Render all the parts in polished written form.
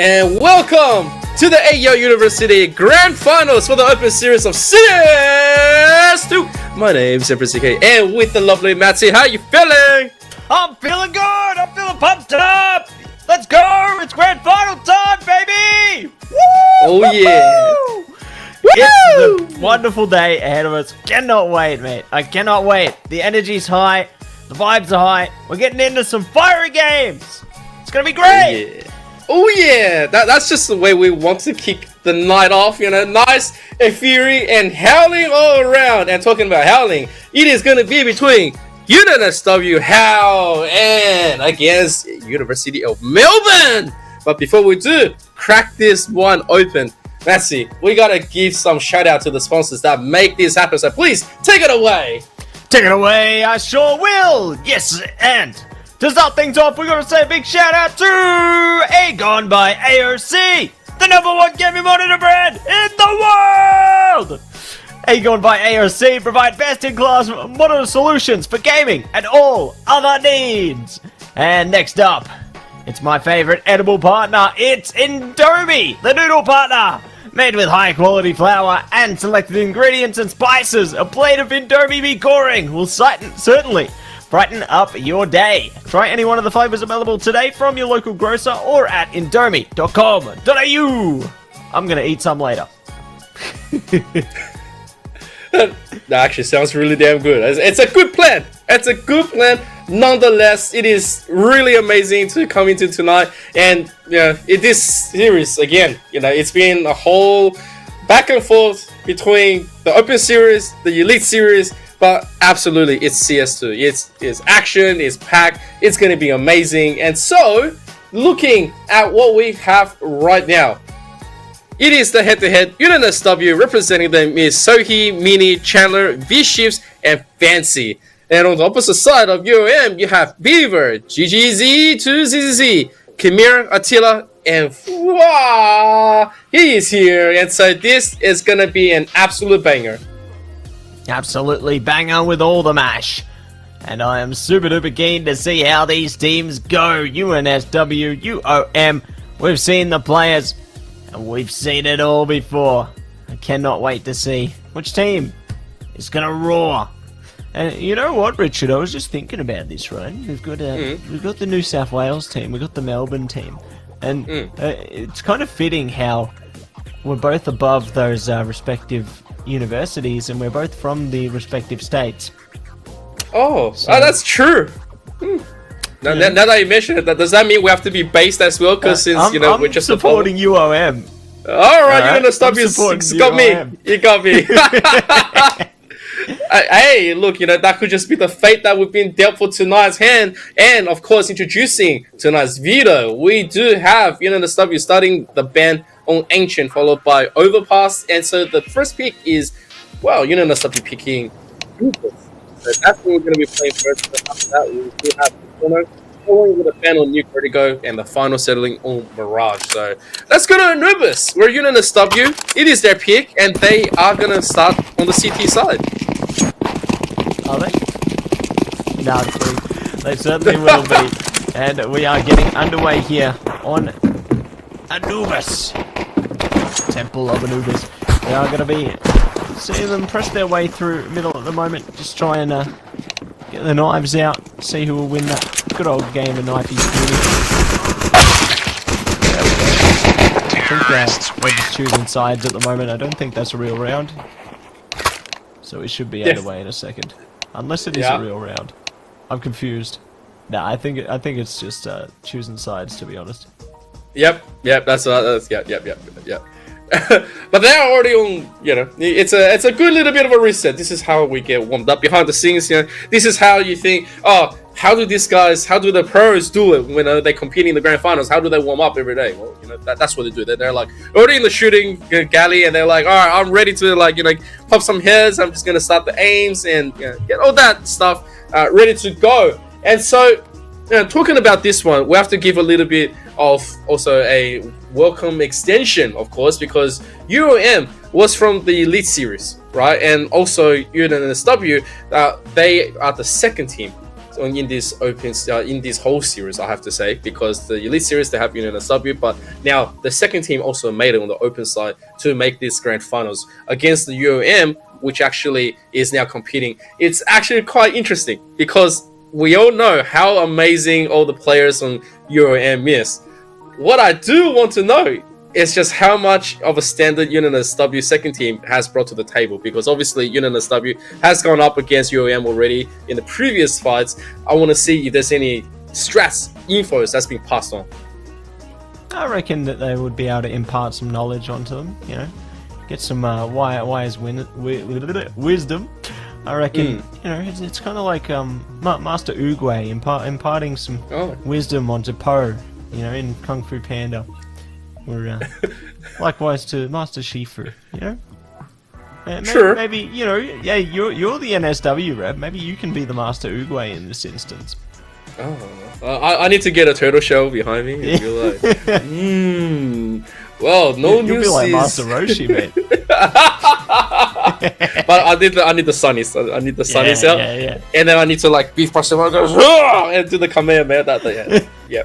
And welcome to the AEL University Grand Finals for the Open Series of CS2. My name's Empress CK, and with the lovely Matty, how you feeling? I'm feeling good! I'm feeling pumped up! Let's go! It's grand final time, baby! Woo! Oh yeah! It's the wonderful day ahead of us. Cannot wait, mate. I cannot wait. The energy's high. The vibes are high. We're getting into some fiery games. It's gonna be great! Oh yeah! That's just the way we want to kick the night off, you know, nice, fury, and howling all around. And talking about howling, it is gonna be between UNSW Howl and against University of Melbourne. But before we do crack this one open, Massey, we gotta give some shout out to the sponsors that make this happen. So please take it away. Take it away, I sure will. Yes, and to start things off, we're going to say a big shout out to AGON by AOC, the #1 gaming monitor brand in the world! AGON by AOC provide best-in-class monitor solutions for gaming and all other needs. And next up, it's my favorite edible partner. It's Indomie, the noodle partner. Made with high-quality flour and selected ingredients and spices, a plate of Indomie mee goreng will certainly brighten up your day. Try any one of the flavors available today from your local grocer or at indomie.com.au. I'm gonna eat some later. That actually sounds really damn good. It's a good plan. It's a good plan. Nonetheless, it is really amazing to come into tonight. And this series again, it's been a whole back and forth between the Open Series, the Elite Series, but absolutely it's CS2. It's action, it's packed, it's going to be amazing. And so, looking at what we have right now, it is the head-to-head Unanimous W. Representing them is Sohi, Mini, Chandler, V-Shifts, and Fancy. And on the opposite side of UOM, you have Beaver, GGZ to ZZZ, Khmer, Attila, and wow, he is here. And so this is going to be an absolute banger. Absolutely banger with all the mash. And I am super duper keen to see how these teams go. UNSW, UOM, we've seen the players, and we've seen it all before. I cannot wait to see which team is going to roar. And you know what, Richard? I was just thinking about this, right? We've got the New South Wales team, we've got the Melbourne team, and it's kind of fitting how we're both above those respective universities, and we're both from the respective states. Oh, that's true. Now that you mention it, does that mean we have to be based as well? Because since I'm we're just supporting UOM. All right, you're gonna stop. You got me. You got me. Hey, look, that could just be the fate that we've been dealt for tonight's hand. And of course, introducing tonight's veto, we do have the W starting the ban on Ancient, followed by Overpass. And so the first pick is, well, the W picking Rufus. So that's what we're going to be playing first. But after that, we do have Corner, following with a ban on New Vertigo, and the final settling on Mirage. So let's go to Anubis. We're Unanimous W. It is their pick, and they are going to start on the CT side. Are they? No, they certainly will be. And we are getting underway here on Anubis. Temple of Anubis. They are going to be seeing them press their way through middle at the moment. Just try and get the knives out. See who will win that good old game of knifey beauty. I think we're just choosing sides at the moment. I don't think that's a real round. So it should be underway in a second. Unless it is a real round. I'm confused. Nah, I think it's just choosing sides, to be honest. Yep, that's yep. But they are already on, it's a good little bit of a reset. This is how we get warmed up behind the scenes. This is how you think, how do the pros do it when they compete in the grand finals? How do they warm up every day? Well, that's what they do. They're like already in the shooting galley, and they're like, all right, I'm ready to pop some heads. I'm just gonna start the aims and get all that stuff ready to go. And so, talking about this one, we have to give a little bit of also a welcome extension, of course, because UOM was from the Elite Series, right? And also Unanimous W, they are the second team in this in this whole series, I have to say, because the Elite Series they have Unanimous W, but now the second team also made it on the open side to make this grand finals against the UOM, which actually is now competing. It's actually quite interesting because we all know how amazing all the players on UOM is. What I do want to know is just how much of a standard Unanimous W second team has brought to the table, because obviously Unanimous W has gone up against UOM already in the previous fights. I want to see if there's any strats, infos that's been passed on. I reckon that they would be able to impart some knowledge onto them, get some wise wisdom. I reckon, it's kind of like Master Oogway imparting some wisdom onto Po, in Kung Fu Panda. Or likewise to Master Shifu, Sure. Maybe, you're the NSW rep. Maybe you can be the Master Oogway in this instance. I need to get a turtle shell behind me and be like, well, no news. You'll be like Master Roshi, mate. But I need the sunnies. I need the sunnies out. Yeah. And then I need to beef brush them out, go and do the Kamehameha. Yeah.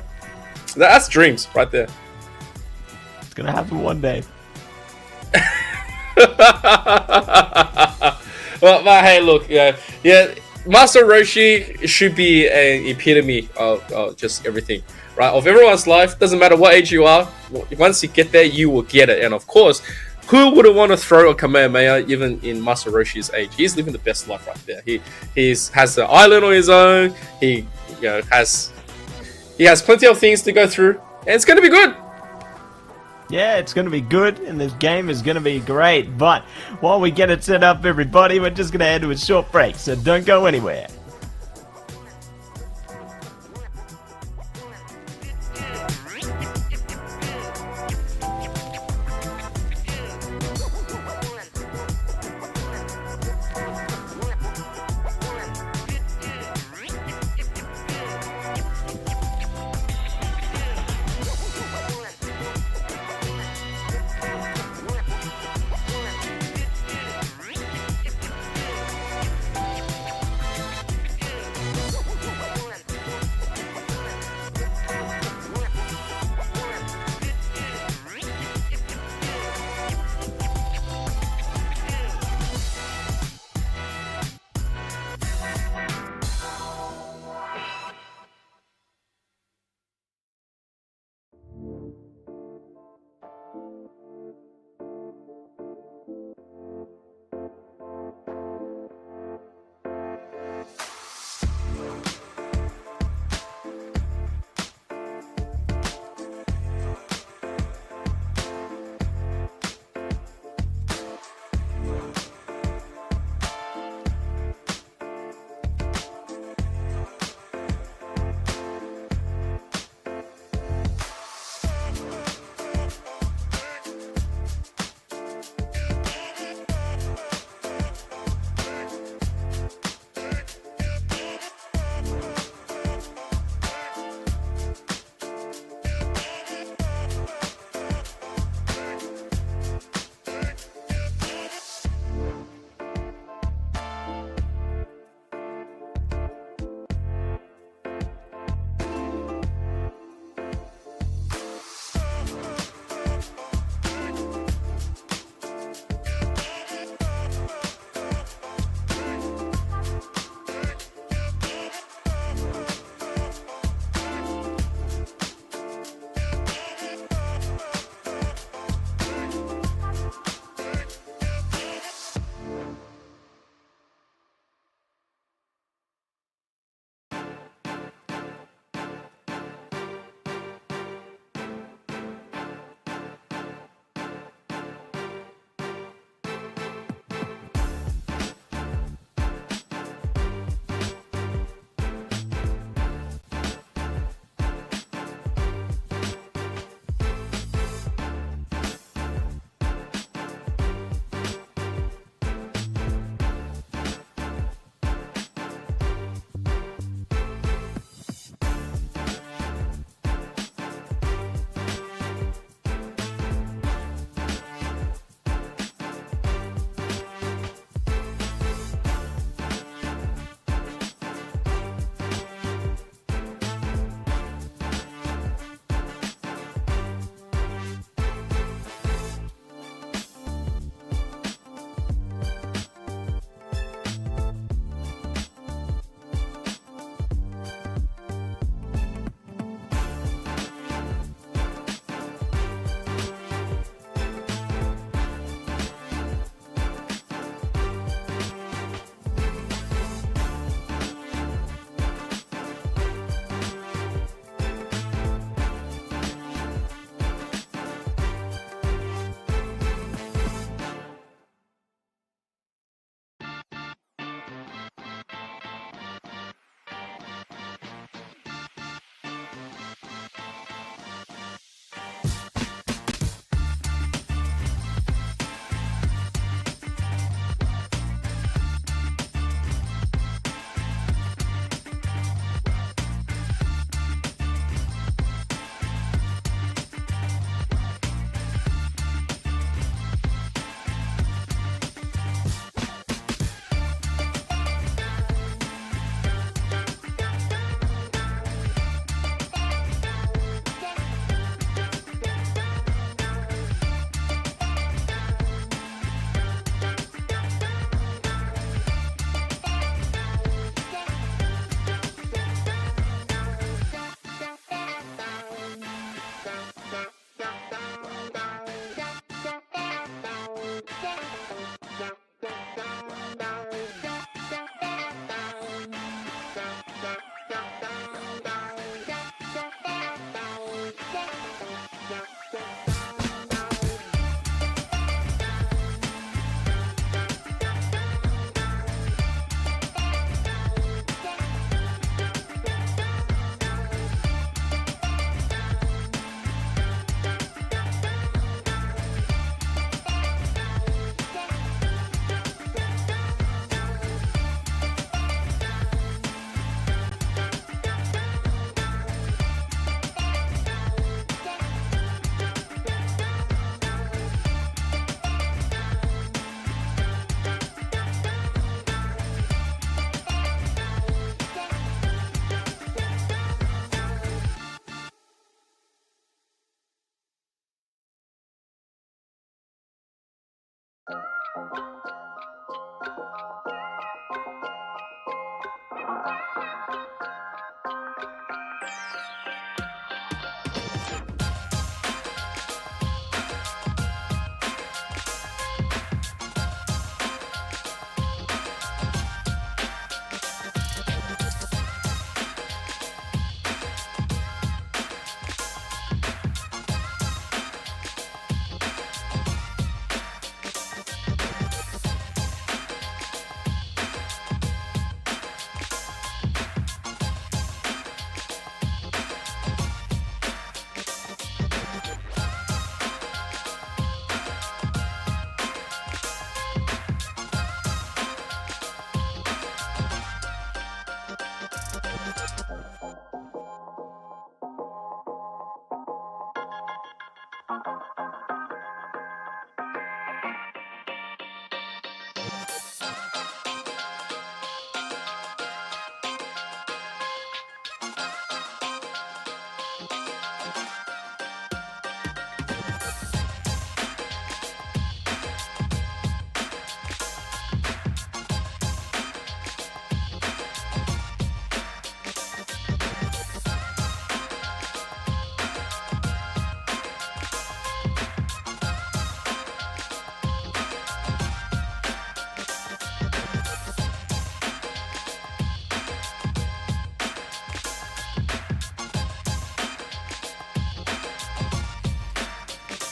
That's dreams right there. It's gonna happen one day. But hey, look, Master Roshi should be an epitome of just everything, right? Of everyone's life. Doesn't matter what age you are. Once you get there, you will get it. And of course, who wouldn't want to throw a Kamehameha even in Master Roshi's age? He's living the best life right there. He has an island on his own. He has plenty of things to go through, and it's gonna be good. Yeah, it's going to be good, and this game is going to be great. But while we get it set up, everybody, we're just going to head to a short break, so don't go anywhere.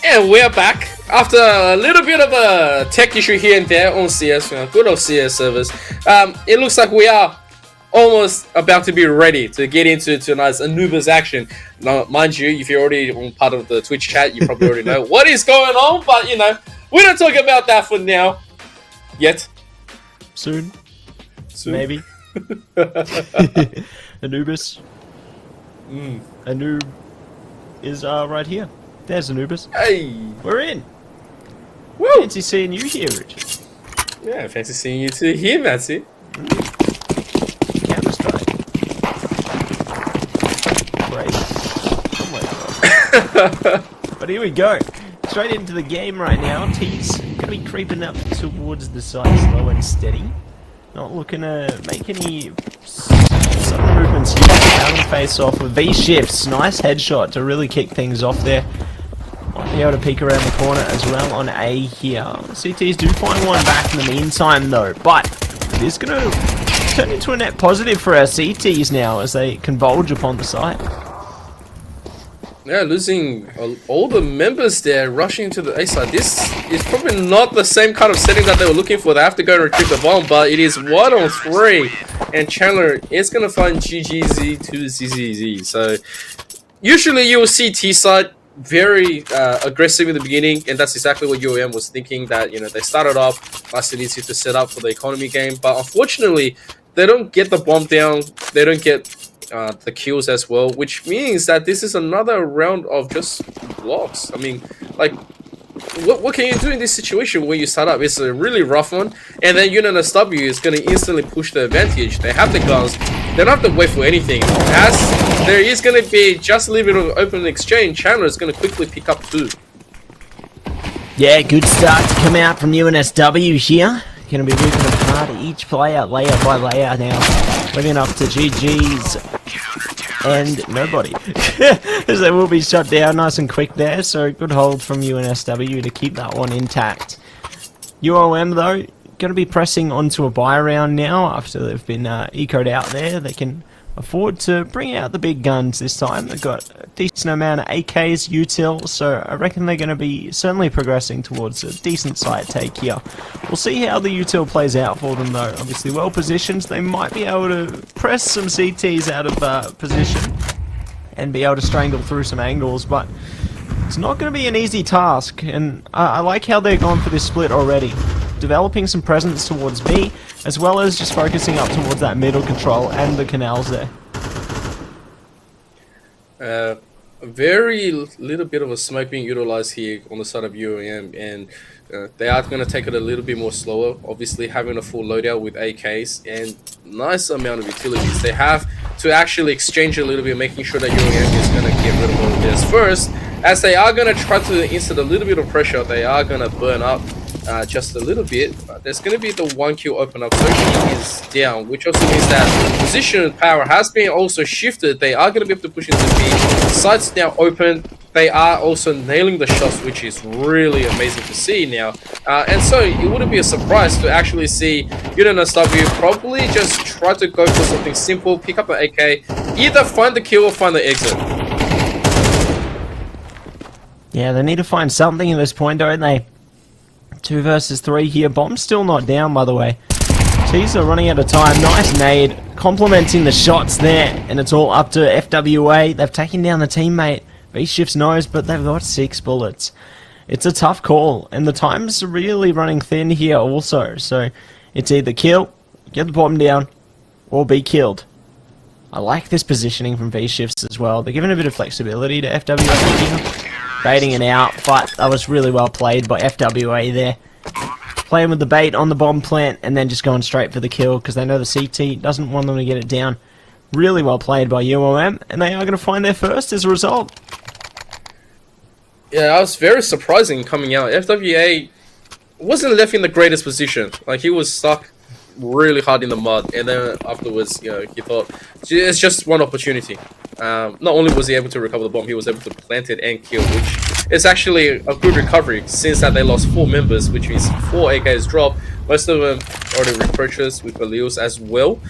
And we're back after a little bit of a tech issue here and there on CS, good old CS servers. It looks like we are almost about to be ready to get into tonight's Anubis action. Now, mind you, if you're already on part of the Twitch chat, you probably already know what is going on, but we don't talk about that for now. Yet. Soon. Maybe. Anubis. Anub is right here. There's Anubis. Hey! We're in! Woo! Fancy seeing you here, Richard. Yeah, fancy seeing you too here, Matty. Camera strike. Great. Oh my god. But here we go. Straight into the game right now. T's gonna be creeping up towards the side slow and steady. Not looking to make any sudden movements here. Down face off with V-shifts. Nice headshot to really kick things off there. Might be able to peek around the corner as well on A here. CTs do find one back in the meantime though, but it is going to turn into a net positive for our CTs now as they converge upon the site. Yeah, losing all the members there, rushing to the A side. This is probably not the same kind of setting that they were looking for. They have to go and retrieve the bomb, but it is 1-on-3, and Chandler is going to find GGZ to ZZZ. So usually you will see T side very aggressive in the beginning, and that's exactly what UAM was thinking, that they started off nice and easy to set up for the economy game, but unfortunately they don't get the bomb down, they don't get the kills as well, which means that this is another round of just blocks. I mean, like, what can you do in this situation when you start up? It's a really rough one, and then UNSW is going to instantly push the advantage. They have the guns, they don't have to wait for anything. As there is going to be just a little bit of open exchange, Chandler is going to quickly pick up 2. Yeah, good start to come out from UNSW here. Going to be ripping apart each player, layer by layer now. Living up to GG's and nobody. As they will be shut down nice and quick there, so good hold from UNSW to keep that one intact. UOM though, going to be pressing onto a buy round now after they've been ecoed out there. They can afford to bring out the big guns this time. They've got a decent amount of AKs, util, so I reckon they're going to be certainly progressing towards a decent site take here. We'll see how the util plays out for them though. Obviously well positioned, they might be able to press some CTs out of position and be able to strangle through some angles, but it's not going to be an easy task, and I like how they're gone for this split already. Developing some presence towards B, as well as just focusing up towards that middle control and the canals there. A very little bit of a smoke being utilized here on the side of UAM, and they are going to take it a little bit more slower, obviously having a full loadout with AKs and nice amount of utilities. They have to actually exchange a little bit, making sure that UAM is going to get rid of all of this first, as they are going to try to insert a little bit of pressure. They are going to burn up just a little bit. There's going to be the 1 kill open up, so he is down, which also means that position power has been also shifted. They are going to be able to push into B. Sights now open. They are also nailing the shots, which is really amazing to see now. And so it wouldn't be a surprise to actually see UNSW probably just try to go for something simple, pick up an AK, either find the kill or find the exit. Yeah, they need to find something at this point, don't they? 2 versus 3 here. Bomb's still not down, by the way. Tees are running out of time. Nice nade, complementing the shots there, and it's all up to FWA. They've taken down the teammate. V-Shift's knows, but they've got 6 bullets. It's a tough call, and the time's really running thin here also. So it's either kill, get the bomb down, or be killed. I like this positioning from V-Shifts as well. They're giving a bit of flexibility to FWA here, baiting it out, but that was really well played by FWA there. Playing with the bait on the bomb plant, and then just going straight for the kill, because they know the CT doesn't want them to get it down. Really well played by UOM, and they are going to find their first as a result. Yeah, that was very surprising coming out. FWA wasn't left in the greatest position. Like, he was stuck really hard in the mud, and then afterwards, you know, he thought it's just one opportunity. Not only was he able to recover the bomb, he was able to plant it and kill, which is actually a good recovery since that they lost 4 members, which means 4 AKs dropped. Most of them already repurchased with Valils as well.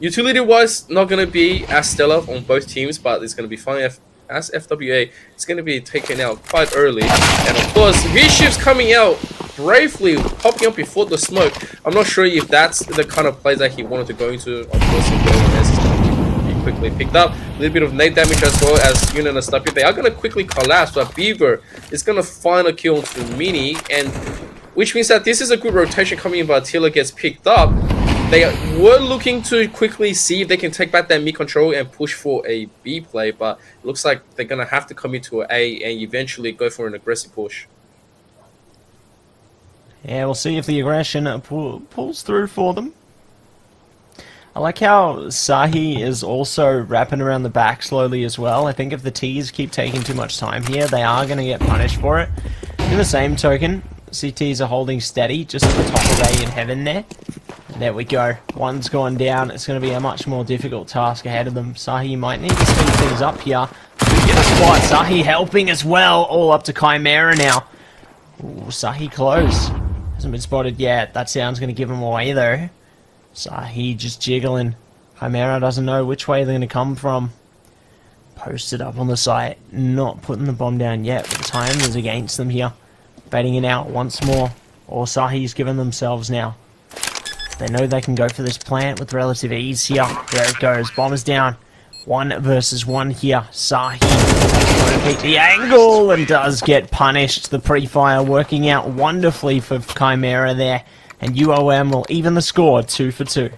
Utility-wise, not going to be as stellar on both teams, but it's going to be fine. As FWA, it's going to be taken out quite early, and of course V-Shift's coming out bravely, popping up before the smoke. I'm not sure if that's the kind of plays that he wanted to go into. Of course, he quickly picked up a little bit of nade damage as well as UNSW. They are going to quickly collapse, but Beaver is going to find a kill onto Mini, and which means that this is a good rotation coming in, but Attila gets picked up. They were looking to quickly see if they can take back that mid control and push for a B play, but it looks like they're going to have to commit to an A and eventually go for an aggressive push. Yeah, we'll see if the aggression pulls through for them. I like how Sahi is also wrapping around the back slowly as well. I think if the T's keep taking too much time here, they are going to get punished for it. In the same token, CTs are holding steady just at the top of A in heaven there. There we go. One's gone down. It's going to be a much more difficult task ahead of them. Sahi might need to speed things up here to get a spot. Sahi helping as well. All up to Chimera now. Ooh, Sahi close. Hasn't been spotted yet. That sound's going to give him away though. Sahi just jiggling. Chimera doesn't know which way they're going to come from. Posted up on the site. Not putting the bomb down yet, but the time is against them here. Baiting it out once more. Or Sahi's given themselves now. They know they can go for this plant with relative ease here. There it goes. Bomb is down. 1 versus 1 here. Sahi trying to keep the angle and does get punished. The pre-fire working out wonderfully for Chimera there. And UOM will even the score 2 for 2.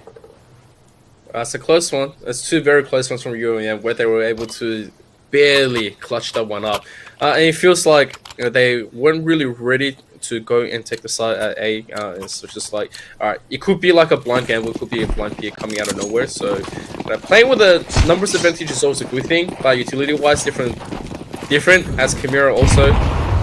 That's a close one. It's 2 very close ones from UOM where they were able to barely clutch that one up. And it feels like, you know, they weren't really ready to go and take the side at A. It's just like, alright, it could be like a blind gamble, it could be a blind pick coming out of nowhere. So playing with the numbers advantage is always a good thing, but utility-wise, different as Chimera also.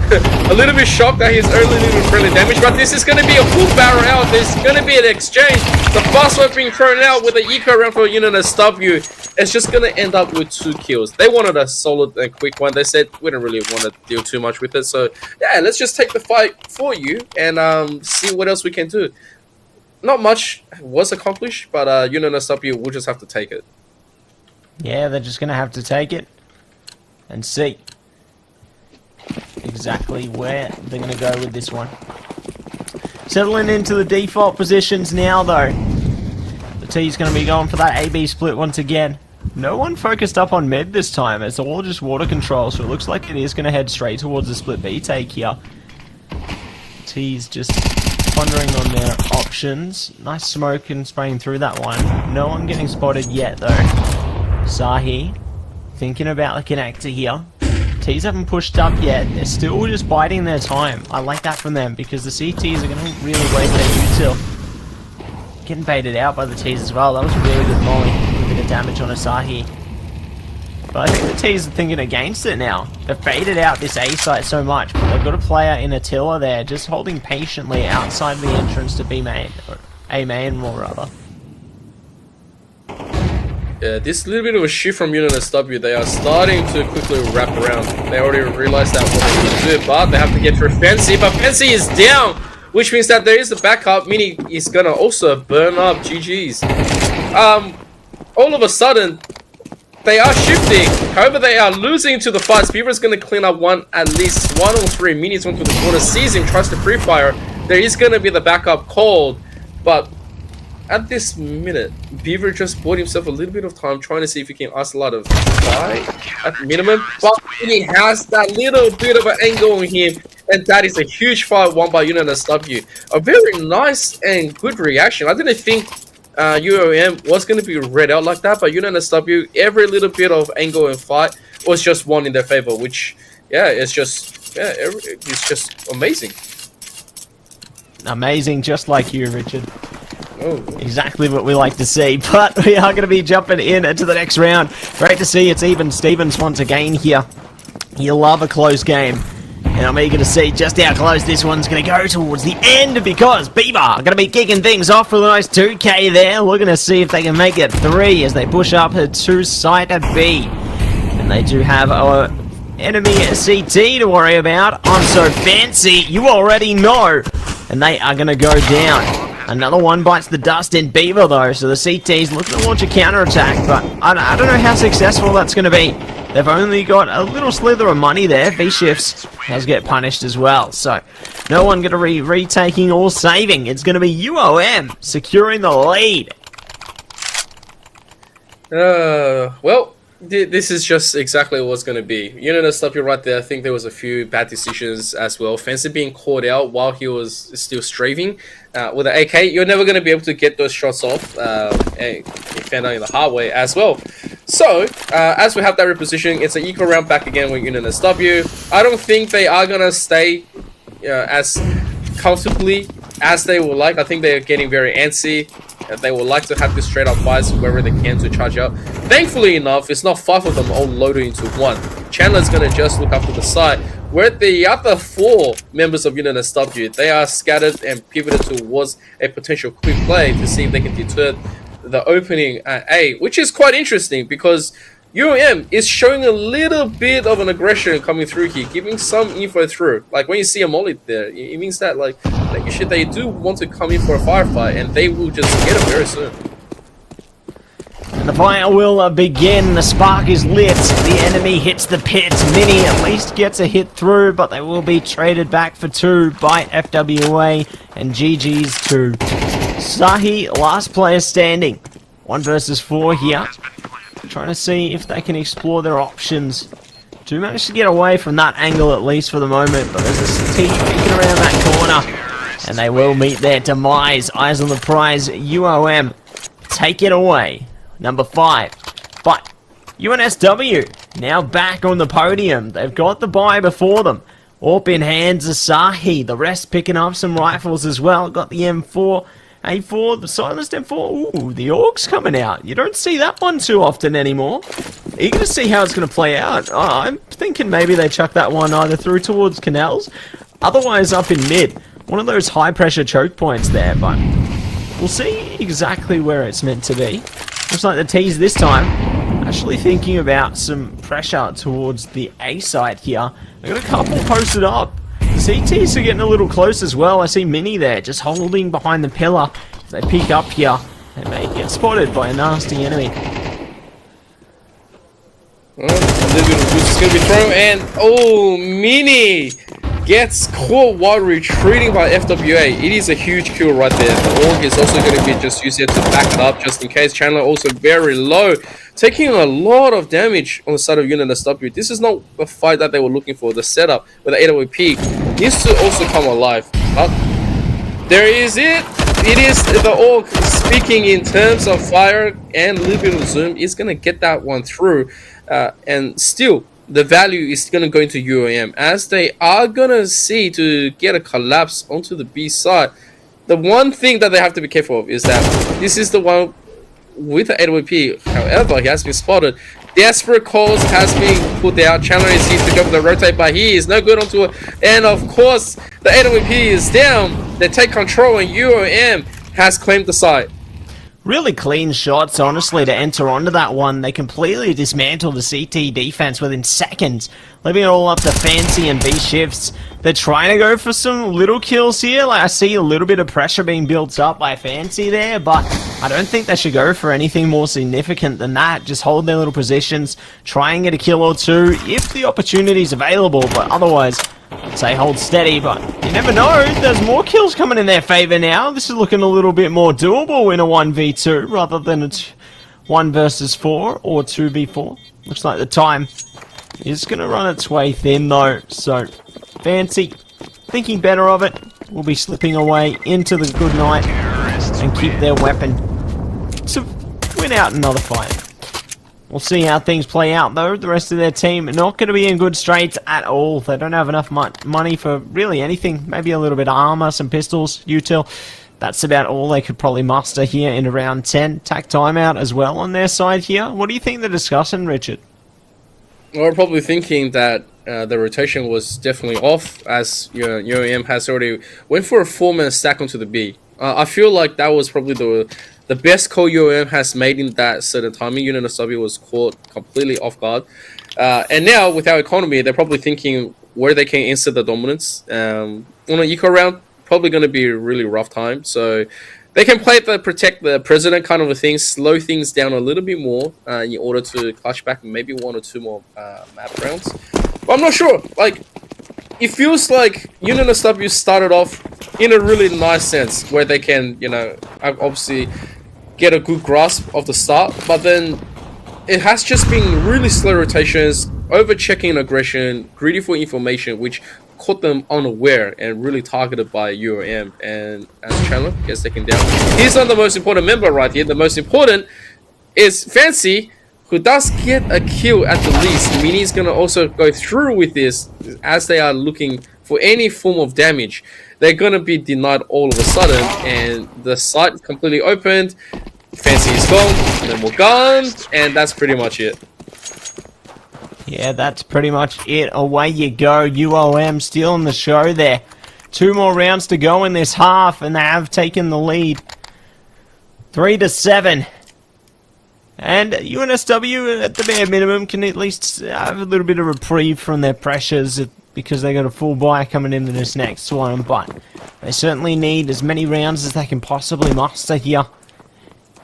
A little bit shocked that he's early leaving friendly damage, but this is going to be a full barrel out. There's going to be an exchange. The buzzword being thrown out with an eco round for UNSW. It's just going to end up with 2 kills. They wanted a solid and quick one. They said, we don't really want to deal too much with it. So, yeah, let's just take the fight for you and see what else we can do. Not much was accomplished, but UNSW will just have to take it. Yeah, they're just going to have to take it and see exactly where they're going to go with this one. Settling into the default positions now, though. The T's going to be going for that AB split once again. No one focused up on mid this time. It's all just water control, so it looks like it is going to head straight towards the split B take here. T's just pondering on their options. Nice smoke and spraying through that one. No one getting spotted yet, though. Sahi thinking about the connector here. T's haven't pushed up yet. They're still just biding their time. I like that from them because the CTs are going to really waste their util. Getting baited out by the T's as well. That was a really good molly. A bit of damage on Asahi. But I think the T's are thinking against it now. They've faded out this A site so much, but they've got a player in Attila there, just holding patiently outside the entrance to B main, or A main more rather. Yeah, this little bit of a shift from Unit SW, they are starting to quickly wrap around. They already realized that what they need to do, but they have to get through Fancy, but Fancy is down, which means that there is a backup. Mini is gonna also burn up GG's. All of a sudden, they are shifting. However, they are losing to the fights. Beaver is going to clean up at least one or three. Minis went to the corner. Sees him, tries to free fire. There is going to be the backup called. But at this minute, Beaver just bought himself a little bit of time trying to see if he can isolate a fight at minimum. But he has that little bit of an angle on him. And that is a huge fight won by Unit SW. A very nice and good reaction. I didn't think UOM was going to be read out like that, but Unit SW, every little bit of angle and fight was just won in their favor, which, yeah, it's just amazing. Amazing, just like you, Richard. Oh. Exactly what we like to see, but we are going to be jumping into the next round. Great to see it's even Stevens once again here. You love a close game. And I'm eager to see just how close this one's going to go towards the end, because Beaver are going to be kicking things off with a nice 2k there. Looking to see if they can make it 3 as they push up to site at B. And they do have our enemy CT to worry about. I'm so fancy, you already know. And they are going to go down. Another one bites the dust in Beaver though, so the CT's looking to launch a counter-attack, but I don't know how successful that's going to be. They've only got a little slither of money there. V-Shifts does get punished as well, so no one going to be retaking or saving. It's going to be UOM securing the lead. Well, this is just exactly what's going to be. Unit SW right there, I think there was a few bad decisions as well. Fancy being caught out while he was still strafing. With an AK, you're never going to be able to get those shots off and defend in the hard way as well. So, as we have that repositioning, it's an equal round back again with Unit SW. I don't think they are going to stay as comfortably as they would like. I think they're getting very antsy. They would like to have this straight up fights wherever they can to charge up. Thankfully enough, it's not 5 of them all loaded into one. Chandler's going to just look after the side. Where the other 4 members of Unit SW, they are scattered and pivoted towards a potential quick play to see if they can deter the opening at A, which is quite interesting because UOM is showing a little bit of an aggression coming through here, giving some info through. Like when you see a molly there, it means that they do want to come in for a firefight, and they will just get it very soon. And the fire will begin. The spark is lit. The enemy hits the pit. Mini at least gets a hit through, but they will be traded back for 2 by FWA and GG's 2. Sahi, last player standing. 1 versus 4 here. Trying to see if they can explore their options. Do manage to get away from that angle at least for the moment, but there's a CT peeking around that corner. And they will meet their demise. Eyes on the prize. UOM take it away. Number 5. But UNSW now back on the podium. They've got the buy before them. Orp in hands, Asahi. The rest picking up some rifles as well. Got the M4. A4, the silenced M4. Ooh, the Orcs coming out. You don't see that one too often anymore. Eager to see how it's going to play out. Oh, I'm thinking maybe they chuck that one either through towards Canals, otherwise up in mid. One of those high pressure choke points there, but we'll see exactly where it's meant to be. Looks like the T's this time actually thinking about some pressure towards the A side here. They've got a couple posted up. The CTs are getting a little close as well. I see Mini there, just holding behind the pillar. If they peek up here, they may get spotted by a nasty enemy. Well, a little bit of boost is going to be thrown, and oh, Mini gets caught while retreating by FWA. It is a huge kill right there. The Org is also going to be just used here to back it up just in case. Chandler also very low, taking a lot of damage on the side of Unit SW. This is not the fight that they were looking for. The setup with the 808 peak needs to also come alive. But there is it. It is the Org speaking in terms of fire and a little bit of zoom. Is going to get that one through. And still, the value is going to go into UOM as they are going to see to get a collapse onto the B side. The one thing that they have to be careful of is that this is the one with the 808P. However, he has been spotted. Desperate calls has been put out. Chandler is here to go for the rotate, but he is no good onto it. And of course, the AWP is down. They take control, and UOM has claimed the site. Really clean shots, honestly, to enter onto that one. They completely dismantled the CT defense within seconds, leaving it all up to Fancy and B shifts. They're trying to go for some little kills here. Like, I see a little bit of pressure being built up by Fancy there, but I don't think they should go for anything more significant than that. Just hold their little positions, try and get a kill or two if the opportunity is available, but otherwise, I'd say hold steady, but you never know. There's more kills coming in their favor now. This is looking a little bit more doable in a 1v2 rather than a 1 versus 4 or 2v4. Looks like the time is going to run its way thin though, so Fancy, thinking better of it, will be slipping away into the good night and keep their weapon to win out another fight. We'll see how things play out though. The rest of their team are not going to be in good straits at all. They don't have enough money for really anything. Maybe a little bit of armor, some pistols, util. That's about all they could probably muster here in around 10. Tack timeout as well on their side here. What do you think they're discussing, Richard? We're probably thinking that the rotation was definitely off, as UOM has already went for a 4-man stack onto the B. I feel like that was probably the best call UOM has made in that certain timing. Unit SW was caught completely off guard. And now, with our economy, they're probably thinking where they can insert the dominance. On an eco round, probably going to be a really rough time. So they can play the protect the president kind of a thing, slow things down a little bit more in order to clutch back maybe 1 or 2 more map rounds. But I'm not sure. Like, it feels like Unit SW started off in a really nice sense where they can, you know, obviously get a good grasp of the start, but then it has just been really slow rotations, over-checking aggression, greedy for information, which caught them unaware and really targeted by UOM. And as Chandler gets taken down, he's not the most important member right here. The most important is Fancy, who does get a kill at the least. Mini's gonna also go through with this as they are looking for any form of damage. They're gonna be denied all of a sudden, and the site is completely opened. Fancy is gone, no more guns, and that's pretty much it. Yeah, that's pretty much it. Away you go. UOM still in the show there. 2 more rounds to go in this half, and they have taken the lead. 3-7. And UNSW, at the bare minimum, can at least have a little bit of reprieve from their pressures because they got a full buy coming into this next one. But they certainly need as many rounds as they can possibly muster here.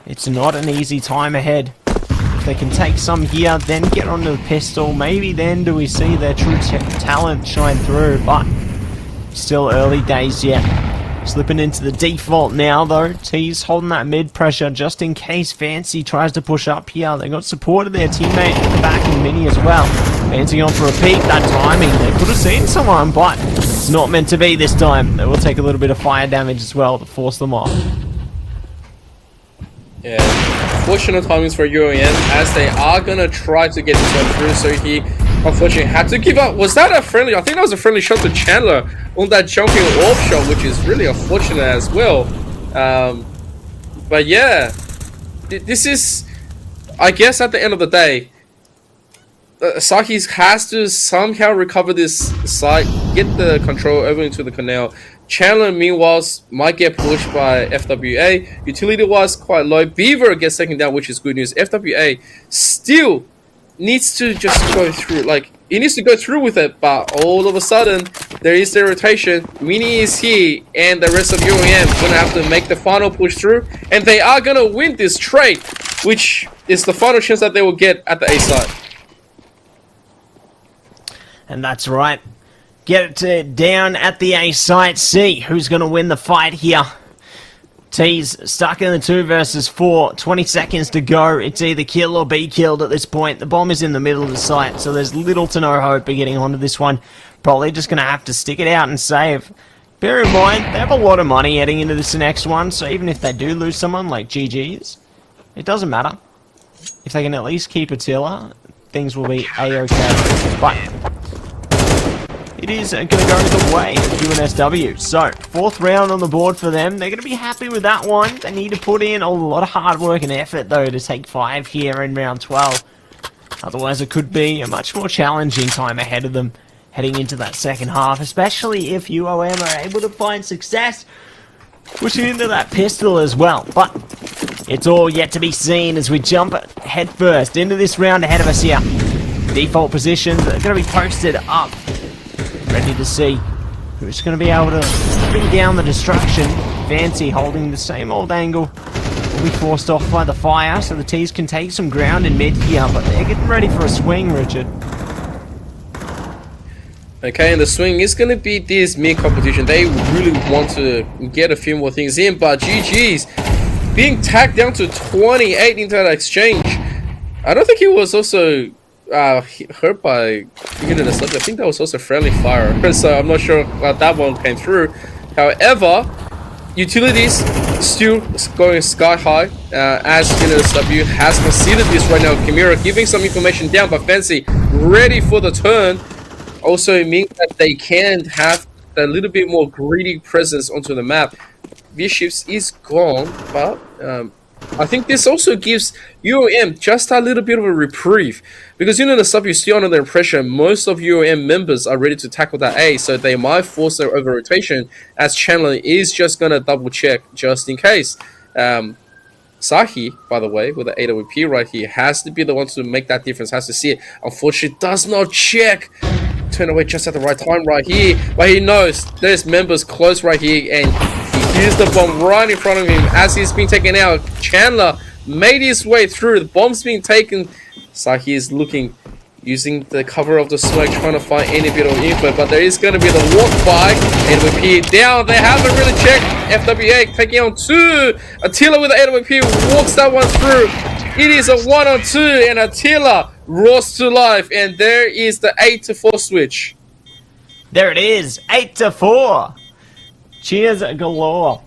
It's not an easy time ahead. If they can take some here, then get onto the pistol, maybe then do we see their true talent shine through. But still early days yet. Slipping into the default now though. T's holding that mid pressure just in case Fancy tries to push up here. They got support of their teammate at the back in Mini as well. Fancy on for a peek. That timing, they could have seen someone, but it's not meant to be this time. They will take a little bit of fire damage as well to force them off. Yeah, fortunate timings for UOM as they are gonna try to get this one through. So he unfortunately had to give up. Was that a friendly? I think that was a friendly shot to Chandler on that jumping orb shot, which is really unfortunate as well. But yeah, this is, I guess, at the end of the day, Saki has to somehow recover this site, get the control over into the canal. Chandler, meanwhile, might get pushed by FWA. Utility was quite low. Beaver gets taken down, which is good news. FWA still needs to just go through. Like, he needs to go through with it, but all of a sudden, there is the rotation. Mini is here, and the rest of UOM gonna have to make the final push through, and they are gonna win this trade, which is the final chance that they will get at the A side. And that's right. Get it down at the A site. See who's going to win the fight here. T's stuck in the 2 versus 4. 20 seconds to go. It's either kill or be killed at this point. The bomb is in the middle of the site, so there's little to no hope of getting onto this one. Probably just going to have to stick it out and save. Bear in mind, they have a lot of money heading into this next one, so even if they do lose someone like GG's, it doesn't matter. If they can at least keep Attila, things will be A-okay. But it is going to go the way of UNSW. So, 4th round on the board for them. They're going to be happy with that one. They need to put in a lot of hard work and effort, though, to take 5 here in round 12. Otherwise, it could be a much more challenging time ahead of them heading into that second half, especially if UOM are able to find success pushing into that pistol as well. But it's all yet to be seen as we jump head first into this round ahead of us here. Default positions are going to be posted up, ready to see who's going to be able to bring down the destruction. Fancy holding the same old angle. Will be forced off by the fire, so the T's can take some ground in mid here, but they're getting ready for a swing, Richard. Okay, and the swing is going to be this mid competition. They really want to get a few more things in, but GG's being tagged down to 28 into that exchange. I don't think he was also hurt by hitting the subject. I think that was also friendly fire, so I'm not sure how that one came through. However, utilities still going sky high as UNSW has conceded this right now. Kimura giving some information down, but Fancy ready for the turn. Also, it means that they can have a little bit more greedy presence onto the map. V-Shifts is gone, but I think this also gives UOM just a little bit of a reprieve, because UNSW is still under the impression most of UOM members are ready to tackle that A, so they might force their over rotation, as Chandler is just gonna double check just in case. Sahi, by the way, with the AWP right here, has to be the one to make that difference, has to see it. Unfortunately, does not check. Turn away just at the right time right here, but he knows there's members close right here, and he hears the bomb right in front of him as he's being taken out. Chandler made his way through, the bomb's being taken. Sahi is looking, using the cover of the smoke, trying to find any bit of info, but there is going to be the walk by. AWP down, they haven't really checked. FWA taking on 2. Attila with the AWP walks that one through. It is a 1-on-2, and Attila roars to life, and there is the 8-4 switch. There it is, 8-4. Cheers galore.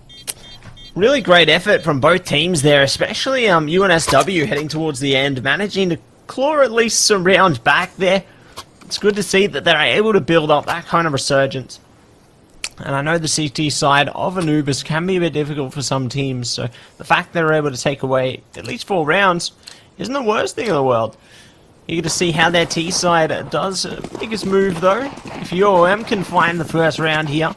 Really great effort from both teams there, especially UNSW heading towards the end, managing to claw at least some rounds back there. It's good to see that they're able to build up that kind of resurgence. And I know the CT side of Anubis can be a bit difficult for some teams, so the fact they're able to take away at least 4 rounds isn't the worst thing in the world. Eager to see how their T side does make its move though. If UOM can find the first round here,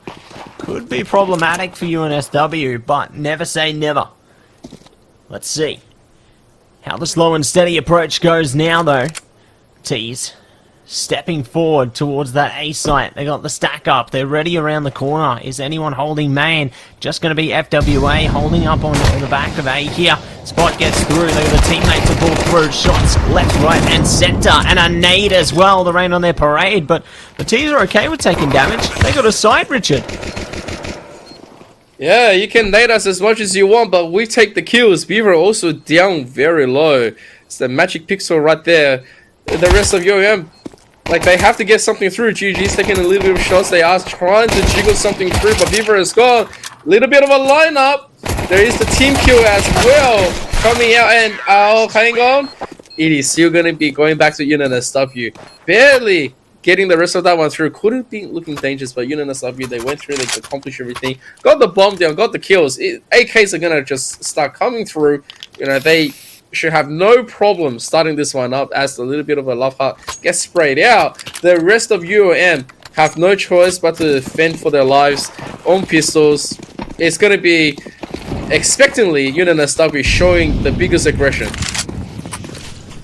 could be problematic for UNSW, but never say never. Let's see how the slow and steady approach goes now though. T's stepping forward towards that A site. They got the stack up. They're ready around the corner. Is anyone holding main? Just going to be FWA holding up on the back of A here. Spot gets through. They got the teammates to pull through. Shots left, right, and center. And a nade as well. The rain on their parade. But the T's are okay with taking damage. They got a side, Richard. Yeah, you can nade us as much as you want, but we take the kills. Beaver also down very low. It's the magic pixel right there. The rest of UOM, like, they have to get something through. GG's taking a little bit of shots. They are trying to jiggle something through, but Beaver has gone. Little bit of a lineup. There is the team kill as well coming out, and hang on. It is still going to be going back to UNSW. Barely getting the rest of that one through. Couldn't be looking dangerous, but UNSW, they went through, they accomplished everything. Got the bomb down, got the kills. AKs are going to just start coming through. You know, they should have no problem starting this one up as a little bit of a love heart gets sprayed out. The rest of UOM have no choice but to fend for their lives on pistols. It's going to be expectantly UNSW showing the biggest aggression.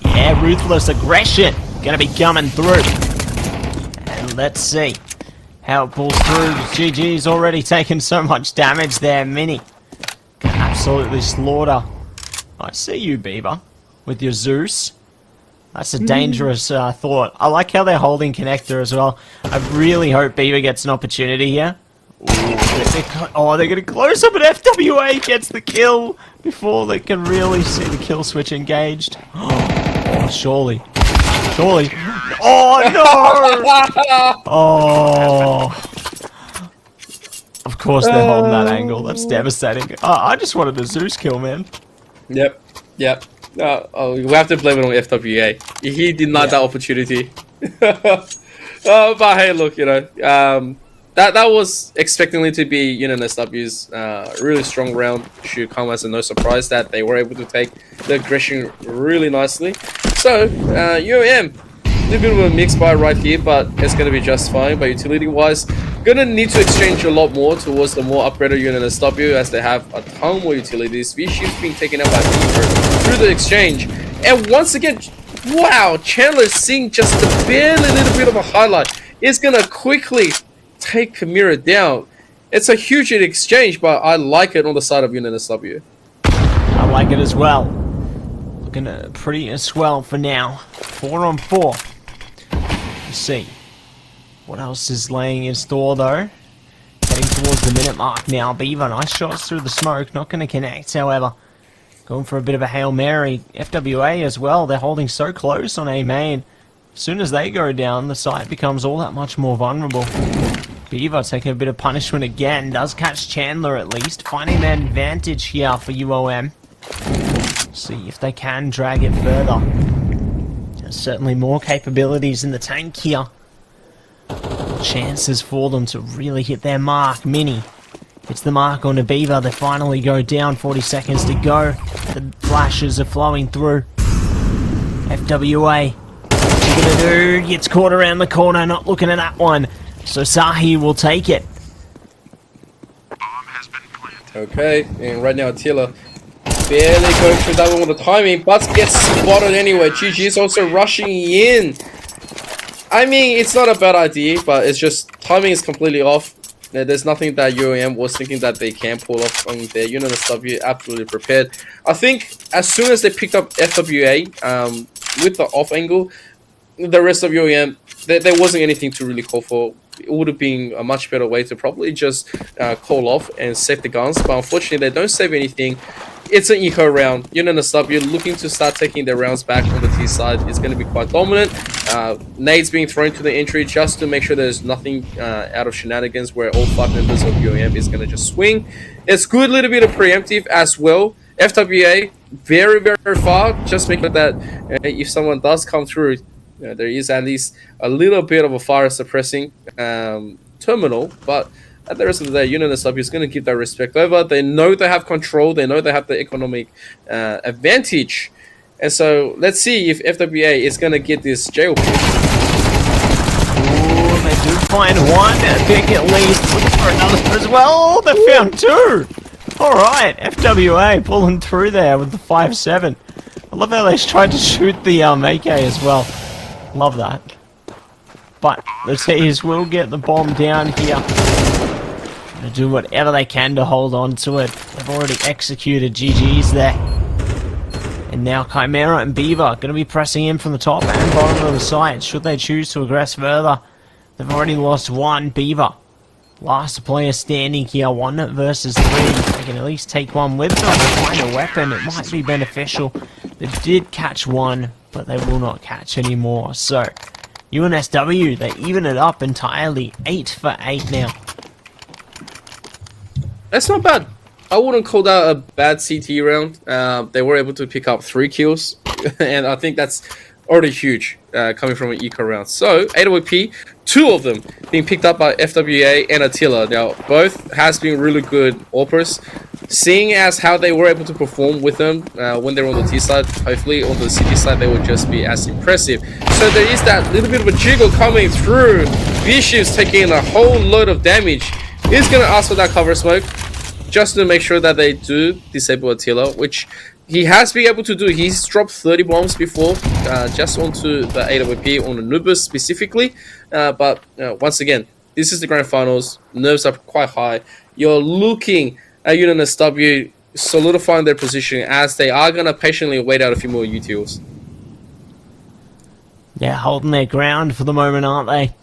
Yeah, ruthless aggression going to be coming through. And let's see how it pulls through. GG's already taken so much damage there. Mini can absolutely slaughter. I see you, Beaver, with your Zeus. That's a dangerous thought. I like how they're holding connector as well. I really hope Beaver gets an opportunity here. Ooh, they're getting close up, and FWA gets the kill before they can really see the kill switch engaged. Oh, surely. Surely. Oh, no! Oh. Of course they're holding that angle. That's devastating. I just wanted a Zeus kill, man. Yep. We have to blame it on FWA. He denied that opportunity. But hey, look, you know, that was expectingly to be UNSW's really strong round. Should come as a no surprise that they were able to take the aggression really nicely. So, UOM, a little bit of a mixed buy right here, but it's going to be just fine. But utility-wise, going to need to exchange a lot more towards the more upgraded UNSW, as they have a ton more utilities. V-Shift's being taken out by Beaver through the exchange. And once again, wow, Chandler seeing just a barely little bit of a highlight. Is going to quickly take Chimera down. It's a huge exchange, but I like it on the side of UNSW. I like it as well. Looking pretty swell for now. 4 on 4. Let's see. What else is laying in store though? Heading towards the minute mark now. Beaver, nice shots through the smoke. Not going to connect, however. Going for a bit of a Hail Mary. FWA as well. They're holding so close on A main. As soon as they go down, the site becomes all that much more vulnerable. Beaver taking a bit of punishment again. Does catch Chandler at least. Finding an advantage here for UOM. See if they can drag it further. There's certainly more capabilities in the tank here. Chances for them to really hit their mark. Mini hits the mark on the Beaver. They finally go down. 40 seconds to go. The flashes are flowing through. FWA. What's he gonna do? Gets caught around the corner. Not looking at that one. So Sahi will take it. Okay, and right now Attila barely going through that one with the timing, but gets spotted anyway. GG is also rushing in. I mean, it's not a bad idea, but it's just timing is completely off. There's nothing that UAM was thinking that they can pull off on their UNSW. Absolutely prepared. I think as soon as they picked up FWA with the off angle, the rest of UAM, there wasn't anything to really call for. It would have been a much better way to probably just call off and save the guns, but unfortunately they don't save anything. It's an eco round. UNSW looking to start taking their rounds back on the T side. It's going to be quite dominant. Nades being thrown to the entry just to make sure there's nothing out of shenanigans where all 5 members of UAM is going to just swing. It's good little bit of preemptive as well. FWA very, very far. Just make sure that if someone does come through, there is at least a little bit of a fire suppressing terminal, but at the rest of the day, UNSW is going to give that respect over. They know they have control. They know they have the economic advantage. And so let's see if FWA is going to get this jail pick. Ooh, they do find one pick at least. Looking for another as well. They found 2. Alright, FWA pulling through there with the 5-7. I love how they tried to shoot the AK as well. Love that. But the T's will get the bomb down here. Trying to do whatever they can to hold on to it. They've already executed GG's there. And now Chimera and Beaver are going to be pressing in from the top and bottom of the site. Should they choose to aggress further? They've already lost 1. Beaver, last player standing here, 1 versus 3. They can at least take one with them to find a weapon. It might be beneficial. They did catch 1, but they will not catch any more. So UNSW, they even it up entirely. 8 for 8 now. That's not bad. I wouldn't call that a bad CT round. They were able to pick up 3 kills, and I think that's already huge coming from an eco round. So AWP, 2 of them being picked up by FWA and Attila. Now both has been really good AWPers. Seeing as how they were able to perform with them when they were on the T side, hopefully on the CT side they will just be as impressive. So there is that little bit of a jiggle coming through. V-Shift's taking a whole load of damage. He's going to ask for that cover smoke just to make sure that they do disable Attila, which he has been able to do. He's dropped 30 bombs before, just onto the AWP on the Nubus specifically. But once again, this is the grand finals. Nerves are quite high. You're looking at UNSW solidifying their position as they are going to patiently wait out a few more utils. Yeah, holding their ground for the moment, aren't they?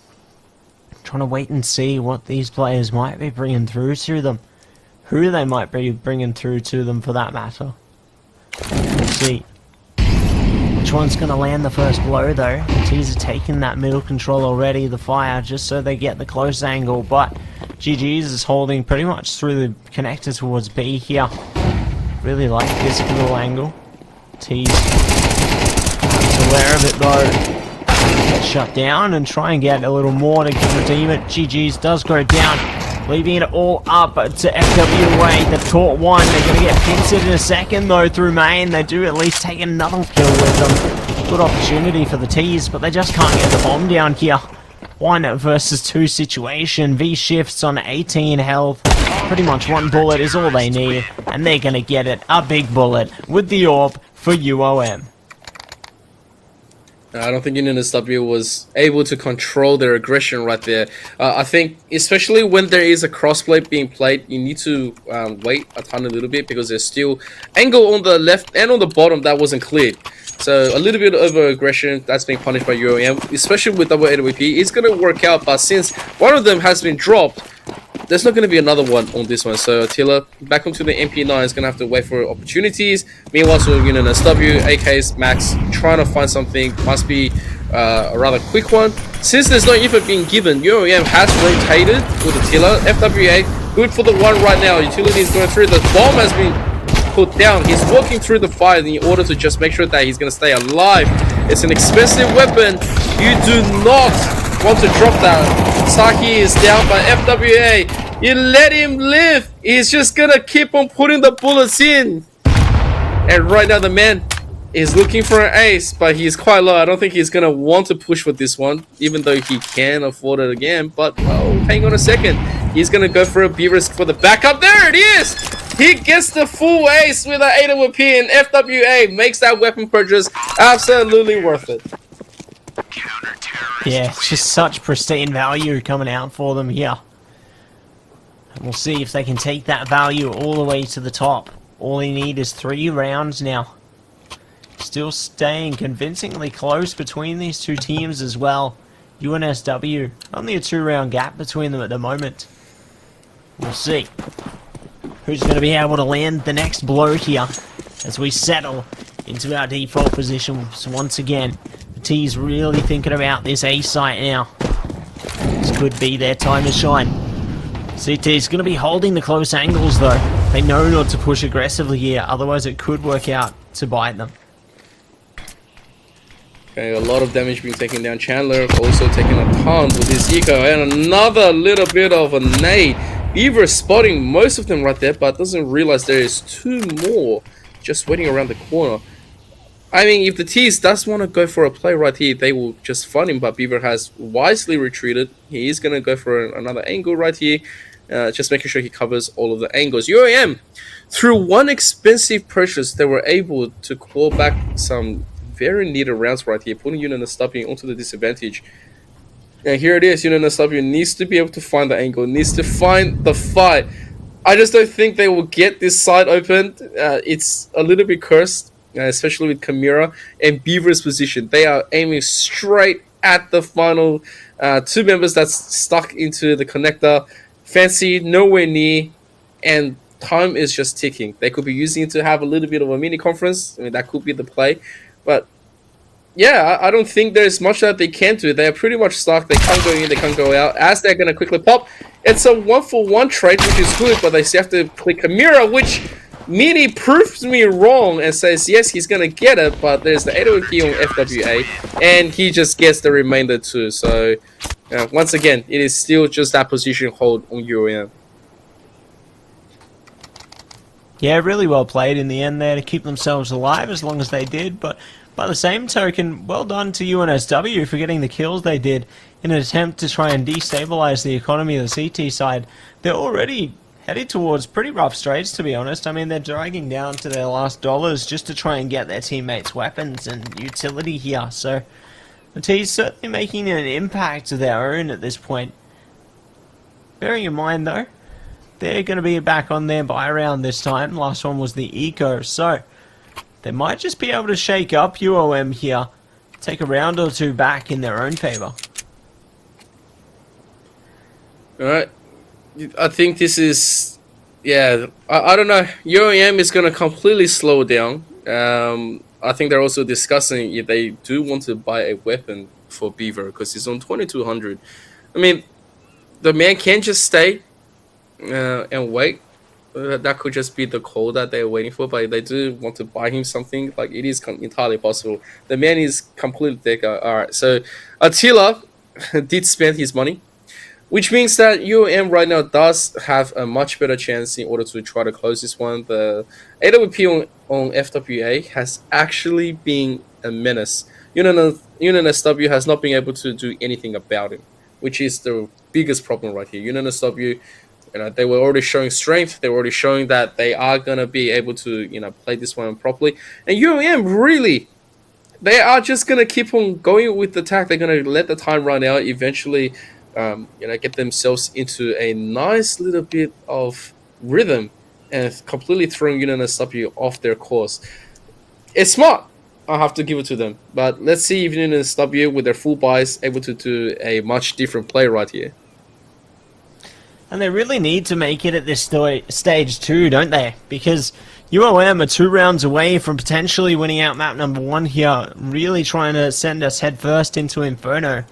Trying to wait and see what these players might be bringing through to them. Who they might be bringing through to them for that matter. Let's see. Which one's going to land the first blow though? T's are taking that middle control already, the fire, just so they get the close angle. But GG's is holding pretty much through the connector towards B here. Really like this middle angle. T's aware of it though. Get shut down and try and get a little more to redeem it. GG's does go down. leaving it all up to FWA. They've taught one. They're going to get pincered in a second, though, through main. They do at least take another kill with them. Good opportunity for the T's, but they just can't get the bomb down here. 1 versus 2 situation. V shifts on 18 health. Pretty much 1 bullet is all they need, and they're going to get it. A big bullet with the AWP for UOM. I don't think UNSW was able to control their aggression right there. I think, especially when there is a crossplay being played, you need to wait a little bit, because there's still angle on the left and on the bottom that wasn't cleared. So a little bit of over aggression that's being punished by UOM, especially with double AWP. It's going to work out, but since one of them has been dropped, there's not going to be another one on this one. So Attila, back onto the MP9, is going to have to wait for opportunities. Meanwhile, so UNSW, AKs, Max, trying to find something. Must be a rather quick one. Since there's no info being given, UOM has rotated with Attila. FWA, good for the one right now. Utility is going through. The bomb has been put down. He's walking through the fire in order to just make sure that he's going to stay alive. It's an expensive weapon. You do not want to drop that. Saki is down by FWA. You let him live. He's just gonna keep on putting the bullets in. And right now the man is looking for an ace, but he's quite low. I don't think he's gonna want to push for this one, even though he can afford it again. But oh, hang on a second. He's gonna go for a B-risk for the backup. There it is. He gets the full ace with an AWP, and FWA makes that weapon purchase absolutely worth it. Yeah, it's just such pristine value coming out for them here. And we'll see if they can take that value all the way to the top. All they need is 3 rounds now. Still staying convincingly close between these two teams as well. UNSW, only a 2-round gap between them at the moment. We'll see who's going to be able to land the next blow here as we settle into our default positions once again. T's really thinking about this A site now. This could be their time to shine. CT's going to be holding the close angles though. They know not to push aggressively here, otherwise it could work out to bite them. Okay, a lot of damage being taken down. Chandler also taking a ton with his eco, and another little bit of a nade. Beaver spotting most of them right there, but doesn't realize there is 2 more just waiting around the corner. I mean, if the T's does want to go for a play right here, they will just find him, but Beaver has wisely retreated. He is going to go for another angle right here, just making sure he covers all of the angles. UAM, through one expensive purchase, they were able to claw back some very needed rounds right here, putting UNSW onto the disadvantage. And here it is, UNSW needs to be able to find the angle, needs to find the fight. I just don't think they will get this side opened. It's a little bit cursed. Especially with Kamira and Beaver's position. They are aiming straight at the final 2 members that's stuck into the connector. Fancy, nowhere near, and time is just ticking. They could be using it to have a little bit of a mini conference. I mean, that could be the play. But yeah, I don't think there's much that they can do. They are pretty much stuck. They can't go in, they can't go out. As they're going to quickly pop, it's a 1-for-1 trade, which is good, but they still have to click Kamira, which Mini proves me wrong and says yes, he's gonna get it, but there's the AOC on FWA, and he just gets the remainder too. So once again, it is still just that position hold on UAM. Yeah, really well played in the end there to keep themselves alive as long as they did, but by the same token, well done to UNSW for getting the kills they did in an attempt to try and destabilize the economy of the CT side. They're already headed towards pretty rough straits, to be honest. I mean, they're dragging down to their last dollars just to try and get their teammates weapons and utility here. So the T's certainly making an impact of their own at this point. Bearing in mind, though, they're going to be back on their buy round this time. Last one was the Eco, so they might just be able to shake up UOM here, take a round or 2 back in their own favor. Alright. I think this is, yeah, I don't know. UAM is going to completely slow down. I think they're also discussing if they do want to buy a weapon for Beaver because he's on 2200. I mean, the man can just stay and wait. That could just be the call that they're waiting for, but if they do want to buy him something, like it is entirely possible. The man is completely dead. Alright, so Attila did spend his money. which means that UOM right now does have a much better chance in order to try to close this one. The AWP on FWA has actually been a menace. UNSW has not been able to do anything about it, which is the biggest problem right here. UNSW, they were already showing strength. They were already showing that they are gonna be able to, play this one properly. And UOM really, they are just gonna keep on going with the attack. They're gonna let the time run out. Eventually, get themselves into a nice little bit of rhythm and completely throwing UNSW off their course. It's smart. I have to give it to them. But let's see if UNSW with their full buys able to do a much different play right here. And they really need to make it at this stage too, don't they? Because UOM are 2 rounds away from potentially winning out map number 1 here, really trying to send us headfirst into Inferno.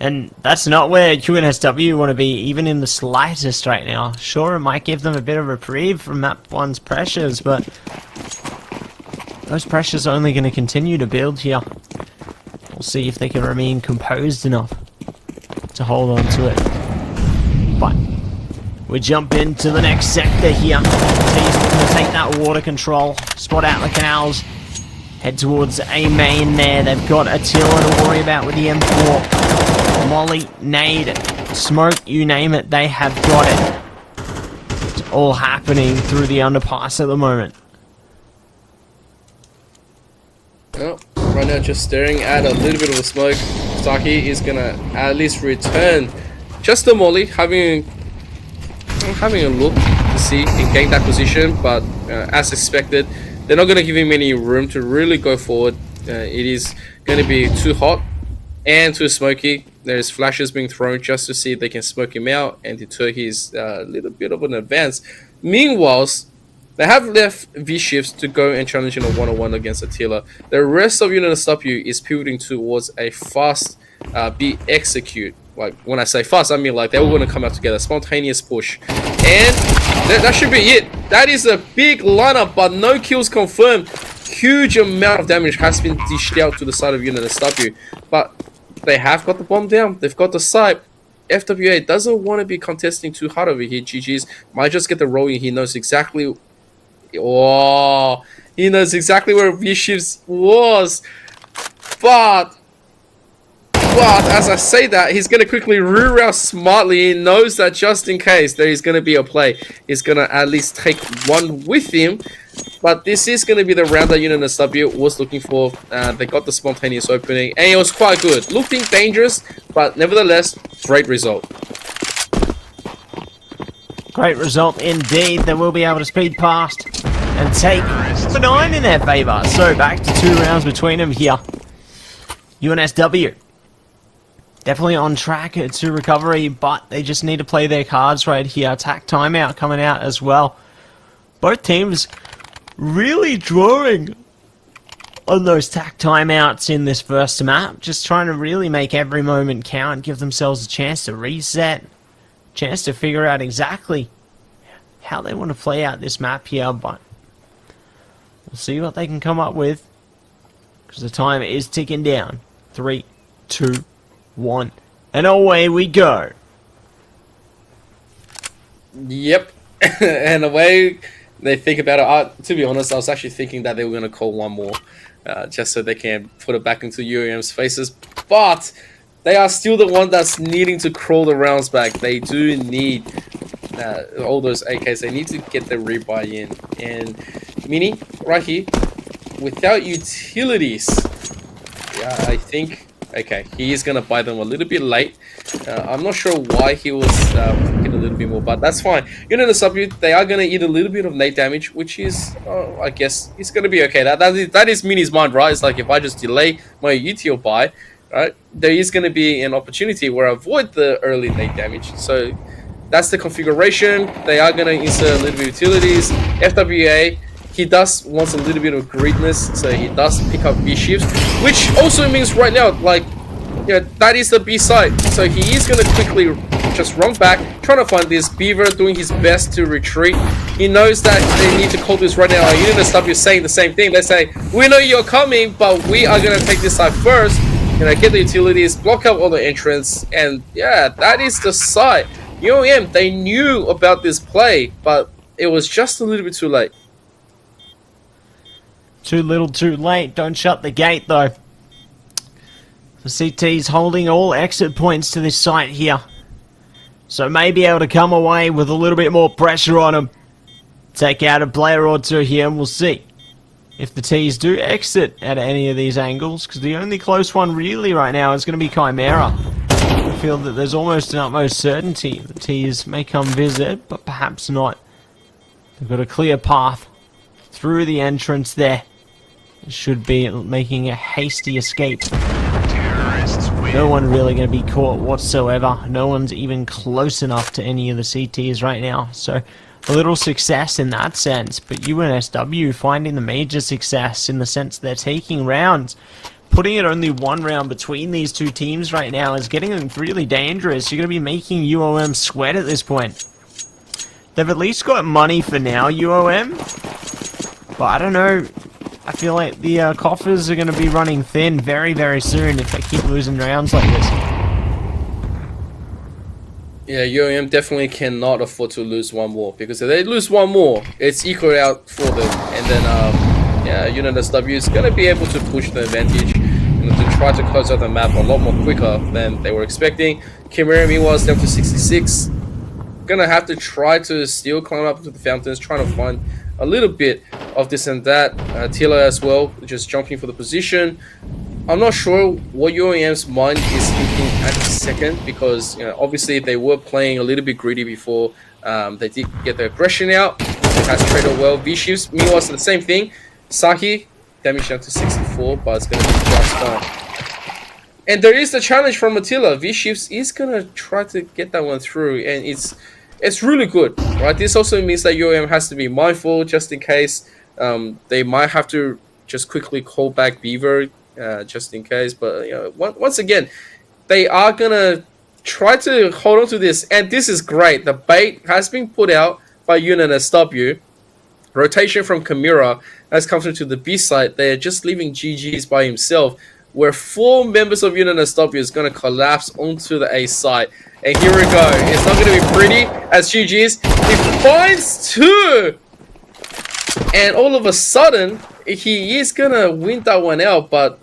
And that's not where UNSW want to be, even in the slightest right now. Sure, it might give them a bit of reprieve from map 1's pressures, but those pressures are only going to continue to build here. We'll see if they can remain composed enough to hold on to it. But we jump into the next sector here. Team's looking to take that water control, spot out the canals, head towards A main there. They've got Attila to worry about with the M4. Molly, nade, smoke, you name it, they have got it. It's all happening through the underpass at the moment. Oh, right now just staring at a little bit of a smoke. Saki is gonna at least return just the molly, having a look to see and gain that position, but as expected, they're not gonna give him any room to really go forward. It is gonna be too hot and too smoky. There's flashes being thrown just to see if they can smoke him out and deter his little bit of an advance. Meanwhile, they have left V-shifts to go and challenge in a one-on-one against Attila. The rest of UNSW is pivoting towards a fast B execute. Like, when I say fast, I mean like they all want to come out together. Spontaneous push. And that should be it. That is a big lineup, but no kills confirmed. Huge amount of damage has been dished out to the side of UNSW. But they have got the bomb down. They've got the site. FWA doesn't want to be contesting too hard over here. GG's might just get the rolling. He knows exactly... Oh, he knows exactly where V-Shifts was. But as I say that, he's going to quickly reroute smartly. He knows that just in case there is going to be a play, he's going to at least take one with him. But this is going to be the round that UNSW was looking for. They got the spontaneous opening, and it was quite good. Looking dangerous, but nevertheless, great result. Great result indeed. They will be able to speed past and take the 9 in their favour. So back to 2 rounds between them here. UNSW definitely on track to recovery, but they just need to play their cards right here. Attack timeout coming out as well. Both teams really drawing on those tack timeouts in this first map. Just trying to really make every moment count, give themselves a chance to reset, chance to figure out exactly how they want to play out this map here, but we'll see what they can come up with, because the time is ticking down. 3, 2, 1, and away we go. Yep. And away they think about it. To be honest, I was actually thinking that they were going to call one more, just so they can put it back into UAM's faces, but they are still the one that's needing to crawl the rounds back. They do need all those AKs. They need to get the rebuy in. And Mini, right here, without utilities, yeah, I think, okay, he is going to buy them a little bit late. I'm not sure why he was thinking a little bit more, but that's fine. UNSW, they are going to eat a little bit of nade damage, which is, I guess, it's going to be okay. That is Mini's mind, right? It's like, if I just delay my UTL buy, right, there is going to be an opportunity where I avoid the early nade damage. So that's the configuration. They are going to insert a little bit of utilities. FWA, he does wants a little bit of greediness, so he does pick up B shifts, which also means right now, like, yeah, that is the B side. So he is going to quickly just run back, trying to find this. Beaver doing his best to retreat. He knows that they need to call this right now. UNSW is saying the same thing. They say, we know you're coming, but we are going to take this side first. get the utilities, block out all the entrance, and yeah, that is the site. UOM, they knew about this play, but it was just a little bit too late. Too little, too late. Don't shut the gate, though. The CT's holding all exit points to this site here. So may be able to come away with a little bit more pressure on them. Take out a player or two here, and we'll see if the T's do exit at any of these angles, because the only close one really right now is going to be Chimera. I feel that there's almost an utmost certainty the T's may come visit, but perhaps not. They've got a clear path through the entrance there. Should be making a hasty escape. No one really going to be caught whatsoever. No one's even close enough to any of the CTs right now. So a little success in that sense. But UNSW finding the major success in the sense they're taking rounds. Putting it only one round between these two teams right now is getting them really dangerous. You're going to be making UOM sweat at this point. They've at least got money for now, UOM. But I don't know. I feel like the coffers are going to be running thin very, very soon if they keep losing rounds like this. Yeah, UOM definitely cannot afford to lose one more, because if they lose one more, it's equal out for them. And then, yeah, UNSW is going to be able to push the advantage and to try to close out the map a lot more quicker than they were expecting. Chimera meanwhile is down to 66. Gonna have to try to still climb up to the fountains, trying to find a little bit of this and that. Tila as well, just jumping for the position. I'm not sure what UOM's mind is thinking at the second, because obviously they were playing a little bit greedy before they did get the aggression out. It has traded well. V-Shifts, meanwhile, it's the same thing. Sahi, damage down to 64, but it's going to be just fine. And there is the challenge from Attila. V-Shifts is going to try to get that one through, and it's really good, right? This also means that UOM has to be mindful just in case. They might have to just quickly call back Beaver just in case. But once again, they are going to try to hold on to this, and this is great. The bait has been put out by UNSW. Rotation from Chimera has come through to the B side. They're just leaving GG's by himself, where 4 members of UNSW is going to collapse onto the A side. And here we go. It's not going to be pretty as GG's. He finds 2! And all of a sudden, he is going to win that one out. But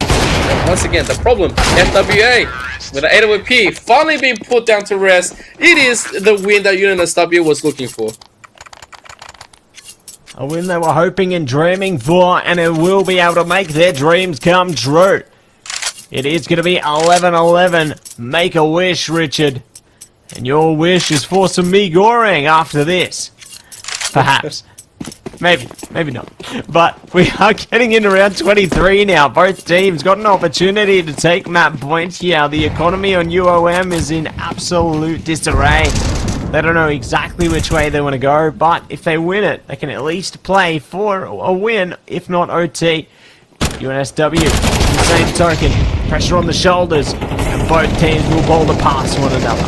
once again, the problem, FWA with the AWP finally being put down to rest. It is the win that UNSW was looking for. A win they were hoping and dreaming for, and it will be able to make their dreams come true. It is going to be 11-11. Make a wish, Richard. And your wish is for some me goring after this. Perhaps. Maybe not. But we are getting into round 23 now. Both teams got an opportunity to take map points here. The economy on UOM is in absolute disarray. They don't know exactly which way they want to go, but if they win it, they can at least play for a win, if not OT. UNSW, the same token, pressure on the shoulders, and both teams will boulder past one another.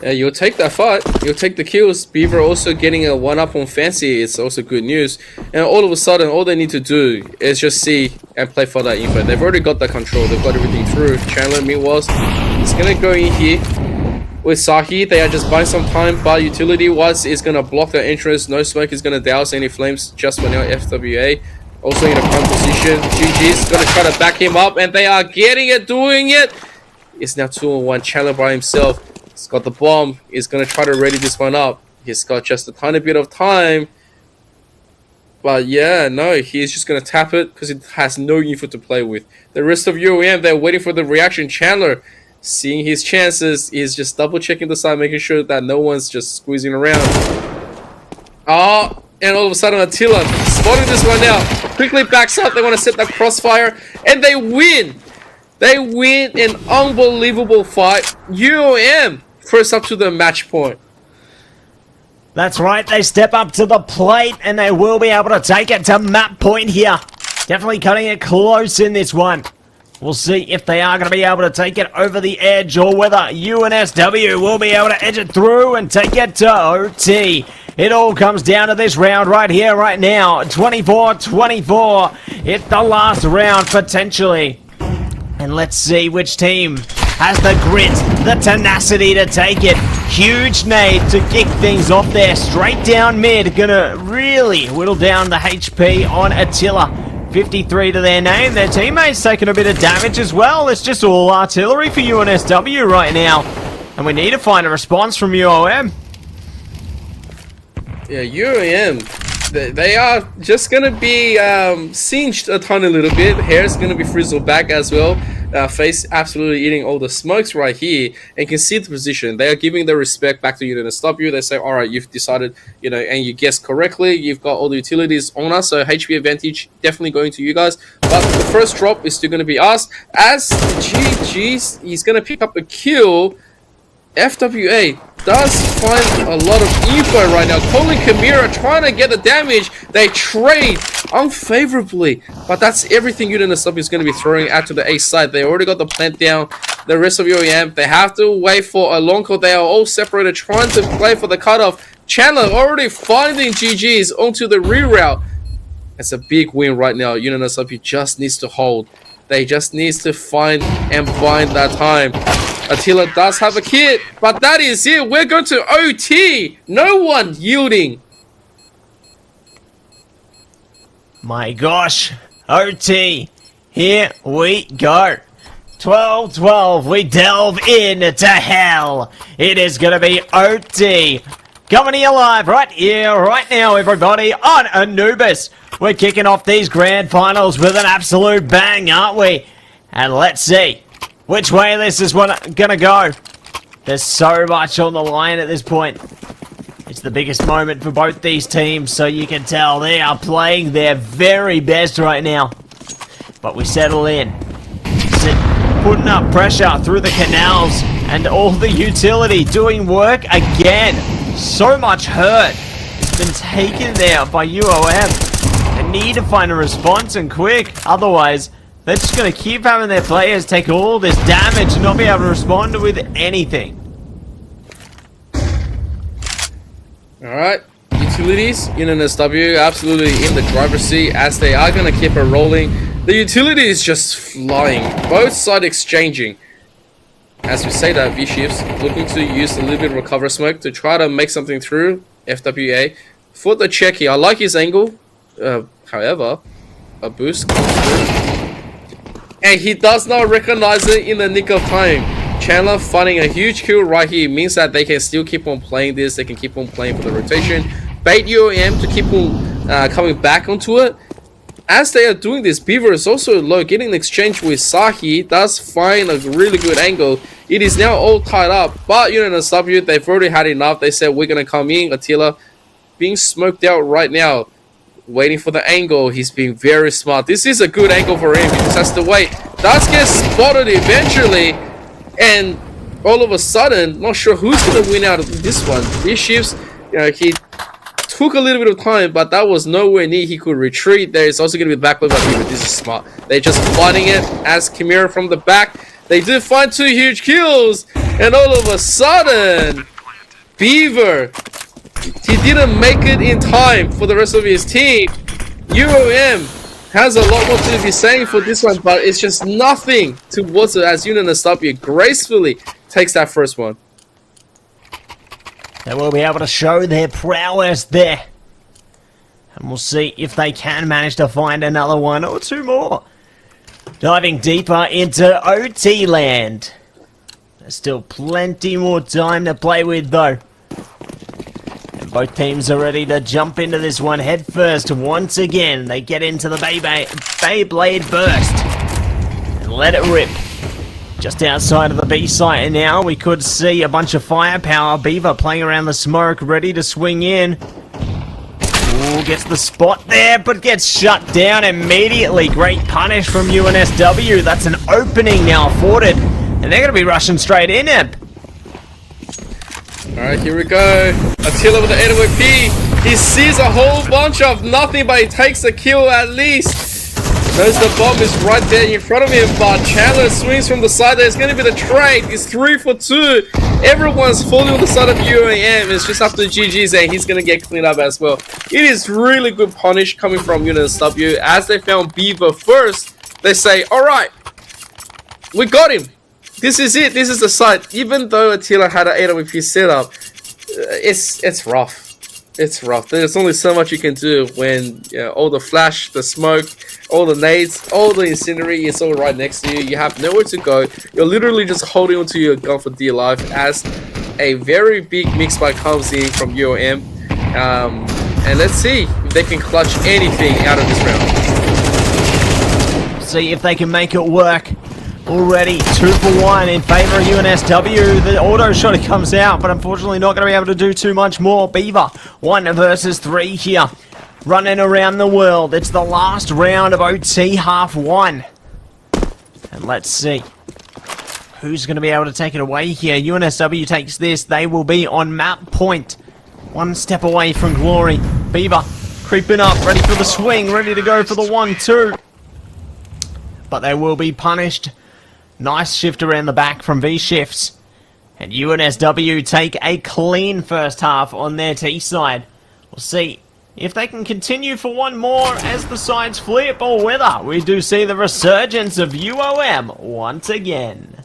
Yeah, you'll take that fight. You'll take the kills. Beaver also getting a 1-up on Fancy. It's also good news. And all of a sudden, all they need to do is just see and play for that info. They've already got that control. They've got everything through. Chandler, meanwhile, is going to go in here with Sahi. They are just buying some time, but utility-wise is going to block the entrance. No smoke is going to douse any flames just for now. FWA also in a prime position. GG's going to try to back him up, and they are getting it, doing it. It's now 2-on-1. Chandler by himself. He's got the bomb. He's going to try to ready this one up. He's got just a tiny bit of time. But yeah, no, he's just going to tap it because it has no info to play with. The rest of UOM, they're waiting for the reaction. Chandler, seeing his chances, is just double checking the side, making sure that no one's just squeezing around. And all of a sudden Attila spotting this one out. Quickly backs up. They want to set that crossfire, and they win. They win an unbelievable fight. UOM first up to the match point. That's right, they step up to the plate, and they will be able to take it to map point here. Definitely cutting it close in this one. We'll see if they are going to be able to take it over the edge, or whether UNSW will be able to edge it through and take it to OT. It all comes down to this round right here, right now. 24-24. It's the last round, potentially. And let's see which team has the grit, the tenacity to take it. Huge nade to kick things off there. Straight down mid. Gonna really whittle down the HP on Attila. 53 to their name. Their teammates taking a bit of damage as well. It's just all artillery for UNSW right now. And we need to find a response from UOM. Yeah, UOM, they are just going to be singed a tiny little bit. Hair's going to be frizzled back as well. Face absolutely eating all the smokes right here. And you can see the position. They are giving the respect back to UNSW. They say, all right, you've decided, and you guessed correctly. You've got all the utilities on us. So HP advantage definitely going to you guys. But the first drop is still going to be us. As GG's, he's going to pick up a kill. FWA does find a lot of info right now. Colin Kamira trying to get the damage. They trade unfavorably, but that's everything UNSW is going to be throwing out to the A side. They already got the plant down. The rest of UAM, they have to wait for a long call. They are all separated, trying to play for the cutoff. Chandler already finding GGs onto the reroute. It's a big win right now. UNSW just needs to hold. They just needs to find and bind that time. Attila does have a kit, but that is it. We're going to OT. No one yielding. My gosh. OT. Here we go. 12-12. We delve into hell. It is going to be OT. Coming to you live right here, right now, everybody, on Anubis. We're kicking off these grand finals with an absolute bang, aren't we? And let's see which way this is gonna go. There's so much on the line at this point. It's the biggest moment for both these teams, so you can tell they are playing their very best right now. But we settle in. Putting up pressure through the canals, and all the utility doing work again. So much hurt. It's been taken there by UOM. They need to find a response, and quick. Otherwise, they're just going to keep having their players take all this damage and not be able to respond with anything. Alright, utilities, UNSW absolutely in the driver's seat as they are going to keep it rolling. The utility is just flying, both sides exchanging. As we say that, V-Shifts looking to use a little bit of recover smoke to try to make something through FWA. For the checky, I like his angle. However, a boost comes through. And he does not recognize it in the nick of time. Chandler finding a huge kill right here means that they can still keep on playing this. They can keep on playing for the rotation. Bait UOM to keep on coming back onto it. As they are doing this, Beaver is also low, getting an exchange with Sahi. Does find a really good angle. It is now all tied up, but UNSW, they've already had enough. They said, we're going to come in. Attila being smoked out right now, waiting for the angle. He's being very smart. This is a good angle for him. He just has to wait. Does get spotted eventually, and all of a sudden, not sure who's going to win out of this one. These shifts, he took a little bit of time, but that was nowhere near he could retreat. There is also going to be backload by Beaver. This is smart. They're just fighting it as Chimera from the back. They did find 2 huge kills, and all of a sudden, Beaver, he didn't make it in time for the rest of his team. UOM has a lot more to be saying for this one, but it's just nothing towards it as UNSW gracefully takes that first one. They will be able to show their prowess there. And we'll see if they can manage to find another 1 or 2 more. Diving deeper into OT land. There's still plenty more time to play with though. And both teams are ready to jump into this one head first. Once again, they get into the Beyblade burst. And let it rip. Just outside of the B site now, we could see a bunch of firepower. Beaver playing around the smoke, ready to swing in. Ooh, gets the spot there, but gets shut down immediately. Great punish from UNSW. That's an opening now afforded. And they're going to be rushing straight in it. Alright, here we go. Attila with the NWP. He sees a whole bunch of nothing, but he takes a kill at least. Knows the bomb is right there in front of him, but Chandler swings from the side. There's going to be the trade. It's 3 for 2. Everyone's falling on the side of UAM. It's just after GG's and he's going to get cleaned up as well. It is really good punish coming from UNSW. As they found Beaver first, they say, alright, we got him. This is it. This is the site. Even though Attila had an AWP setup, it's rough. It's rough. There's only so much you can do when all the flash, the smoke, all the nades, all the incendiary is all right next to you. You have nowhere to go. You're literally just holding onto your gun for dear life as a very big mix by comes in from UOM. And let's see if they can clutch anything out of this round. See if they can make it work. Already 2 for 1 in favor of UNSW. The auto shot comes out, but unfortunately not going to be able to do too much more. Beaver 1 versus 3 here, running around the world. It's the last round of OT half 1, and let's see who's going to be able to take it away here. UNSW takes this. They will be on map point, 1 step away from glory. Beaver creeping up, ready for the swing, ready to go for the 1-2, but they will be punished. Nice shift around the back from V-Shifts. And UNSW take a clean first half on their T side. We'll see if they can continue for one more as the sides flip, or whether we do see the resurgence of UOM once again.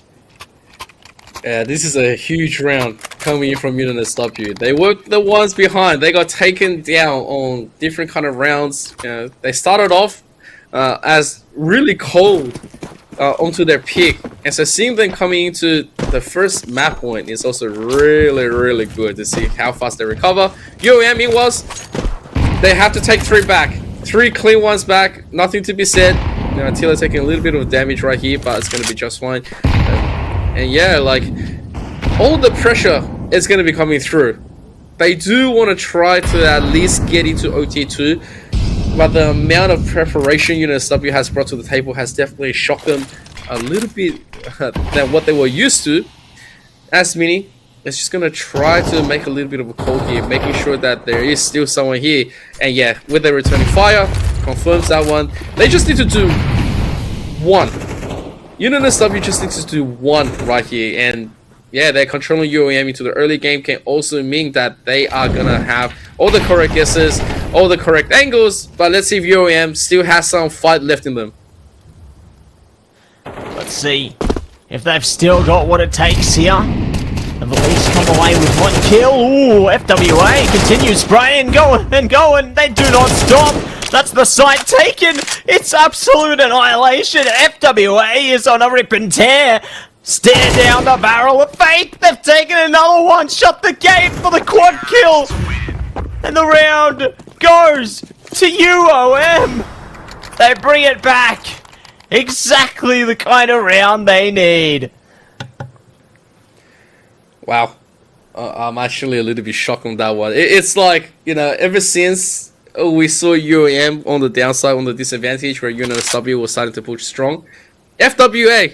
Yeah, this is a huge round coming in from UNSW. They were the ones behind. They got taken down on different kind of rounds. They started off as really cold onto their peak, and so seeing them coming into the first map point is also really good to see how fast they recover. UOM, it was, they have to take 3 back, 3 clean ones back, nothing to be said. Attila taking a little bit of damage right here, but it's going to be just fine. And yeah, like, all the pressure is going to be coming through. They do want to try to at least get into OT2, but the amount of preparation UNSW has brought to the table has definitely shocked them a little bit than what they were used to. As Mini is just going to try to make a little bit of a call here, making sure that there is still someone here. And yeah, with their returning fire, confirms that one. They just need to do 1. UNSW just needs to do 1 right here. And yeah, they're controlling UOM into the early game can also mean that they are going to have all the correct guesses, all the correct angles, but let's see if UOM still has some fight left in them. Let's see if they've still got what it takes here. They've at least come away with 1 kill. Ooh, FWA continues spraying, going and going. They do not stop. That's the site taken. It's absolute annihilation. FWA is on a rip and tear. Stare down the barrel of fate. They've taken another one. Shut the gate for the quad kill. And the round goes to UOM. They bring it back. Exactly the kind of round they need. Wow. I'm actually a little bit shocked on that one. It's like, ever since we saw UOM on the downside, on the disadvantage, where UNSW was starting to push strong, FWA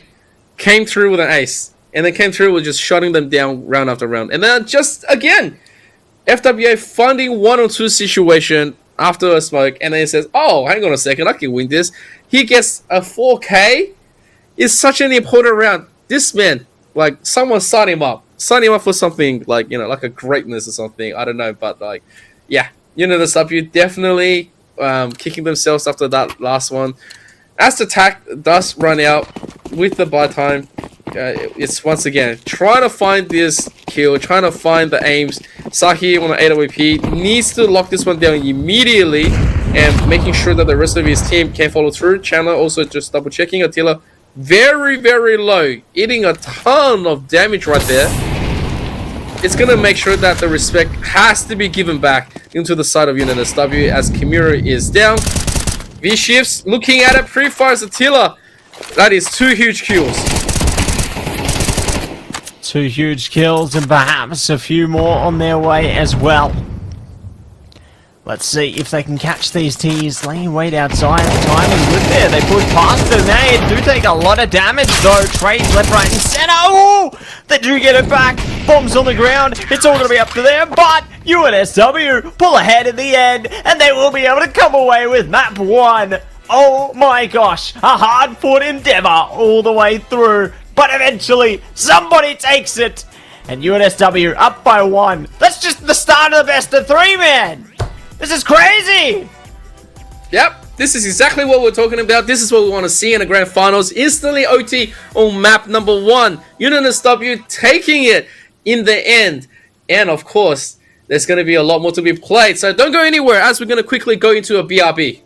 came through with an ace, and then came through with just shutting them down round after round. And then just again, FWA finding 1 or 2 situation after a smoke, and then he says, oh, hang on a second, I can win this. He gets a 4K. It's such an important round. This man, like, someone sign him up for something like, like a greatness or something. I don't know, but like, yeah, UNSW definitely kicking themselves after that last one. As the tack does run out with the buy time, it's once again trying to find this kill, trying to find the aims. Sahi on the AWP needs to lock this one down immediately and making sure that the rest of his team can follow through. Chandler also just double checking. Attila very low, eating a ton of damage right there. It's gonna make sure that the respect has to be given back into the side of UNSW as Kimura is down. V-Shifts looking at it, pre-fires Attila. That is 2 huge kills. 2 huge kills and perhaps a few more on their way as well. Let's see if they can catch these T's laying weight outside. The timing good there. They push past the nade. Do take a lot of damage though. Trades left, right, and center. Ooh! They do get it back. Bombs on the ground. It's all going to be up to them. But UNSW pull ahead in the end, and they will be able to come away with map 1 Oh my gosh, a hard-fought endeavor all the way through, but eventually somebody takes it, and UNSW up by 1. That's just the start of the best of 3, man. This is crazy. Yep, this is exactly what we're talking about. This is what we want to see in the grand finals. Instantly OT on map number 1. UNSW taking it in the end. And of course, there's going to be a lot more to be played. So don't go anywhere as we're going to quickly go into a BRB.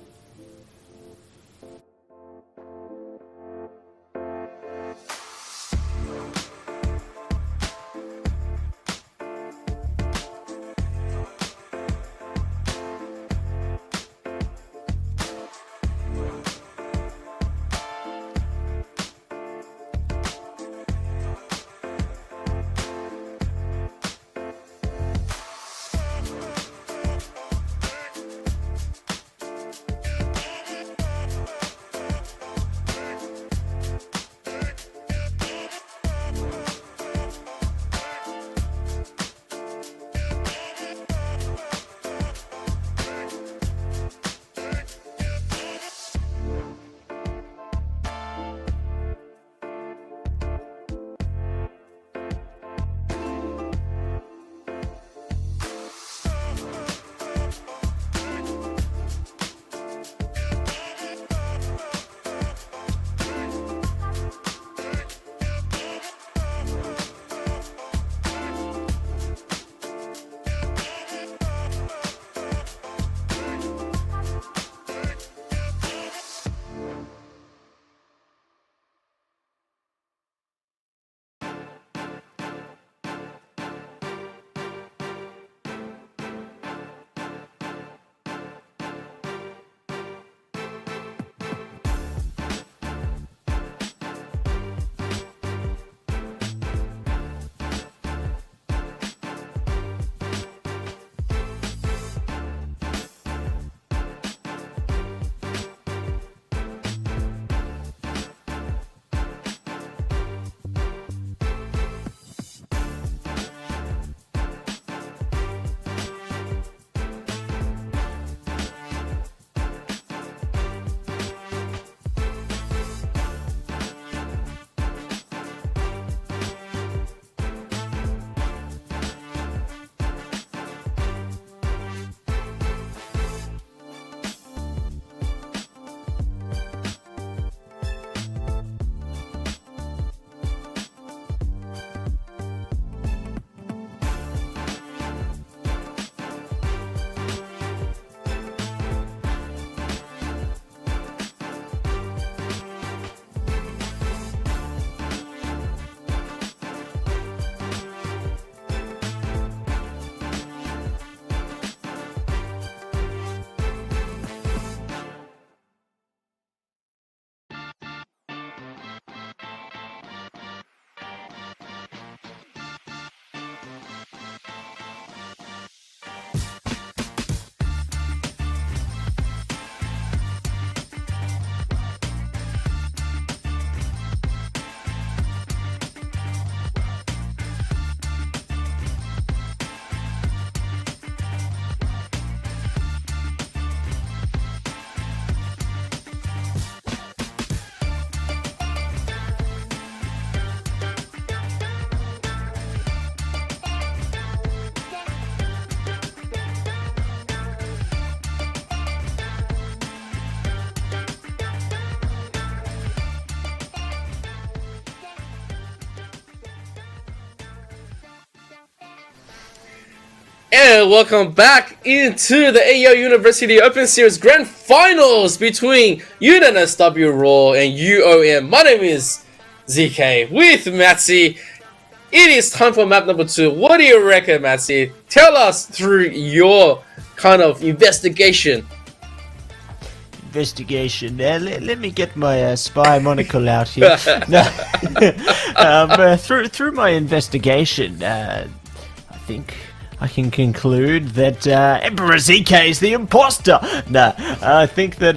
And welcome back into the AEL University Open Series Grand Finals between UNSW Raw and UOM. My name is ZK with Matsy. It is time for map number 2. What do you reckon, Matsy? Tell us through your kind of investigation. Let me get my spy monocle out here. Through my investigation, I think I can conclude that Emperor ZK is the imposter. I think that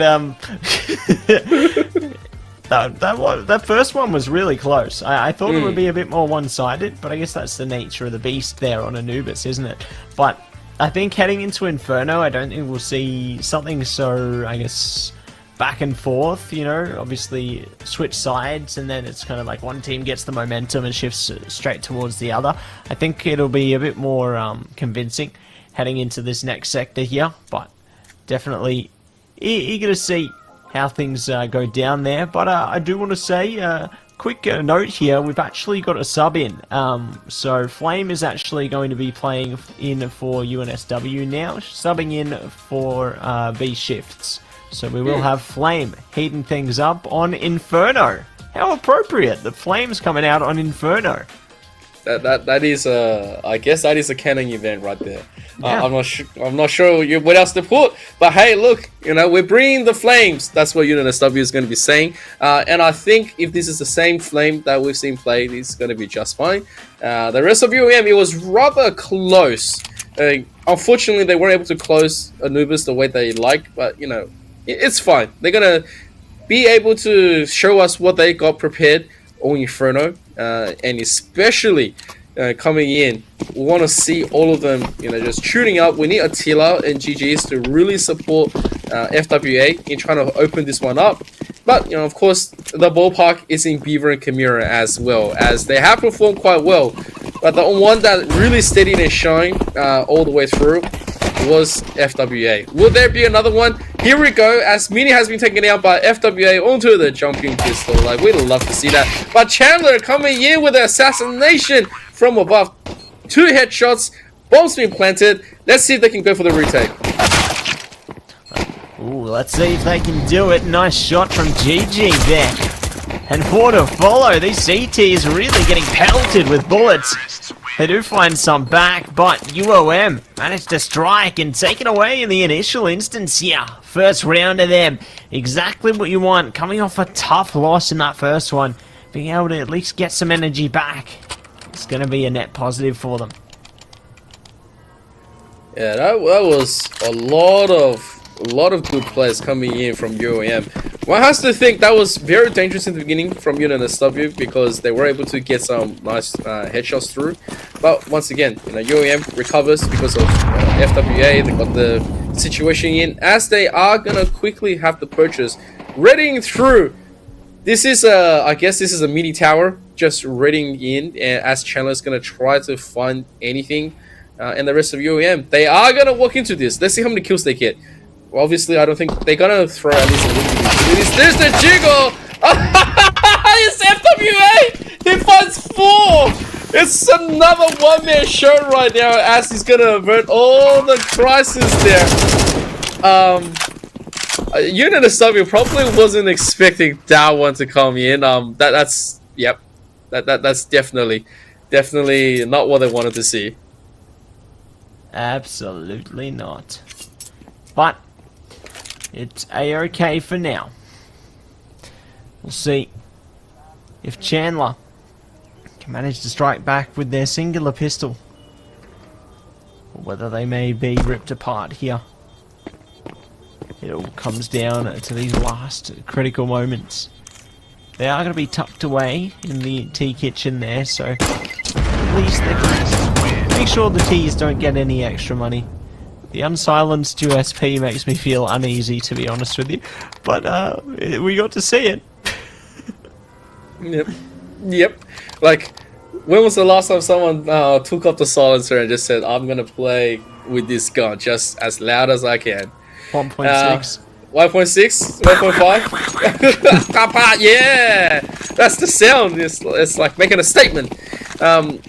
that first one was really close. I thought it would be a bit more one-sided, but I guess that's the nature of the beast there on Anubis, isn't it? But I think heading into Inferno, I don't think we'll see something so, I guess, back and forth, you know, obviously switch sides, and then it's kind of like one team gets the momentum and shifts straight towards the other. I think it'll be a bit more convincing heading into this next sector here, but definitely eager to see how things go down there. But I do want to say, quick note here, we've actually got a sub in. So Flame is actually going to be playing in for UNSW now, subbing in for B shifts. So we will have Flame heating things up on Inferno. How appropriate! The Flame's coming out on Inferno. That is I guess that is a canon event right there. Yeah. I'm not sure what else to put, but hey, look, you know, we're bringing the flames. That's what UNSW is going to be saying, and I think if this is the same flame that we've seen played, it's going to be just fine. The rest of UAM, it was rather close. Unfortunately, they weren't able to close Anubis the way they like, but you know, it's fine. They're gonna be able to show us what they got prepared on Inferno, and especially coming in, we want to see all of them, you know, just shooting up. We need Attila and GG's to really support FWA in trying to open this one up. But, you know, of course, the ballpark is in Beaver and Chimera as well, as they have performed quite well. But the one that really steadied and shined all the way through was FWA. Will there be another one? Here we go, as Mini has been taken out by FWA onto the jumping pistol. Like, we'd love to see that. But Chandler coming in with the assassination from above. 2 headshots, bombs being planted. Let's see if they can go for the retake. Ooh, let's see if they can do it. Nice shot from GG there. And more to follow. These CTs really getting pelted with bullets. They do find some back, but UOM managed to strike and take it away in the initial instance here. First round of them. Exactly what you want. Coming off a tough loss in that first one. Being able to at least get some energy back. It's going to be a net positive for them. Yeah, that was a lot of good players coming in from UOM. One has to think that was very dangerous in the beginning from UNSW because they were able to get some nice headshots through. But once again, you know, UOM recovers because of FWA. They got the situation in, as they are gonna quickly have the purchase readying through. This is I guess this is a mini tower just readying in, and as Chandler's gonna try to find anything, and the rest of UOM, they are gonna walk into this. Let's see how many kills they get. Well, obviously, I don't think they're gonna throw at least a little bit. There's the jiggle! It's FWA! He finds 4! It's another one-man show right now, as he's gonna avert all the crisis there. UNSW probably wasn't expecting that one to come in. That's definitely not what they wanted to see. Absolutely not. But it's A-OK for now. We'll see if Chandler can manage to strike back with their singular pistol, or whether they may be ripped apart here. It all comes down to these last critical moments. They are going to be tucked away in the tea kitchen there, so at least they can make sure the teas don't get any extra money. The unsilenced USP makes me feel uneasy, to be honest with you, but we got to see it. Yep. Like, when was the last time someone took up the silencer and just said, I'm gonna play with this gun just as loud as I can? 1.6. 1.6? 1.5? Yeah! That's the sound. It's like making a statement. And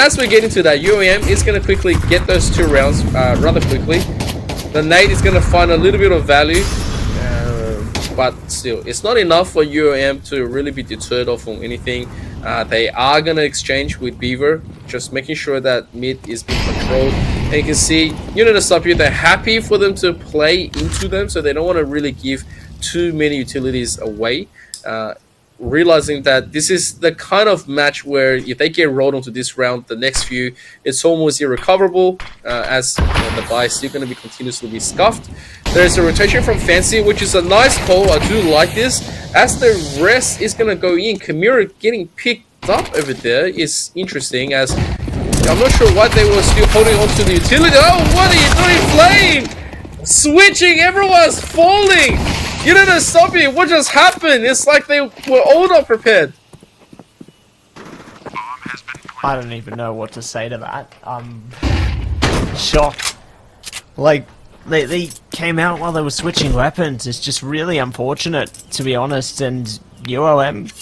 as we get into that, UOM is going to quickly get those 2 rounds rather quickly. The nade is going to find a little bit of value, but still, it's not enough for UOM to really be deterred off from anything. They are going to exchange with Beaver, just making sure that mid is being controlled. And you can see, UNSW, they're happy for them to play into them, so they don't want to really give too many utilities away. Realizing that this is the kind of match where if they get rolled onto this round, the next few, it's almost irrecoverable, as the buy is still going to be continuously be scuffed. There's a rotation from Fancy, which is a nice call. I do like this. As the rest is going to go in, Chimera getting picked up over there is interesting, as I'm not sure why they were still holding on to the utility. Oh, what are you doing, Flame? Switching, everyone's falling! You didn't stop it. What just happened? It's like they were all not prepared. I don't even know what to say to that. I'm shocked. Like, they came out while they were switching weapons. It's just really unfortunate, to be honest, and UOM,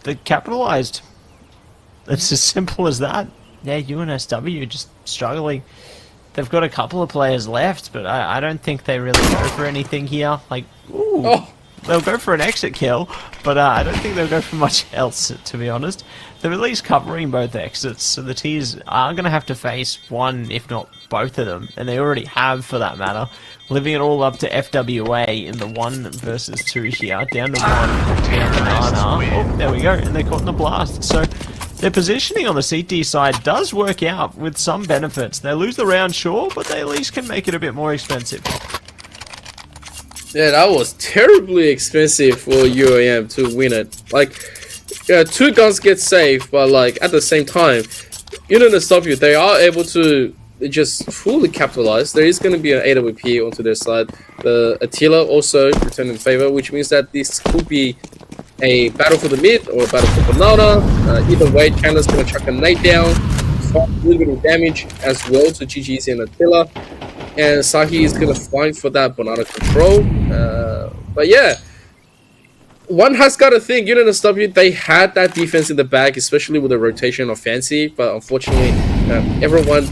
they capitalized. It's as simple as that. Yeah, UNSW just struggling. They've got a couple of players left, but I don't think they really go for anything here. Like, ooh, they'll go for an exit kill, but I don't think they'll go for much else, to be honest. They're at least covering both exits, so the T's are going to have to face one, if not both of them, and they already have, for that matter. Living it all up to FWA in the 1 versus 2 here, down to 1, down banana. Oh, there we go, and they're caught in the blast. So their positioning on the CT side does work out with some benefits. They lose the round, sure, but they at least can make it a bit more expensive. Yeah, that was terribly expensive for UAM to win it. Like, yeah, 2 guns get saved, but like at the same time, UNSW, they are able to just fully capitalize. There is going to be an AWP onto their side. The Attila also returned in favor, which means that this could be a battle for the mid or a battle for banana. Either way, Chandler's going to chuck a nade down, fight a little bit of damage as well to GG's and Attila. And Sahi is going to fight for that banana control. But yeah, one has got to think, UNSW, they had that defense in the bag, especially with the rotation of Fancy. But unfortunately, everyone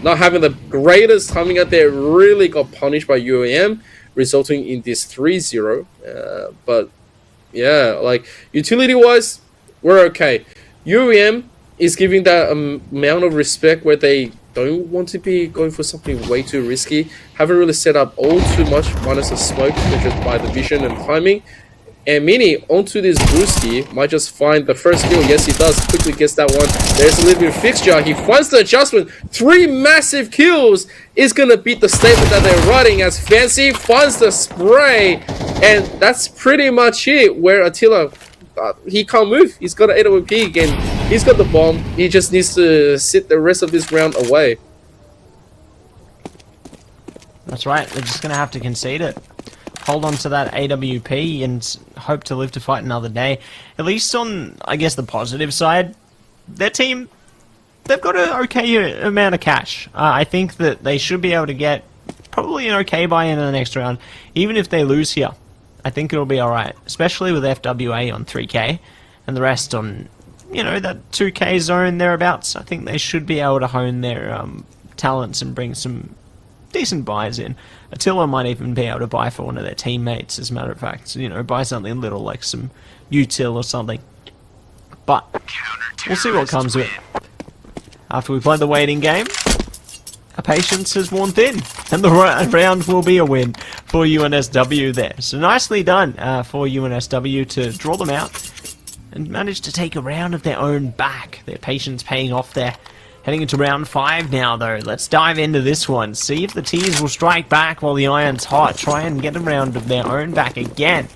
not having the greatest timing out there really got punished by UAM, resulting in this 3-0. But yeah, like utility-wise, we're okay. UAM is giving that amount of respect where they don't want to be going for something way too risky. Haven't really set up all too much, minus the smoke, just by the vision and timing. And Mini onto this boosty might just find the first kill. Yes, he does. Quickly gets that one. There's a little bit of fixture. He finds the adjustment. 3 massive kills is going to beat the statement that they're running as Fancy finds the spray. And that's pretty much it, where Attila, he can't move. He's got an AWP again. He's got the bomb. He just needs to sit the rest of this round away. That's right. They're just going to have to concede it. Hold on to that AWP and hope to live to fight another day. At least on, I guess, the positive side, their team, they've got an okay amount of cash. I think that they should be able to get probably an okay buy-in in the next round. Even if they lose here, I think it'll be alright. Especially with FWA on 3k and the rest on, you know, that 2k zone thereabouts. I think they should be able to hone their talents and bring some decent buys in. Attila might even be able to buy for one of their teammates, as a matter of fact. So, you know, buy something little like some util or something. But we'll see what comes of it. After we play the waiting game, our patience has worn thin, and the round will be a win for UNSW there. So nicely done for UNSW to draw them out and manage to take a round of their own back. Their patience paying off there. Heading into round 5 now, though. Let's dive into this one. See if the T's will strike back while the iron's hot. Try and get a round of their own back again.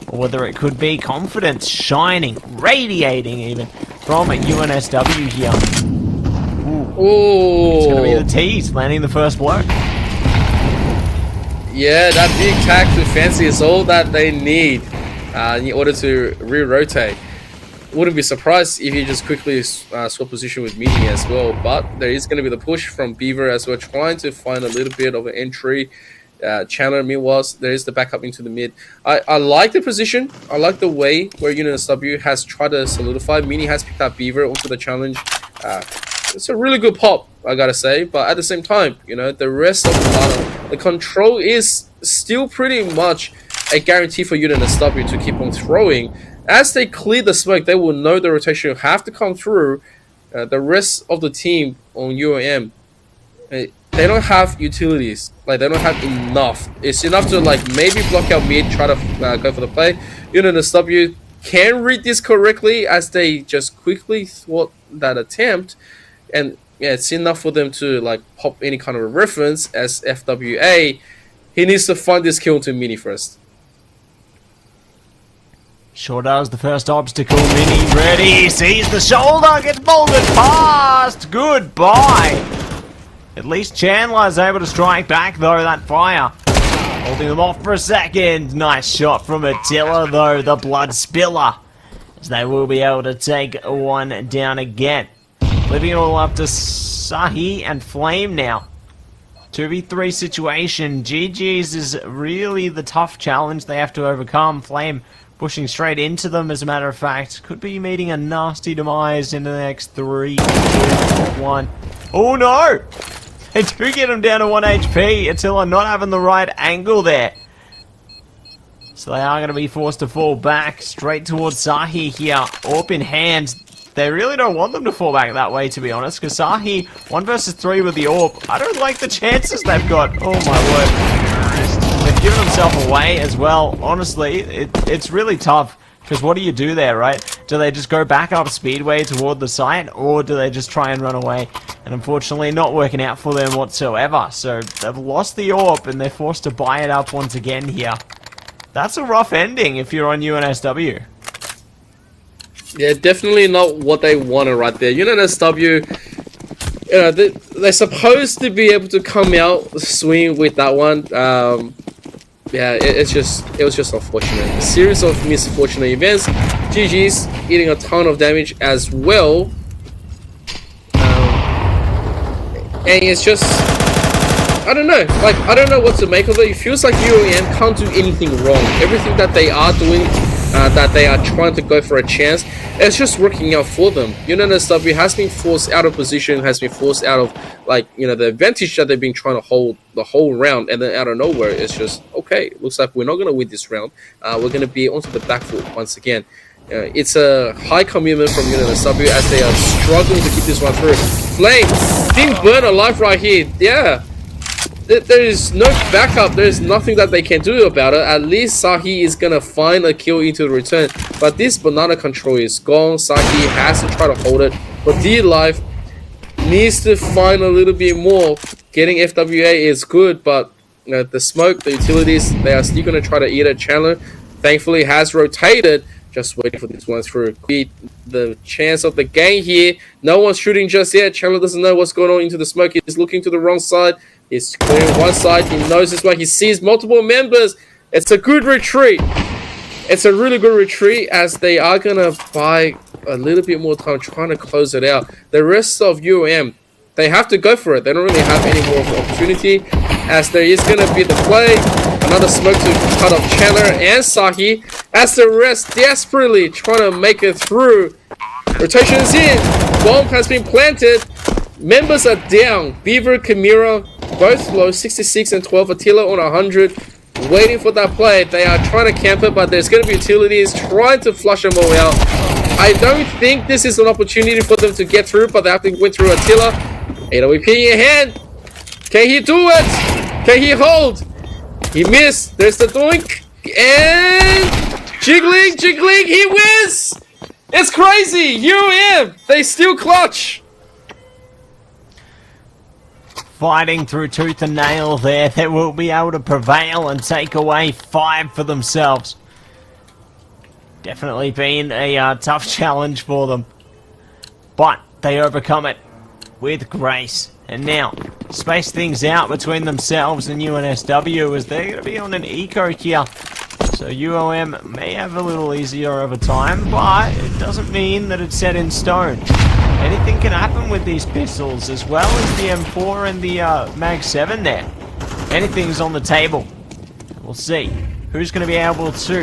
Or whether it could be confidence shining, radiating even, from UNSW here. Ooh. It's going to be the T's landing the first blow. Yeah, that big tack to Fancy is all that they need in order to re-rotate. Wouldn't be surprised if he just quickly swap position with Mini as well, but there is going to be the push from Beaver as well, trying to find a little bit of an entry. Chandler, meanwhile, there is the backup into the mid. I like the position. I like the way where UNSW has tried to solidify. Mini has picked up Beaver onto the challenge. It's a really good pop, I gotta say, but at the same time, you know, the rest of the control is still pretty much a guarantee for UNSW to keep on throwing. As they clear the smoke, they will know the rotation will have to come through. The rest of the team on UAM, they don't have utilities. Like, they don't have enough. It's enough to, like, maybe block out mid, try to go for the play. UNSW can read this correctly as they just quickly thwart that attempt. And, yeah, it's enough for them to, like, pop any kind of a reference as FWA. He needs to find this kill to Mini first. Sure does. The first obstacle, Mini ready, sees the shoulder, gets bolted past. Goodbye. At least Chandler is able to strike back, though, that fire. Holding them off for a second. Nice shot from Attila, though, the blood spiller. As they will be able to take one down again. Leaving it all up to Sahi and Flame now. 2v3 situation. GG's is really the tough challenge they have to overcome. Flame pushing straight into them, as a matter of fact. Could be meeting a nasty demise in the next 3, 2, 1. Oh no! They do get him down to 1 HP. Attila not having the right angle there. So they are going to be forced to fall back straight towards Sahi here. AWP in hand. They really don't want them to fall back that way, to be honest, because Sahi, 1 versus 3 with the AWP. I don't like the chances they've got. Oh my word. They've given themselves away as well. Honestly, it's really tough, because what do you do there, right? Do they just go back up Speedway toward the site, or do they just try and run away? And unfortunately, not working out for them whatsoever. So they've lost the AWP, and they're forced to buy it up once again here. That's a rough ending if you're on UNSW. Yeah, definitely not what they wanted right there. UNSW, you know, they're supposed to be able to come out swing with that one. Yeah, it was just unfortunate. A series of misfortunate events. GG's eating a ton of damage as well. And it's just, I don't know. Like, I don't know what to make of it. It feels like UOM can't do anything wrong. Everything that they are doing, that they are trying to go for a chance, it's just working out for them. UNSW has been forced out of position, has been forced out of, like, you know, the advantage that they've been trying to hold the whole round, and then out of nowhere, it's just, okay, looks like we're not going to win this round. We're going to be onto the back foot once again. It's a high commitment from UNSW as they are struggling to keep this one through. Flame being burned alive right here. Yeah. There is no backup. There is nothing that they can do about it. At least Sahi is gonna find a kill into the return. But this banana control is gone. Sahi has to try to hold it. But D-Life needs to find a little bit more. Getting FWA is good, but you know, the smoke, the utilities, they are still gonna try to eat it. Chandler thankfully has rotated. Just waiting for this one through. The chance of the game here. No one's shooting just yet. Chandler doesn't know what's going on into the smoke. He's looking to the wrong side. He's clearing one side. He knows this one. He sees multiple members. It's a good retreat. It's a really good retreat as they are going to buy a little bit more time trying to close it out. The rest of UOM, they have to go for it. They don't really have any more of an opportunity as there is going to be the play. Another smoke to cut off Chandler and Sahi as the rest desperately trying to make it through. Rotation is in. Bomb has been planted. Members are down. Beaver, Chimera, both low, 66 and 12. Attila on 100. Waiting for that play. They are trying to camp it, but there's going to be utilities trying to flush them all out. I don't think this is an opportunity for them to get through, but they have to win through Attila. AWP in hand. Can he do it? Can he hold? He missed. There's the doink. And jiggling, he wins. It's crazy. UM, they still clutch. Fighting through tooth and nail there. They will be able to prevail and take away 5 for themselves. Definitely been a tough challenge for them. But they overcome it with grace. And now, space things out between themselves and UNSW as they're going to be on an eco here. So UOM may have a little easier over time, but it doesn't mean that it's set in stone. Anything can happen with these pistols, as well as the M4 and the Mag 7 there. Anything's on the table. We'll see who's going to be able to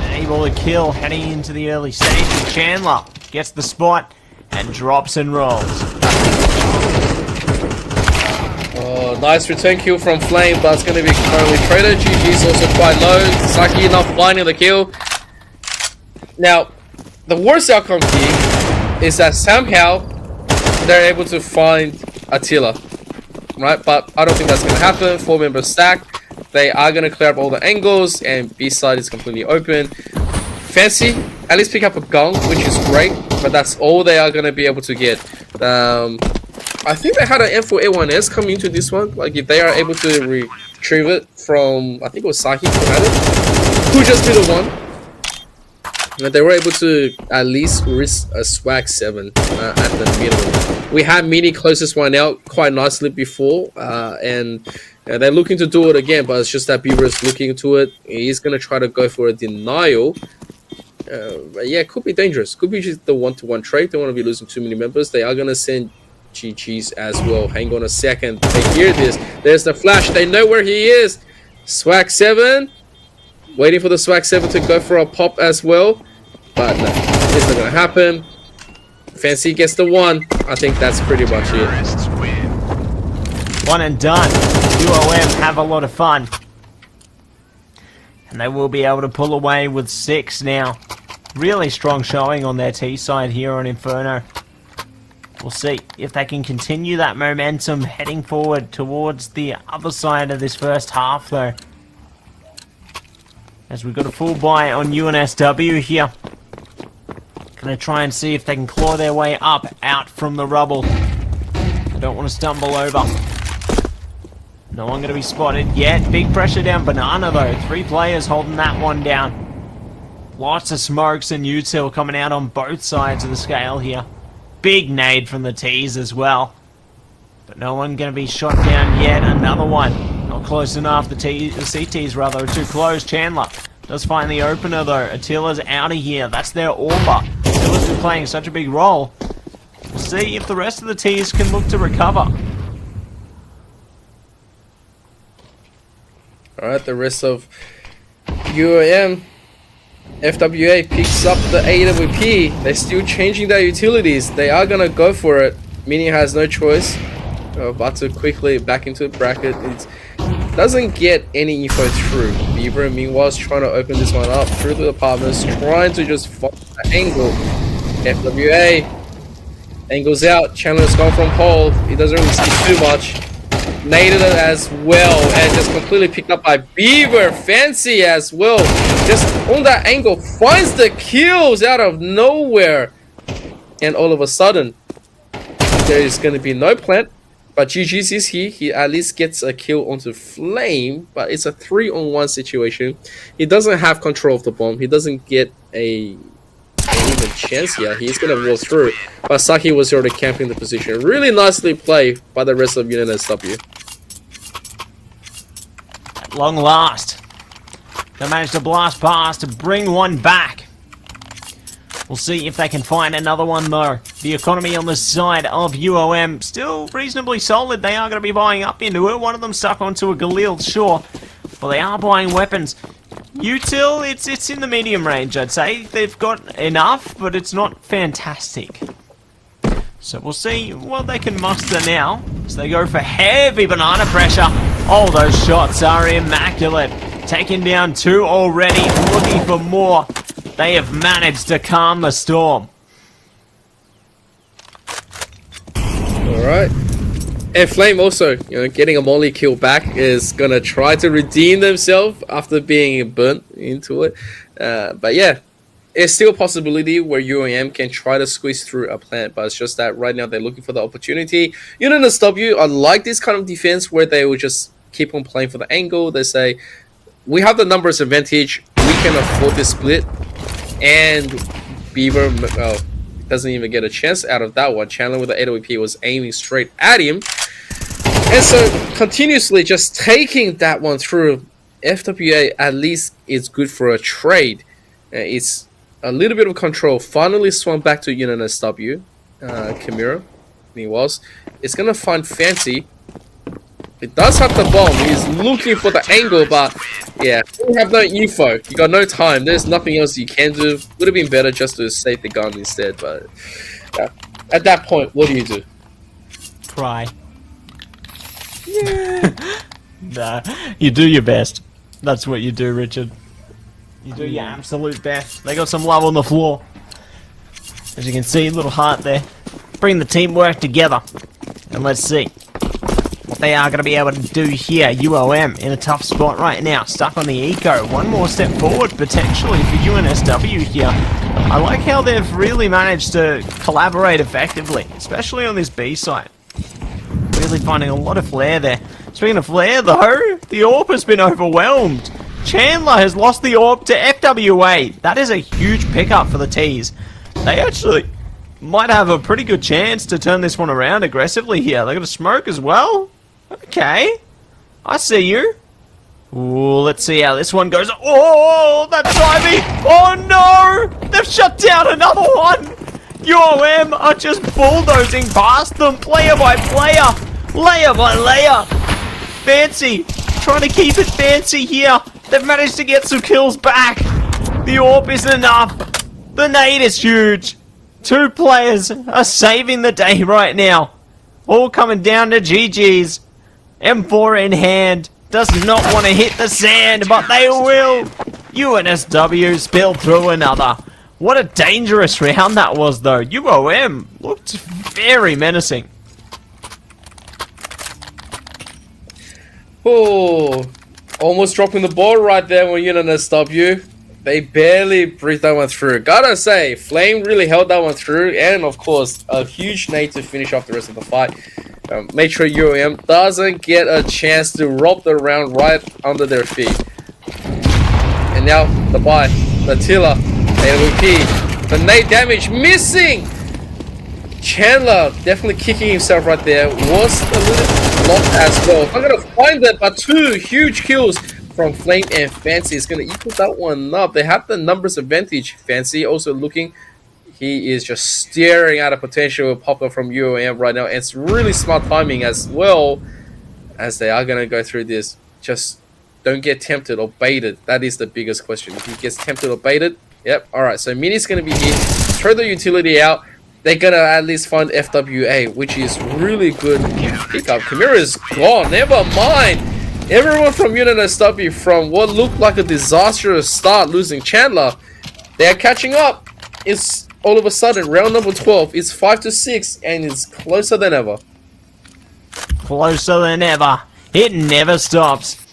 enable a kill heading into the early stages. Chandler gets the spot and drops and rolls. Oh, nice return kill from Flame, but it's going to be currently traded. GG's also quite low. Saki not finding the kill. Now, the worst outcome here is that somehow they're able to find Attila, right? But I don't think that's going to happen. 4-member stack. They are going to clear up all the angles, and B side is completely open. Fancy, at least pick up a gun, which is great, but that's all they are going to be able to get. I think they had an M4A1S come into this one. Like, if they are able to retrieve it from, I think it was Sahi who had it, who just did a 1. And they were able to at least risk a swag 7 at the middle. We had Mini close this one out quite nicely before, and They're looking to do it again, but it's just that Beaver is looking to it. He's going to try to go for a denial. But yeah, could be dangerous. Could be just the one-to-one trade. They want to be losing too many members. They are going to send GG's as well. Hang on a second. They hear this. There's the flash. They know where he is. Swag 7. Waiting for the Swag 7 to go for a pop as well. But no, it's not going to happen. Fancy gets the 1. I think that's pretty much it. One and done. UOM have a lot of fun. And they will be able to pull away with 6 now. Really strong showing on their T side here on Inferno. We'll see if they can continue that momentum heading forward towards the other side of this first half though. As we've got a full buy on UNSW here. Gonna try and see if they can claw their way up out from the rubble. I don't want to stumble over. No one gonna be spotted yet. Big pressure down Banana though. 3 players holding that one down. Lots of smokes and util coming out on both sides of the scale here. Big nade from the T's as well. But no one gonna be shot down yet. Another one. Not close enough. The CTs rather are too close. Chandler does find the opener though. Attila's out of here. That's their AWPer. Attila's been playing such a big role. We'll see if the rest of the T's can look to recover. Alright, the rest of UAM. FWA picks up the AWP. They're still changing their utilities. They are gonna go for it. Mini has no choice. But to quickly back into the bracket. It doesn't get any info through. Beaver, meanwhile, is trying to open this one up through the apartments, trying to just follow the angle. FWA angles out. Chandler's gone from pole. He doesn't really see too much. Naded it as well, and just completely picked up by Beaver. Fancy as well, just on that angle, finds the kills out of nowhere, and all of a sudden there is going to be no plant, but GG's is here. He at least gets a kill onto Flame, but it's a 3-on-1 situation. He doesn't have control of the bomb. He doesn't get a even chance here. He's gonna walk through, but Saki was already camping the position. Really nicely played by the rest of UNSW. At long last, they managed to blast past to bring one back. We'll see if they can find another one though. The economy on the side of UOM still reasonably solid. They are going to be buying up into it. One of them stuck onto a Galil, sure, but they are buying weapons. Util, it's in the medium range, I'd say. They've got enough, but it's not fantastic. So we'll see what they can muster now as they go for heavy banana pressure. Oh, those shots are immaculate. Taking down 2 already, looking for more. They have managed to calm the storm. Alright. And Flame also, getting a molly kill back is gonna try to redeem themselves after being burnt into it. But yeah, it's still a possibility where UAM can try to squeeze through a plant, but it's just that right now they're looking for the opportunity. UNSW, I like this kind of defense where they will just keep on playing for the angle. They say, we have the numbers advantage, we can afford this split, and Beaver, well, doesn't even get a chance out of that one. Chandler with the AWP was aiming straight at him. And so continuously just taking that one through. FWA at least is good for a trade. It's a little bit of control. Finally swung back to UNSW. Chimera. He was. It's going to find Fancy. It does have the bomb. He's looking for the angle, but yeah, you have no info. You got no time. There's nothing else you can do. Would have been better just to save the gun instead, but at that point, what do you do? Cry. Yeah. Nah, you do your best. That's what you do, Richard. You do your absolute best. They got some love on the floor. As you can see, little heart there. Bring the teamwork together. And let's see what they are going to be able to do here. UOM in a tough spot right now, stuck on the eco. One more step forward potentially for UNSW here. I like how they've really managed to collaborate effectively, especially on this B site. Really finding a lot of flare there. Speaking of flare though, the AWP has been overwhelmed. Chandler has lost the AWP to FWA. That is a huge pickup for the T's. They actually might have a pretty good chance to turn this one around aggressively here. They got a smoke as well. Okay. I see you. Ooh, let's see how this one goes. Oh, that's Ivy. Oh no, they've shut down another one. UOM are just bulldozing past them, player by player, layer by layer. Fancy, trying to keep it fancy here. They've managed to get some kills back. The orb isn't enough. The nade is huge. 2 players are saving the day right now. All coming down to GG's. M4 in hand. Does not want to hit the sand, but they will. UNSW spilled through another. What a dangerous round that was, though. UOM looked very menacing. Oh, almost dropping the ball right there when UNSW. They barely breathed that one through. Gotta say, Flame really held that one through, and of course, a huge nade to finish off the rest of the fight. Make sure UOM doesn't get a chance to rob the round right under their feet. And now, the buy, the Tiller, AWP, the nade damage missing! Chandler definitely kicking himself right there. Was a little lost as well. I'm gonna find it, but 2 huge kills from Flame and Fancy is going to equal that one up. They have the numbers advantage. Fancy also looking, he is just staring at a potential pop-up from UOM right now. And it's really smart timing as well, as they are going to go through this. Just don't get tempted or baited. That is the biggest question. If he gets tempted or baited, yep. Alright, so Mini's going to be here. Throw the utility out. They're going to at least find FWA, which is really good pickup. Chimera's gone. Never mind. Everyone from UNSW, from what looked like a disastrous start, losing Chandler, they are catching up. It's all of a sudden round number 12. It's 5-6, and it's closer than ever. Closer than ever. It never stops.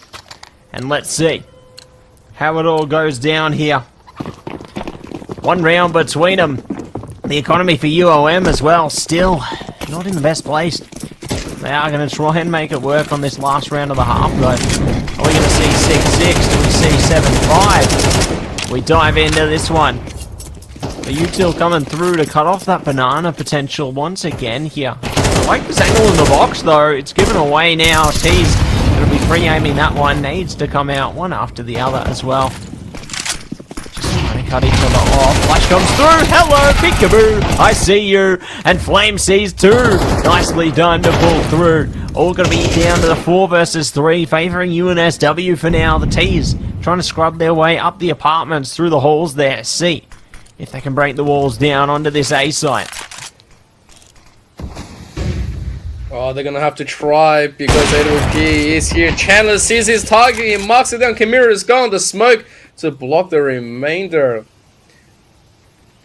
And let's see how it all goes down here. 1 round between them. The economy for UOM as well, still not in the best place. They are going to try and make it work on this last round of the half, though. Are we going to see 6-6? Do we see 7-5? We dive into this one. The util coming through to cut off that banana potential once again here. I like this angle in the box, though. It's given away now. T's going to be pre-aiming that one. Needs to come out one after the other as well. Cut each other off. Flash comes through. Hello, peekaboo. I see you. And Flame sees 2. Nicely done to pull through. All going to be down to the 4 versus 3, favouring UNSW for now. The T's trying to scrub their way up the apartments through the halls there. See if they can break the walls down onto this A site. Oh, they're going to have to try because AWP is here. Chandler sees his target. He marks it down. Chimera is gone. The smoke to block the remainder.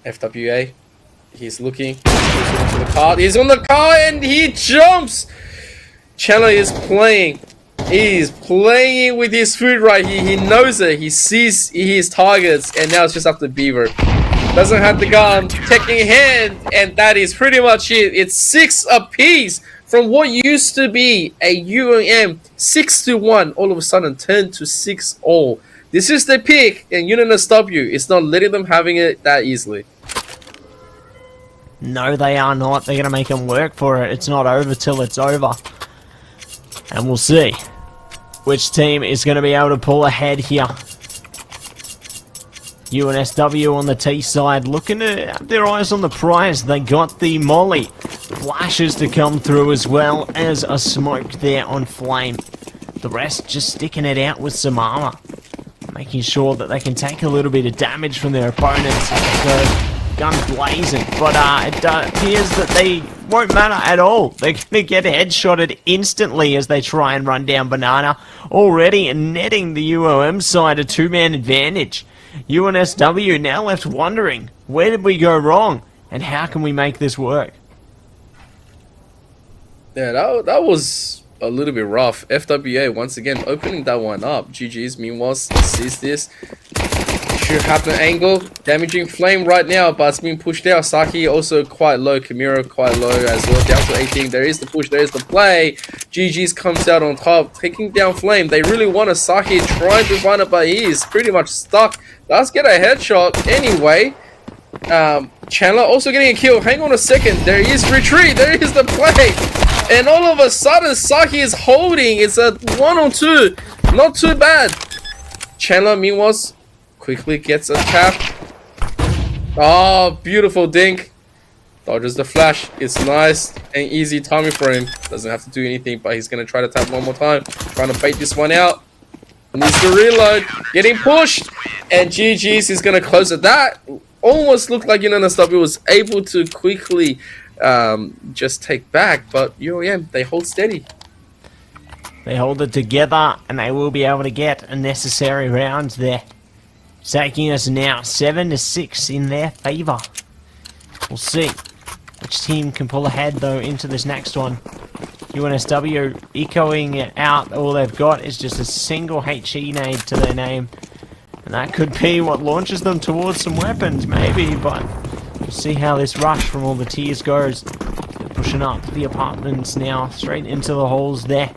FWA, he's looking. He's looking to the car. He's on the car and he jumps. Chandler is playing. He's playing with his food right here. He knows it. He sees his targets, and now it's just up to Beaver. Doesn't have the gun, taking in hand, and that is pretty much it. It's 6 apiece from what used to be a UOM 6-1. All of a sudden, turned to 6-all. This is the pick, and UNSW is not letting them having it that easily. No, they are not. They're going to make them work for it. It's not over till it's over. And we'll see which team is going to be able to pull ahead here. UNSW on the T side looking to have their eyes on the prize. They got the molly. Flashes to come through as well as a smoke there on Flame. The rest just sticking it out with some armor. Making sure that they can take a little bit of damage from their opponents. So, guns blazing. But it appears that they won't matter at all. They're going to get headshotted instantly as they try and run down Banana. Already netting the UOM side a 2-man advantage. UNSW now left wondering, where did we go wrong? And how can we make this work? Yeah, that was a little bit rough. FWA once again opening that one up. GG's meanwhile sees this. Should have the angle. Damaging Flame right now, but it's being pushed out. Saki also quite low. Chimera quite low as well. Down to 18. There is the push. There is the play. GG's comes out on top, taking down Flame. They really want a Saki trying to find it, but he is pretty much stuck. Does get a headshot anyway. Chandler also getting a kill. Hang on a second. There is retreat. There is the play. And all of a sudden, Saki is holding. It's a 1-on-2. Not too bad. Chandler, meanwhile, quickly gets a tap. Oh, beautiful dink. Dodges the flash. It's nice and easy timing for him. Doesn't have to do anything, but he's going to try to tap one more time. Trying to bait this one out. Needs to reload. Getting pushed. And GG's is going to close it. That almost looked like UNSW was able to quickly just take back. But UOM, they hold steady. They hold it together, and they will be able to get a necessary round there. Taking us now 7-6 in their favour. We'll see which team can pull ahead, though, into this next one. UNSW echoing it out. All they've got is just a single HE nade to their name. And that could be what launches them towards some weapons, maybe. But we'll see how this rush from all the tiers goes. They're pushing up the apartments now, straight into the halls there.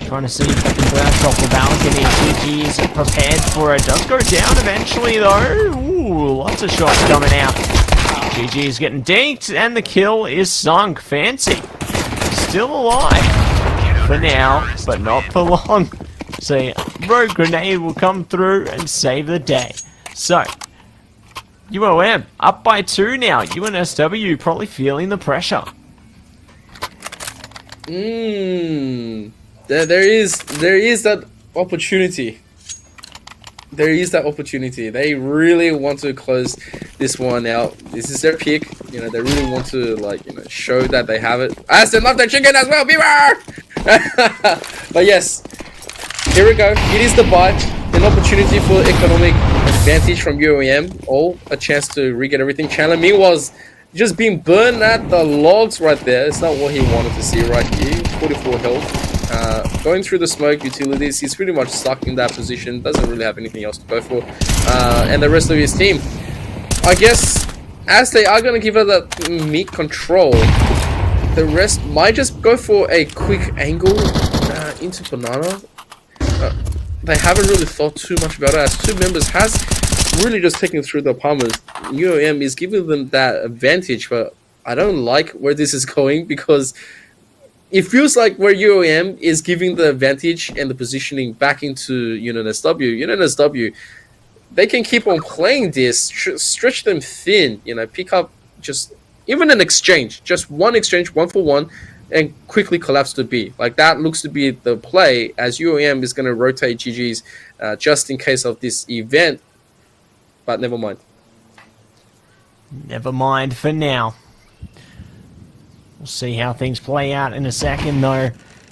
Trying to see if they can burst off the balcony. GG is prepared for it. Does go down eventually, though. Ooh, lots of shots coming out. GG is getting dinked, and the kill is sunk. Fancy. Still alive for now, but not for long. So, rogue grenade will come through and save the day. So, UOM up by 2 now. UNSW probably feeling the pressure. There is that opportunity. There is that opportunity. They really want to close this one out. This is their pick. You know, they really want to, like, you know, show that they have it. As they love their chicken as well, beware! But yes, here we go. It is the buy. An opportunity for economic advantage from UOM. All a chance to re-get everything. Chandler was just being burned at the logs right there. It's not what he wanted to see right here. 44 health. Going through the smoke utilities, he's pretty much stuck in that position. Doesn't really have anything else to go for. And the rest of his team, I guess, as they are going to give her that meat control, the rest might just go for a quick angle into Banana. They haven't really thought too much about it, as 2 members has really just taken through the apartments. UOM is giving them that advantage, but I don't like where this is going, because it feels like where UOM is giving the advantage and the positioning back into UNSW. UNSW, they can keep on playing this, stretch them thin, you know, pick up just even an exchange, just one exchange, 1-for-1, and quickly collapse to B. Like, that looks to be the play, as UOM is going to rotate GG's just in case of this event. But never mind. Never mind for now. We'll see how things play out in a second, though.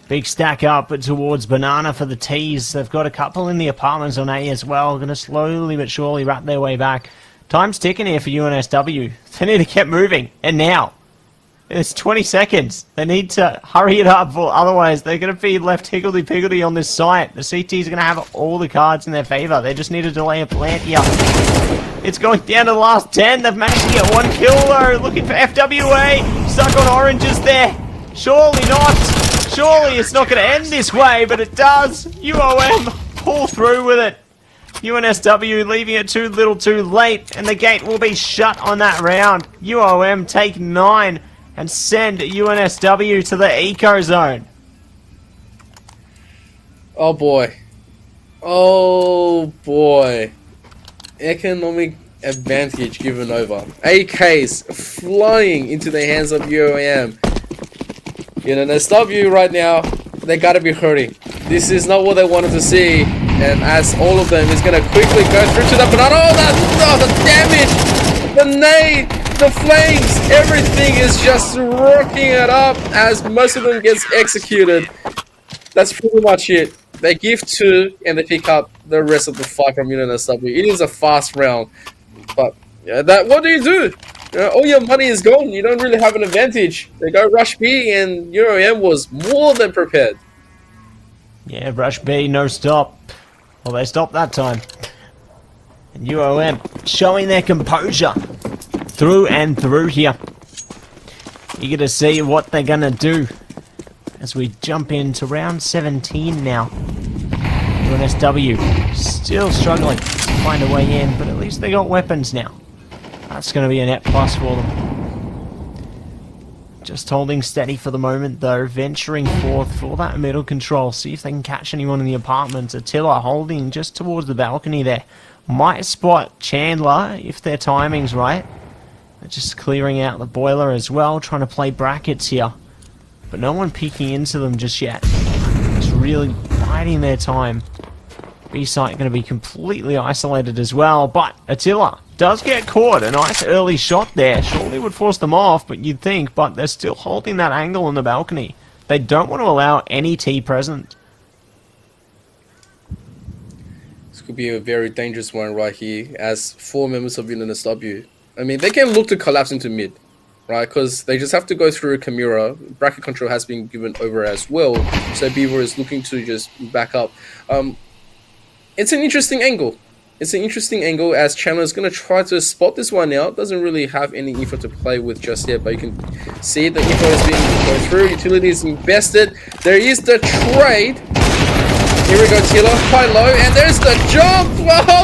Big stack up towards Banana for the T's. They've got a couple in the apartments on A as well. Going to slowly but surely wrap their way back. Time's ticking here for UNSW. They need to get moving. And now. It's 20 seconds. They need to hurry it up, or otherwise they're going to be left higgledy-piggledy on this site. The CT's are going to have all the cards in their favour. They just need to delay a plant here. It's going down to the last 10. They've managed to get 1 kill, though. Looking for FWA. Stuck on oranges there. Surely not. Surely it's not going to end this way, but it does. UOM pull through with it. UNSW leaving it too little too late, and the gate will be shut on that round. UOM take 9 and send UNSW to the eco zone. Oh boy. Oh boy. Economic advantage given over. AKs flying into the hands of UOM. UNSW right now, they gotta be hurting. This is not what they wanted to see. And as all of them is gonna quickly go through to the banana. Oh, the damage! The nade! The flames! Everything is just rocking it up as most of them gets executed. That's pretty much it. They give 2 and they pick up the rest of the 5 from UNSW. It is a fast round. But yeah, what do you do? All your money is gone. You don't really have an advantage. They go rush B and UOM was more than prepared. Yeah, rush B, no stop. Well, they stopped that time. And UOM showing their composure through and through here. Eager to see what they're gonna do as we jump into round 17 now. UNSW still struggling to find a way in, but at least they got weapons now. That's going to be a net plus for them. Just holding steady for the moment though, venturing forth for that middle control, see if they can catch anyone in the apartments. Attila holding just towards the balcony there. Might spot Chandler if their timing's right. They're just clearing out the boiler as well, trying to play brackets here. But no one peeking into them just yet. Just really biding their time. B-site going to be completely isolated as well, but Attila does get caught. A nice early shot there. Surely would force them off, but you'd think, but they're still holding that angle on the balcony. They don't want to allow any T present. This could be a very dangerous one right here, as 4 members of UNSW. I mean, they can look to collapse into mid, right? Because they just have to go through Chimera. Bracket control has been given over as well, so Beaver is looking to just back up. It's an interesting angle. It's an interesting angle as Chandler is going to try to spot this one out. Doesn't really have any info to play with just yet, but you can see the info is being going through. Utility is invested. There is the trade. Here we go, Tila. Quite low, and there's the jump. Wow,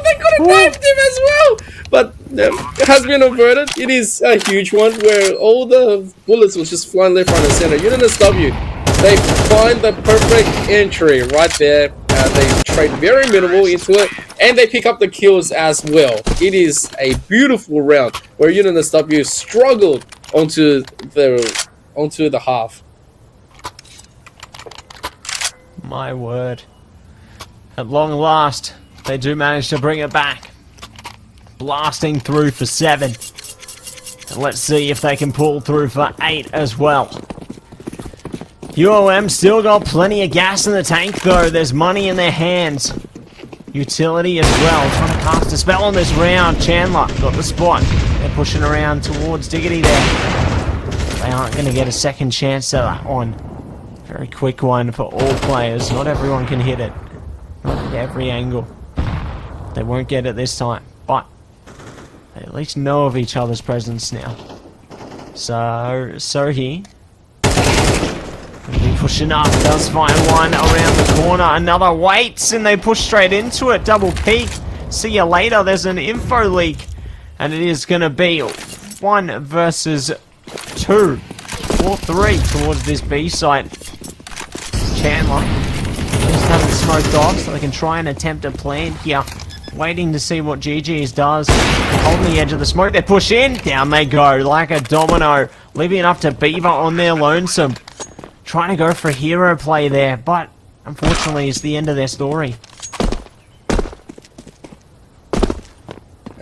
they could have knifed him as well. But it has been averted. It is a huge one where all the bullets was just flying left, right, and center. UNSW, they find the perfect entry right there. They trade very minimal into it, and they pick up the kills as well. It is a beautiful round where UNSW struggled onto the half. My word. At long last, they do manage to bring it back. Blasting through for 7. And let's see if they can pull through for 8 as well. UOM still got plenty of gas in the tank though. There's money in their hands. Utility as well, trying to cast a spell on this round. Chandler got the spot. They're pushing around towards Diggity there. They aren't going to get a second chance at that one. Very quick one for all players. Not everyone can hit it. Not at every angle. They won't get it this time, but they at least know of each other's presence now. So he pushing up, does find one around the corner. Another waits, and they push straight into it. Double peek. See you later. There's an info leak, and it is going to be 1 versus 2 or 3 towards this B site. Chandler just hasn't smoked off, so they can try and attempt a plan here. Waiting to see what GG's does. Holding the edge of the smoke. They push in. Down they go like a domino. Leaving it up to Beaver on their lonesome. Trying to go for a hero play there, but unfortunately it's the end of their story.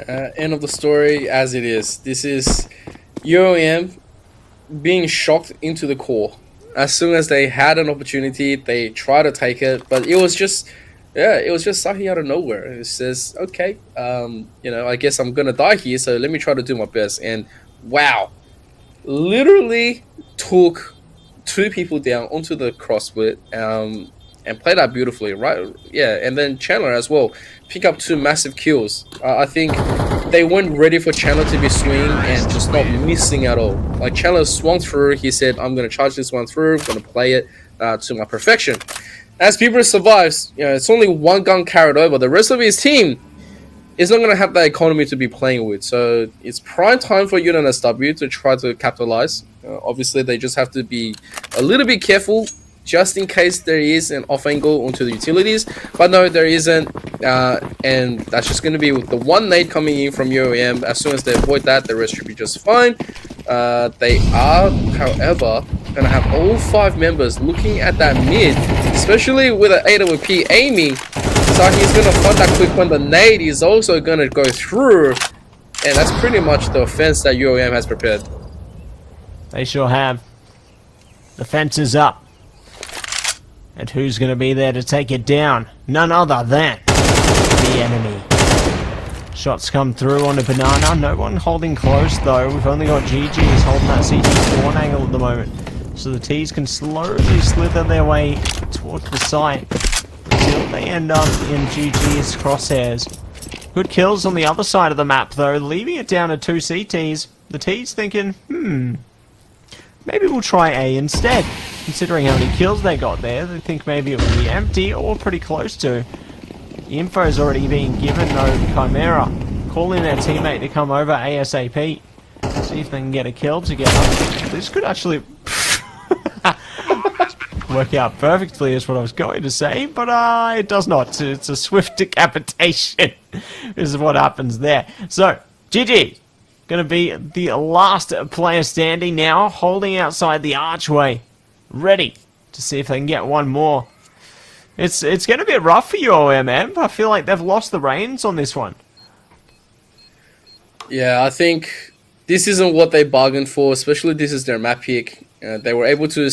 End of the story as it is. This is UOM being shocked into the core. As soon as they had an opportunity, they tried to take it, but it was just Sahi out of nowhere. It says, okay, I guess I'm gonna die here, so let me try to do my best. And wow, literally took 2 people down onto the cross split and played that beautifully, right? Yeah, and then Chandler as well pick up 2 massive kills. I think they weren't ready for Chandler to be swinging and just not missing at all. Like Chandler swung through, he said, I'm going to charge this one through, I'm going to play it to my perfection. As Bieber survives, it's only 1 gun carried over. The rest of his team is not going to have that economy to be playing with. So it's prime time for UNSW to try to capitalize. Obviously, they just have to be a little bit careful just in case there is an off angle onto the utilities. But no, there isn't. And that's just going to be with the 1 nade coming in from UOM. As soon as they avoid that, the rest should be just fine. They are, however, going to have all 5 members looking at that mid, especially with an AWP aiming. So he's going to find that quick one. The nade is also going to go through. And that's pretty much the offense that UOM has prepared. They sure have. The fence is up. And who's going to be there to take it down? None other than the enemy. Shots come through on a banana. No one holding close though. We've only got GG's holding that CT spawn angle at the moment. So the T's can slowly slither their way towards the site until they end up in GG's crosshairs. Good kills on the other side of the map though, leaving it down to 2 CTs. The T's thinking, maybe we'll try A instead. Considering how many kills they got there, they think maybe it will be empty or pretty close to. The info's already been given, no Chimera. calling their teammate to come over ASAP. See if they can get a kill together. This could actually work out perfectly is what I was going to say, but it does not. It's a swift decapitation. This is what happens there. So, GG. Going to be the last player standing now, holding outside the archway. Ready to see if they can get one more. It's going to be rough for you, OMM. I feel like they've lost the reins on this one. Yeah, I think this isn't what they bargained for, especially this is their map pick. They were able to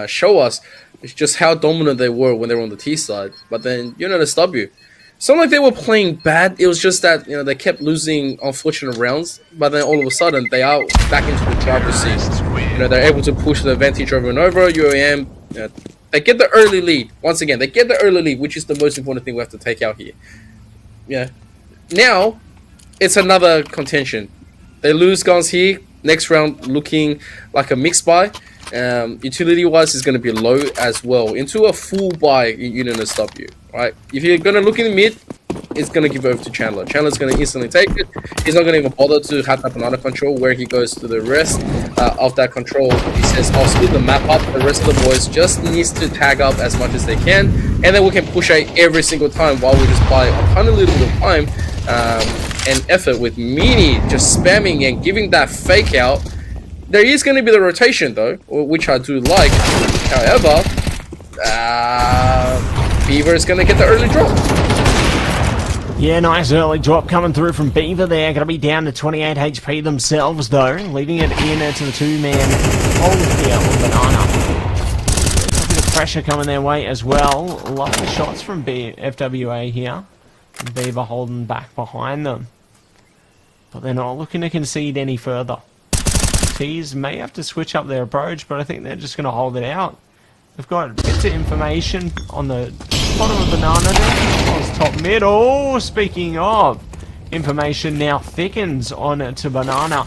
show us just how dominant they were when they were on the T side. But then, the W. It's not like they were playing bad. It was just that, they kept losing unfortunate rounds. But then all of a sudden, they are back into the driver's seat. They're able to push the advantage over and over. UAM, they get the early lead. Once again, they get the early lead, which is the most important thing we have to take out here. Yeah. Now, it's another contention. They lose guns here. Next round looking like a mixed buy. Utility-wise is going to be low as well. Into a full buy in Unionist W. Right? If you're going to look in the mid, it's going to give over to Chandler. Chandler's going to instantly take it. He's not going to even bother to have that banana control where he goes to the rest of that control. He says, I'll split the map up. The rest of the boys just needs to tag up as much as they can. And then we can push A every single time while we just buy a tiny little bit of time and effort with Meanie just spamming and giving that fake out. There is going to be the rotation though, which I do like. However, Beaver is going to get the early drop. Yeah, nice early drop coming through from Beaver there. Going to be down to 28 HP themselves, though. Leaving it in to the two-man hold here on Banana. A bit of pressure coming their way as well. Lovely shots from FWA here. Beaver holding back behind them. But they're not looking to concede any further. Tees may have to switch up their approach, but I think they're just going to hold it out. They've got bits of information on the bottom of Banana there. Oh, top mid. Oh, speaking of, information now thickens on to Banana.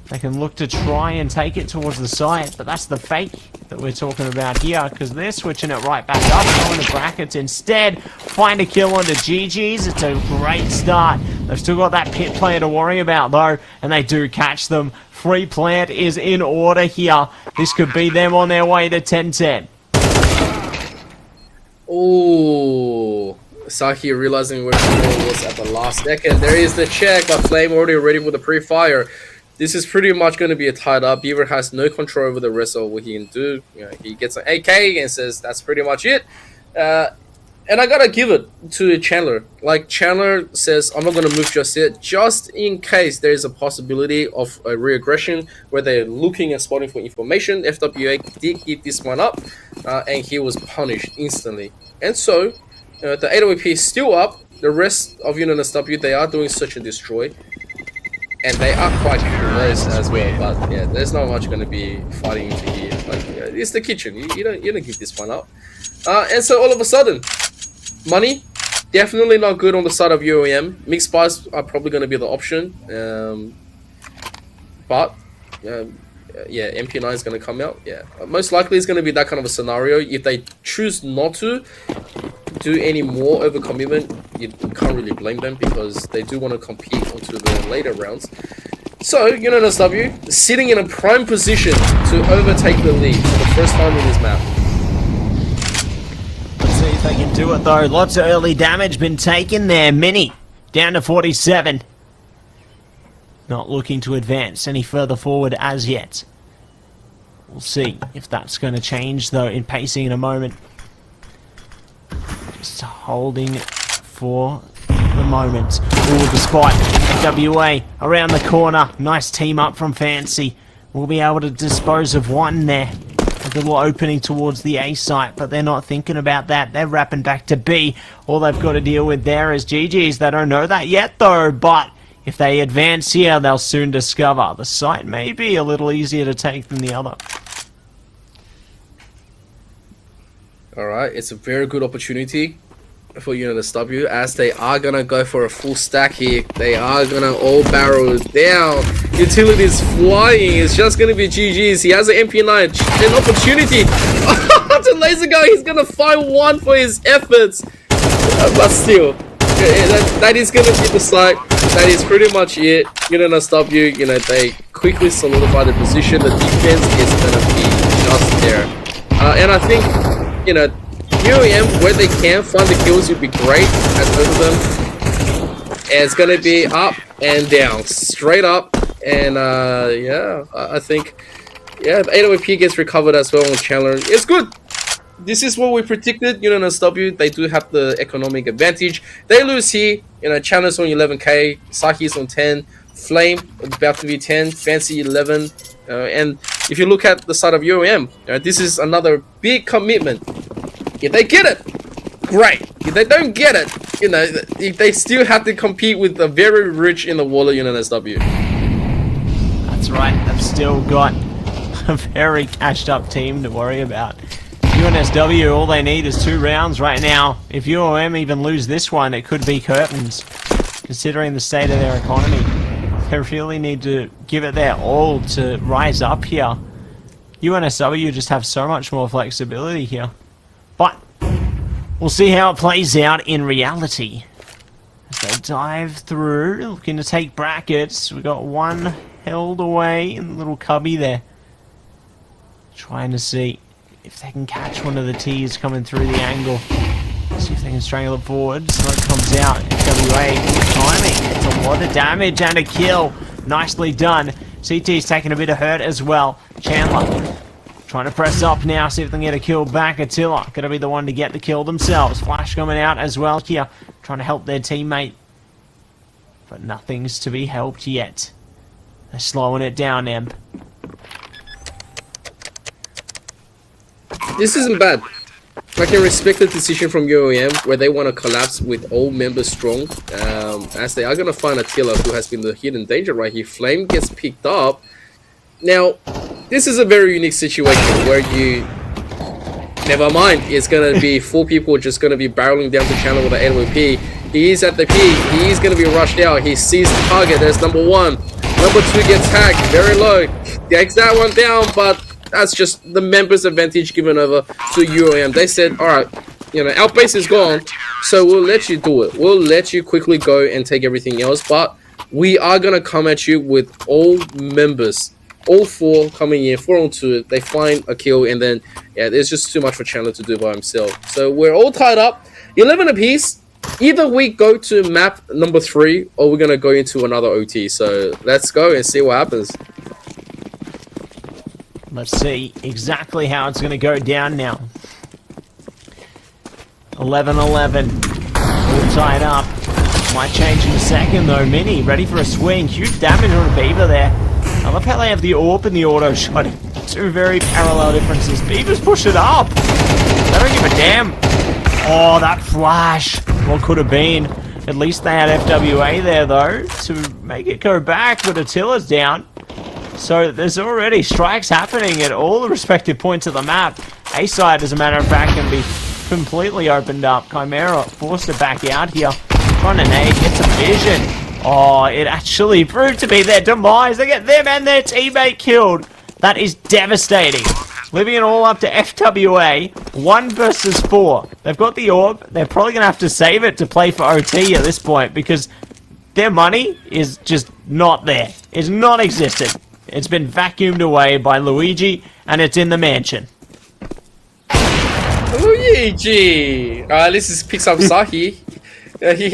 They can look to try and take it towards the side, but that's the fake that we're talking about here, because they're switching it right back up, going to brackets instead. Find a kill onto GG's. It's a great start. They've still got that pit player to worry about, though, and they do catch them. Free plant is in order here. This could be them on their way to 10-10. Oh, Saki realizing where the was at the last second. There is the check, but Flame already ready with the pre-fire. This is pretty much going to be a tied up. Beaver has no control over the rest of what he can do. He gets an AK and says that's pretty much it. And I gotta give it to Chandler. Like, Chandler says, I'm not gonna move just yet, just in case there is a possibility of a re-aggression where they're looking and spotting for information. FWA did give this one up, and he was punished instantly. And so, the 808P is still up. The rest of Unionist W, they are doing search and destroy. And they are quite close as well, but yeah, there's not much going to be fighting into here. Like, it's the kitchen. You don't give this one up. And so all of a sudden, money definitely not good on the side of UOM. Mixed buys are probably going to be the option, but yeah, MP9 is going to come out. Yeah, most likely it's going to be that kind of a scenario. If they choose not to do any more overcommitment, you can't really blame them because they do want to compete onto the later rounds. So, Unionist W sitting in a prime position to overtake the lead for the first time in this map. Let's see if they can do it though. Lots of early damage been taken there. Mini down to 47. Not looking to advance any further forward as yet. We'll see if that's going to change though in pacing in a moment. Just holding for the moment. Oh, the spot. WA around the corner. Nice team up from Fancy. We'll be able to dispose of one there. A little opening towards the A site, but they're not thinking about that. They're wrapping back to B. All they've got to deal with there is GG's. They don't know that yet though, but if they advance here, they'll soon discover the site may be a little easier to take than the other. Alright, it's a very good opportunity for Unionist W as they are going to go for a full stack here. They are going to all barrel down. Utilities flying. It's just going to be GG's. He has an MP9. An opportunity. To laser guy, he's going to find one for his efforts. But still, That is gonna be the site. That is pretty much it. UNSW, they quickly solidify the position. The defense is gonna be just there. And I think, UAM, where they can find the kills, would be great at both of them. And it's gonna be up and down, straight up. And yeah, I think, yeah, the AWP gets recovered as well on Chandler. It's good. This is what we predicted. UNSW, they do have the economic advantage. They lose here. Chandler's on 11k, Sahi's on 10, Flame about to be 10, Fancy 11. And if you look at the side of UOM, this is another big commitment. If they get it, great. If they don't get it, they still have to compete with the very rich in the world of UNSW. That's right. They've still got a very cashed up team to worry about. UNSW, all they need is 2 rounds right now. If UOM even lose this one, it could be curtains, considering the state of their economy. They really need to give it their all to rise up here. UNSW just have so much more flexibility here. But we'll see how it plays out in reality. As they dive through, looking to take brackets. We got one held away in the little cubby there. Trying to see if they can catch one of the T's coming through the angle. See if they can strangle it forward. Smoke comes out. FWA, good timing. It's a lot of damage and a kill. Nicely done. CT's taking a bit of hurt as well. Chandler trying to press up now, see if they can get a kill back. Attila gonna be the one to get the kill themselves. Flash coming out as well here, trying to help their teammate. But nothing's to be helped yet. They're slowing it down, Emp. This isn't bad. I can respect the decision from UOM where they want to collapse with all members strong, as they are going to find Attila, who has been the hidden danger right here. Flame gets picked up. Now, this is a very unique situation where you... Never mind, it's going to be 4 people just going to be barreling down the channel with the AWP. He is at the peak. He is going to be rushed out. He sees the target. There's number 1. Number 2 gets hacked. Very low. Takes that one down, but... That's just the members' advantage given over to UOM. They said, alright, our base is gone, so we'll let you do it. We'll let you quickly go and take everything else, but we are going to come at you with all members. All 4 coming in, 4 on 2. They find a kill, and then, yeah, there's just too much for Chandler to do by himself. So we're all tied up, 11 apiece. Either we go to map number 3, or we're going to go into another OT. So let's go and see what happens. Let's see exactly how it's going to go down now. 11-11. All tied up. Might change in a second though. Mini ready for a swing. Huge damage on a Beaver there. I love how they have the AWP and the auto shot. 2 very parallel differences. Beavers push it up. They don't give a damn. Oh, that flash. What could have been? At least they had FWA there though to make it go back, but Attila's down. So there's already strikes happening at all the respective points of the map. A side, as a matter of fact, can be completely opened up. Chimera forced to back out here. Trying to nade, gets a vision. Oh, it actually proved to be their demise. They get them and their teammate killed. That is devastating. Leaving it all up to FWA. 1 versus 4. They've got the orb. They're probably going to have to save it to play for OT at this point because their money is just not there. It's non-existent. It's been vacuumed away by Luigi, and it's in the mansion. Luigi! This is picks up Sahi. He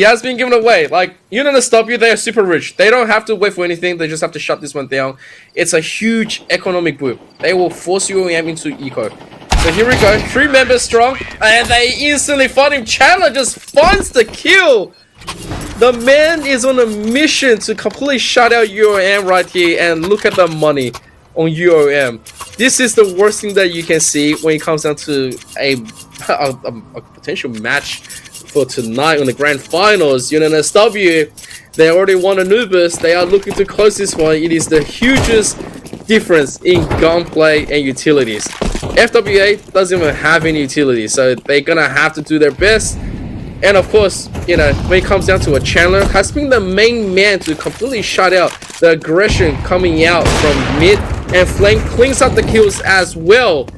has been given away. Like, UNSW, they are super rich. They don't have to wait for anything. They just have to shut this one down. It's a huge economic boom. They will force UOM into eco. So here we go. 3 members strong, and they instantly find him. Chandler just finds the kill. The man is on a mission to completely shut out UOM right here, and look at the money on UOM. This is the worst thing that you can see when it comes down to a potential match for tonight on the grand finals. UNSW, they already won Anubis. They are looking to close this one. It is the hugest difference in gunplay and utilities. FWA doesn't even have any utilities, so they're gonna have to do their best. And of course, when it comes down to a Chandler, has been the main man to completely shut out the aggression coming out from mid, and Flame cleans up the kills as well.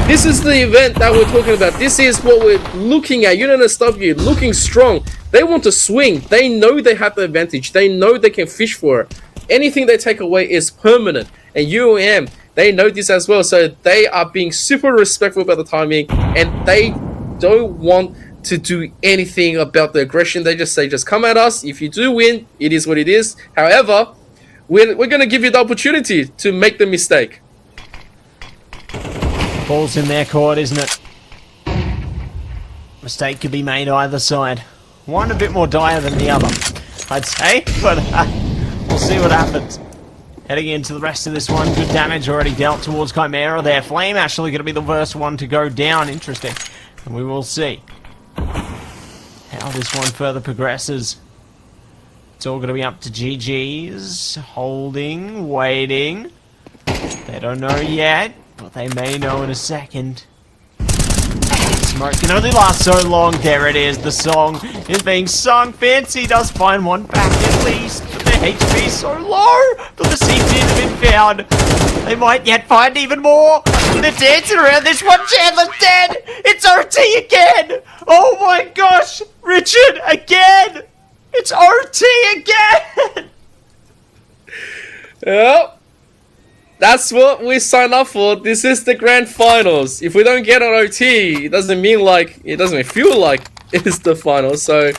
This is the event that we're talking about. This is what we're looking at. UNSW looking strong. They want to swing. They know they have the advantage. They know they can fish for it. Anything they take away is permanent. And UOM, they know this as well. So they are being super respectful about the timing. And they don't want to do anything about the aggression. They just say, just come at us. If you do win, it is what it is. However, we're going to give you the opportunity to make the mistake. Ball's in their court, isn't it? Mistake could be made either side. One a bit more dire than the other, I'd say, but we'll see what happens. Heading into the rest of this one, good damage already dealt towards Chimera there. Flame actually going to be the first one to go down, interesting. And we will see how this one further progresses. It's all going to be up to GG's, holding, waiting. They don't know yet, but they may know in a second. Smoke can only last so long. There it is. The song is being sung. Fancy does find one back at least, but their HP is so low. But the CT has been found. They might yet find even more. They're dancing around this one. Chandler's dead. It's OT again. Oh my gosh. Richard again. It's OT again. Yep. That's what we signed up for. This is the grand finals. If we don't get an OT, it doesn't feel like it is the finals. So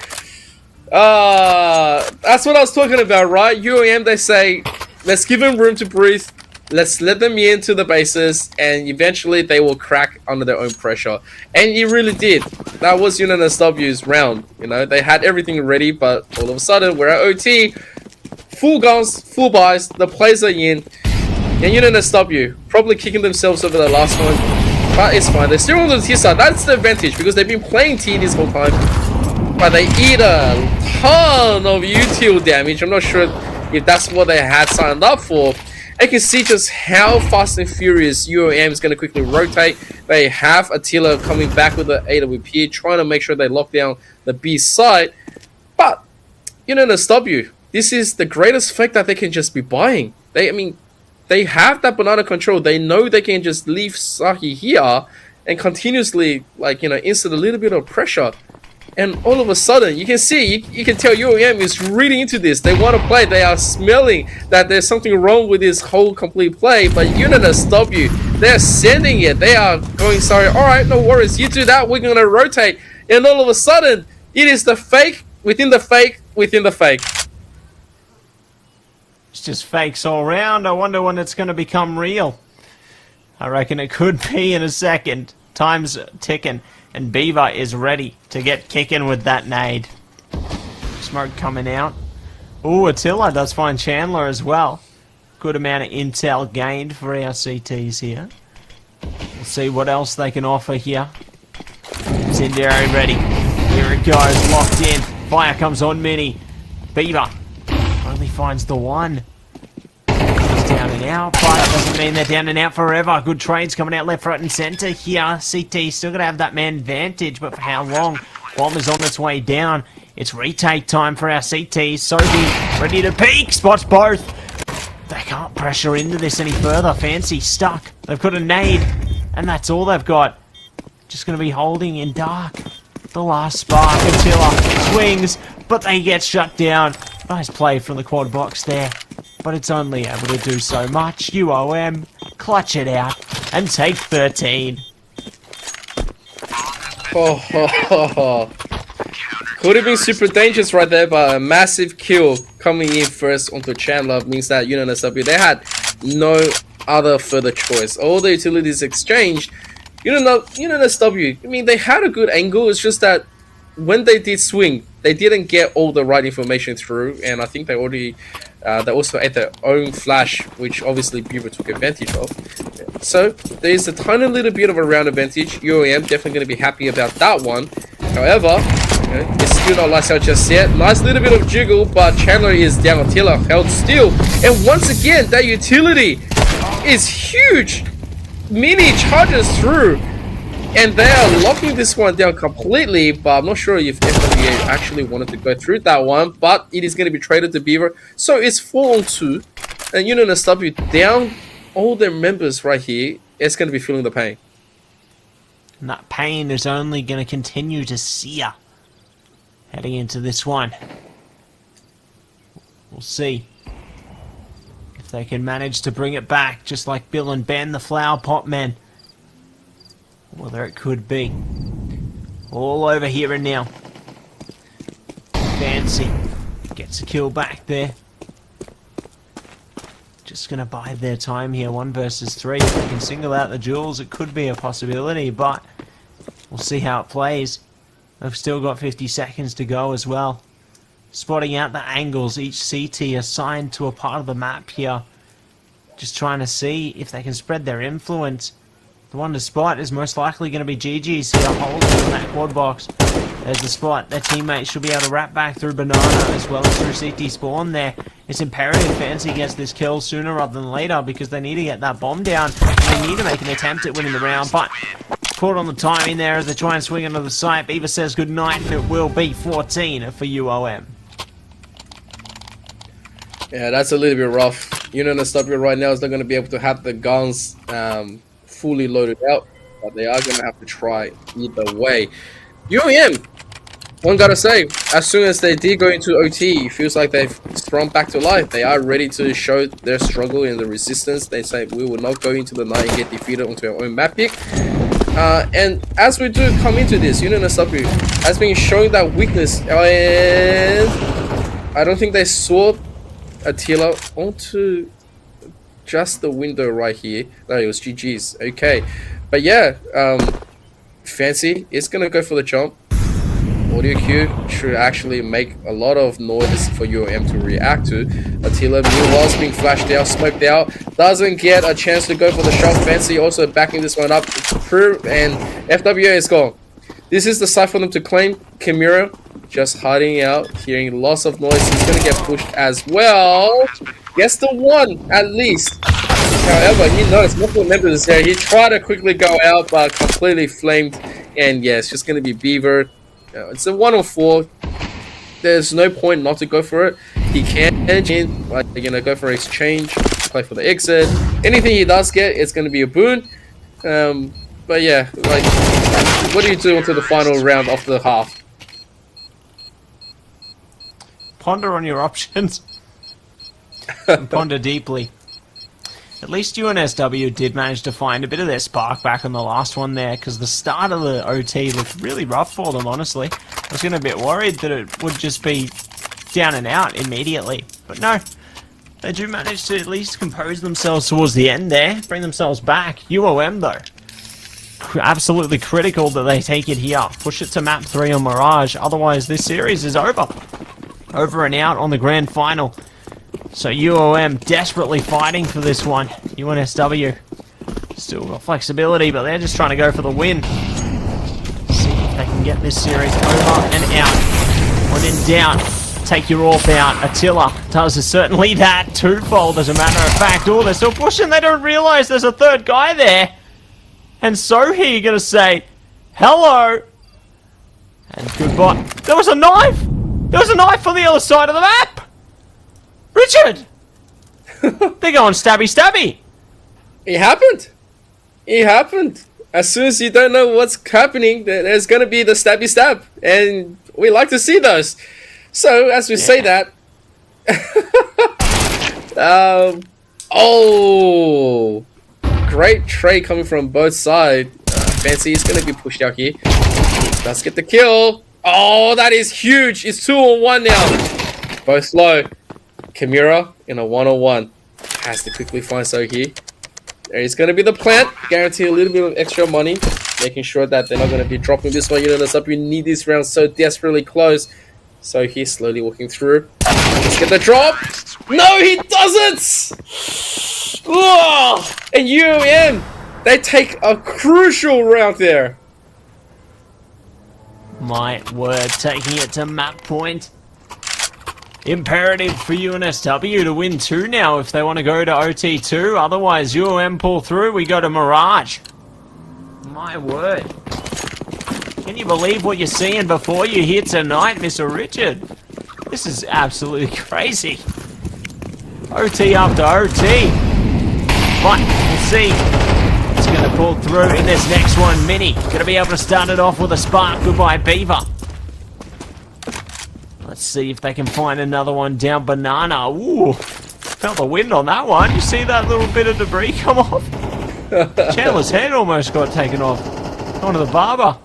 that's what I was talking about, right? UAM, they say, let's give them room to breathe. Let's let them into the bases, and eventually they will crack under their own pressure. And it really did. That was UNSW's round. You know, they had everything ready, but all of a sudden we're at OT. Full guns, full buys, the plays are in. And UNSW probably kicking themselves over the last one, but it's fine. They're still on the T side. That's the advantage because they've been playing T this whole time, but they eat a ton of util damage. I'm not sure if that's what they had signed up for. You can see just how fast and furious UOM is going to quickly rotate. They have Attila coming back with the AWP, trying to make sure they lock down the B side. But UNSW, this is the greatest fake that they can just be buying. They have that banana control. They know they can just leave Sahi here and continuously, insert a little bit of pressure. And all of a sudden, you can see, you can tell UOM is reading into this. They want to play. They are smelling that there's something wrong with this whole complete play. But UNSW, they're sending it. They are going, sorry, all right, no worries. You do that, we're going to rotate. And all of a sudden, it is the fake within the fake within the fake. It's just fakes all around. I wonder when it's going to become real. I reckon it could be in a second. Time's ticking, and Beaver is ready to get kicking with that nade. Smoke coming out. Ooh, Attila does find Chandler as well. Good amount of intel gained for our CTs here. We'll see what else they can offer here. Incendiary ready. Here it goes, locked in. Fire comes on Mini. Beaver only finds the one. He's down and out, but it doesn't mean they're down and out forever. Good trades coming out left, right, and center here. CT still gonna have that man advantage, but for how long? Bomb is on its way down. It's retake time for our CTs. Sophie ready to peek. Spots both. They can't pressure into this any further. Fancy stuck. They've got a nade, and that's all they've got. Just gonna be holding in dark. The last spark. Attila swings, but they get shut down. Nice play from the quad box there, but it's only able to do so much. UOM clutch it out and take 13. Could have been super dangerous right there, but a massive kill coming in first onto Chandler means that UNSW, they had no other further choice. All the utilities exchanged. UNSW, I mean, they had a good angle. It's just that when they did swing, they didn't get all the right information through, and I think they also ate their own flash, which obviously Beaver took advantage of. So there's a tiny little bit of a round advantage. UOM definitely going to be happy about that one. However, it's still not lights out just yet. Nice little bit of jiggle, but Chandler is down. Attila held still, and once again that utility is huge. Mini charges through, and they are locking this one down completely, but I'm not sure if FWA actually wanted to go through that one, but it is going to be traded to Beaver. So it's 4-on-2, and UNSW down all their members right here. It's going to be feeling the pain. And that pain is only going to continue to sear. Heading into this one. We'll see if they can manage to bring it back, just like Bill and Ben, the Flower Pot Men. Whether it could be. All over here and now. Fancy gets a kill back there. Just going to bide their time here. 1 versus 3. If they can single out the jewels, it could be a possibility, but we'll see how it plays. They've still got 50 seconds to go as well. Spotting out the angles, each CT assigned to a part of the map here. Just trying to see if they can spread their influence. The one to spot is most likely going to be GG's here, holding in that quad box. There's the spot. Their teammates should be able to wrap back through Banana as well as through CT spawn there. It's imperative Fancy gets this kill sooner rather than later because they need to get that bomb down. And they need to make an attempt at winning the round, but caught on the timing there as they try and swing into the site. Beaver says goodnight, and it will be 14 for UOM. Yeah, that's a little bit rough. UNSW right now is not going to be able to have the guns fully loaded out, but they are going to have to try either way. UOM, one gotta say, as soon as they did go into OT, it feels like they've sprung back to life. They are ready to show their struggle in the resistance. They say we will not go into the night and get defeated onto our own map pick. And as we do come into this, UNSW has been showing that weakness, and I don't think they saw Attila onto just the window right here. No, it was GG's. Okay, but yeah, Fancy is gonna go for the jump. Audio cue should actually make a lot of noise for UOM to react to. Attila, meanwhile, being flashed out, smoked out, doesn't get a chance to go for the shot. Fancy also backing this one up through, and FWA is gone. This is the side for them to claim. Kimura just hiding out, hearing lots of noise. He's gonna get pushed as well. Gets the one at least. However, he noticed multiple members there. He tried to quickly go out, but completely flamed. And yeah, it's just gonna be Beaver. It's a 1-on-4. There's no point not to go for it. He can like go for exchange, play for the exit. Anything he does get, it's gonna be a boon. But yeah, like, what do you do until the final round of the half? Ponder on your options. And ponder deeply. At least UNSW did manage to find a bit of their spark back on the last one there, because the start of the OT looked really rough for them, honestly. I was getting a bit worried that it would just be down and out immediately. But no, they do manage to at least compose themselves towards the end there, bring themselves back. UOM though, absolutely critical that they take it here. Push it to map 3 on Mirage, otherwise this series is over. Over and out on the grand final. So UOM desperately fighting for this one. UNSW still got flexibility, but they're just trying to go for the win. See if they can get this series over and out. When in doubt, take your AWP out. Attila does certainly that twofold, as a matter of fact. Oh, they're still pushing. They don't realize there's a third guy there. And Sohi gonna say, hello. And goodbye. There was a knife. There was a knife on the other side of the map. Richard! They're going stabby stabby. It happened. It happened. As soon as you don't know what's happening, there's going to be the stabby stab. And we like to see those. So, as we say that... oh! Great trade coming from both sides. Fancy is going to be pushed out here. Let's get the kill. Oh, that is huge. It's 2-on-1 now. Both low. Kimura in a 1-on-1 has to quickly find Sohi. There is going to be the plant. Guarantee a little bit of extra money. Making sure that they're not going to be dropping this one. We need this round so desperately close. So he's slowly walking through. Let's get the drop. No, he doesn't! Oh, and UOM, they take a crucial round there. My word, taking it to map point. Imperative for UNSW to win 2 now if they want to go to OT2. Otherwise, UOM pull through, we go to Mirage. My word. Can you believe what you're seeing before you here tonight, Mr. Richard? This is absolutely crazy. OT after OT. But we'll see. It's going to pull through in this next one. Mini going to be able to start it off with a spark. Goodbye, Beaver. Let's see if they can find another one down banana. Ooh, felt the wind on that one. You see that little bit of debris come off? Chandler's head almost got taken off. Onto the barber.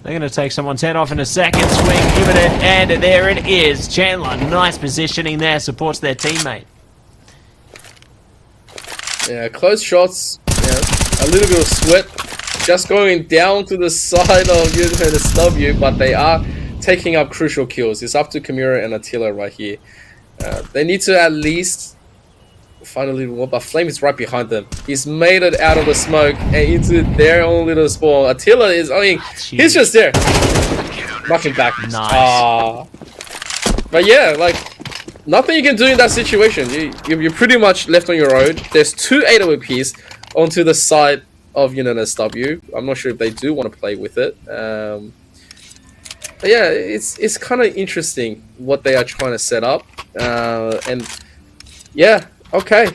They're going to take someone's head off in a second. Swing imminent, and there it is. Chandler, nice positioning there, supports their teammate. Yeah, close shots. Yeah, a little bit of sweat just going down to the side of UNSW, but they are taking up crucial kills. It's up to Kimura and Attila right here. They need to at least find a little more, but Flame is right behind them. He's made it out of the smoke and into their own little spawn. Attila is, I mean, he's just there. Knocking back. Nice. But yeah, like, nothing you can do in that situation. You're pretty much left on your own. There's 2 AWPs onto the side of UNSW. I'm not sure if they do want to play with it. But yeah, it's kind of interesting what they are trying to set up. And yeah, okay.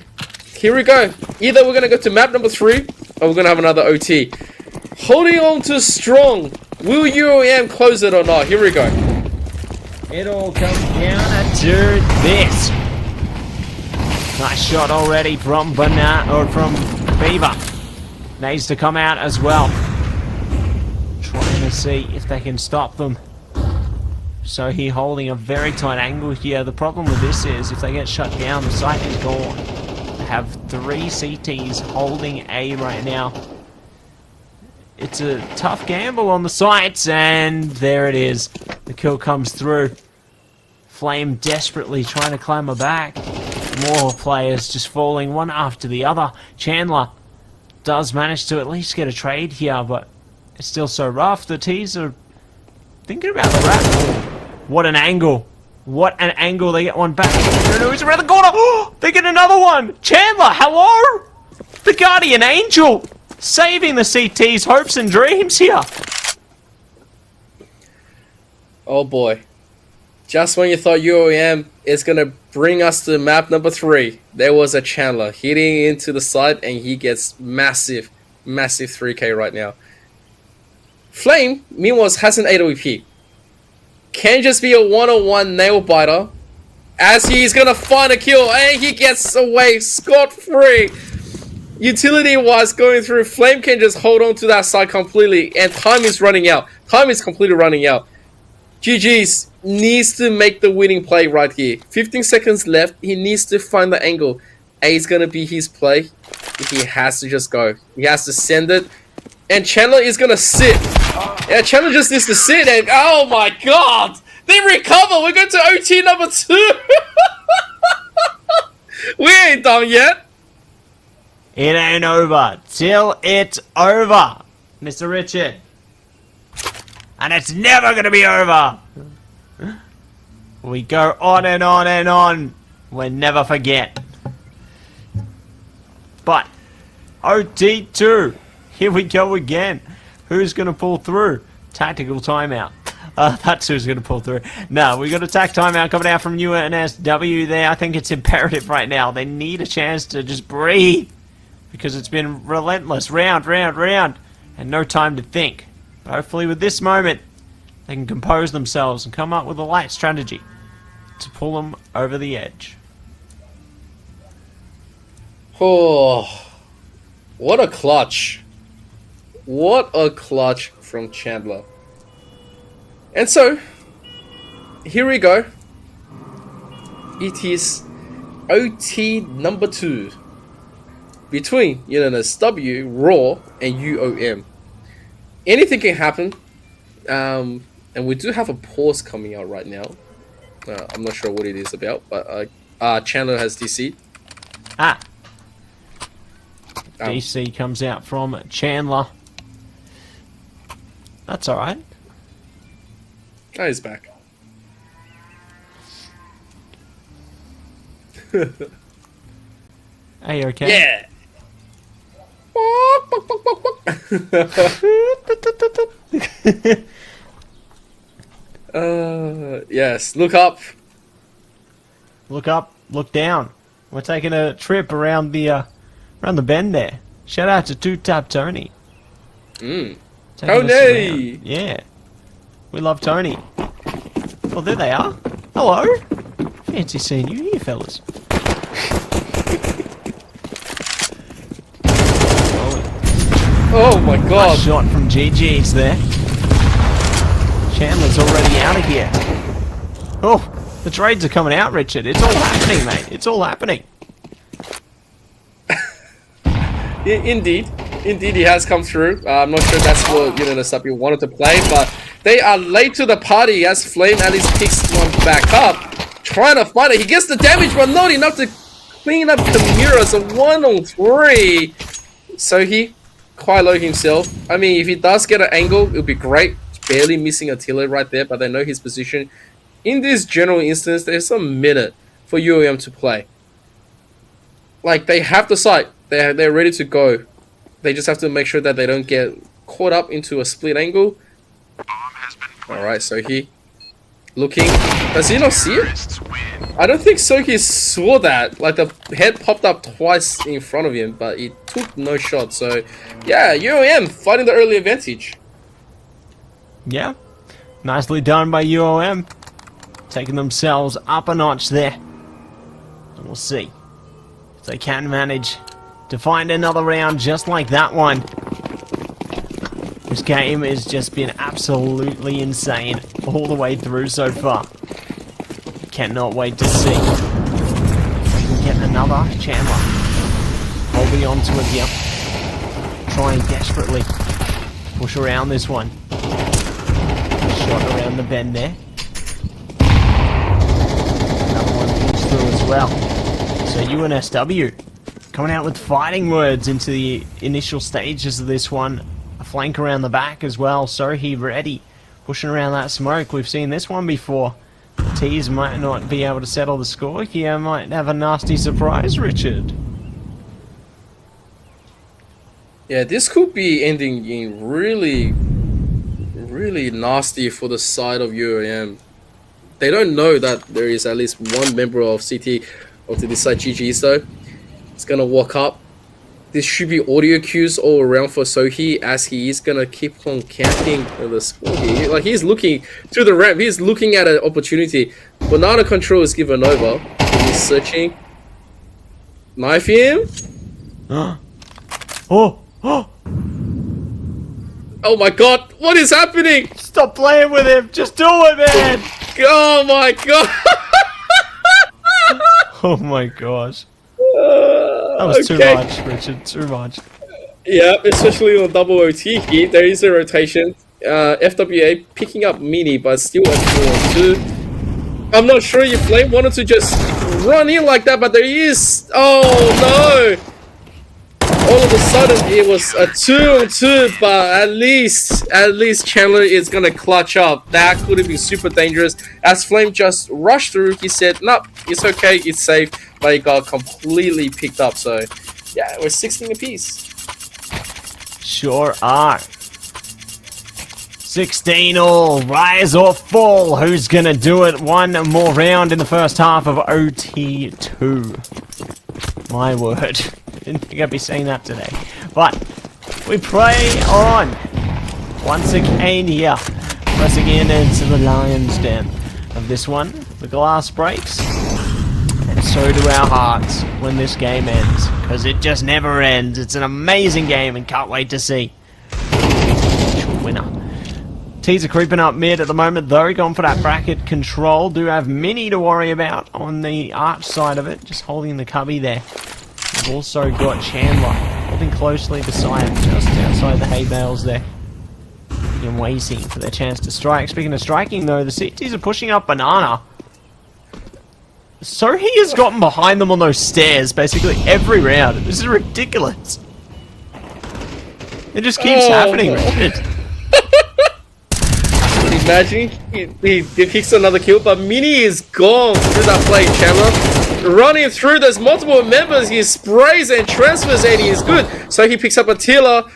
Here we go. Either we're going to go to map number 3 or we're going to have another OT. Holding on to strong. Will UOM close it or not? Here we go. It all comes down to this. Nice shot already from from Beaver. Needs to come out as well. Trying to see if they can stop them. So he holding a very tight angle here. The problem with this is if they get shut down, the site is gone. They have 3 CTs holding A right now. It's a tough gamble on the sites, and there it is. The kill comes through. Flame desperately trying to clamber back. More players just falling one after the other. Chandler does manage to at least get a trade here, but it's still so rough. The T's are thinking about the wrap. What an angle. What an angle. They get one back. No, he's around the corner. Oh, they get another one. Chandler, hello? The Guardian Angel. Saving the CT's hopes and dreams here. Oh boy. Just when you thought UOM is going to bring us to map number 3, there was a Chandler hitting into the side and he gets massive 3k right now. Flame, meanwhile, has an AWP. Can just be a one-on-one nail biter as he's going to find a kill and he gets away scot-free. Utility-wise going through, Flame can just hold on to that side completely and time is running out. Time is completely running out. GG's needs to make the winning play right here. 15 seconds left. He needs to find the angle. A is going to be his play. He has to just go. He has to send it. And Chandler is going to sit. Yeah, Chandler just needs to sit and... Oh my god! They recover! We're going to OT number 2! We ain't done yet! It ain't over till it's over, Mr. Richard. And it's never going to be over. We go on and on and on. We'll never forget. But OT2. Here we go again. Who's going to pull through? Tactical timeout. That's who's going to pull through. No, we got a tac timeout coming out from UNSW there. I think it's imperative right now. They need a chance to just breathe. Because it's been relentless. Round. And no time to think. But hopefully with this moment, they can compose themselves and come up with a light strategy to pull them over the edge. Oh, what a clutch. What a clutch from Chandler. And so, here we go. It is OT number 2 between UNSW, Raw, and UOM. Anything can happen. And we do have a pause coming out right now. I'm not sure what it is about, but Chandler has DC. DC comes out from Chandler. That's alright. Oh, he's back. Are you okay? Yeah! Yes, look up. Look up, look down. We're taking a trip around the bend there. Shout out to Two Tap Tony. Tony! Yeah. We love Tony. Oh, there they are. Hello. Fancy seeing you here, fellas. Oh my god. Nice shot from GG's there. Chandler's already out of here. Oh, the trades are coming out, Richard. It's all happening, mate. It's all happening. Indeed. Indeed, he has come through. I'm not sure that's what SW wanted to play, but they are late to the party as Flame at least picks one back up. Trying to find it. He gets the damage, but not enough to clean up Kamira. So 1 on 3. So he quite low himself. I mean, if he does get an angle, it would be great. Barely missing Attila right there, but they know his position. In this general instance, there's a minute for UOM to play. Like, they have the site. They're ready to go. They just have to make sure that they don't get caught up into a split angle. Alright, Sohi. Looking. Does he not see it? I don't think Sohi saw that. Like, the head popped up twice in front of him, but he took no shot. So, yeah, UOM fighting the early advantage. Yeah. Nicely done by UOM. Taking themselves up a notch there. And we'll see if they can manage to find another round just like that one. This game has just been absolutely insane all the way through so far. Cannot wait to see if we can get another Chandler. Holding on to it here. Trying desperately to push around this one. Shot around the bend there. Another one pulls through as well. So UNSW coming out with fighting words into the initial stages of this one. A flank around the back as well. So he ready. Pushing around that smoke. We've seen this one before. The T's might not be able to settle the score here. Might have a nasty surprise, Richard. Yeah, this could be ending in really nasty for the side of UOM. They don't know that there is at least one member of CT of this side, GG's though. It's gonna walk up. This should be audio cues all around for Sohi as he is gonna keep on camping the score here. Like, he's looking to the ramp, he's looking at an opportunity. Banana control is given over. He's searching. Knife him. Oh! Oh my god, what is happening? Stop playing with him! Just do it, man! Oh my god! Oh my gosh. That was okay. too much, Richard. Too much. Yeah, especially on double OT here, there is a rotation. FWA picking up Mini, but still at 4-2. I'm not sure if Flame wanted to just run in like that, but there is... Oh no! All of a sudden it was a 2-on-2, but at least Chandler is gonna clutch up. That could have been super dangerous. As Flame just rushed through, he said, "Nope, it's okay, it's safe," but he got completely picked up. So yeah, we're 16 apiece. Sure are. 16 all, rise or fall. Who's gonna do it? One more round in the first half of OT2. My word. Didn't think I'd be saying that today. But we play on. Once again here. Pressing in into the lion's den of this one. The glass breaks. And so do our hearts when this game ends. Because it just never ends. It's an amazing game and can't wait to see the winner. T's are creeping up mid at the moment though. Going for that bracket control. Do have Mini to worry about on the arch side of it. Just holding the cubby there. We've also got Chandler holding closely beside him, just outside the hay bales there. And waiting for their chance to strike. Speaking of striking though, the CTs are pushing up Banana. So he has gotten behind them on those stairs basically every round. This is ridiculous. It just keeps happening, Richard. Imagine he kicks another kill, but Mini is gone through that play. Chandler running through, there's multiple members, he sprays and transfers and he is good. So he picks up Attila.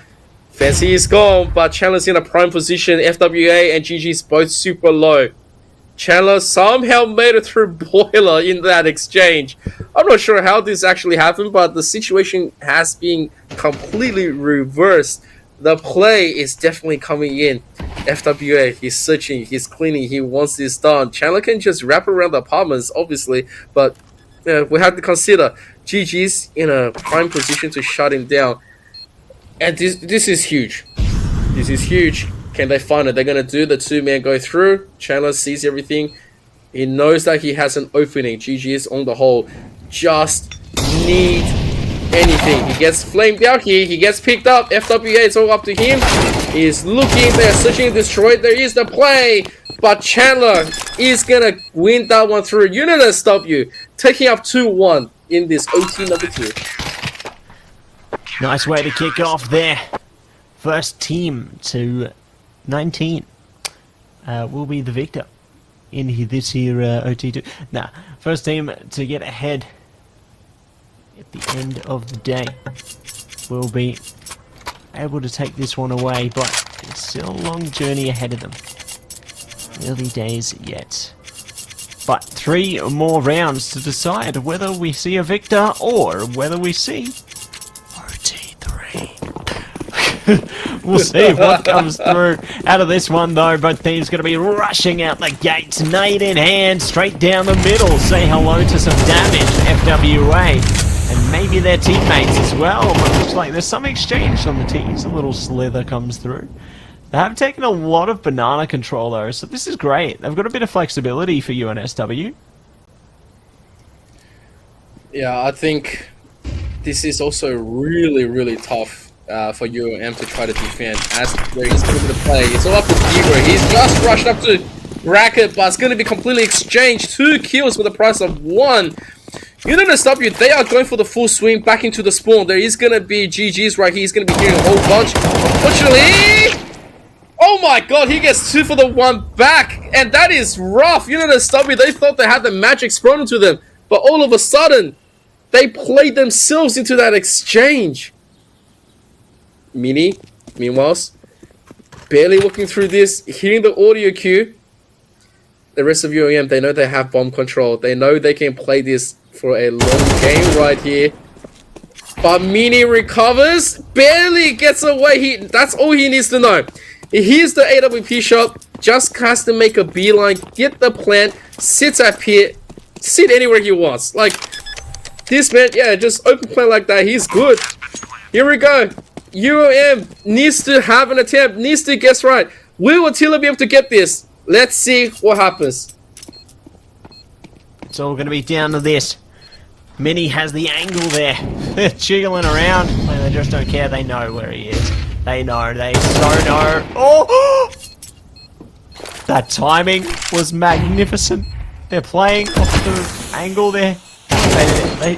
Fancy is gone, but Chandler's in a prime position. FWA and GG's both super low. Chandler somehow made it through Boiler in that exchange. I'm not sure how this actually happened, but the situation has been completely reversed. The play is definitely coming in. FWA, he's searching, he's cleaning, he wants this done. Chandler can just wrap around the apartments, obviously, but we have to consider GG's in a prime position to shut him down. And this is huge. This is huge. Can they find it? They're going to do the two-man go through. Chandler sees everything. He knows that he has an opening. GG's on the hole. Just need anything. He gets flamed out here. He gets picked up. FWA, it's all up to him. He's looking there, searching, destroyed. There is the play. But Chandler is going to win that one through. Unit SW taking up 2-1 in this OT number 2. Nice way to kick off there. First team to 19 will be the victor in this here OT2. Nah, first team to get ahead at the end of the day will be able to take this one away, but it's still a long journey ahead of them. Early days yet. But 3 more rounds to decide whether we see a victor or whether we see OT3. We'll see what comes through out of this one, though. Both teams going to be rushing out the gates, nade in hand, straight down the middle. Say hello to some damage to FWA. And maybe their teammates as well. But it looks like there's some exchange on the teams. A little slither comes through. They have taken a lot of banana control, though, so this is great. They've got a bit of flexibility for UNSW. Yeah, I think this is also really, really tough for UOM to try to defend, as there is going to be the play. It's all up to Diego. He's just rushed up to Bracket, but it's going to be completely exchanged. 2 kills for the price of 1. UNSW, they are going for the full swing back into the spawn. There is going to be GG's right here. He's going to be hearing a whole bunch. Unfortunately, oh my god, he gets 2 for the 1 back. And that is rough. UNSW, they thought they had the magic sprung into them. But all of a sudden, they played themselves into that exchange. Mini, meanwhile, barely looking through this, hearing the audio cue. The rest of UOM, they know they have bomb control. They know they can play this for a long game right here. But Mini recovers, barely gets away. That's all he needs to know. He hears the AWP shot, just has to make a beeline, get the plant, sits at pit, sit anywhere he wants. Like, this man, yeah, just open play like that, he's good. Here we go. UOM needs to have an attempt, needs to guess right. Will Attila be able to get this? Let's see what happens. It's all going to be down to this. Mini has the angle there. They're jiggling around. They just don't care. They know where he is. They know. They so know. Oh! That timing was magnificent. They're playing off the angle there. They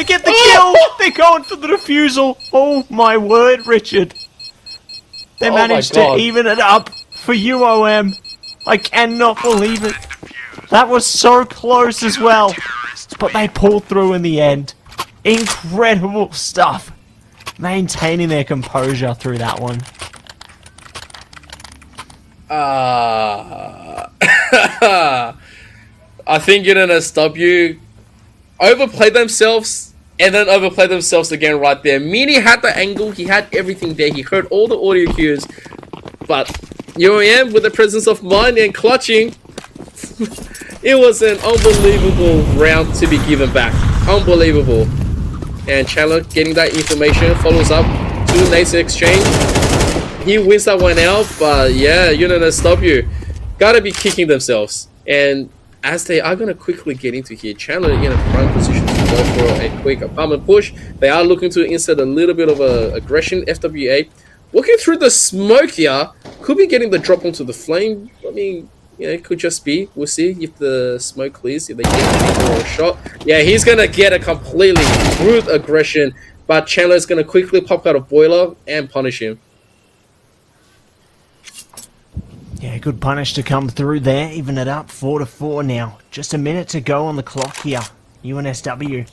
get the kill! They're going for the defusal! Oh my word, Richard. They managed to even it up for UOM. I cannot believe it. That was so close as well. But they pulled through in the end. Incredible stuff. Maintaining their composure through that one. I think UNSW overplayed themselves and then overplayed themselves again right there. Mini had the angle, he had everything there, he heard all the audio cues, but UOM with the presence of mind and clutching, it was an unbelievable round to be given back. Unbelievable. And Chandler getting that information, follows up to Nate's exchange. He wins that one out, but yeah, UNSW gotta be kicking themselves. And as they are going to quickly get into here, Chandler in a prime position to go for a quick apartment push. They are looking to insert a little bit of aggression. FWA looking through the smoke here. Could be getting the drop onto the flame. I mean, yeah, it could just be. We'll see if the smoke clears, if they get a shot. Yeah, he's going to get a completely brute aggression, but Chandler's going to quickly pop out a boiler and punish him. Yeah, good punish to come through there. Even it up 4-4 now. Just a minute to go on the clock here. UNSW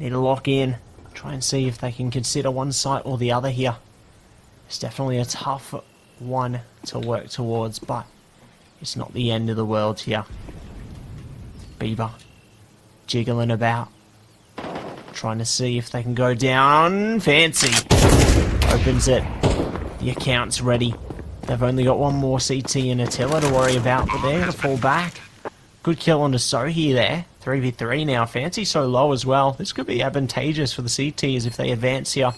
need to lock in. Try and see if they can consider one side or the other here. It's definitely a tough one to work towards, but it's not the end of the world here. Beaver jiggling about. Trying to see if they can go down. Fancy. Opens it. The account's ready. They've only got one more CT and Attila to worry about, but they're going to fall back. Good kill on the Sohi there. 3v3 now. Fancy so low as well. This could be advantageous for the CTs if they advance here.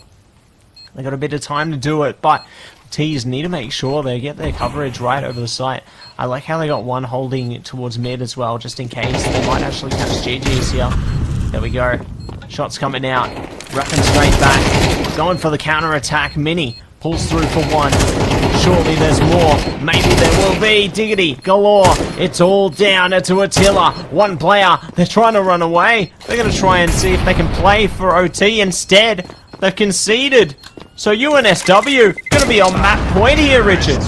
They got a bit of time to do it, but the T's need to make sure they get their coverage right over the site. I like how they got one holding towards mid as well, just in case. They might actually catch GG's here. There we go. Shots coming out. Wrapping straight back. Going for the counter-attack. Mini pulls through for one. Surely there's more. Maybe there will be. Diggity galore. It's all down to Attila. One player. They're trying to run away. They're going to try and see if they can play for OT instead. They've conceded. So UNSW going to be on map point here, Richard.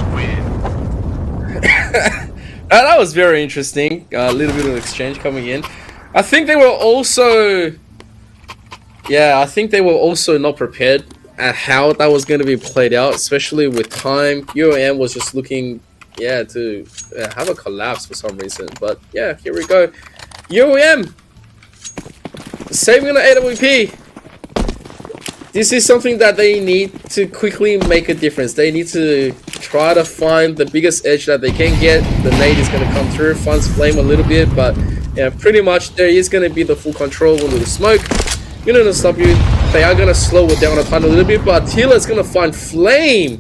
That was very interesting. A little bit of exchange coming in. I think they were also... Yeah, I think they were also not prepared at how that was going to be played out, especially with time. UOM was just looking, to have a collapse for some reason. But yeah, here we go. UOM saving the AWP. This is something that they need to quickly make a difference. They need to try to find the biggest edge that they can get. The nade is going to come through, funds flame a little bit, but yeah, pretty much there is going to be the full control under the smoke. UNSW, they are going to slow it down a tiny little bit, but Attila is going to find Flame,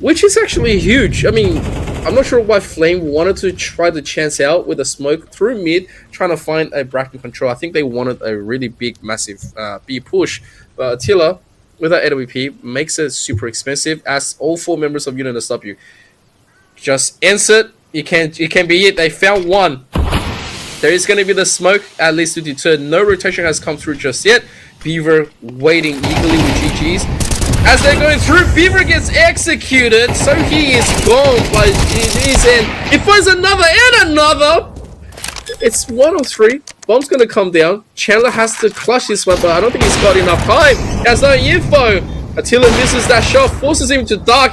which is actually huge. I mean, I'm not sure why Flame wanted to try the chance out with a smoke through mid, trying to find a bracket control. I think they wanted a really big, massive B push. But Attila, with that AWP, makes it super expensive, as all four members of UNSW just ends it. It can be it. They found one. There is going to be the smoke, at least to deter. No rotation has come through just yet. Beaver waiting eagerly with GG's. As they're going through, Beaver gets executed, so he is gone by GG's, and he finds another and another. It's 1 on 3. Bomb's going to come down. Chandler has to clutch this one, but I don't think he's got enough time. He has no info. Attila misses that shot, forces him to dark.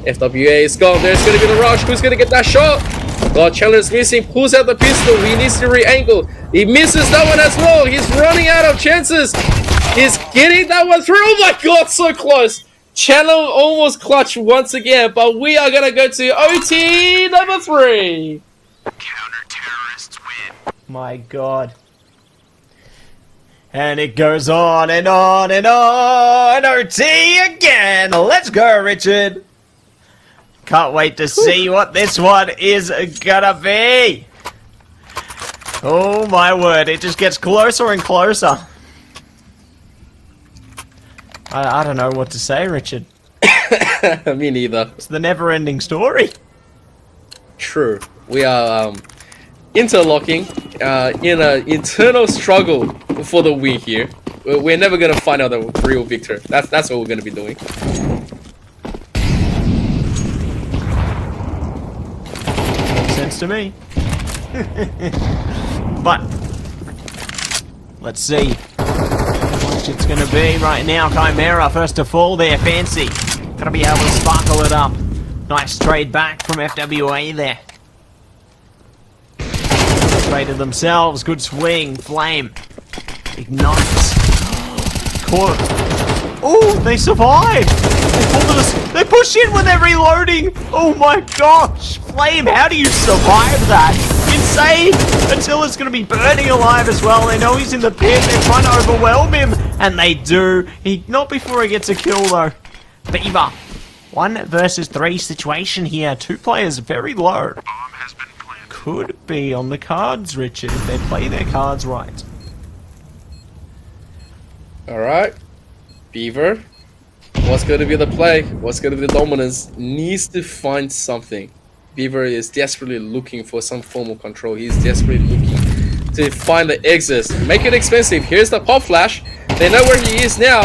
FWA is gone. There's going to be the rush. Who's going to get that shot? Oh, Chandler's missing. Pulls out the pistol. He needs to re-angle. He misses that one as well. He's running out of chances. He's getting that one through. Oh my god, so close. Chandler almost clutched once again, but we are going to go to OT number 3. Counter-terrorists win. My god. And it goes on and on and on. OT again. Let's go, Richard. Can't wait to see what this one is gonna be. Oh my word, it just gets closer and closer. I don't know what to say, Richard. Me neither. It's the never-ending story. True. We are interlocking in an internal struggle for the win here. We're never gonna find out the real victor. That's what we're gonna be doing. Makes sense to me. But let's see how much it's gonna be right now. Chimera first to fall there. Fancy gonna be able to sparkle it up. Nice trade back from FWA there. Traded themselves. Good swing. Flame ignites. Caught. Oh, they survived. They push in when they're reloading. Oh my gosh. Flame, how do you survive that? Insane. Until it's going to be burning alive as well. They know he's in the pit. They're trying to overwhelm him. And they do. Not before he gets a kill though. Beaver. 1 versus 3 situation here. 2 players very low. Bomb has been planted. Could be on the cards, Richard, if they play their cards right. Alright. Beaver. What's going to be the play? What's going to be the dominance? Needs to find something. Beaver is desperately looking for some form of control. He's desperately looking to find the exit. Make it expensive. Here's the pop flash. They know where he is now.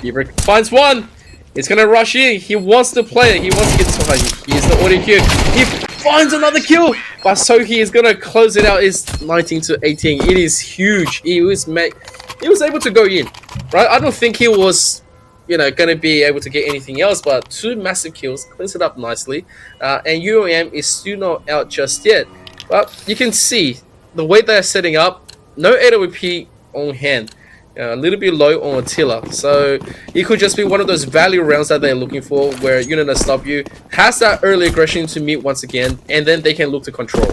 Beaver finds one. He's going to rush in. He wants to play it. He wants to get something. Here's the audio cue. He finds another kill. But Sohi is going to close it out. It's 19 to 18. It is huge. He was able to go in. Right? I don't think he was, going to be able to get anything else. But 2 massive kills. Cleans it up nicely. And UOM is still not out just yet. But you can see the way they're setting up. No AWP on hand. a little bit low on Attila. So it could just be one of those value rounds that they're looking for, where Unit SW has that early aggression to meet once again, and then they can look to control.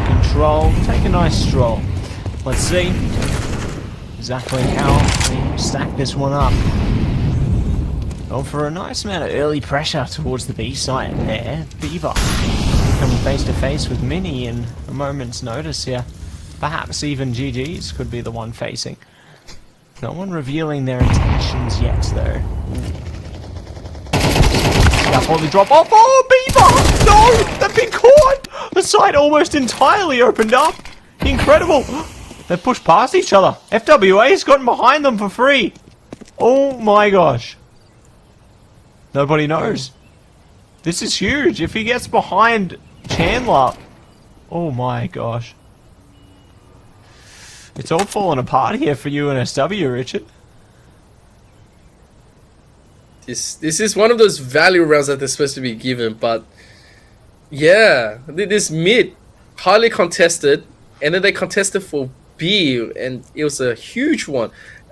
Control, take a nice stroll. Let's see exactly how we stack this one up. Well, for a nice amount of early pressure towards the B site there, Beaver coming face to face with Mini in a moment's notice here. Perhaps even GG's could be the one facing. No one revealing their intentions yet, though. Scaffolding drop off. Oh, Beaver! No! They've been caught! The site almost entirely opened up. Incredible! They pushed past each other. FWA's gotten behind them for free. Oh my gosh. Nobody knows. This is huge. If he gets behind Chandler, oh my gosh. It's all falling apart here for UNSW, Richard. This is one of those value rounds that they're supposed to be given, but yeah, this mid, highly contested, and then they contested for B, and it was a huge one.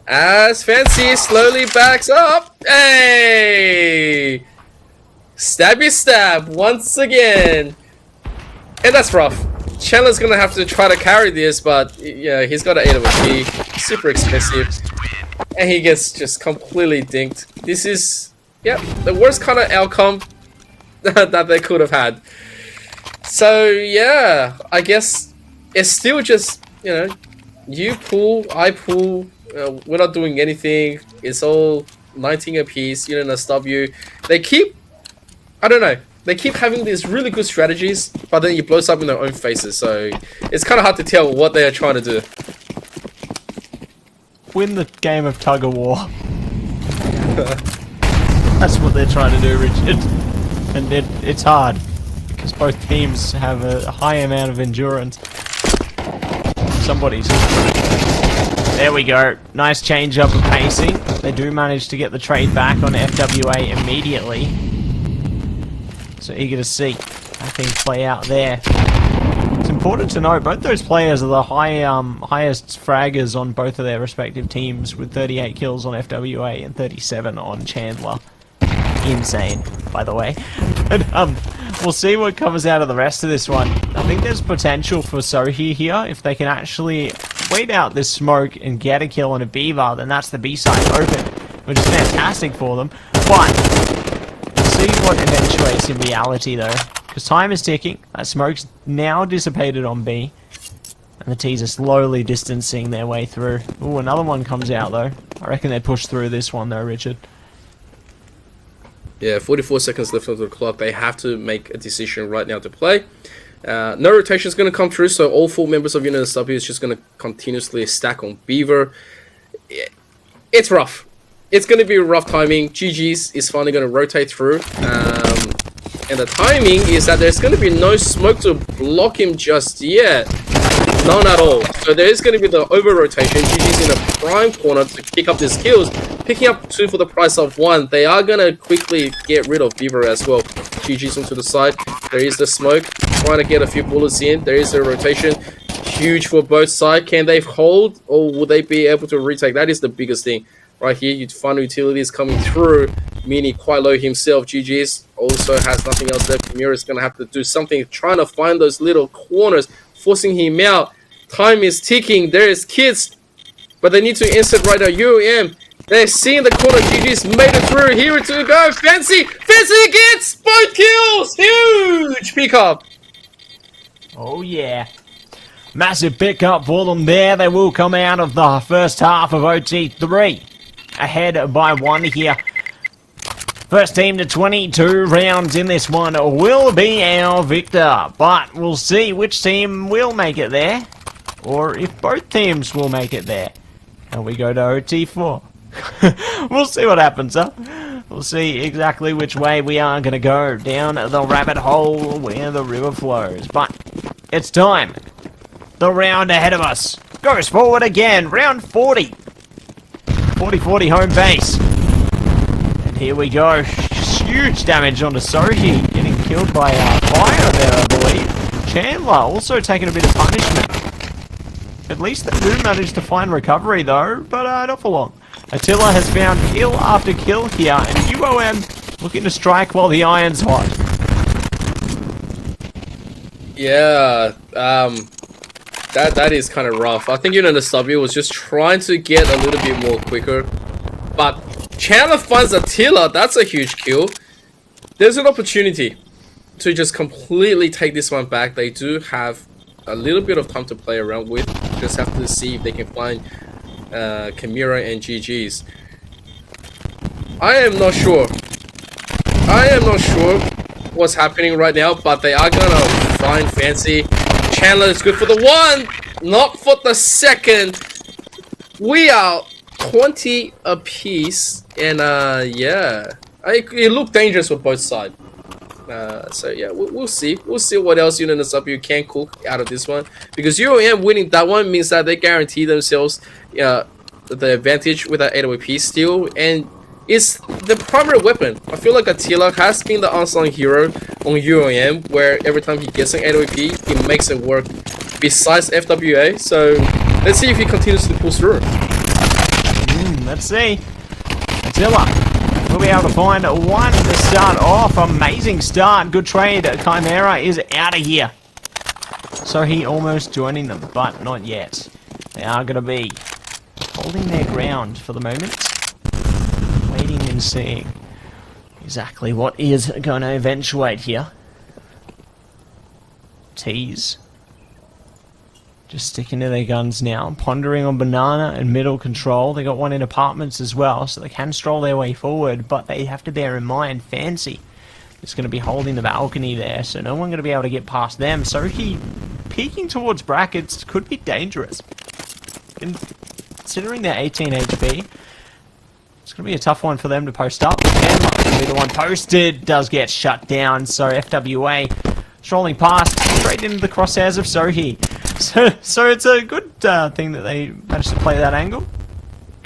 As Fancy slowly backs up. Hey! Stabby stab once again. And that's rough. Chandler's gonna have to try to carry this, but yeah, he's got an 8 over P. Super expensive. And he gets just completely dinked. This is, yeah, the worst kind of outcome that they could have had. So yeah, I guess it's still just, you know, you pull, I pull. We're not doing anything. It's all 19 apiece. You know, SW. They keep, I don't know. They keep having these really good strategies, but then it blows up in their own faces. So it's kind of hard to tell what they are trying to do. Win the game of tug of war. That's what they're trying to do, Richard. And it's hard because both teams have a high amount of endurance. Somebody's. There we go. Nice change up of pacing. They do manage to get the trade back on FWA immediately. So eager to see how things play out there. It's important to note both those players are the highest fraggers on both of their respective teams, with 38 kills on FWA and 37 on Chandler. Insane, by the way. And we'll see what comes out of the rest of this one. I think there's potential for Sohi here. If they can actually wait out this smoke and get a kill on a Beaver, then that's the B side open, which is fantastic for them. But we'll see what eventuates in reality though, because time is ticking. That smoke's now dissipated on B, and the T's are slowly distancing their way through. Ooh, another one comes out though. I reckon they push through this one though, Richard. Yeah, 44 seconds left on the clock. They have to make a decision right now to play. No rotation is going to come through, so all 4 members of Unit SW is just going to continuously stack on Beaver. It's rough. It's going to be rough timing. GG's is finally going to rotate through. And the timing is that there's going to be no smoke to block him just yet. None at all. So there is going to be the over-rotation. GG's in a prime corner to pick up these kills. Picking up 2 for the price of 1. They are going to quickly get rid of Beaver as well. GG's onto the side. There is the smoke. Trying to get a few bullets in. There is a rotation. Huge for both sides. Can they hold, or will they be able to retake? That is the biggest thing. Right here, you'd find utilities coming through. Mini quite low himself. GG's also has nothing else left. Mira's going to have to do something. Trying to find those little corners. Forcing him out. Time is ticking. There is kids. But they need to insert right now. UM. They're seeing the corner. GG's made it through. Here to go. Fancy. Fancy gets both kills. Huge pickup. Oh yeah. Massive pickup for them there. They will come out of the first half of OT3. Ahead by 1 here. First team to 22 rounds in this one will be our victor. But we'll see which team will make it there, or if both teams will make it there. And we go to OT4. We'll see what happens, huh? We'll see exactly which way we are going to go down the rabbit hole where the river flows. But it's time. The round ahead of us goes forward again. Round 40. 40-40 home base. And here we go. Huge damage onto Sohi. Getting killed by fire there, I believe. Chandler also taking a bit of punishment. At least they do manage to find recovery though, but not for long. Attila has found kill after kill here, and UOM looking to strike while the iron's hot. Yeah, that is kind of rough. I think UNSW was just trying to get a little bit more quicker, but Chandler finds Attila. That's a huge kill. There's an opportunity to just completely take this one back. They do have a little bit of time to play around with. Just have to see if they can find Chimera and GG's. I am not sure what's happening right now, but they are gonna find Fancy. Chandler is good for the one, not for the second. We are 20 apiece, and yeah, it looked dangerous for both sides. So yeah, we'll see what else UNSW can cook out of this one, because UOM winning that one means that they guarantee themselves the advantage with that 808P steal, and it's the primary weapon. I feel like Attila has been the unsung hero on UOM, where every time he gets an 808P, he makes it work besides FWA. So let's see if he continues to pull through. Let's see. Attila will be able to find one to start off. Amazing start. Good trade. Chimera is out of here. So he almost joining them, but not yet. They are going to be holding their ground for the moment. Waiting and seeing exactly what is going to eventuate here. Tease. Just sticking to their guns now. Pondering on banana and middle control. They got one in apartments as well, so they can stroll their way forward, but they have to bear in mind Fancy is going to be holding the balcony there, so no one going to be able to get past them. So he peeking towards brackets could be dangerous. Considering they're 18 HP, it's going to be a tough one for them to post up. And luckily the one posted does get shut down, so FWA strolling past, straight into the crosshairs of Sohi. So it's a good thing that they managed to play that angle.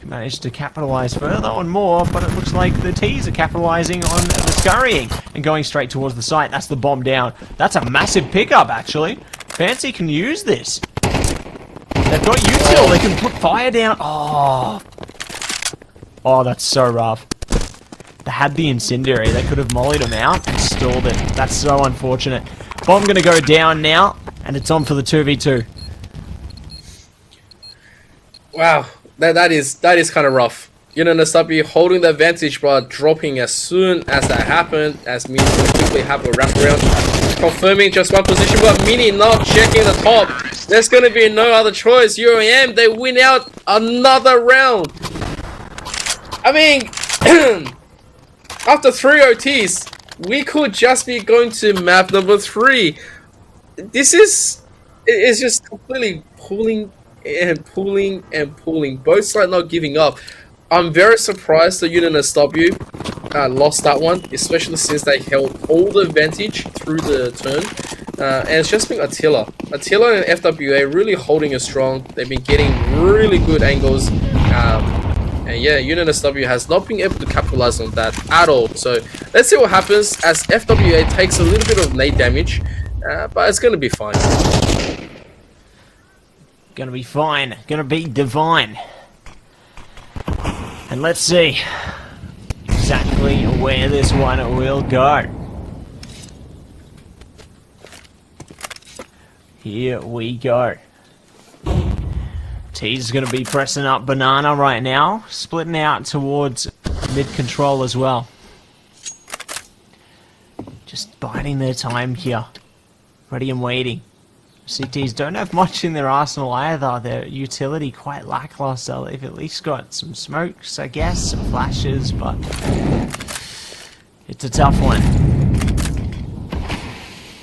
Managed to capitalize further on more, but it looks like the T's are capitalizing on the scurrying and going straight towards the site. That's the bomb down. That's a massive pickup, actually. Fancy can use this. They've got util. They can put fire down. Oh, that's so rough. They had the incendiary. They could have mollied him out and stalled it. That's so unfortunate. Bomb gonna go down now, and it's on for the 2v2. Wow, that is kind of rough. UNSW holding the advantage but dropping as soon as that happened, as Mini gonna quickly have a wraparound, confirming just one position, but Mini not checking the top. There's gonna be no other choice. UOM, they win out another round. I mean, after 3 OTs, we could just be going to map number 3. This is just completely pulling and pulling and pulling. Both sides not giving up. I'm very surprised that UNSW lost that one, especially since they held all the advantage through the turn. And it's just been Attila and FWA really holding it strong. They've been getting really good angles. And yeah, UNSW has not been able to capitalize on that at all. So let's see what happens as FWA takes a little bit of nade damage, but it's going to be fine. Gonna be fine. Gonna be divine. And let's see exactly where this one will go. Here we go. T's going to be pressing up banana right now, splitting out towards mid-control as well. Just biding their time here. Ready and waiting. CTs don't have much in their arsenal either. Their utility quite lackluster. They've at least got some smokes, I guess, some flashes, but it's a tough one.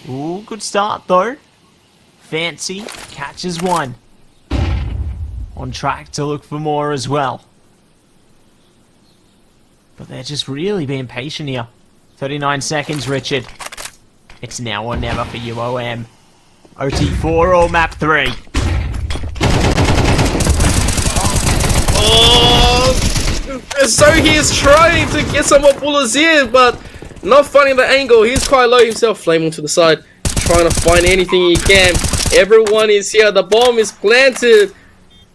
Ooh, good start though. Fancy catches one. On track to look for more as well. But they're just really being patient here. 39 seconds, Richard. It's now or never for UOM. OT4 or map 3. Oh, so he is trying to get some more bullets in, but not finding the angle. He's quite low himself. Flame onto the side, trying to find anything he can. Everyone is here. The bomb is planted.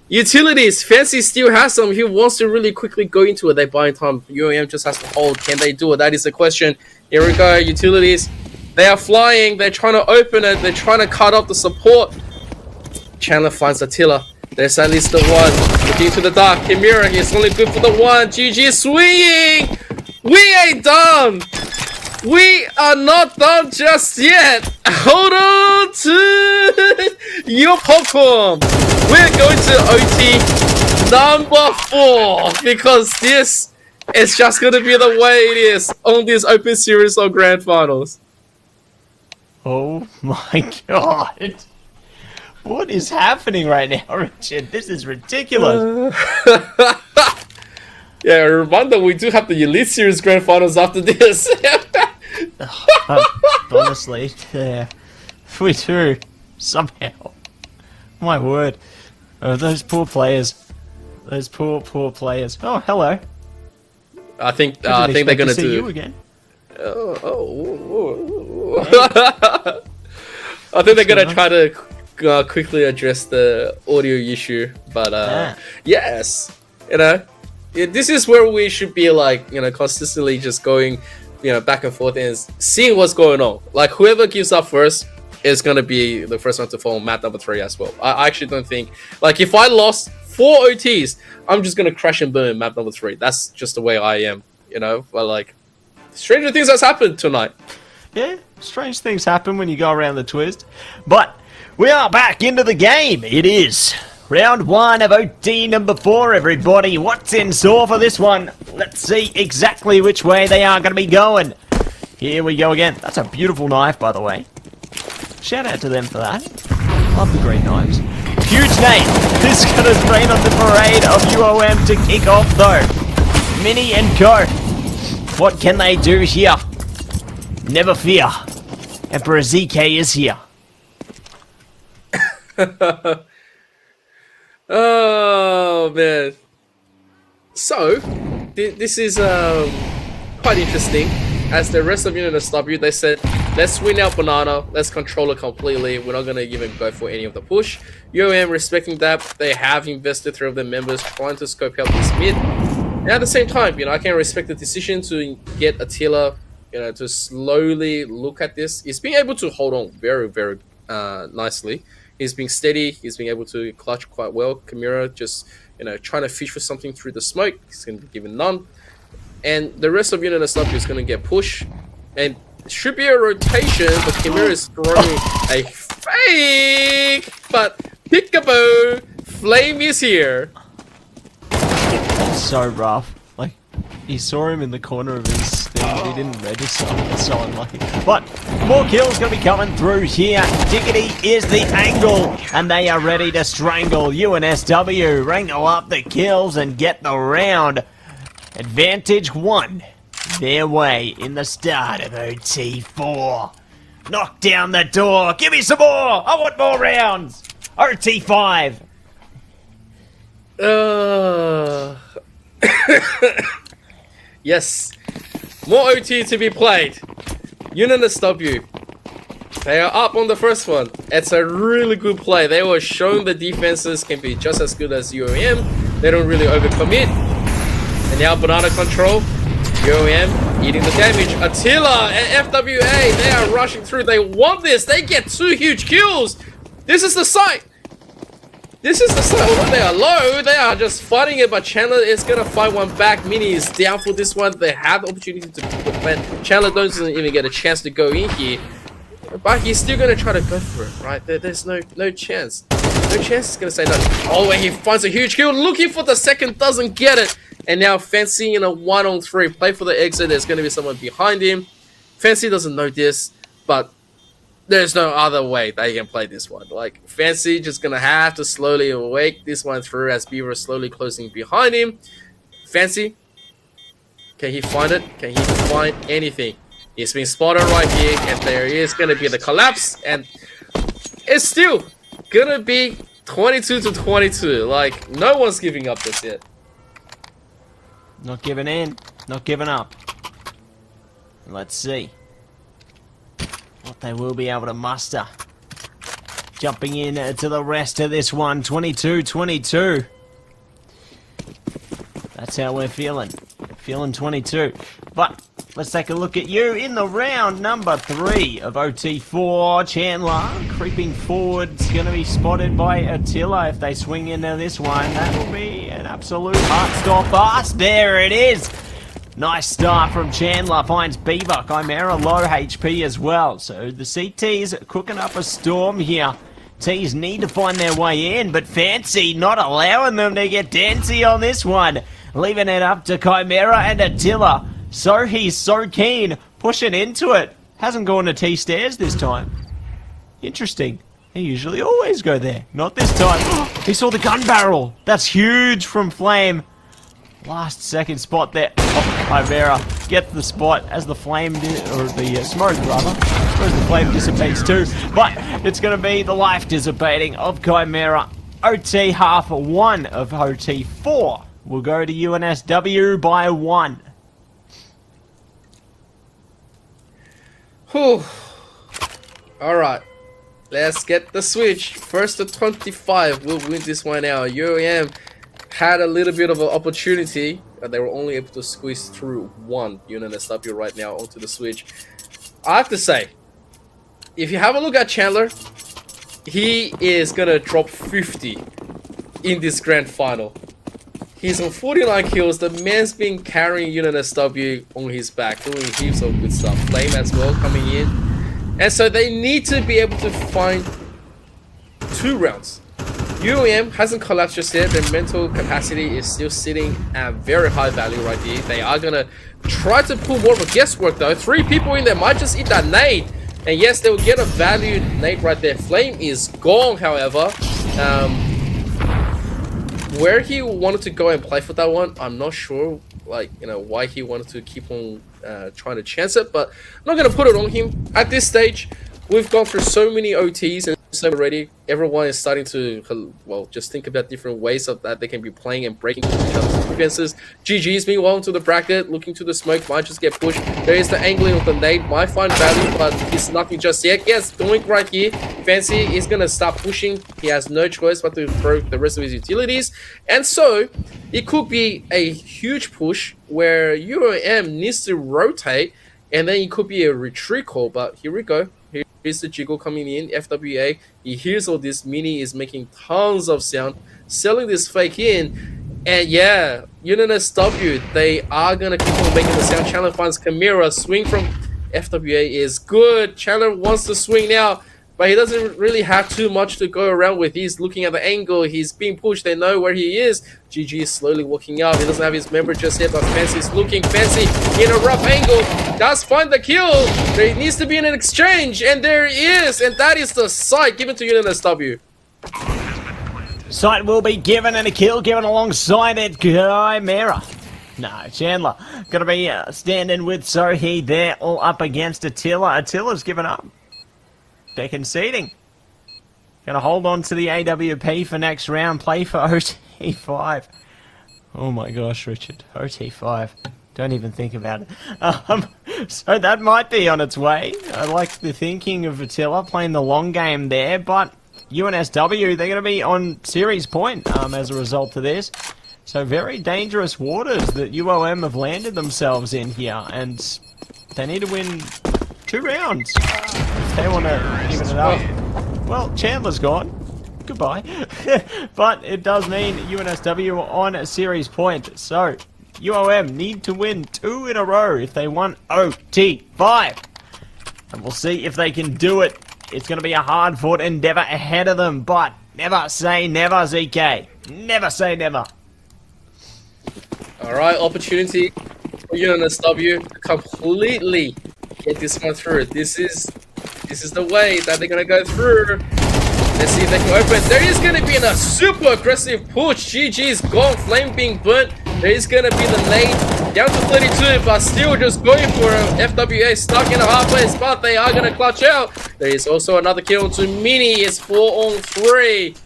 Utilities. Fancy still has some. He wants to really quickly go into it. They buy time. UAM just has to hold. Can they do it? That is the question. Here we go. Utilities. They are flying. They're trying to open it. They're trying to cut off the support. Chandler finds Attila. There's at least the one. Looking to the dark. Kimura. He's only good for the one. GG swinging. We ain't done. We are not done just yet. Hold on to your popcorn. We're going to OT number 4 because this is just going to be the way it is on this Open Series or Grand Finals. Oh my god. What is happening right now, Richard? This is ridiculous. Yeah, reminder, we do have the Elite Series Grand Finals after this. Honestly, yeah, we do somehow. My word, those poor players, those poor players. Oh, hello. I think they're gonna see do you again. I think they're gonna try to quickly address the audio issue, but yes, this is where we should be, like, consistently just going, back and forth and seeing what's going on. Like, whoever gives up first is gonna be the first one to fall on map number 3 as well. I actually don't think, like, if I lost 4 OTs, I'm just gonna crash and burn map number 3. That's just the way I am, But like, stranger things has happened tonight. Yeah, strange things happen when you go around the twist. But we are back into the game. It is round 1 of OT number 4, everybody. What's in store for this one? Let's see exactly which way they are going to be going. Here we go again. That's a beautiful knife, by the way. Shout out to them for that. Love the green knives. Huge name. This is going to rain on the parade of UOM to kick off, though. Mini and Co. What can they do here? Never fear. Emperor ZK is here. Oh man, so this is quite interesting. As the rest of UNSW, they said, let's win out banana, let's control it completely, we're not going to even go for any of the push. UOM respecting that, they have invested 3 of their members trying to scope out this mid, and at the same time, I can respect the decision to get Attila, to slowly look at this. He's being able to hold on very, very nicely. He's being steady. He's being able to clutch quite well. Kimura just, trying to fish for something through the smoke. He's going to be given none. And the rest of UNSW is going to get pushed. And it should be a rotation, but Kimura is throwing a fake. But peekaboo, Flame is here. That's so rough. Like, he saw him in the corner of his thing, but he didn't register. It's so unlucky. But more kills going to be coming through here. Diggity is the angle, and they are ready to strangle UNSW. Wrangle up the kills and get the round. Advantage 1 their way in the start of OT4. Knock down the door. Give me some more. I want more rounds. OT5. Yes, more OT to be played. UNSW, they are up on the first one. It's a really good play. They were showing the defenses can be just as good as UOM. They don't really overcommit. And now banana control. UOM eating the damage. Attila and FWA, they are rushing through. They want this. They get 2 huge kills. This is the site. This is the site. Although they are low, they are just fighting it, but Chandler is going to fight one back. Mini is down for this one. They have the opportunity to pick the plan. Chandler doesn't even get a chance to go in here. But he's still going to try to go for it, right? There's no chance. No chance he's going to say no. Oh, and he finds a huge kill. Looking for the second, doesn't get it. And now Fancy in a 1-on-3. Play for the exit. There's going to be someone behind him. Fancy doesn't know this, but there's no other way that he can play this one. Like, Fancy just going to have to slowly wake this one through as Beaver is slowly closing behind him. Fancy, can he find it? Can he find anything? He's been spotted right here, and there is going to be the collapse, and it's still going to be 22-22. Like, no one's giving up this yet. Not giving in, not giving up. Let's see what they will be able to muster. jumping in to the rest of this one. 22-22. That's how we're feeling. Feeling 22. But let's take a look at you in the round number 3 of OT4. Chandler creeping forward. It's going to be spotted by Attila if they swing into this one. That will be an absolute heart stopper. There it is. Nice start from Chandler. Finds Beaver. Chimera low HP as well. So the CT's cooking up a storm here. T's need to find their way in, but Fancy not allowing them to get dancy on this one. Leaving it up to Chimera and Attila. So he's so keen, pushing into it. Hasn't gone to T stairs this time. Interesting. He usually always go there. Not this time. He saw the gun barrel. That's huge from Flame. Last second spot there. Oh, Chimera gets the spot as the flame, or the smoke rather. I suppose the flame dissipates too, but it's going to be the life dissipating of Chimera. OT half 1 of OT4 will go to UNSW by 1. Whew. Alright. Let's get the switch. First to 25 will win this one out. UAM had a little bit of an opportunity, but they were only able to squeeze through one UNSW right now onto the switch. I have to say, if you have a look at Chandler, he is gonna drop 50 in this grand final. He's on 49 kills. The man's been carrying UNSW on his back, doing heaps of good stuff. Flame as well coming in. And so they need to be able to find 2 rounds. UAM hasn't collapsed just yet. Their mental capacity is still sitting at very high value right here. They are going to try to pull more of a guesswork though. 3 people in there might just eat that nade. And yes, they will get a valued nade right there. Flame is gone, however. Where he wanted to go and play for that one, I'm not sure, like, you know, why he wanted to keep on trying to chance it, but I'm not going to put it on him. At this stage, we've gone through so many OTs and so already, everyone is starting to, well, just think about different ways of that they can be playing and breaking each other's defenses. GG's meanwhile into the bracket, looking to the smoke, might just get pushed. There is the angling of the nade, might find value, but he's nothing just yet. Yes, doink right here. Fancy is going to start pushing. He has no choice but to throw the rest of his utilities. And so, it could be a huge push where UOM needs to rotate, and then it could be a retreat call, but here we go. Here's the jiggle coming in, FWA. He hears all this. Mini is making tons of sound, selling this fake in. And yeah, UNSW, they are going to keep on making the sound. Chandler finds Chimera. Swing from FWA is good. Chandler wants to swing now, but he doesn't really have too much to go around with. He's looking at the angle. He's being pushed. They know where he is. GG is slowly walking out. He doesn't have his member just yet, but Fancy's looking. Fancy in a rough angle. Does find the kill. There needs to be an exchange, and there is. And that is the sight given to UNSW. Sight will be given and a kill given alongside it. Chimera. No, Chandler going to be standing with Sohi there, all up against Attila. Attila's given up. They're conceding. Going to hold on to the AWP for next round. Play for OT5. Oh my gosh, Richard. OT5. Don't even think about it. So that might be on its way. I like the thinking of Attila playing the long game there, but UNSW, they're going to be on series point as a result of this. So very dangerous waters that UOM have landed themselves in here, and they need to win 2 rounds if they want to even it up. Well, Chandler's gone. Goodbye. But it does mean UNSW on a series point. So UOM need to win 2 in a row if they want OT5. And we'll see if they can do it. It's going to be a hard-fought endeavor ahead of them, but never say never, ZK. Never say never. Alright, opportunity for UNSW to completely get this one through. This is the way that they're going to go through. Let's see if they can open. There is going to be a super aggressive push. GG's gone. Flame being burnt. There is going to be the nade down to 32, but still just going for a FWA stuck in a halfway spot. They are going to clutch out. There is also another kill to Mini. It's 4-on-3.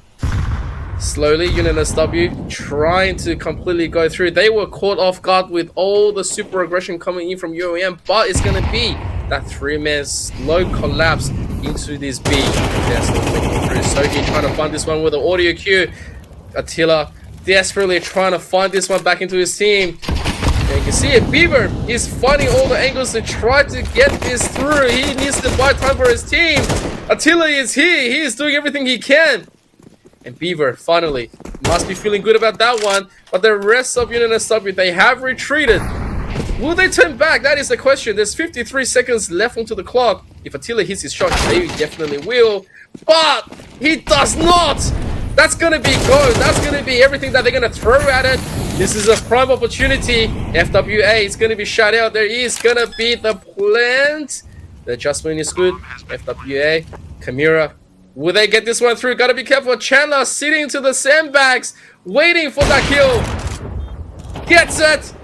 Slowly, UNSW trying to completely go through. They were caught off guard with all the super aggression coming in from UOM, but it's going to be that 3-man slow collapse into this B. Yes, making through. Sogi trying to find this one with the audio cue. Attila desperately trying to find this one back into his team. And you can see it, Beaver is finding all the angles to try to get this through. He needs to buy time for his team. Attila is here. He is doing everything he can. And Beaver finally must be feeling good about that one. But the rest of Unit SW, they have retreated. Will they turn back? That is the question. There's 53 seconds left onto the clock. If Attila hits his shot, they definitely will. But he does not. That's going to be go. That's going to be everything that they're going to throw at it. This is a prime opportunity. FWA is going to be shut out. There is going to be the plant. The adjustment is good. FWA, Kamira. Will they get this one through? Got to be careful. Chandler sitting to the sandbags, waiting for that kill. Gets it.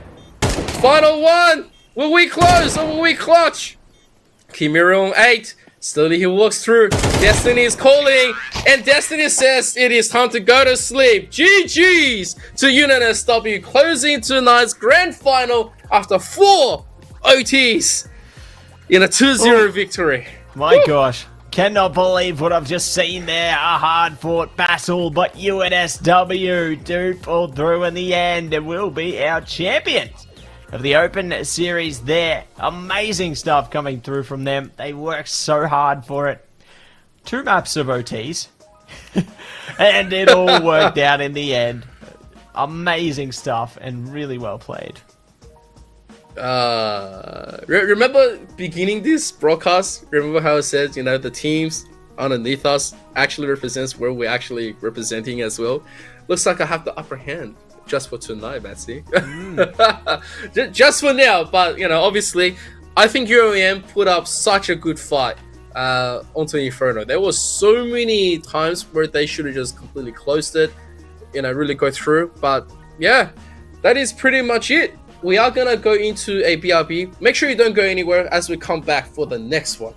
Final one. Will we close or will we clutch? Kimira on 8. Slowly he walks through. Destiny is calling. And Destiny says it is time to go to sleep. GG's to Unit SW, closing tonight's grand final after 4 OTs in a 2-0 victory. My gosh. Cannot believe what I've just seen there. A hard-fought battle, but UNSW do pull through in the end and will be our champions of the Open Series there. Amazing stuff coming through from them. They worked so hard for it. 2 maps of OTs. And it all worked out in the end. Amazing stuff and really well played. Remember beginning this broadcast? Remember how it says, you know, the teams underneath us actually represents where we're actually representing as well? Looks like I have the upper hand. Just for tonight, Betsy. Just for now, but you know, obviously, I think UOM put up such a good fight onto Inferno. There was so many times where they should have just completely closed it, you know, really go through. But yeah, that is pretty much it. We are gonna go into a BRB. Make sure you don't go anywhere as we come back for the next one.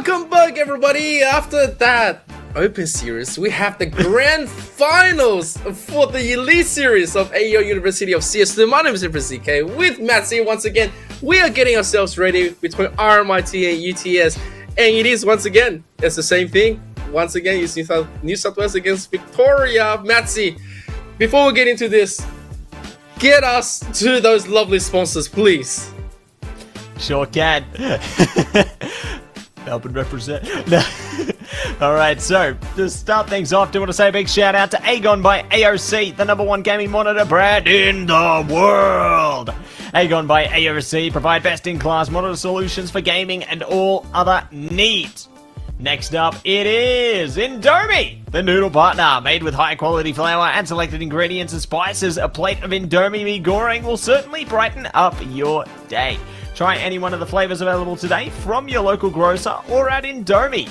Welcome back, everybody. After that Open Series, we have the Grand Finals for the Elite Series of AEL University of CS2. My name is CK with Matsy. Once again, we are getting ourselves ready between RMIT and UTS, and it is once again, it's the same thing. Once again, it's New South Wales against Victoria. Matsy, before we get into this, get us to those lovely sponsors, please. Sure can. Melbourne represent. No. Alright, so to start things off, do want to say a big shout out to AGON by AOC, the #1 gaming monitor brand in the world. AGON by AOC provide best-in-class monitor solutions for gaming and all other needs. Next up, it is Indomie, the noodle partner. Made with high-quality flour and selected ingredients and spices, a plate of Indomie mee goreng will certainly brighten up your day. Try any one of the flavors available today from your local grocer or at indomie.com.au.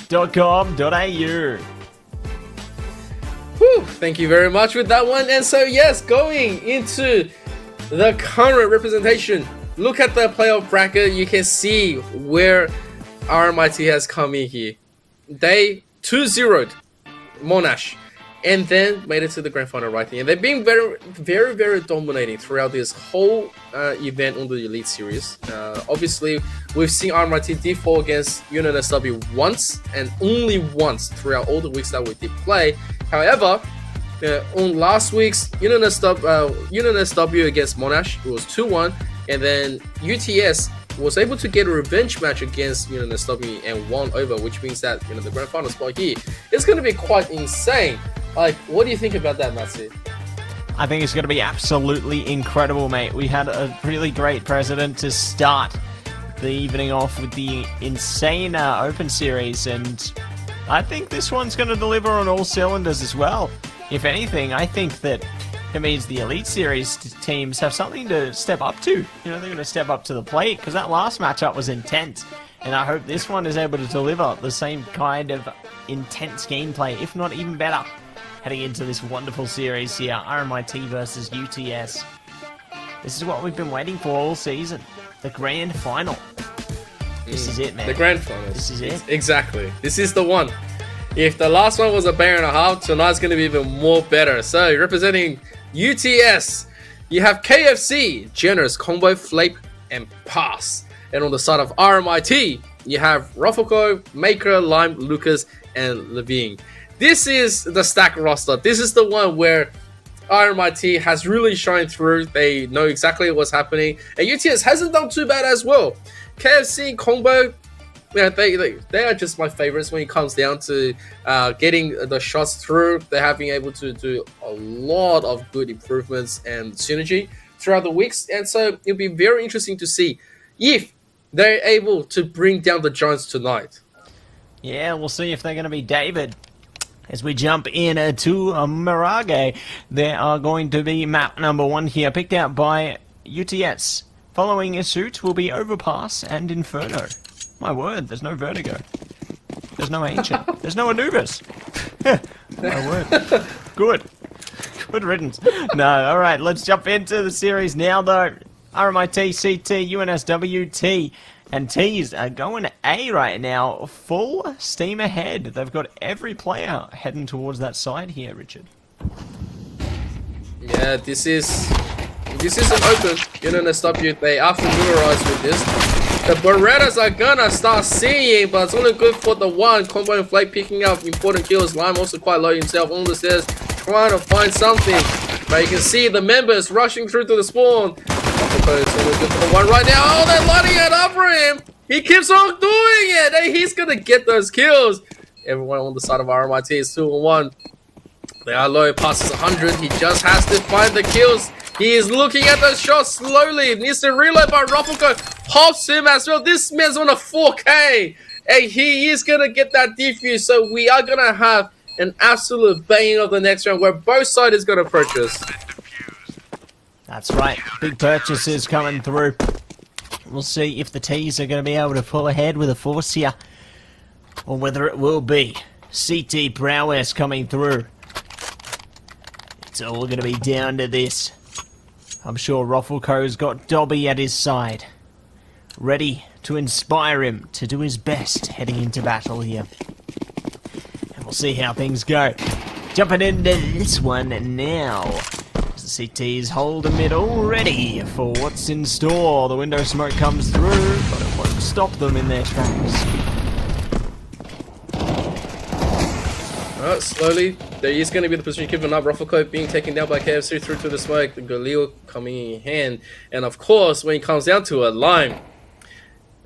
Whew, thank you very much with that one. And so, yes, going into the current representation, look at the playoff bracket. You can see where RMIT has come in here. They 2-0'd Monash and then made it to the grand final right here. And they've been very dominating throughout this whole event on the Elite Series. Obviously, we've seen RMIT default against UNSW once and only once throughout all the weeks that we did play. However, on last week's UNSW against Monash, it was 2-1, and then UTS was able to get a revenge match against UNSW and won over, which means that the grand final spot here is going to be quite insane. Like, what do you think about that, Matsu? I think it's going to be absolutely incredible, mate. We had a really great precedent to start the evening off with the insane Open Series, and I think this one's going to deliver on all cylinders as well. If anything, I think that it means the Elite Series teams have something to step up to. They're going to step up to the plate, because that last matchup was intense, and I hope this one is able to deliver the same kind of intense gameplay, if not even better, heading into this wonderful series here, RMIT versus UTS. This is what we've been waiting for all season, the grand final. This is it, man. The grand final. This is it. Exactly. This is the one. If the last one was a banger and a half, tonight's going to be even more better. So, representing UTS, you have KFC, Generous, Combo, Flake, and Pass. And on the side of RMIT, you have Rofoko, Maker, Lime, Lucas, and Levine. This is the stack roster. This is the one where RMIT has really shined through. They know exactly what's happening. And UTS hasn't done too bad as well. KFC, Combo, yeah, they are just my favorites when it comes down to getting the shots through. They have been able to do a lot of good improvements and synergy throughout the weeks. And so it'll be very interesting to see if they're able to bring down the Giants tonight. Yeah, we'll see if they're going to be David. As we jump in to Mirage, there are going to be map #1 here, picked out by UTS. Following a suit will be Overpass and Inferno. My word, there's no Vertigo. There's no Ancient. There's no Anubis. My word. Good. Good riddance. No, alright, let's jump into the series now, though. RMIT, CT, UNSW, T. And T's are going A right now. Full steam ahead. They've got every player heading towards that side here, Richard. Yeah, this is an open. UNSW, they are familiarized with this. The Berettas are gonna start seeing, but it's only good for the one. Combo and Flake picking up important kills. Lime also quite low himself on the stairs, trying to find something. But you can see the members rushing through to the spawn. It's only good for the one right now. Oh, they're lighting it up for him. He keeps on doing it. And he's gonna get those kills. Everyone on the side of RMIT is 2-1. They are low, passes 100. He just has to find the kills. He is looking at those shots slowly. Needs to reload, but Rofoko pops him as well. This man's on a 4K. And he is going to get that defuse. So we are going to have an absolute banging of the next round where both sides is going to purchase. That's right. Big purchases coming through. We'll see if the T's are going to be able to pull ahead with a force here. Or whether it will be CT prowess coming through. It's all going to be down to this. I'm sure Roffelco's got Dobby at his side, ready to inspire him to do his best heading into battle here. And we'll see how things go. Jumping into this one now. As the CTs hold a middle, ready for what's in store. The window smoke comes through, but it won't stop them in their tracks. Alright, slowly, there is going to be the position given up. Rufflecoat being taken down by KFC through to the smoke. The Galil coming in hand. And of course, when it comes down to it, Lime.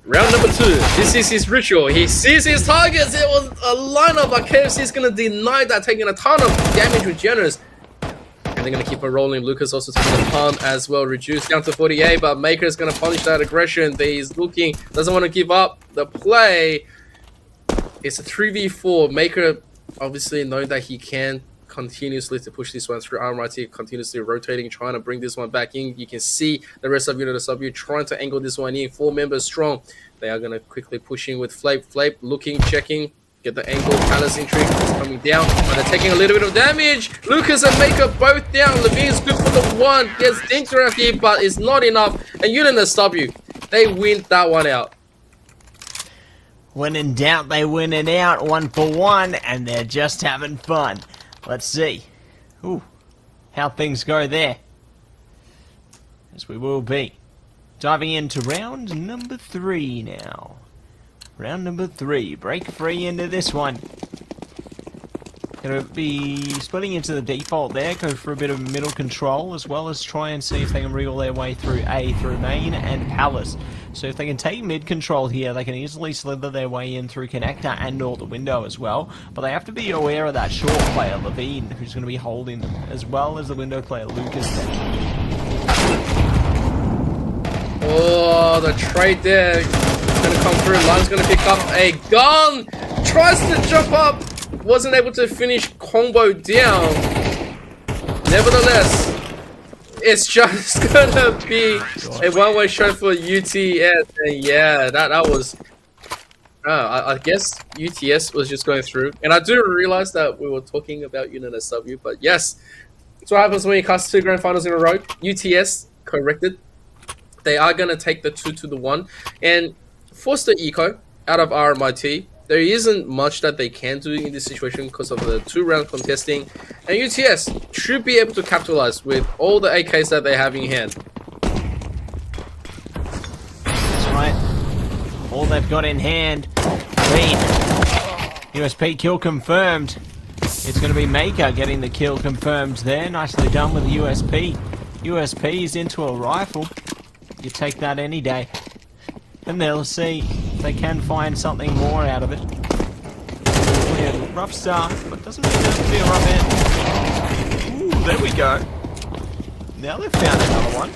Round number 2. This is his ritual. He sees his targets. It was a lineup, but KFC is going to deny that, taking a ton of damage with Generous. And they're going to keep on rolling. Lucas also taking a ton as well. Reduced down to 48, but Maker is going to punish that aggression. He's looking, doesn't want to give up the play. It's a 3v4. Maker obviously knowing that he can continuously to push this one through. RMIT continuously rotating, trying to bring this one back in. You can see the rest of Unit SW trying to angle this one in. 4 members strong. They are going to quickly push in with Flape. Flape looking, checking, get the angle. Palace Intrigue is coming down, but they're taking a little bit of damage. Lucas and Maker both down. Levine's good for the 1. Gets dinked around here, but it's not enough. And Unit SW, they win that one out. When in doubt, they win it out 1 for 1, and they're just having fun. Let's see how things go there. As we will be diving into round number 3 now. Round number 3, break free into this one. Gonna be splitting into the default there, go for a bit of middle control, as well as try and see if they can wriggle their way through A, through main, and Palace. So if they can take mid control here, they can easily slither their way in through connector and or the window as well. But they have to be aware of that short player, Levine, who's going to be holding them, as well as the window player, Lucas. Oh, the trade there is going to come through. Lime's going to pick up a gun. Tries to jump up. Wasn't able to finish combo down. Nevertheless, it's just gonna be a one-way show for UTS, and yeah, that was. I guess UTS was just going through, and I do realize that we were talking about Unit SW, but yes, that's what happens when you cast 2 grand finals in a row. UTS corrected. They are gonna take the 2 to the 1 and force the eco out of RMIT. There isn't much that they can do in this situation because of the 2-round contesting, and UTS should be able to capitalize with all the AKs that they have in hand. That's right. All they've got in hand. Green. USP kill confirmed. It's going to be Maker getting the kill confirmed there. Nicely done with the USP. USP is into a rifle. You take that any day. And they'll see if they can find something more out of it. Yeah, rough start, but doesn't mean there's to be a rough end. Ooh, there we go. Now they've found another one.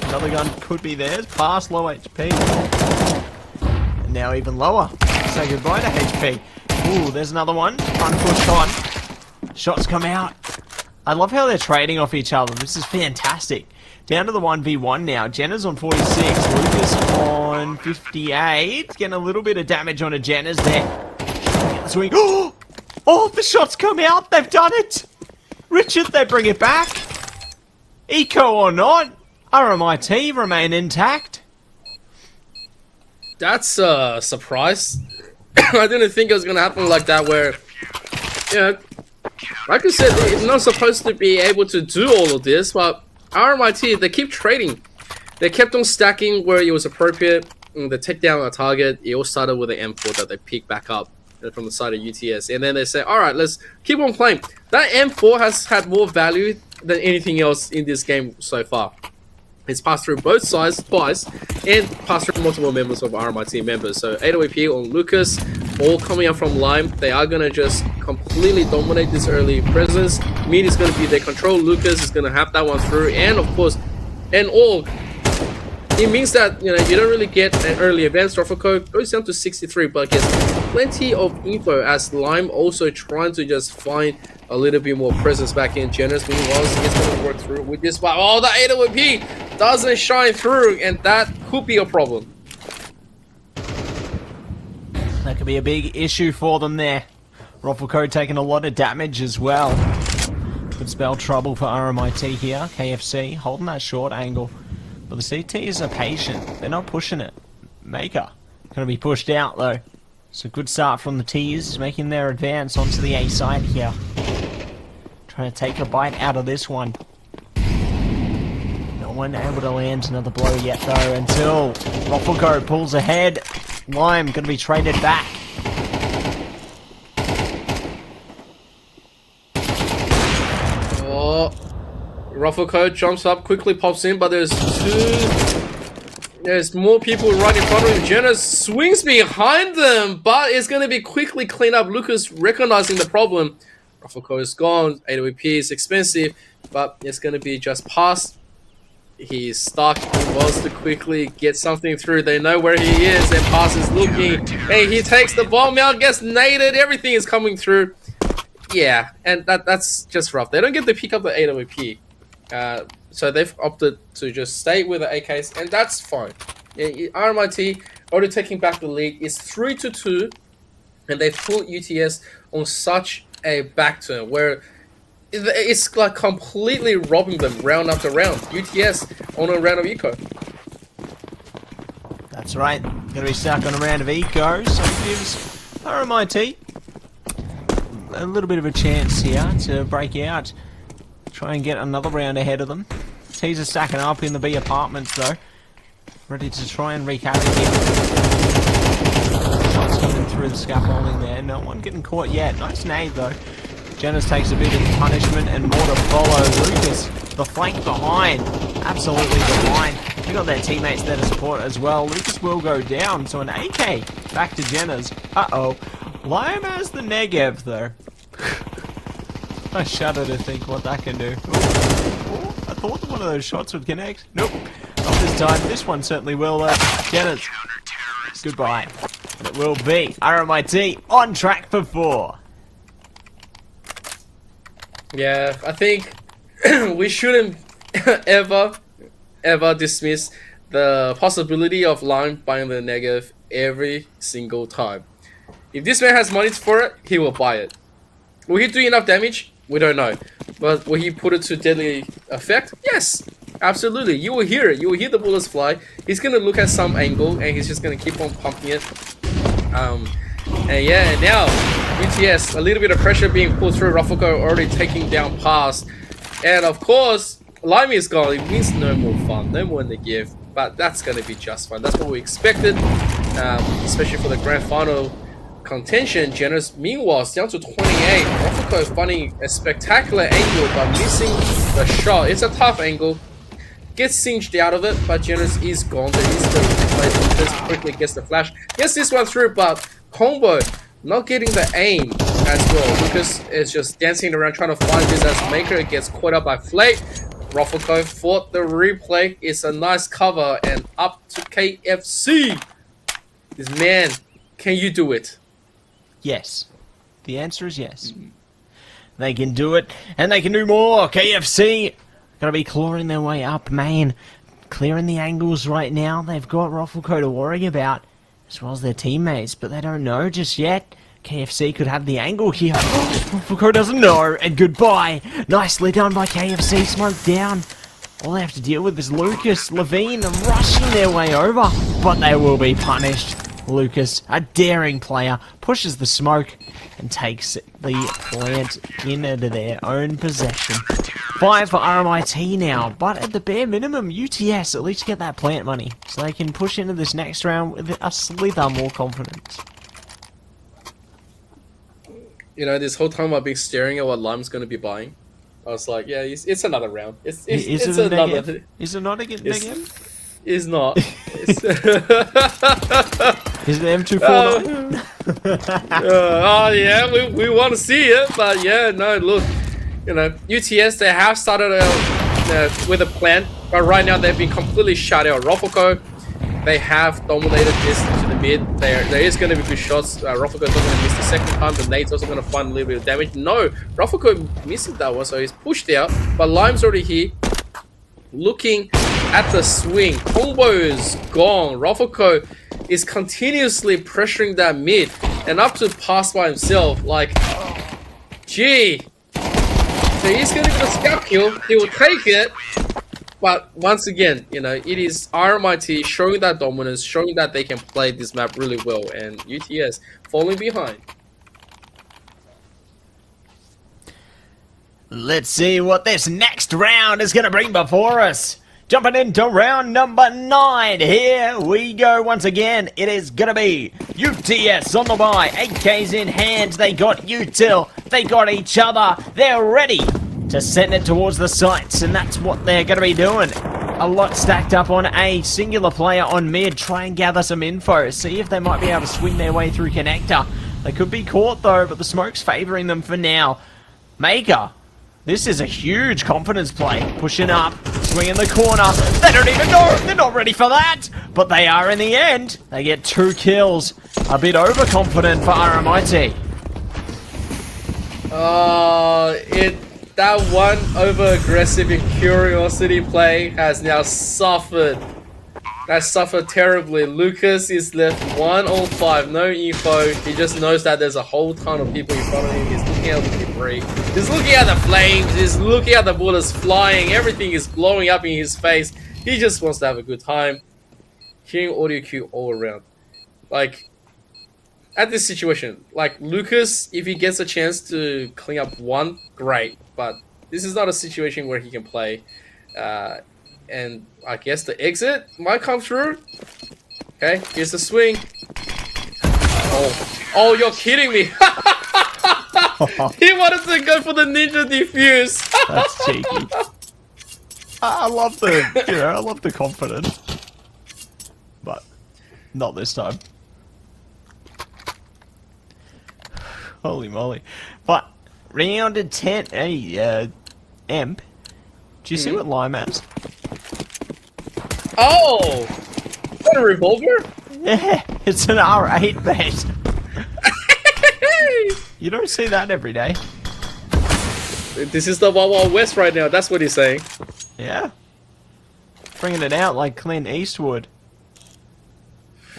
Another gun could be theirs, past low HP. And now even lower. Say goodbye to HP. Ooh, there's another one. Trying to push on. Shots come out. I love how they're trading off each other. This is fantastic. Down to the 1v1 now. Jenna's on 46. Lucas on 58. Getting a little bit of damage on a Jenna's there. Swing. Oh, the shots come out. They've done it. Richard, they bring it back. Eco or not, RMIT remain intact. That's a surprise. I didn't think it was going to happen like that where, you know, like I said, it's not supposed to be able to do all of this, but RMIT, they keep trading. They kept on stacking where it was appropriate. They take down a target. It all started with an M4 that they pick back up from the side of UTS. And then they say, alright, let's keep on playing. That M4 has had more value than anything else in this game so far. It's passed through both sides twice and passed through multiple members of RMIT members. So 808P on Lucas, all coming up from Lime. They are going to just completely dominate this early presence. Mid is going to be their control. Lucas is going to have that one through. And of course, and all, it means that, you know, you don't really get an early advance. Rufflecoat goes down to 63, but gets plenty of info as Lime also trying to just find a little bit more presence back in. Generous meanwhile is going to work through with this, but oh, the 808P doesn't shine through, and that could be a problem. That could be a big issue for them there. Rufflecoat taking a lot of damage as well. Could spell trouble for RMIT here. KFC holding that short angle. But the CTs are patient. They're not pushing it. Maker. Gonna be pushed out though. It's a good start from the T's, making their advance onto the A side here. Trying to take a bite out of this one. No one able to land another blow yet though, until Roffelco pulls ahead. Lime gonna be traded back. Oh, Roffelco jumps up, quickly pops in, but there's more people right in front of him. Jenna swings behind them, but it's going to be quickly cleaned up. Lucas recognizing the problem. Roffelco is gone. AWP is expensive, but it's going to be just past. He's stuck. He wants to quickly get something through. They know where he is, and Pass is looking. And he takes the bomb out, gets naded. Everything is coming through. Yeah, and that's just rough. They don't get to pick up the AWP. So they've opted to just stay with the AKs, and that's fine. RMIT already taking back the lead. It's 3-2, and they put UTS on such a back turn where it's like completely robbing them round after round. UTS on a round of eco. That's right. Gonna be stuck on a round of eco, so it gives RMIT a little bit of a chance here to break out. Try and get another round ahead of them. T's are stacking up in the B apartments though. Ready to try and wreak havoc here. Shots coming through the scaffolding there. No one getting caught yet. Nice nade though. Jenners takes a bit of punishment and more to follow. Lucas, the flank behind. Absolutely behind. They got their teammates there to support as well. Lucas will go down. So an AK back to Jenners. Uh-oh. Lime has the Negev though. I shudder to think what that can do. Ooh, I thought one of those shots would connect. Nope. Not this time. This one certainly will. Jenners. Goodbye. It will be RMIT on track for 4. Yeah, I think we shouldn't ever dismiss the possibility of Lime buying the negative every single time. If this man has money for it, he will buy it. Will he do enough damage? We don't know. But will he put it to deadly effect? Yes, absolutely. You will hear it. You will hear the bullets fly. He's going to look at some angle and he's just going to keep on pumping it. And yeah, now UTS, a little bit of pressure being pulled through. Roffelco already taking down Pass. And of course, Limey is gone. It means no more fun, no more in the give. But that's going to be just fine. That's what we expected, especially for the grand final contention. Jenners, meanwhile, is down to 28. Roffelco finding a spectacular angle but missing the shot. It's a tough angle. Gets singed out of it, but Jenners is gone. There is the replay. Lucas quickly gets the flash. Gets this one through, but Combo not getting the aim as well. Lucas is just dancing around trying to find this as Maker gets caught up by Flake. Roffelco fought the replay. It's a nice cover and up to KFC. This man, can you do it? Yes. The answer is yes. They can do it, and they can do more. KFC gonna be clawing their way up, man. Clearing the angles right now. They've got Roffelco to worry about, as well as their teammates, but they don't know just yet. KFC could have the angle here. Roffelco doesn't know, and goodbye. Nicely done by KFC. Smoke down. All they have to deal with is Lucas, Levine rushing their way over, but they will be punished. Lucas, a daring player, pushes the smoke and takes the plant into their own possession. 5 for RMIT now, but at the bare minimum, UTS at least get that plant money, so they can push into this next round with a slither more confidence. You know, this whole time I've been staring at what Lime's going to be buying. I was like, yeah, it's another round. It's another. Is it not a negative? It's not. It's Is it M249? Oh yeah, we want to see it, but yeah, no, look, you know, UTS, they have started with a plan, but right now they've been completely shut out. Roffelco, they have dominated this to the mid. There is going to be good shots. Roffelco is not going to miss the second time. The nade's also going to find a little bit of damage. No, Roffelco misses that one, so he's pushed out, but Lime's already here. Looking at the swing. Combo is gone. Roffelco is continuously pressuring that mid and up to Pass by himself. Like, gee. So he's going to get a scalp kill. He will take it. But once again, you know, it is RMIT showing that dominance, showing that they can play this map really well, and UTS falling behind. Let's see what this next round is going to bring before us. Jumping into round number 9. Here we go once again. It is going to be UTS on the bye. AKs in hand. They got util. They got each other. They're ready to send it towards the sights, and that's what they're going to be doing. A lot stacked up on a singular player on mid. Try and gather some info. See if they might be able to swing their way through connector. They could be caught though, but the smoke's favoring them for now. Maker. This is a huge confidence play. Pushing up, swinging the corner. They don't even know. They're not ready for that. But they are in the end. They get 2 kills. A bit overconfident for RMIT. That one over-aggressive and curiosity play has now suffered. That suffered terribly. Lucas is left 1 on 5, no info. He just knows that there's a whole ton of people in front of him. He's looking at the debris. He's looking at the flames. He's looking at the bullets flying. Everything is blowing up in his face. He just wants to have a good time. Hearing audio cue all around. Like, at this situation, like Lucas, if he gets a chance to clean up one, great. But this is not a situation where he can play. And I guess the exit might come through. Okay, here's the swing. Oh, you're kidding me. He wanted to go for the ninja defuse. That's cheeky. I love the confidence. But not this time. Holy moly. But round 10, hey, Emp, do you see what Lime has? Oh! Is that a revolver? Yeah, it's an R8, mate. You don't see that every day. This is the Wild Wild West right now, that's what he's saying. Yeah. Bringing it out like Clint Eastwood.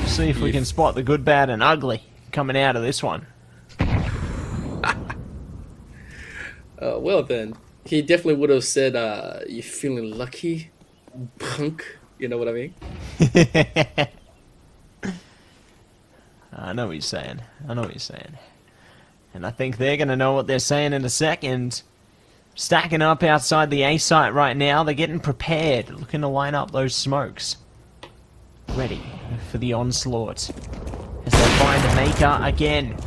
See if we can spot the good, bad, and ugly coming out of this one. Well then, he definitely would have said, you feeling lucky, punk? You know what I mean? I know what he's saying. And I think they're going to know what they're saying in a second. Stacking up outside the A site right now. They're getting prepared. Looking to line up those smokes. Ready for the onslaught. As they find a Maker again.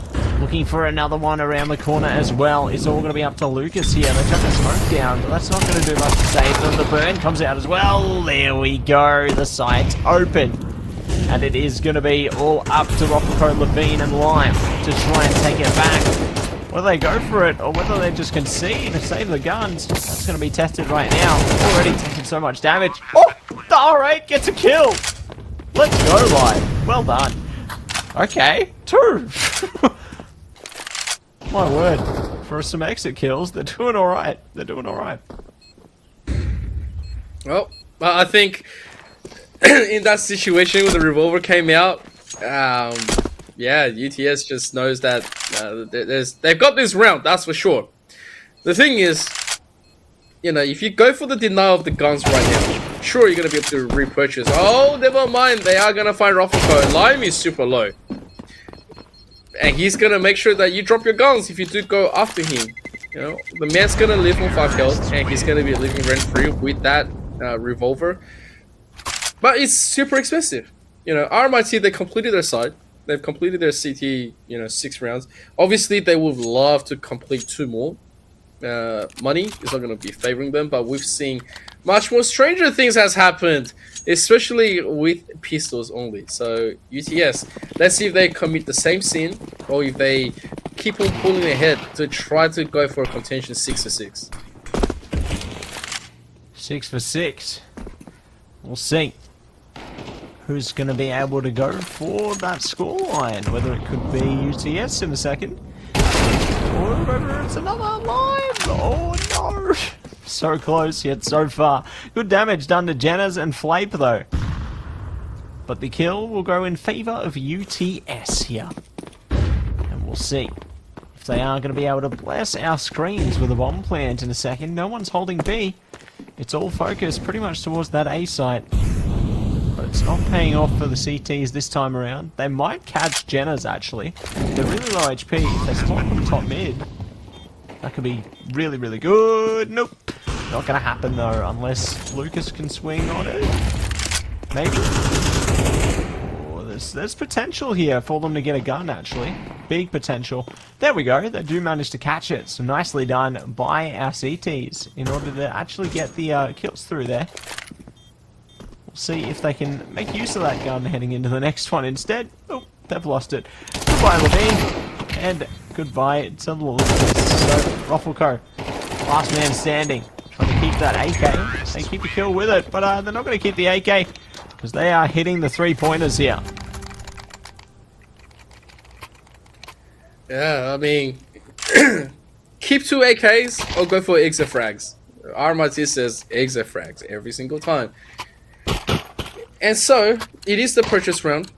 Looking for another one around the corner as well. It's all going to be up to Lucas here. They chuck the smoke down, but that's not going to do much to save them. The burn comes out as well. There we go. The site's open. And it is going to be all up to Rocco, Levine, and Lime to try and take it back. Whether they go for it or whether they just concede to save the guns, that's going to be tested right now. Already taking so much damage. Oh! The R8 gets a kill! Let's go, Lime. Well done. Okay. 2! My word. For some exit kills, they're doing alright. Well, I think in that situation when the revolver came out, yeah, UTS just knows that they've got this round, that's for sure. The thing is, you know, if you go for the denial of the guns right now, sure, you're going to be able to repurchase. Oh, never mind, they are going to find Roffico. Lime is super low. And he's going to make sure that you drop your guns if you do go after him. You know, the man's going to live on 5 health, and he's going to be living rent-free with that revolver. But it's super expensive. You know, RMIT, they completed their side. They've completed their CT, 6 rounds. Obviously, they would love to complete 2 more. Money is not going to be favoring them, but we've seen much more stranger things has happened, especially with pistols only. So, UTS, let's see if they commit the same sin, or if they keep on pulling ahead to try to go for a contention 6 for 6. 6 for 6. We'll see who's going to be able to go for that scoreline. Whether it could be UTS in a second, or whether it's another line. Oh no! So close yet so far. Good damage done to Jenners and Flape though. But the kill will go in favour of UTS here. And we'll see if they are going to be able to bless our screens with a bomb plant in a second. No one's holding B. it's all focused pretty much towards that A site. But it's not paying off for the CTs this time around. They might catch Jenna's actually. They're really low HP. If they spot them top mid, that could be really, really good. Nope. Not gonna happen though, unless Lucas can swing on it. Maybe. Oh, there's potential here for them to get a gun actually. Big potential. There we go. They do manage to catch it. So nicely done by our CTs in order to actually get the kills through there. We'll see if they can make use of that gun heading into the next one instead. Oh, they've lost it. Goodbye, Levine. And goodbye to Lucas. So, Ruffleco, last man standing. Trying to keep that AK. They keep the kill with it, but they're not going to keep the AK because they are hitting the 3-pointers here. Yeah, I mean, keep 2 AKs or go for exit frags. RMIT says exit frags every single time. And so, it is the purchase round.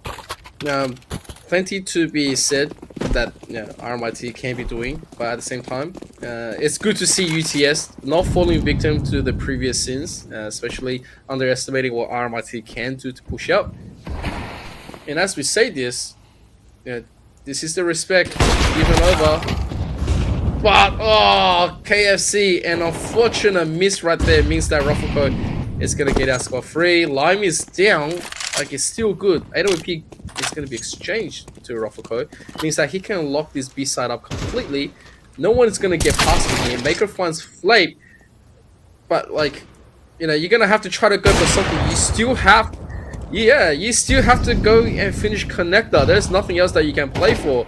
Plenty to be said that RMIT can be doing, but at the same time, it's good to see UTS not falling victim to the previous sins, especially underestimating what RMIT can do to push out. And as we say this, this is the respect given over. But, oh, KFC, an unfortunate miss right there means that Ruffleco is going to get out scot-free. Lime is down, like it's still good. AWP is going to be exchanged to Ruffleco. Means that he can lock this B side up completely. No one is going to get past him here. Maker finds Flame. But, like, you're going to have to try to go for something. You still have... Yeah, you still have to go and finish connector. There's nothing else that you can play for.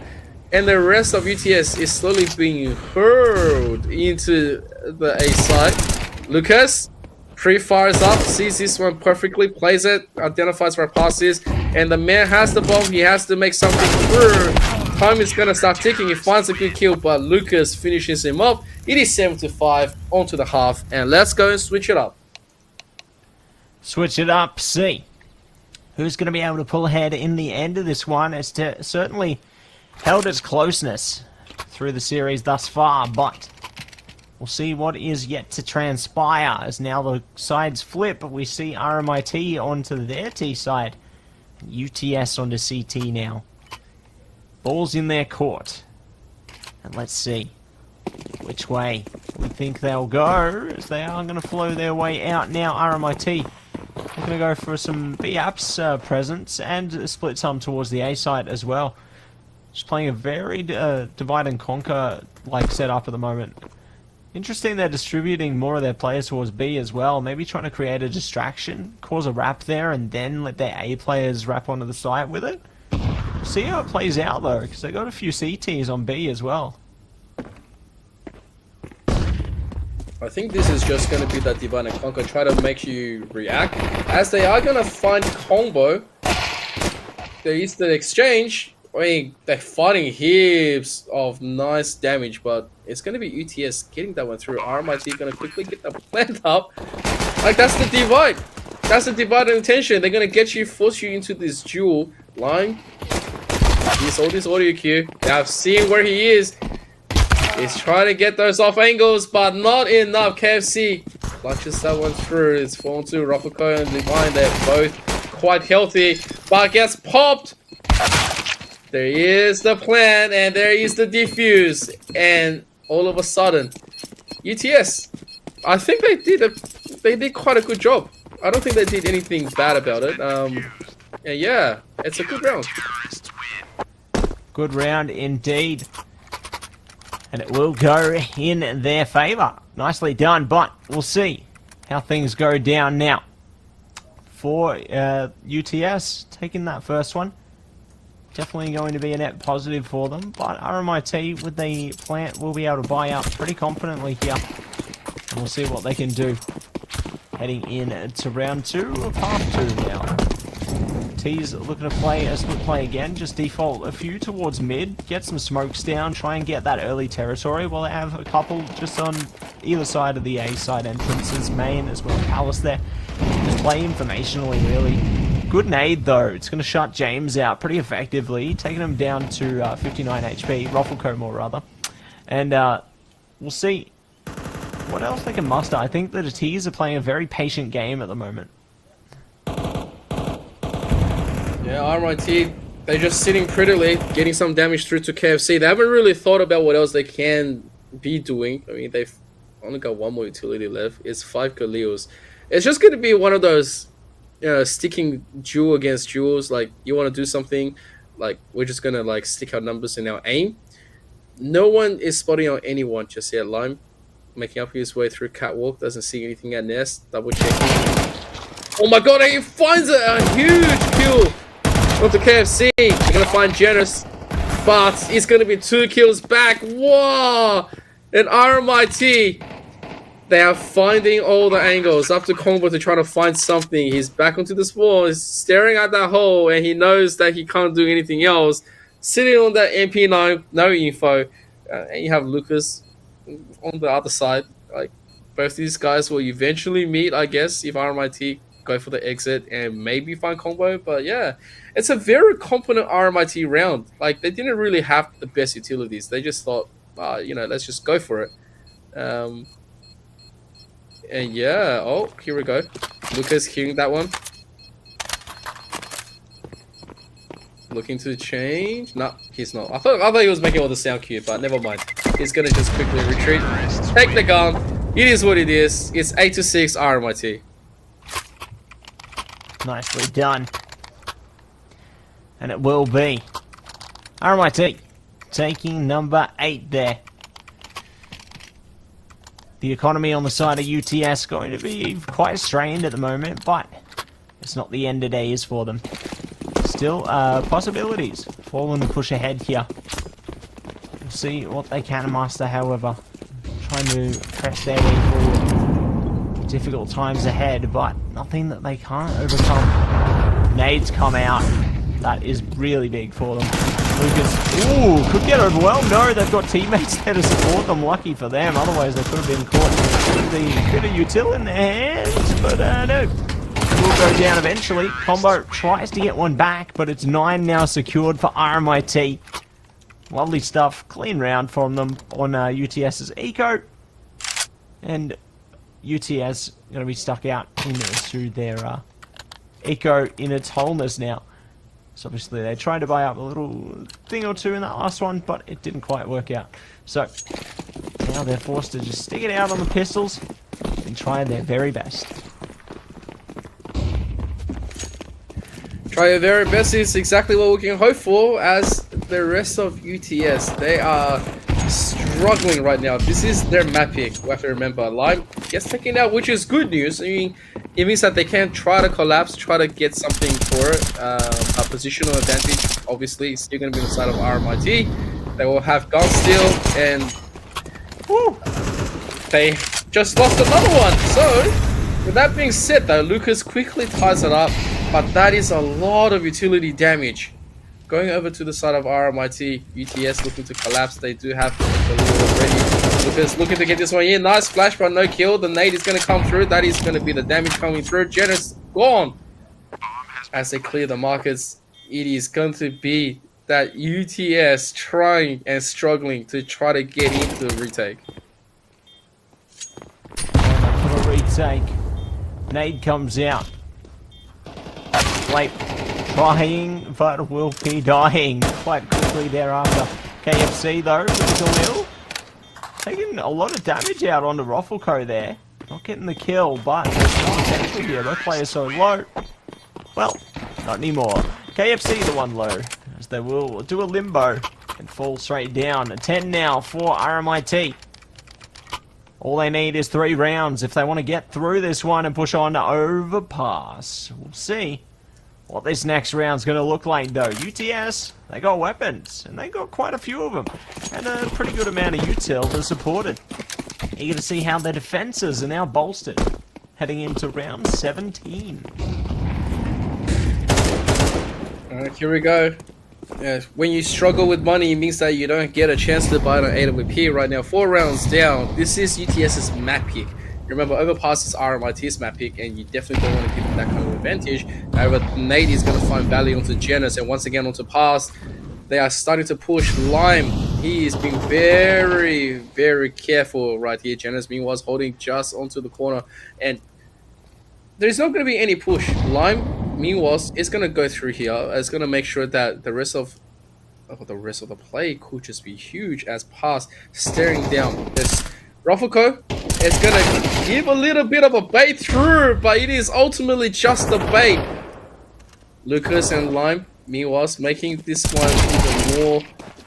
And the rest of UTS is slowly being hurled into the A side. Lucas pre-fires up, sees this one perfectly, plays it, identifies where pass is, and the man has the bomb. He has to make something through. Time is going to start ticking. He finds a good kill, but Lucas finishes him up. It is 7-5 onto the half, and let's go and switch it up. Switch it up, see who's going to be able to pull ahead in the end of this one. It's certainly held its closeness through the series thus far, but we'll see what is yet to transpire as now the sides flip. We see RMIT onto their T side, UTS onto CT now. Ball's in their court, and let's see which way we think they'll go, as they are going to flow their way out now. RMIT are going to go for some B-Apps presence and split some towards the A side as well. Just playing a very divide and conquer like setup at the moment. Interesting, they're distributing more of their players towards B as well. Maybe trying to create a distraction, cause a wrap there, and then let their A players wrap onto the site with it. We'll see how it plays out though, because they got a few CTs on B as well. I think this is just going to be that divide and conquer, try to make you react, as they are going to find combo. There is the exchange. I mean, they're fighting heaps of nice damage, but it's going to be UTS getting that one through. RMIT going to quickly get the plant up. Like, that's the divide. That's the divide intention. They're going to get you, force you into this duel line. All this audio cue. I've seen where he is. He's trying to get those off angles, but not enough. KFC clutches that one through. It's fallen to Ruffleco and Divine. They're both quite healthy, but gets popped. There is the plan, and there is the defuse, and all of a sudden, UTS. I think they did quite a good job. I don't think they did anything bad about it. And yeah, it's a good round. Good round indeed, and it will go in their favour. Nicely done, but we'll see how things go down now. For UTS taking that first one. Definitely going to be a net positive for them, but RMIT with the plant will be able to buy up pretty confidently here. And we'll see what they can do heading in to round 2 of half 2 now. T's looking to play a split play again, just default a few towards mid, get some smokes down, try and get that early territory, while they have a couple just on either side of the A side entrances, main as well as Palace there. Just play informationally really. Good nade though, it's going to shut James out pretty effectively, taking him down to 59 HP, Ruffleco more rather. And we'll see what else they can muster. I think that the T's are playing a very patient game at the moment. Yeah, RMIT, they're just sitting prettily, getting some damage through to KFC. They haven't really thought about what else they can be doing. I mean, they've only got one more utility left. It's 5 Galils. It's just going to be one of those, sticking duel against duels. Like, you want to do something, like, we're just going to, like, stick our numbers in our aim. No one is spotting on anyone just yet. Lime making up his way through catwalk, doesn't see anything at Nest. Double checking. Oh my god, he finds a huge kill onto KFC. They're gonna find Janus, but it's gonna be 2 kills back. Whoa! And RMIT, they are finding all the angles after combo to try to find something. He's back onto the spawn, he's staring at that hole, and he knows that he can't do anything else. Sitting on that MP9, no info, and you have Lucas on the other side. Like, both these guys will eventually meet, I guess, if RMIT go for the exit and maybe find combo. But yeah, it's a very competent RMIT round. Like, they didn't really have the best utilities. They just thought, let's just go for it. And yeah, oh, here we go. Lucas hearing that one. Looking to change. No, he's not. I thought he was making all the sound cue, but never mind. He's gonna just quickly retreat. Take the gun. It is what it is. It's 8-6 RMIT. Nicely done. And it will be RMIT taking number 8 there. The economy on the side of UTS going to be quite strained at the moment, but it's not the end of days for them. Still possibilities for them to push ahead here. We'll see what they can muster, however. Trying to press their way forward. Difficult times ahead, but nothing that they can't overcome. Nades come out. That is really big for them. Lucas, ooh, could get overwhelmed. No, they've got teammates there to support them. Lucky for them, otherwise they could have been caught with the bit of util in their hands, but no. Will go down eventually. Combo tries to get one back, but it's 9 now secured for RMIT. Lovely stuff. Clean round from them on UTS's eco. And UTS going to be stuck out through their eco in its wholeness now. So obviously they tried to buy up a little thing or two in that last one, but it didn't quite work out. So now they're forced to just stick it out on the pistols and try their very best. Try your very best is exactly what we can hope for, as the rest of UTS, they are struggling right now. This is their map pick. We have to remember, Lime gets taken out, which is good news. I mean, it means that they can try to collapse, try to get something for it. A positional advantage, obviously, is still going to be on the side of RMIT. They will have gun steal, and whew, they just lost another one. So, with that being said, though, Lucas quickly ties it up. But that is a lot of utility damage. Going over to the side of RMIT, UTS looking to collapse. They do have the lead already. Lucas looking to get this one in. Nice flash, but no kill. The nade is going to come through. That is going to be the damage coming through. Janus gone. As they clear the markets, it is going to be that UTS trying and struggling to try to get into the retake. For the retake. Nade comes out. Late trying, but will be dying quite quickly thereafter. KFC though, with Galil, taking a lot of damage out on the Roffelco there. Not getting the kill, but there's no potential here. Both players so low. Well, not anymore. KFC the one low, as they will do a limbo and fall straight down. A 10 now for RMIT. All they need is 3 rounds if they want to get through this one and push on to overpass. We'll see what this next round's going to look like, though. UTS, they got weapons, and they got quite a few of them, and a pretty good amount of util to support it. Eager to see how their defenses are now bolstered, heading into round 17. Alright, here we go. When you struggle with money, it means that you don't get a chance to buy an AWP right now. 4 rounds down. This is UTS's map pick. Remember, overpass is RMIT's map pick, and you definitely don't want to give them that kind of advantage. However, Nate is going to find value onto Janus, and once again onto pass. They are starting to push. Lime, he is being very, very careful right here. Janus meanwhile holding just onto the corner, and there's not going to be any push. Lime meanwhile is going to go through here. It's going to make sure that the rest of the play could just be huge as pass staring down. This Ruffleco is going to give a little bit of a bait through, but it is ultimately just a bait. Lucas and Lime meanwhile making this one even more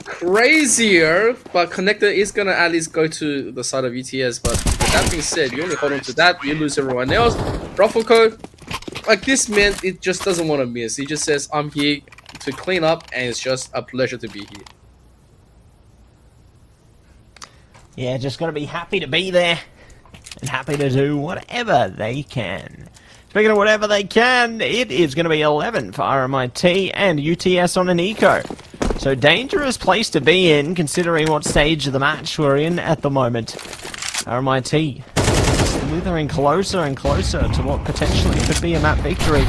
crazier, but Connector is gonna at least go to the side of UTS. But with that being said, you only hold on to that, you lose everyone else. Ruffleco, like this man, it just doesn't want to miss. He just says, I'm here to clean up, and it's just a pleasure to be here. Yeah, just gotta be happy to be there and happy to do whatever they can. Speaking of whatever they can, it is going to be 11 for RMIT and UTS on an eco. So dangerous place to be in, considering what stage of the match we're in at the moment. RMIT slithering closer and closer to what potentially could be a map victory.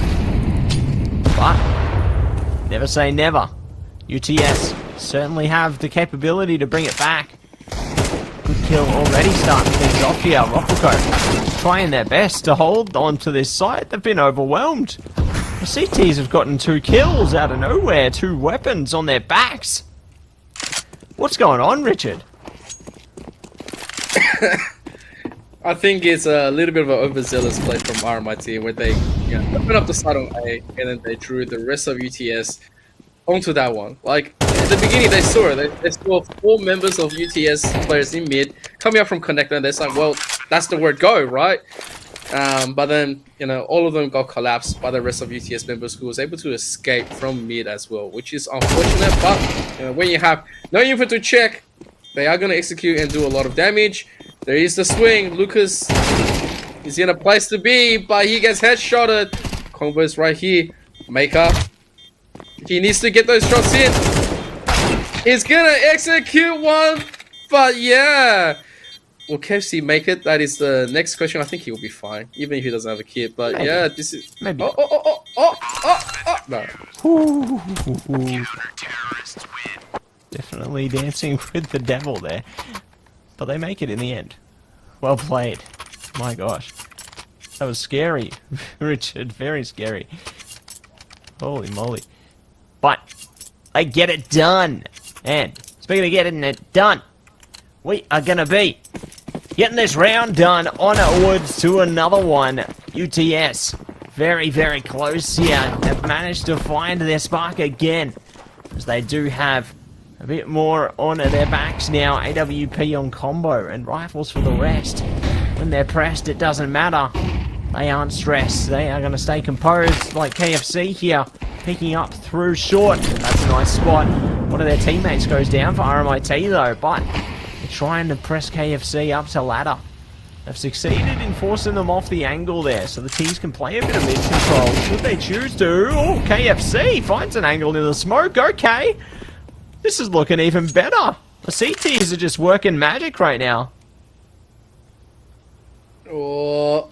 But never say never. UTS certainly have the capability to bring it back. Good kill already starting things off here. Ruffleco trying their best to hold on to this site. They've been overwhelmed. The CTs have gotten 2 kills out of nowhere, 2 weapons on their backs. What's going on, Richard? I think it's a little bit of an overzealous play from RMIT where they opened up the side on A and then they drew the rest of UTS onto that one. Like at the beginning they saw it. They saw 4 members of UTS players in mid coming up from Connector, and they're like, well, that's the word go, right? But then, all of them got collapsed by the rest of UTS members who was able to escape from mid as well, which is unfortunate. But when you have no info to check, they are going to execute and do a lot of damage. There is the swing. Lucas is in a place to be, but he gets headshotted. Combo's right here. Maker. He needs to get those shots in. He's going to execute one, but yeah. Will KFC make it? That is the next question. I think he will be fine, even if he doesn't have a kid. But maybe. Yeah, this is... Maybe. No. Definitely dancing with the devil there. But they make it in the end. Well played. My gosh. That was scary, Richard. Very scary. Holy moly. But they get it done. And speaking of getting it done, we are going to be getting this round done onwards to another one. UTS, very, very close here. Have managed to find their spark again, as they do have a bit more on their backs now. AWP on combo and rifles for the rest. When they're pressed, it doesn't matter. They aren't stressed. They are going to stay composed like KFC here. Picking up through short. That's a nice spot. One of their teammates goes down for RMIT though, but trying to press KFC up to ladder. They've succeeded in forcing them off the angle there, so the T's can play a bit of mid-control should they choose to. Oh, KFC finds an angle in the smoke. Okay. This is looking even better. The CTs are just working magic right now. Oh,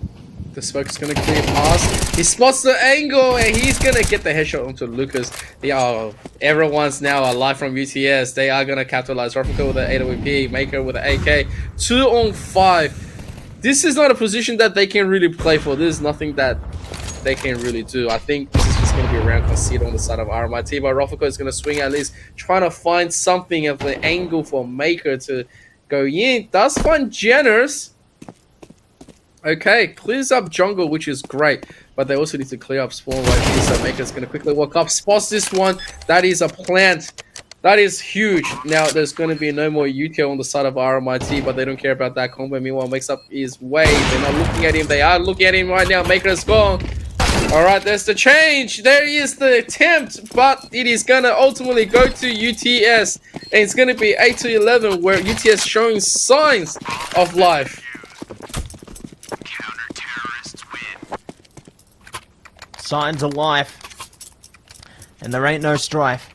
the smoke is going to clear past. He spots the angle, and he's going to get the headshot onto Lucas. Everyone's now alive from UTS. They are going to capitalize. Ruffleco with an AWP, Maker with an AK. 2 on 5. This is not a position that they can really play for. There's nothing that they can really do. I think this is just going to be a round conceded on the side of RMIT, but Ruffleco is going to swing at least, trying to find something of the angle for Maker to go in. Does find Jenners. Okay, clears up jungle, which is great, but they also need to clear up spawn right here, so Maker's going to quickly walk up, spots this one. That is a plant. That is huge. Now, there's going to be no more UTO on the side of RMIT, but they don't care about that. Combo, meanwhile, makes up his way. They're not looking at him. They are looking at him right now. Maker is gone. All right, there's the change. There is the attempt, but it is going to ultimately go to UTS, and it's going to be 8-11, where UTS showing signs of life. Signs of life. And there ain't no strife.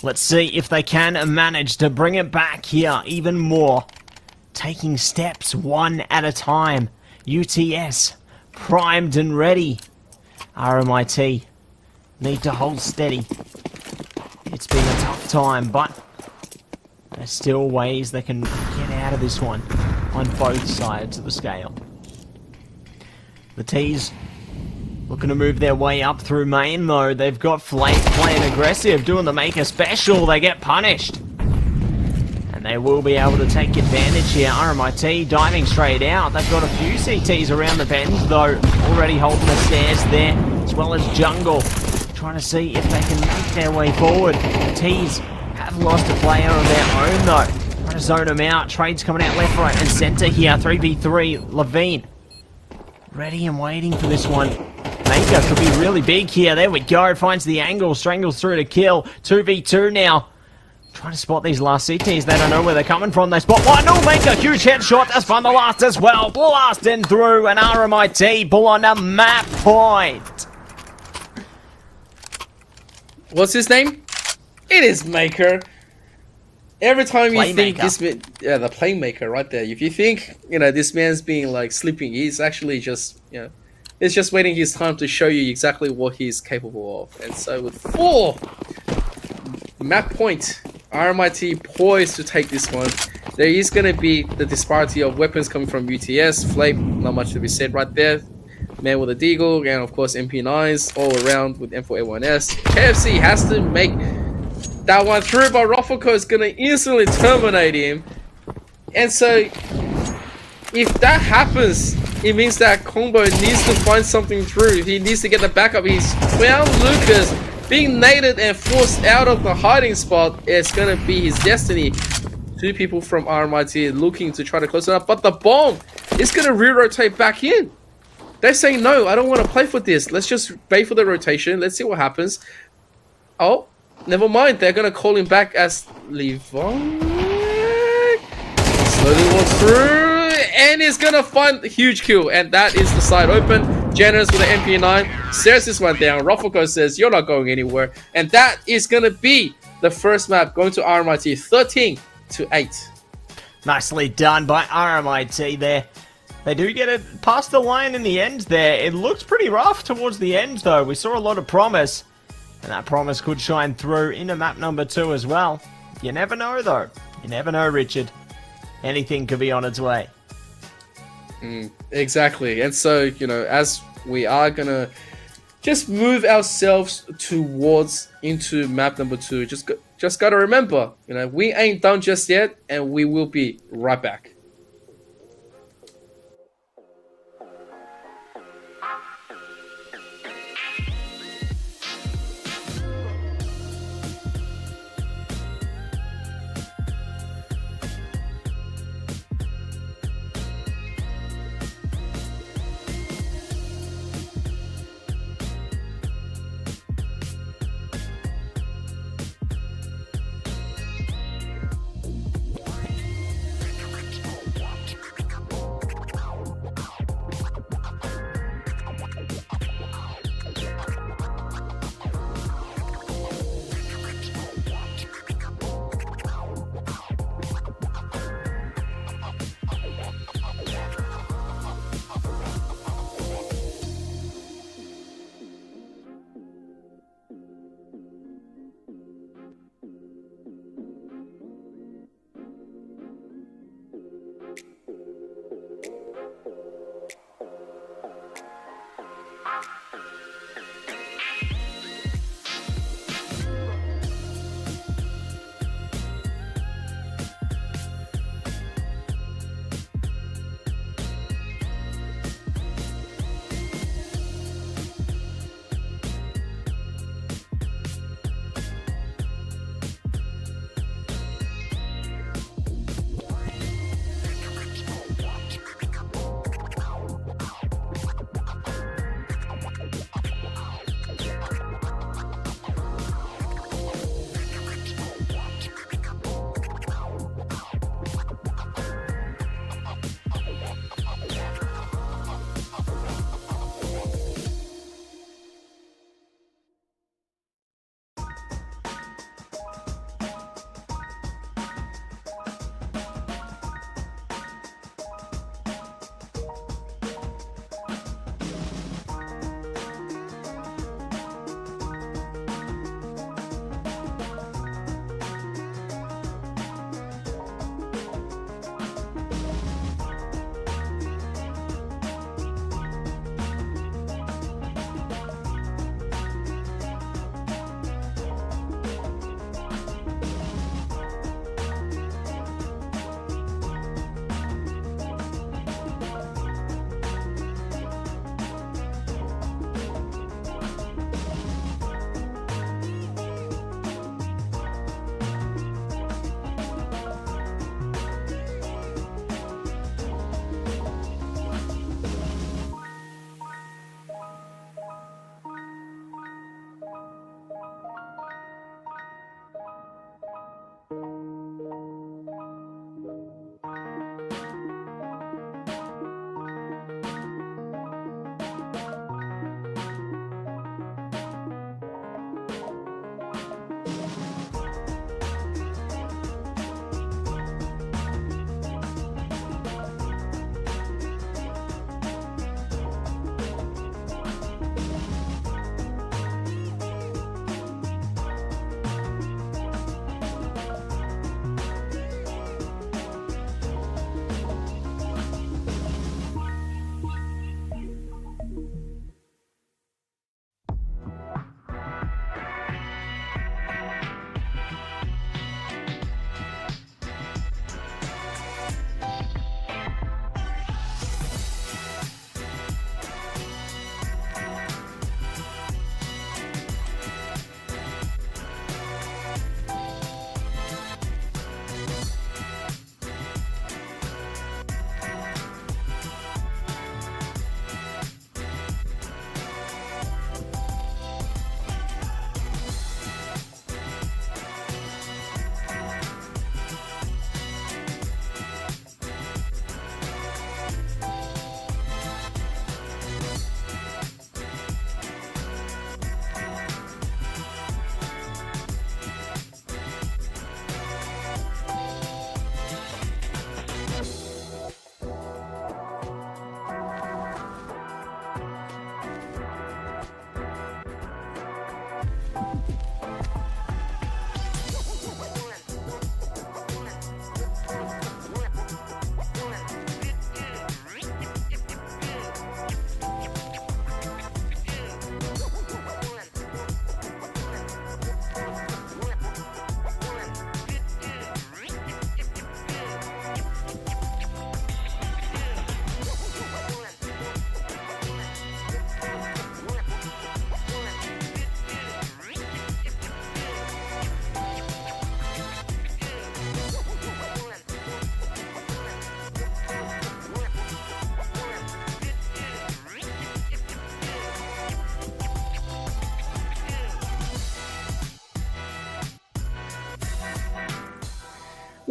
Let's see if they can manage to bring it back here even more. Taking steps one at a time. UTS primed and ready. RMIT need to hold steady. It's been a tough time, but There's still ways they can get out of this one on both sides of the scale. The T's looking to move their way up through main though. They've got Flake playing aggressive, doing the Maker special. They get punished. And they will be able to take advantage here. RMIT diving straight out. They've got a few CTs around the bend though, already holding the stairs there, as well as Jungle. Trying to see if they can make their way forward. The T's have lost a player of their own though. Trying to zone them out. Trades coming out left, right and center here. 3v3, Levine. Ready and waiting for this one. Maker could be really big here. There we go. Finds the angle. Strangles through to kill. 2v2 now. Trying to spot these last CTs. They don't know where they're coming from. They spot one. No, Maker. Huge headshot. That's from the last as well. Blasting through. And RMIT pull on a map point. What's his name? It is Maker. Every time you think this man, yeah, the playmaker right there. If you think, this man's being like sleeping, he's actually just, it's just waiting his time to show you exactly what he's capable of. And so with 4 map point, RMIT poised to take this one. There is going to be the disparity of weapons coming from UTS, Flame, not much to be said right there. Man with a Deagle, and of course MP9s all around with M4A1S. KFC has to make that one through, but Rofoko is going to instantly terminate him. And so, if that happens, it means that Combo needs to find something through. He needs to get the backup. He's found Lucas being naded and forced out of the hiding spot. It's going to be his destiny. 2 people from RMIT looking to try to close it up, but the bomb is going to re-rotate back in. They're saying, no, I don't want to play for this. Let's just wait for the rotation. Let's see what happens. Oh, never mind. They're going to call him back as Levon. Slowly walks through and is going to find a huge kill. And that is the side open. Generous with the MP9. Stares this one down. Rofoko says, you're not going anywhere. And that is going to be the first map going to RMIT 13-8. Nicely done by RMIT there. They do get it past the line in the end there. It looks pretty rough towards the end though. We saw a lot of promise. And that promise could shine through into map number 2 as well. You never know though. You never know, Richard. Anything could be on its way. Exactly. And so, as we are going to just move ourselves towards into map number 2, just got to remember, we ain't done just yet, and we will be right back.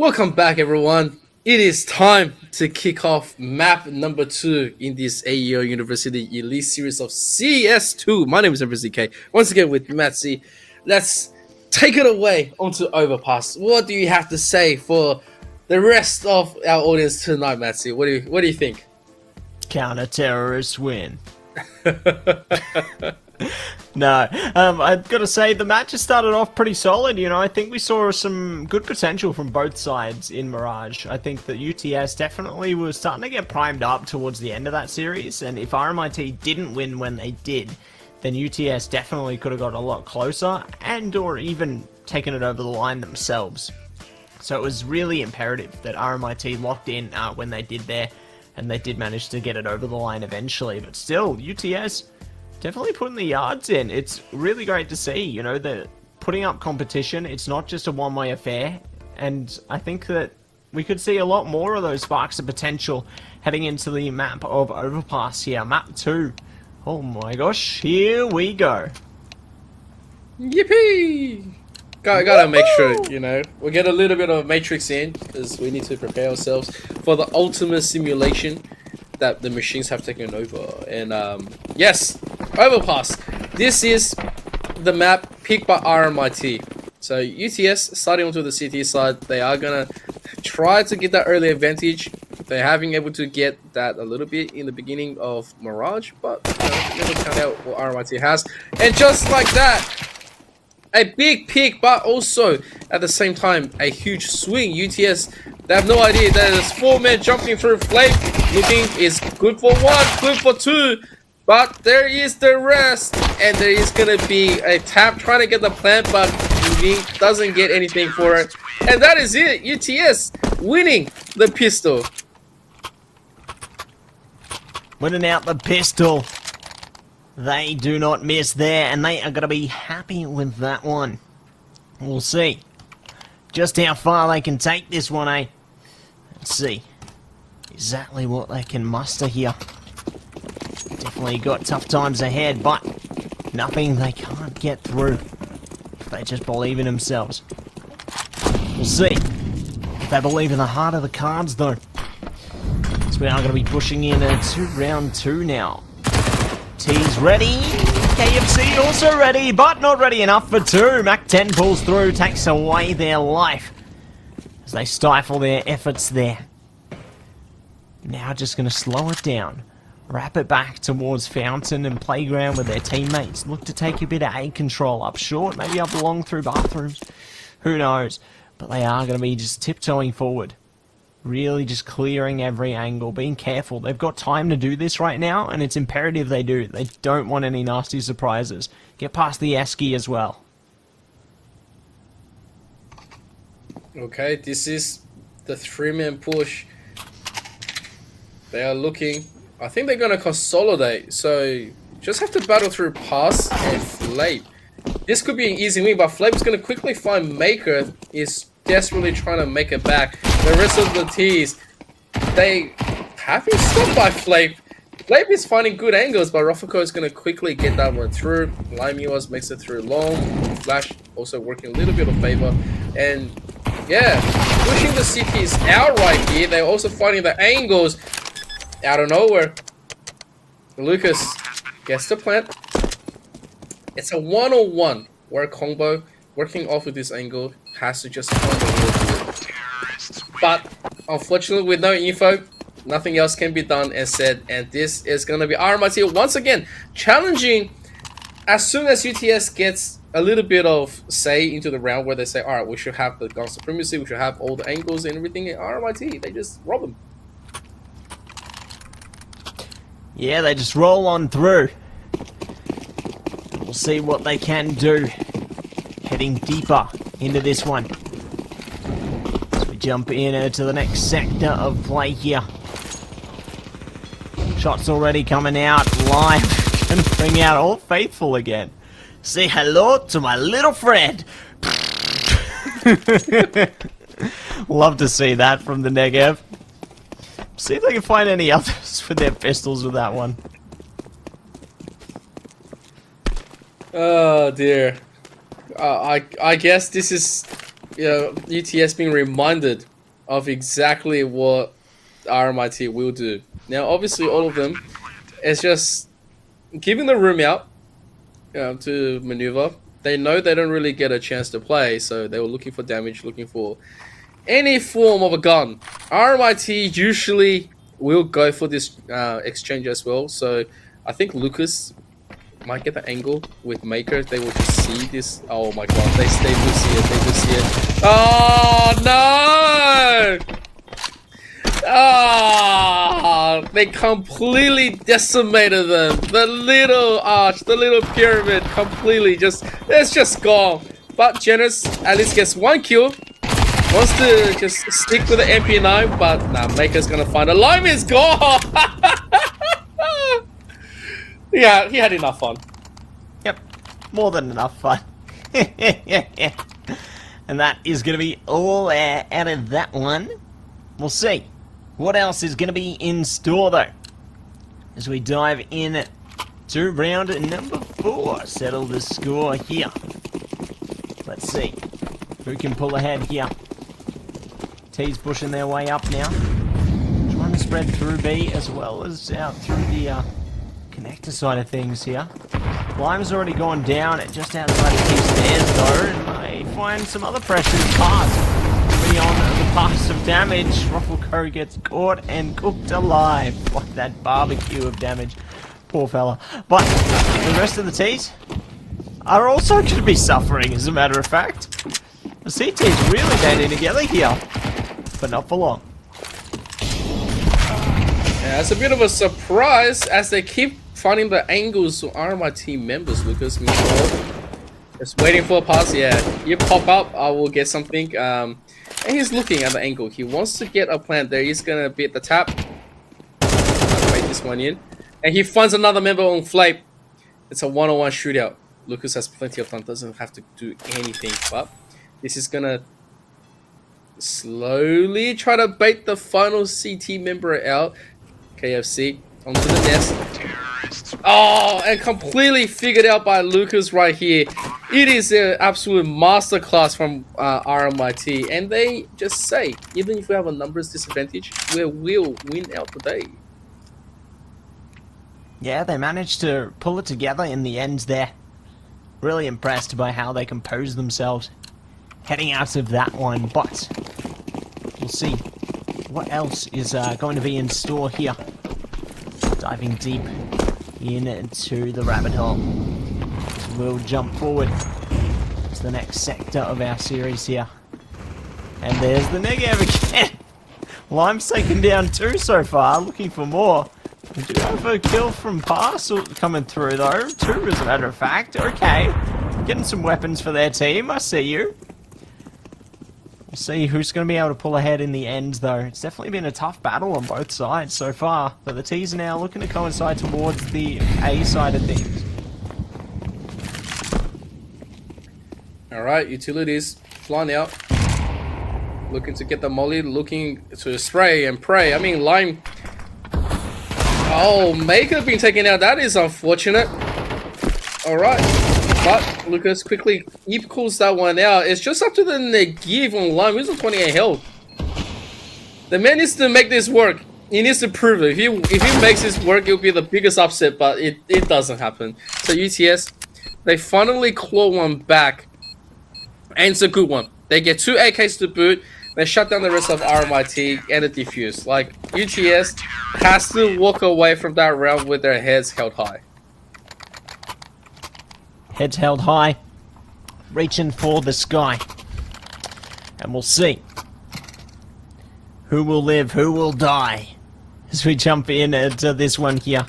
Welcome back, everyone. It is time to kick off map number 2 in this AEL University Elite Series of CS2. My name is MVCK. Once again with Matsy. Let's take it away onto Overpass. What do you have to say for the rest of our audience tonight, Matsy? What do you think? Counter-terrorists win. No, I've got to say the match has started off pretty solid. You know, I think we saw some good potential from both sides in Mirage. I think that UTS definitely was starting to get primed up towards the end of that series, and if RMIT didn't win when they did, then UTS definitely could have got a lot closer and or even taken it over the line themselves. So it was really imperative that RMIT locked in when they did there, and they did manage to get it over the line eventually. But still, UTS definitely putting the yards in. It's really great to see, you know, they're putting up competition. It's not just a one-way affair, and I think that we could see a lot more of those sparks of potential heading into the map of Overpass here, map 2. Oh my gosh, here we go. Yippee! Gotta make sure, you know, we get a little bit of Matrix in, because we need to prepare ourselves for the ultimate simulation that the machines have taken over. And yes, Overpass. This is the map picked by RMIT. So UTS starting onto the CT side, they are gonna try to get that early advantage. They're having able to get that a little bit in the beginning of Mirage, but you know, never count out what RMIT has. And just like that, a big pick, but also at the same time a huge swing. UTS, they have no idea that there's 4 men jumping through Flame. Looking is good for 1, good for 2, but there is the rest, and there is gonna be a tap trying to get the plant, but he doesn't get anything for it, and that is it. UTS winning the pistol. Winning out the pistol. They do not miss there, and they are going to be happy with that one. We'll see just how far they can take this one, eh? Let's see exactly what they can muster here. Definitely got tough times ahead, but nothing they can't get through if they just believe in themselves. We'll see if they believe in the heart of the cards, though. So we are going to be pushing in to round 2 now. T's ready, KFC also ready, but not ready enough for 2. Mac 10 pulls through, takes away their life as they stifle their efforts there. Now just going to slow it down, wrap it back towards Fountain and Playground with their teammates. Look to take a bit of A control up short, maybe up along through bathrooms, who knows. But they are going to be just tiptoeing forward. Really just clearing every angle, being careful. They've got time to do this right now, and it's imperative they do. They don't want any nasty surprises. Get past the Esky as well. Okay, this is the 3-man push. They are looking. I think they're going to consolidate, so just have to battle through Pass and Flame. This could be an easy win, but Flame's going to quickly find Maker. Is desperately trying to make it back. The rest of the T's, they have been stopped by Flame. Flame is finding good angles, but Rofako is going to quickly get that one through. Limios makes it through long. Flash also working a little bit of favor. And yeah, pushing the CTs out right here. They're also finding the angles out of nowhere. Lucas gets the plant. It's a 1-on-1 where combo working off with this angle has to just find a way to do it. But unfortunately, with no info, nothing else can be done and said. And this is going to be RMIT once again challenging. As soon as UTS gets a little bit of say into the round where they say, all right, we should have the gun supremacy, we should have all the angles and everything, and RMIT, they just rob them. Yeah, they just roll on through. We'll see what they can do. Heading deeper into this one. As we jump in to the next sector of play here. Shots already coming out live. Gonna bring out All Faithful again. Say hello to my little friend. Love to see that from the Negev. See if I can find any others with their pistols with that one. Oh dear. I guess this is, you know, UTS being reminded of exactly what RMIT will do. Now, obviously, all of them is just giving the room out to maneuver. They know they don't really get a chance to play, so they were looking for damage, looking for any form of a gun. RMIT usually will go for this exchange as well, so I think Lucas might get the angle with Maker. They will just see this. Oh my god, they do see it, they do see it. Oh no! Ah, they completely decimated them. The little arch, the little pyramid, completely it's just gone. But Genesis at least gets 1 kill. Wants to just stick with the MP9, but nah, Maker's gonna find a Lime is gone. Yeah, he had enough fun. Yep, more than enough fun. And that is gonna be all out of that one. We'll see. What else is going to be in store, though? As we dive in to round number 4. Settle the score here. Let's see. Who can pull ahead here? T's pushing their way up now. Trying to spread through B as well as out through the connector side of things here. Lime's already gone down at just outside of T stairs, though, and may find some other pressure to pass. On the pass of damage, Ruffleco gets caught and cooked alive. What that barbecue of damage. Poor fella. But the rest of the T's are also going to be suffering, as a matter of fact. The CT's really banding together here, but not for long. Yeah, it's a bit of a surprise as they keep finding the angles to RMIT members. Lucas, just waiting for a pass. Yeah, you pop up, I will get something. And he's looking at the angle. He wants to get a plant there. He's gonna beat the tap. Wait this one in. And he finds another member on Flape. It's a one-on-one shootout. Lucas has plenty of time, doesn't have to do anything, but this is gonna slowly try to bait the final CT member out. KFC onto the nest. Oh, and completely figured out by Lucas right here. It is an absolute masterclass from RMIT, and they just say, even if we have a numbers disadvantage, we will win out today. Yeah, they managed to pull it together in the end there. Really impressed by how they composed themselves heading out of that one, but we'll see what else is going to be in store here. Diving deep into the rabbit hole. We'll jump forward to the next sector of our series here. And there's the negative again. Lime's taken down 2 so far, looking for more. We do have a kill from Parcel coming through though. 2 as a matter of fact. Okay. Getting some weapons for their team, I see you. We'll see who's going to be able to pull ahead in the end though. It's definitely been a tough battle on both sides so far. But the T's are now looking to coincide towards the A side of things. Alright, utilities flying out. Looking to get the molly, looking to spray and pray. I mean, Lime. Oh, Maker being taken out. That is unfortunate. Alright. But Lucas quickly equals that one out. It's just up to the Negev on Lime. He's on 28 health. The man needs to make this work. He needs to prove it. If he makes this work, it'll be the biggest upset, but it doesn't happen. So UTS, they finally claw one back. And it's a good one. They get 2 AKs to boot. They shut down the rest of RMIT and the defuse. Like, UTS has to walk away from that round with their heads held high. Heads held high. Reaching for the sky. And we'll see who will live, who will die. As we jump in into this one here.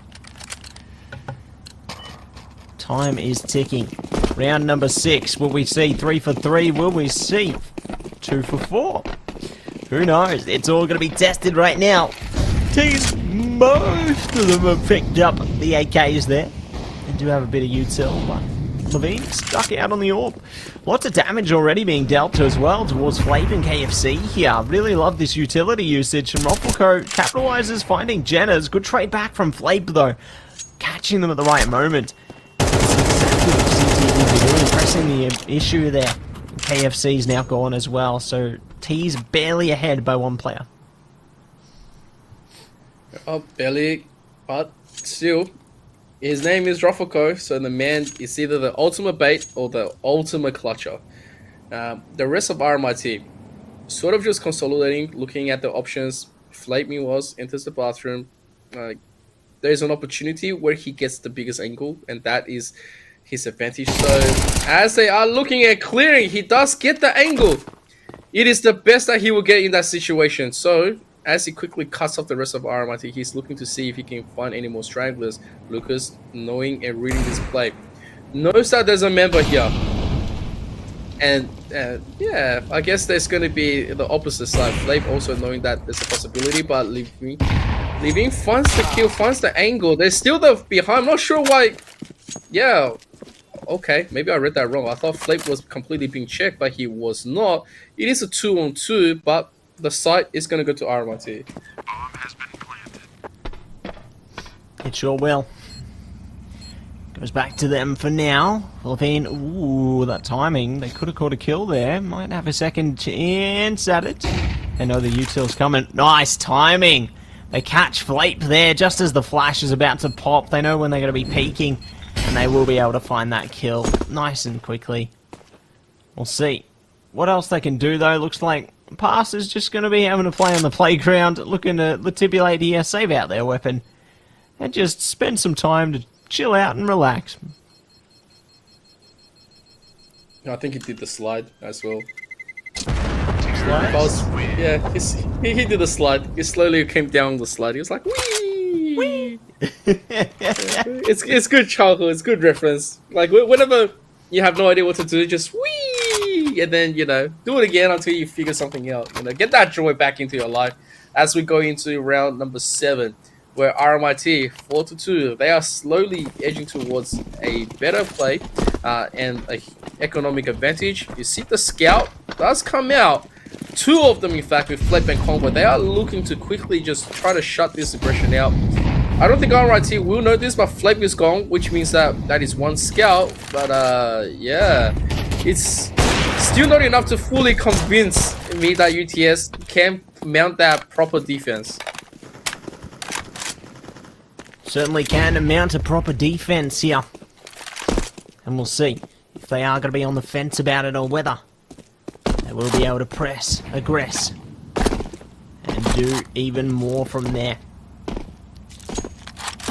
Time is ticking. Round number 6. Will we see 3 for 3? Will we see 2 for 4? Who knows? It's all going to be tested right now. Teams, most of them have picked up the AKs there. They do have a bit of util, but Levine stuck out on the orb. Lots of damage already being dealt to as well towards Flape and KFC here. Really love this utility usage, and Ruffleco capitalizes, finding Jenner's. Good trade back from Flape though. Catching them at the right moment. Really pressing the issue there. KFC's now gone as well, so T's barely ahead by one player. Oh, barely, but still. His name is Rofoko, so the man is either the ultimate bait or the ultimate clutcher. The rest of RMIT, sort of just consolidating, looking at the options. Flake me was, enters the bathroom. There's an opportunity where he gets the biggest angle, and that is his advantage. So as they are looking at clearing, he does get the angle. It is the best that he will get in that situation. So as he quickly cuts off the rest of RMIT, he's looking to see if he can find any more stranglers. Lucas, knowing and reading this play, knows that there's a member here. And yeah, I guess there's going to be the opposite side. Flake also knowing that there's a possibility, but Living finds the kill, finds the angle. There's still the behind. I'm not sure why. Yeah, okay, maybe I read that wrong. I thought Flake was completely being checked, but he was not. It is a 2-on-2, but the site is going to go to RMIT. Bomb has been planted. It sure will. Goes back to them for now. Philippine, ooh, that timing. They could have caught a kill there. Might have a second chance at it. They know the util's coming. Nice timing. They catch Flape there just as the flash is about to pop. They know when they're going to be peeking, and they will be able to find that kill nice and quickly. We'll see. What else they can do, though? Looks like Pass is just going to be having to play on the playground, looking to latibulate here, save out their weapon, and just spend some time to chill out and relax. I think he did the slide as well. Slide? Yeah, he did the slide. He slowly came down the slide. He was like, wee! Whee! It's good childhood. It's good reference. Like whenever you have no idea what to do, just wee, and then do it again until you figure something out. Get that joy back into your life. As we go into round number 7, where RMIT 4-2, they are slowly edging towards a better play and a economic advantage. You see the scout does come out. 2 of them, in fact, with Flip and Combo. They are looking to quickly just try to shut this aggression out. I don't think RMIT will know this, but Flip is gone, which means that is 1 scout. But yeah, it's still not enough to fully convince me that UTS can mount that proper defense. Certainly can mount a proper defense here. And we'll see if they are going to be on the fence about it or whether they will be able to press, aggress, and do even more from there.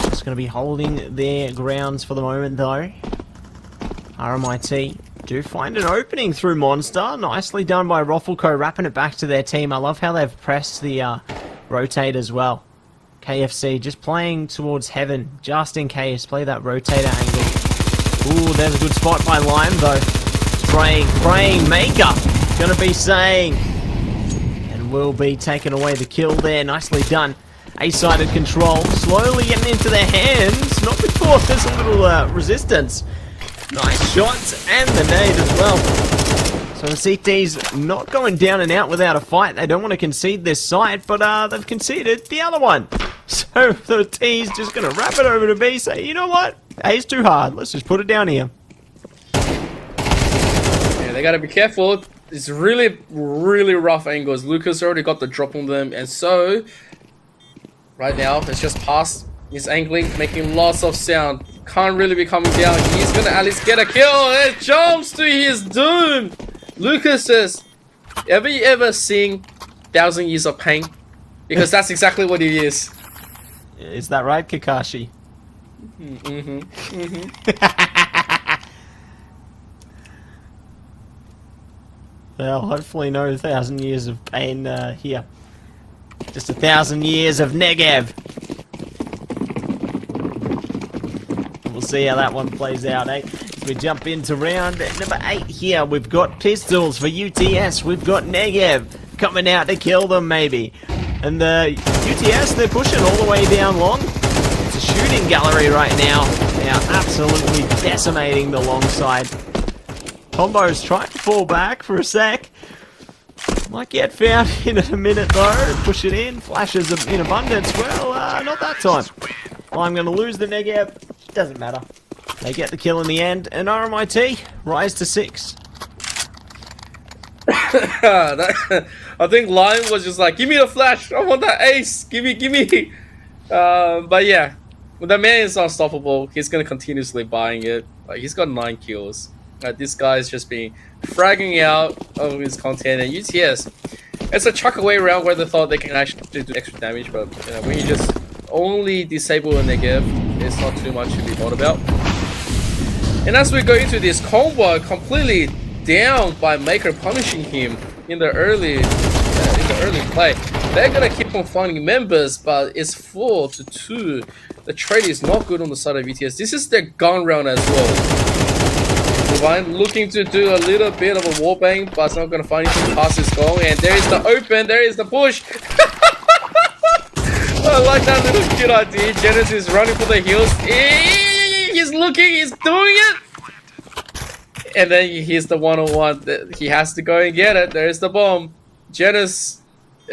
Just going to be holding their grounds for the moment, though. RMIT do find an opening through Monster. Nicely done by Roffelco, wrapping it back to their team. I love how they've pressed the rotate as well. KFC just playing towards heaven, just in case. Play that rotator angle. Ooh, there's a good spot by Lime, though. Praying Maker. Gonna be saying. And will be taking away the kill there. Nicely done. A-sided control. Slowly getting into their hands. Not before there's a little resistance. Nice shots. And the nade as well. So the CT's not going down and out without a fight. They don't want to concede this site, but they've conceded the other one. So the T's just going to wrap it over to B, say, you know what? A's too hard. Let's just put it down here. Yeah, they got to be careful. It's really, really rough angles. Lucas already got the drop on them, and so right now it's just past. He's angling, making lots of sound. Can't really be coming down. He's going to at least get a kill. It jumps to his doom. Lucas says, have you ever seen 1,000 Years of Pain? Because that's exactly what he is. Is that right, Kakashi? Well, hopefully no 1,000 years of pain here. Just 1,000 years of Negev. We'll see how that one plays out, eh? As we jump into round number 8 here, we've got pistols for UTS. We've got Negev coming out to kill them, maybe. And the UTS, they're pushing all the way down long. It's a shooting gallery right now. They are absolutely decimating the long side. Combo's trying to fall back for a sec. Might get found in a minute though. Push it in. Flashes in abundance. Well, not that time. Well, I'm going to lose the Negev. Doesn't matter. They get the kill in the end. And RMIT rise to 6. I think Lion was just like, give me the flash. I want that ace. Give me. But yeah, the man is unstoppable. He's gonna continuously buying it. Like, he's got 9 kills. This guy's just been fragging out of his content, and UTS. It's a chuck away round where they thought they can actually do extra damage, but you know, when you just only disable a negative, it's not too much to be thought about. And as we go into this combo, completely down by Maker punishing him in the early play. They're gonna keep on finding members, but it's 4-2. The trade is not good on the side of UTS. This is their gun round as well. Divine looking to do a little bit of a wallbang, but it's not gonna find anything past his goal. And there is the open, there is the push. I like that little cute idea. Genesis is running for the heels. He's looking, he's doing it. And then he's the one-on-one. He has to go and get it. There's the bomb. Genesis,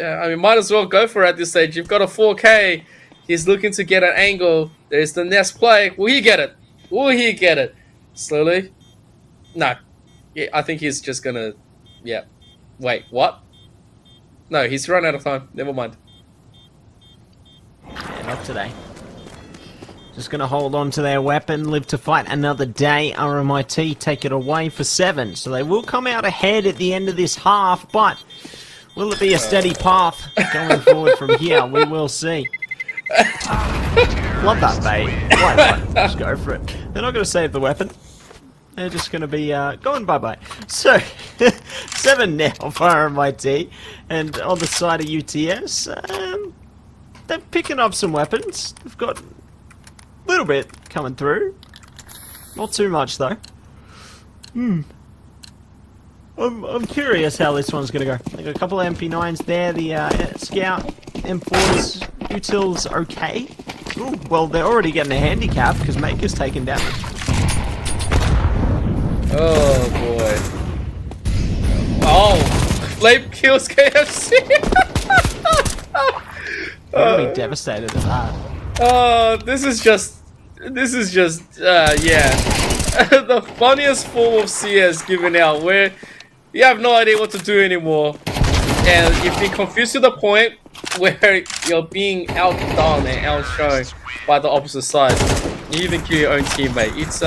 I mean, might as well go for it at this stage. You've got a 4K. He's looking to get an angle. There's the next play. Will he get it? Will he get it? Slowly. No. Yeah, I think he's just gonna... Yeah. Wait, what? No, he's run out of time. Never mind. Yeah, not today. Just gonna hold on to their weapon, live to fight another day. RMIT take it away for 7. So they will come out ahead at the end of this half, but will it be a steady path going forward from here? We will see. Love that bait. Why not? Just go for it. They're not gonna save the weapon. They're just gonna be going bye-bye. So 7 now for RMIT, and on the side of UTS, they're picking up some weapons. They've got a little bit coming through. Not too much though. I'm curious how this one's gonna go. They got a couple of MP9s there. The Scout M4's util's okay. Ooh, well, they're already getting a handicap because Maker's taking damage. Oh boy. Oh, Flame kills KFC. They're gonna be devastated at that. Oh, this is just, yeah. The funniest form of CS given out where you have no idea what to do anymore. And you've been confused to the point where you're being outdone and outshone by the opposite side. You even kill your own teammate. It's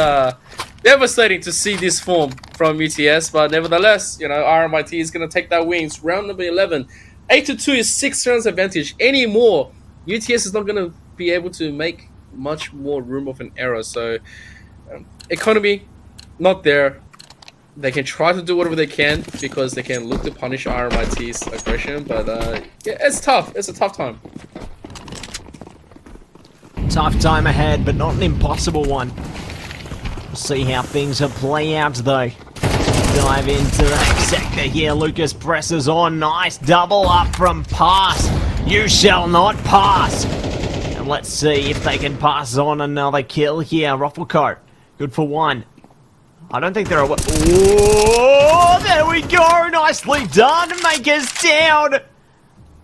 devastating to see this form from UTS, but nevertheless, you know, RMIT is going to take that wins. Round number 11. 8-2 is 6 rounds advantage. Any more, UTS is not going to be able to make much more room of an error. So, economy, not there. They can try to do whatever they can because they can look to punish RMIT's aggression, but yeah, it's tough. It's a tough time. Tough time ahead, but not an impossible one. We'll see how things will play out though. Dive into the next sector here. Lucas presses on. Nice double up from Pass. You shall not pass. And let's see if they can pass on another kill here. Rufflecoat, good for 1. I don't think they're a... Oh, there we go. Nicely done. Maker's down.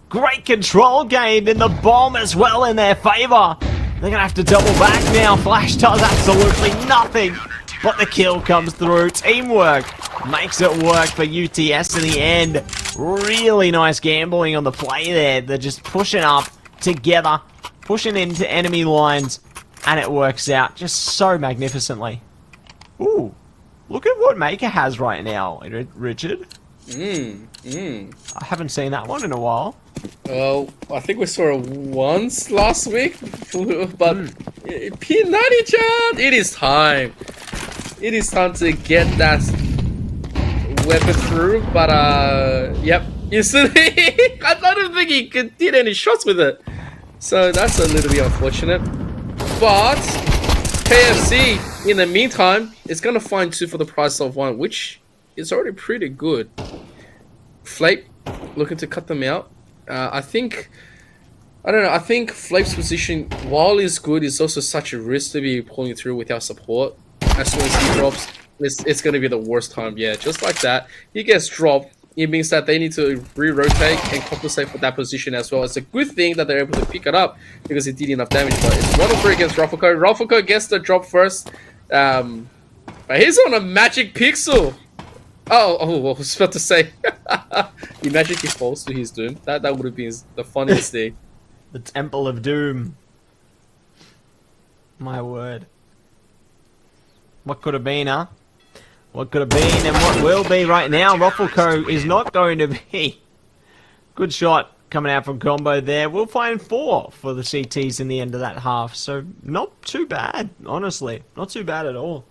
Great control gained in the bomb as well in their favor. They're going to have to double back now. Flash does absolutely nothing. But the kill comes through. Teamwork makes it work for UTS in the end. Really nice gambling on the play there. They're just pushing up together, pushing into enemy lines, and it works out just so magnificently. Ooh, look at what Maker has right now, Richard. I haven't seen that one in a while. Well, I think we saw it once last week, but P90 chan, it is time. It is time to get that weapon through, but yep, instantly, I don't think he did any shots with it. So that's a little bit unfortunate. But KFC, in the meantime, is going to find 2 for the price of 1, which is already pretty good. Flape looking to cut them out. I think Flape's position, while is good, is also such a risk to be pulling through without support. As soon as he drops, it's going to be the worst time. Yeah, just like that. He gets dropped. It means that they need to re-rotate and compensate for that position as well. It's a good thing that they're able to pick it up because it did enough damage. But it's 1-3 against Rufflecoat. Rufflecoat gets the drop first. But he's on a magic pixel. I was about to say. Imagine he falls to his doom. That would have been the funniest thing. The Temple of Doom. My word. What could have been, huh? What could have been and what will be right now. Ruffleco is not going to be. Good shot coming out from Combo there. We'll find 4 for the CTs in the end of that half. So not too bad, honestly. Not too bad at all.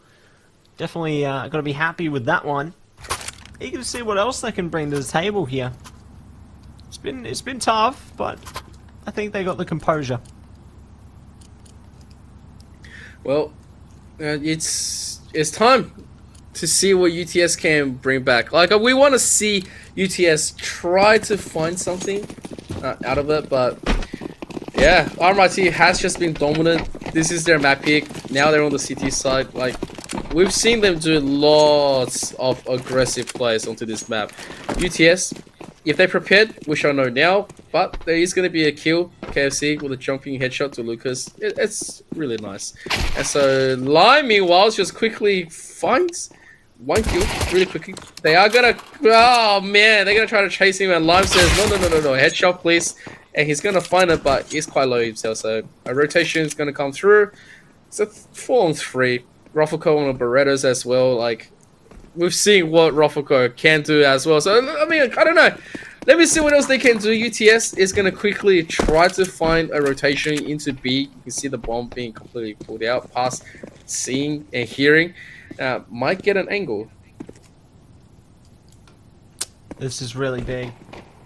Definitely got to be happy with that one. Eager to see what else they can bring to the table here. It's been tough, but I think they got the composure. Well, it's time to see what UTS can bring back. Like, we want to see UTS try to find something out of it, but yeah, RMIT has just been dominant. This is their map pick. Now they're on the CT side. Like, we've seen them do lots of aggressive plays onto this map. UTS, if they're prepared, we shall know now, but there is going to be a kill, KFC, with a jumping headshot to Lucas. It's really nice. And so Lime, meanwhile, just quickly finds 1 kill really quickly. They are going to... Oh, man. They're going to try to chase him, and Lime says, no. Headshot, please. And he's going to find it, but he's quite low himself. So a rotation is going to come through. It's a 4-on-3. Ruffleco on the Berettas as well. Like, we've seen what Ruffleco can do as well. So, I mean, I don't know. Let me see what else they can do. UTS is going to quickly try to find a rotation into B. You can see the bomb being completely pulled out past seeing and hearing. Might get an angle. This is really big.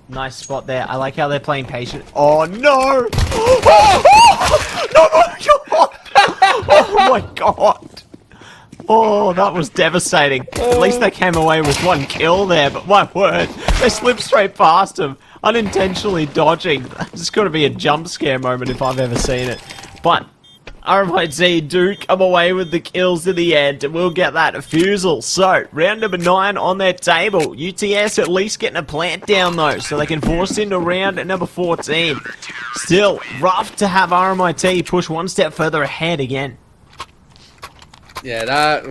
Nice spot there. I like how they're playing patient. Oh, no! Oh, no! Oh, my God! Oh, that was devastating. At least they came away with 1 kill there, but my word, they slipped straight past him, unintentionally dodging. This got to be a jump scare moment if I've ever seen it. But RMIT do come away with the kills in the end, and we'll get that refusal. So, round number 9 on their table. UTS at least getting a plant down though, so they can force into round number 14. Still, rough to have RMIT push 1 step further ahead again. Yeah, that...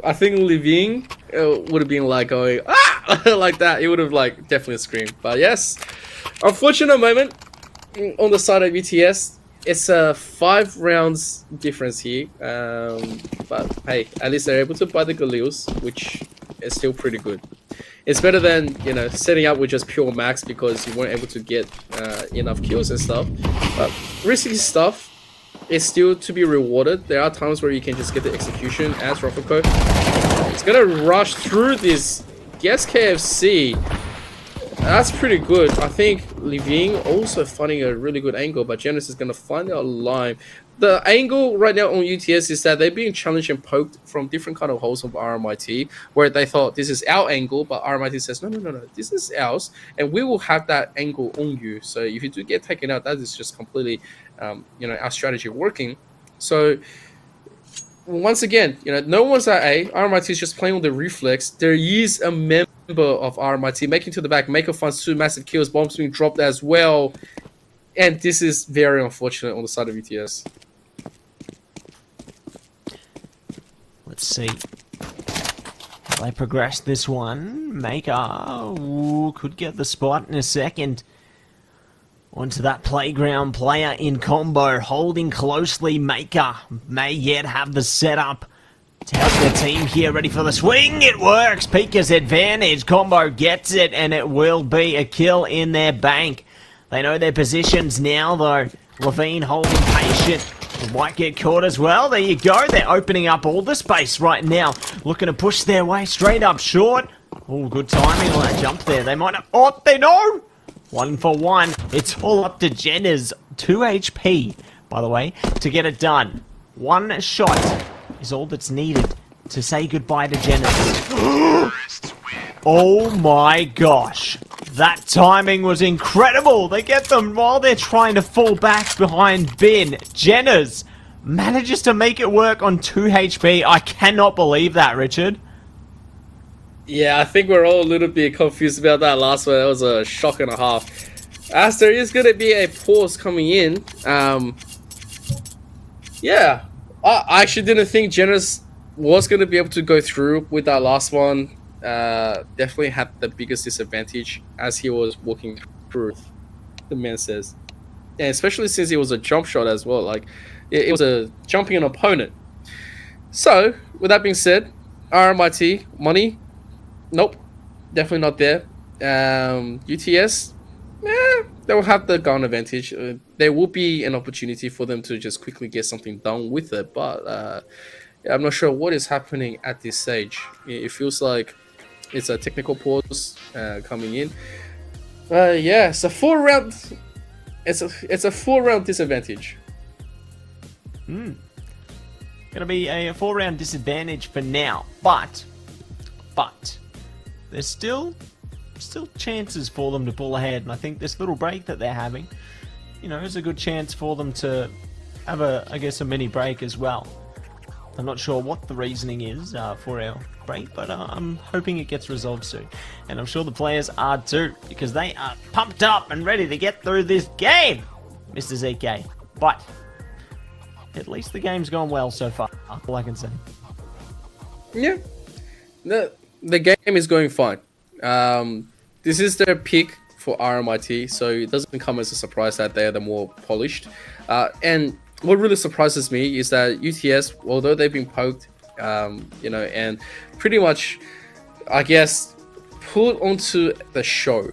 I think Living would have been like going, ah! like that. He would have like definitely screamed. But yes, unfortunate moment on the side of UTS. It's a 5 rounds difference here. But hey, at least they're able to buy the Galils, which is still pretty good. It's better than, you know, setting up with just pure max because you weren't able to get enough kills and stuff. But risky stuff is still to be rewarded. There are times where you can just get the execution as Ruffleco. It's gonna rush through this. Guess KFC. That's pretty good. I think Living also finding a really good angle, but Genesis is gonna find out Lime. The angle right now on UTS is that they're being challenged and poked from different kind of holes of RMIT, where they thought this is our angle, but RMIT says no, this is ours, and we will have that angle on you. So if you do get taken out, that is just completely, you know, our strategy working. So once again, you know, no one's at A. RMIT is just playing on the reflex. There is a member of RMIT making to the back. Maker finds 2 massive kills. Bombs being dropped as well. And this is very unfortunate on the side of UTS. Let's see how they progress this one. Maker could get the spot in a second. Onto that playground player in combo, holding closely. Maker may yet have the setup to help their team here, ready for the swing. It works. Pika's advantage. Combo gets it, and it will be a kill in their bank. They know their positions now, though. Levine holding patient. Might get caught as well. There you go. They're opening up all the space right now. Looking to push their way straight up short. Oh, good timing on that jump there. They might not... Oh, they know! 1 for 1. It's all up to Jenner's 2 HP, by the way, to get it done. 1 shot is all that's needed to say goodbye to Jenner's. Oh my gosh. That timing was incredible. They get them while they're trying to fall back behind Bin. Jenner's manages to make it work on 2 HP. I cannot believe that, Richard. Yeah, I think we're all a little bit confused about that last one. That was a shock and a half. As there is going to be a pause coming in. Yeah, I actually didn't think Genesis was going to be able to go through with that last one. definitely had the biggest disadvantage as he was walking through, the man says. And especially since it was a jump shot as well. Like, it was a jumping an opponent. So, with that being said, RMIT, money, nope, definitely not there. UTS, they will have the gun advantage. There will be an opportunity for them to just quickly get something done with it, but I'm not sure what is happening at this stage. It feels like it's a technical pause coming in. Yeah, it's a 4-round. It's a 4-round disadvantage. Gonna be a 4-round disadvantage for now, but there's still chances for them to pull ahead, and I think this little break that they're having, you know, is a good chance for them to have a mini break as well. I'm not sure what the reasoning is for our break, but I'm hoping it gets resolved soon, and I'm sure the players are too, because they are pumped up and ready to get through this game, Mr. ZK. But at least the game's gone well so far, all I can say. Yeah, the game is going fine. This is their pick for RMIT, so it doesn't come as a surprise that they're the more polished. And what really surprises me is that UTS, although they've been poked, you know, and pretty much, I guess, put onto the show,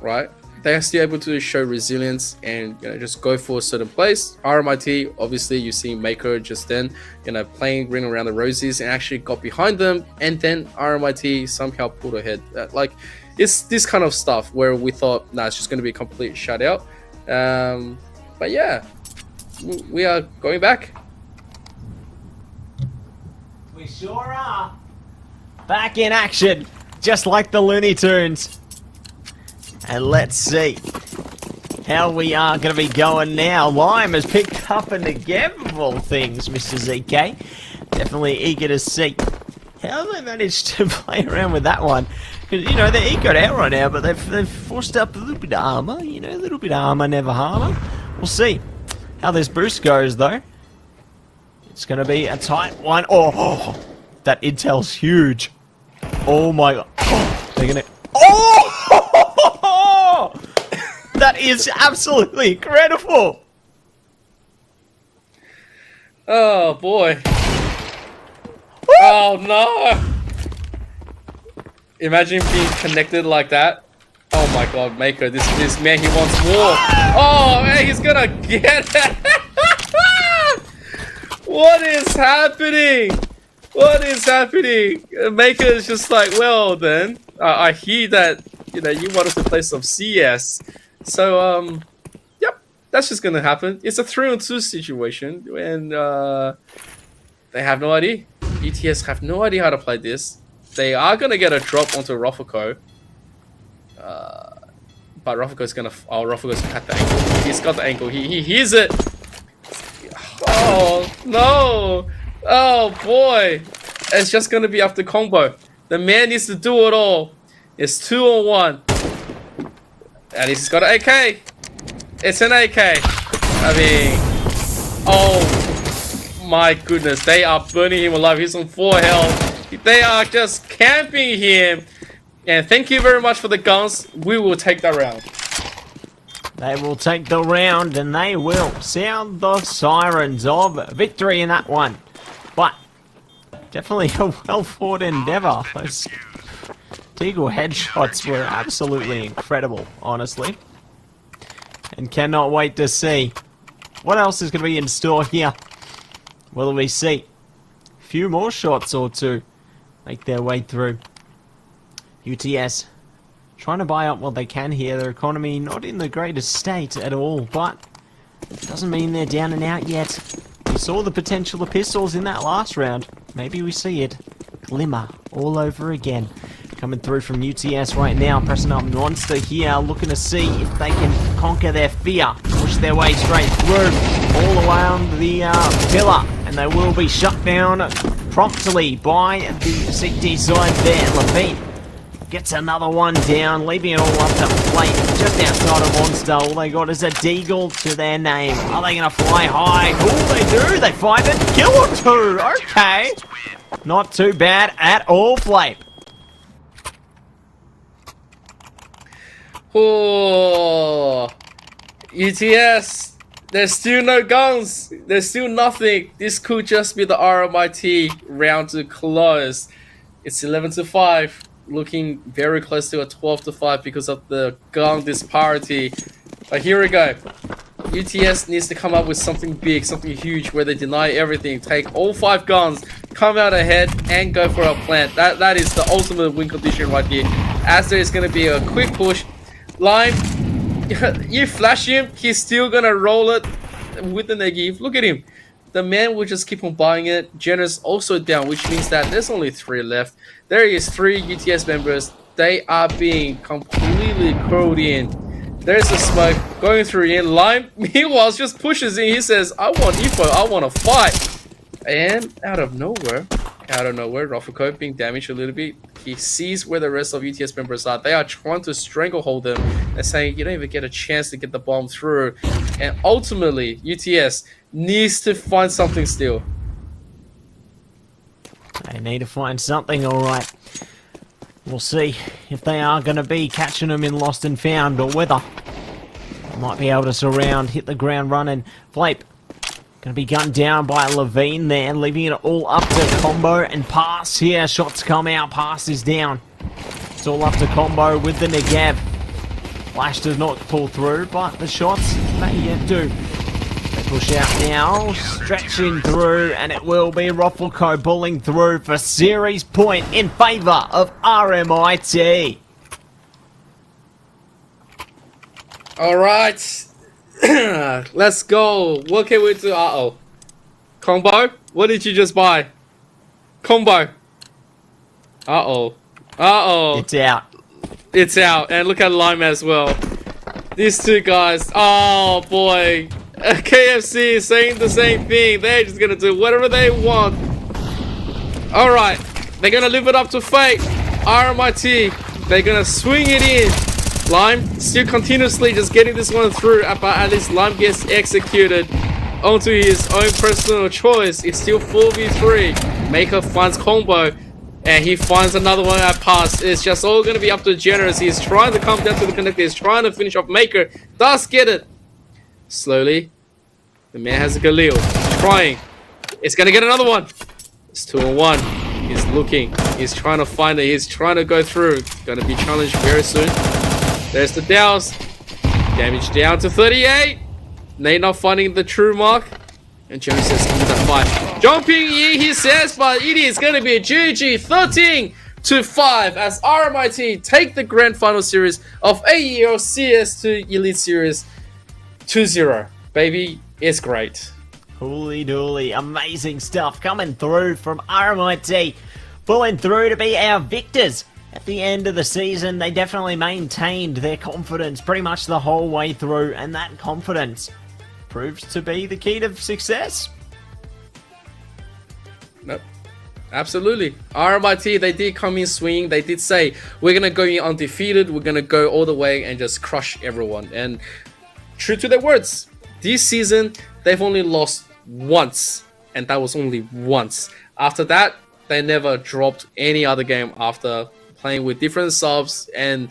right? They are still able to show resilience and, you know, just go for a certain place. RMIT, obviously, you see Maker just then, you know, playing ring around the roses and actually got behind them, and then RMIT somehow pulled ahead. Like, it's this kind of stuff where we thought, nah, it's just going to be a complete shutout. But yeah, we are going back. We sure are. Back in action, just like the Looney Tunes. And let's see how we are going to be going now. Lime has picked up an again of all things, Mr. ZK. Definitely eager to see how they managed to play around with that one. You know, they're ecoed out right now, but they've forced up a little bit of armor. You know, a little bit of armor, never harm. We'll see how this boost goes, though. It's going to be a tight one. Oh, that intel's huge. Oh my god. Oh, they're going to... Oh! That is absolutely incredible. Oh boy. Oh no. Imagine being connected like that. Oh my god, Maker, this man, he wants more. Oh man, he's gonna get it. What is happening? What is happening? Maker is just like, well then, I hear that, you know, you want us to play some CS. So, yep, that's just gonna happen. It's a 3-on-2 situation, and they have no idea. ETS have no idea how to play this. They are gonna get a drop onto Rofako. But Rofako's gonna... Oh, Rofako's got the ankle. He's got the ankle. He hears it. Oh, no. Oh, boy. It's just gonna be after combo. The man needs to do it all. It's 2-on-1. And he's got an AK. It's an AK. I mean... Oh, my goodness. They are burning him alive. He's on 4 health. They are just camping him. And thank you very much for the guns. We will take that round. They will take the round, and they will sound the sirens of victory in that one. But definitely a well-fought endeavour. Those Deagle headshots were absolutely incredible, honestly. And cannot wait to see what else is going to be in store here. Will we see a few more shots or two make their way through? UTS trying to buy up what they can here. Their economy not in the greatest state at all, but it doesn't mean they're down and out yet. We saw the potential of pistols in that last round. Maybe we see it glimmer all over again. Coming through from UTS right now, pressing up Monster here, looking to see if they can conquer their fear, push their way straight through, all around the pillar, and they will be shut down promptly by the CT side there. Levine gets another one down, leaving it all up to plate just outside of Monster. All they got is a Deagle to their name. Are they going to fly high? Oh, they do. They find a kill or two. Okay. Not too bad at all, Flame. Oh, UTS. There's still no guns. There's still nothing. This could just be the RMIT round to close. It's 11-5, looking very close to a 12-5 because of the gun disparity. But here we go. UTS needs to come up with something big, something huge, where they deny everything, take all 5 guns, come out ahead, and go for a plant. That is the ultimate win condition right here. As there is going to be a quick push. Lime, you flash him, he's still going to roll it with the negative. Look at him. The man will just keep on buying it. Jenner's also down, which means that there's only 3 left. There is 3 UTS members. They are being completely curled in. There's a smoke going through in. Lime, meanwhile, just pushes in. He says, I want info, I want to fight. And out of nowhere, Rofoko being damaged a little bit. He sees where the rest of UTS members are. They are trying to stranglehold them and saying, you don't even get a chance to get the bomb through. And ultimately, UTS needs to find something still. They need to find something, alright. We'll see if they are going to be catching them in Lost and Found, or whether they might be able to surround, hit the ground running. Flape going to be gunned down by Levine there, leaving it all up to Combo and Pass here. Shots come out, Pass is down. It's all up to Combo with the Negav. Flash does not pull through, but the shots may yet do. They push out now, stretching through, and it will be Roffelco pulling through for series point in favour of RMIT. Alright. Let's go. What can we do? Uh-oh. Combo? What did you just buy? Combo. Uh-oh. Uh-oh. It's out. It's out. And look at Lime as well. These 2 guys. Oh, boy. KFC is saying the same thing. They're just gonna do whatever they want. Alright. They're gonna live it up to fate. RMIT. They're gonna swing it in. Lime still continuously just getting this one through, but at least Lime gets executed onto his own personal choice. It's still 4v3. Maker finds Combo, and he finds another one at Pass. It's just all going to be up to Generous. He's trying to come down to the connector. He's trying to finish off Maker. Does get it. Slowly. The man has a Galil. Trying. It's going to get another one. It's 2-on-1. He's looking. He's trying to find it. He's trying to go through. Going to be challenged very soon. There's the douse. Damage down to 38. Nate not finding the true mark. And Jones says, come with that fight. Jumping in, he says, but it is going to be a GG 13-5 as RMIT take the grand final series of AEL CS2 Elite Series 2-0. Baby, it's great. Holy dooly, amazing stuff coming through from RMIT. Pulling through to be our victors. At the end of the season, they definitely maintained their confidence pretty much the whole way through, and that confidence proves to be the key to success. Nope. Absolutely. RMIT, they did come in swinging. They did say, we're going to go in undefeated. We're going to go all the way and just crush everyone. And true to their words, this season, they've only lost once. And that was only once. After that, they never dropped any other game after playing with different subs, and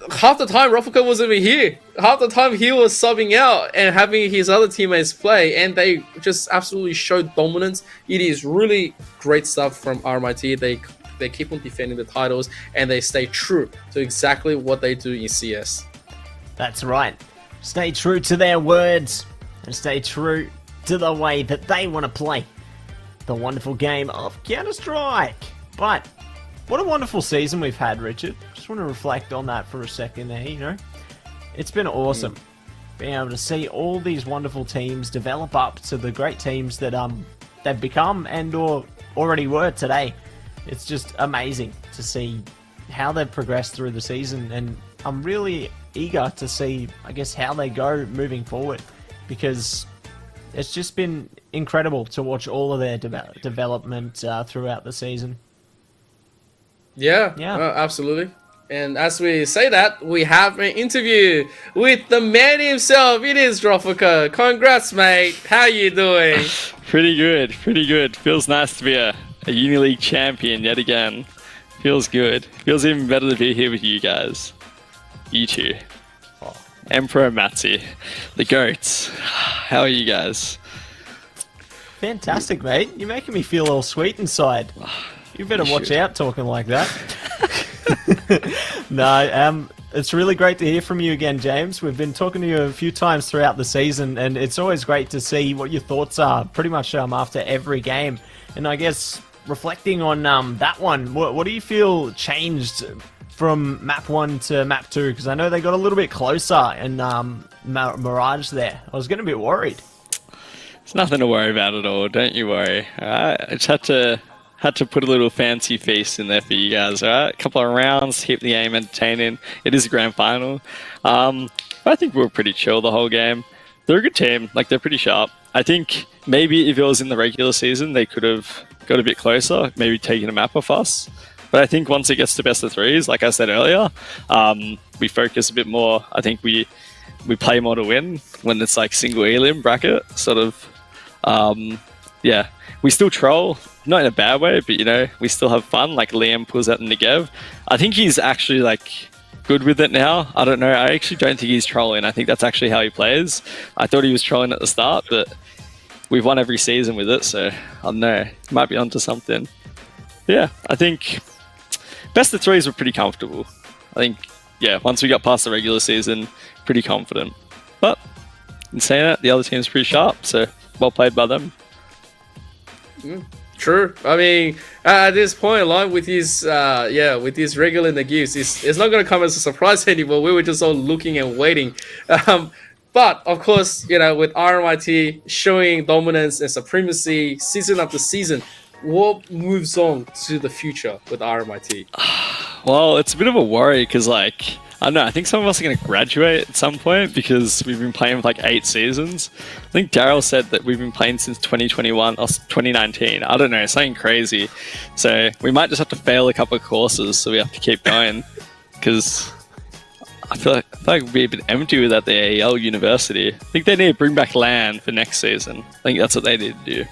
half the time Roffelco wasn't even here. Half the time he was subbing out and having his other teammates play, and they just absolutely showed dominance. It is really great stuff from RMIT. They keep on defending the titles, and they stay true to exactly what they do in CS. That's right. Stay true to their words and stay true to the way that they want to play the wonderful game of Counter-Strike. But what a wonderful season we've had, Richard. Just want to reflect on that for a second there, you know. It's been awesome being able to see all these wonderful teams develop up to the great teams that they've become and or already were today. It's just amazing to see how they've progressed through the season, and I'm really eager to see, I guess, how they go moving forward, because it's just been incredible to watch all of their development throughout the season. Yeah, absolutely. And as we say that, we have an interview with the man himself. It is Roffelco. Congrats, mate. How you doing? Pretty good, pretty good. Feels nice to be a Uni League champion yet again. Feels good. Feels even better to be here with you guys. You two. Emperor Matzi. The goats. How are you guys? Fantastic, mate. You're making me feel all sweet inside. You better watch out talking like that. No, it's really great to hear from you again, James. We've been talking to you a few times throughout the season, and it's always great to see what your thoughts are pretty much after every game. And I guess reflecting on that one, what do you feel changed from map 1 to map 2? Because I know they got a little bit closer in Mirage there. I was getting a bit worried. It's nothing to worry about at all. Don't you worry. Alright, I just had to put a little fancy face in there for you guys. Alright, a couple of rounds, keep the game entertaining. It is a grand final. I think we were pretty chill the whole game. They're a good team. Like, they're pretty sharp. I think maybe if it was in the regular season, they could have got a bit closer, maybe taken a map off us. But I think once it gets to best of threes, like I said earlier, we focus a bit more. I think we play more to win when it's like single elim bracket, sort of. Yeah, we still troll, not in a bad way, but you know, we still have fun. Like Liam pulls out Negev. I think he's actually like good with it now. I don't know. I actually don't think he's trolling. I think that's actually how he plays. I thought he was trolling at the start, but we've won every season with it, so I don't know. Might be onto something. Yeah, I think best of threes were pretty comfortable. I think, yeah, once we got past the regular season, pretty confident. But in saying that, the other team's pretty sharp, so well played by them. True. I mean, at this point, along with his, with his regular Nagus, it's not going to come as a surprise anymore. We were just all looking and waiting. But of course, you know, with RMIT showing dominance and supremacy season after season, what moves on to the future with RMIT? Well, it's a bit of a worry because, like, I don't know, I think some of us are going to graduate at some point because we've been playing for like 8 seasons. I think Daryl said that we've been playing since 2021 or 2019. I don't know, something crazy. So we might just have to fail a couple of courses, so we have to keep going because I feel like we'd be a bit empty without the AEL University. I think they need to bring back LAN for next season. I think that's what they need to do.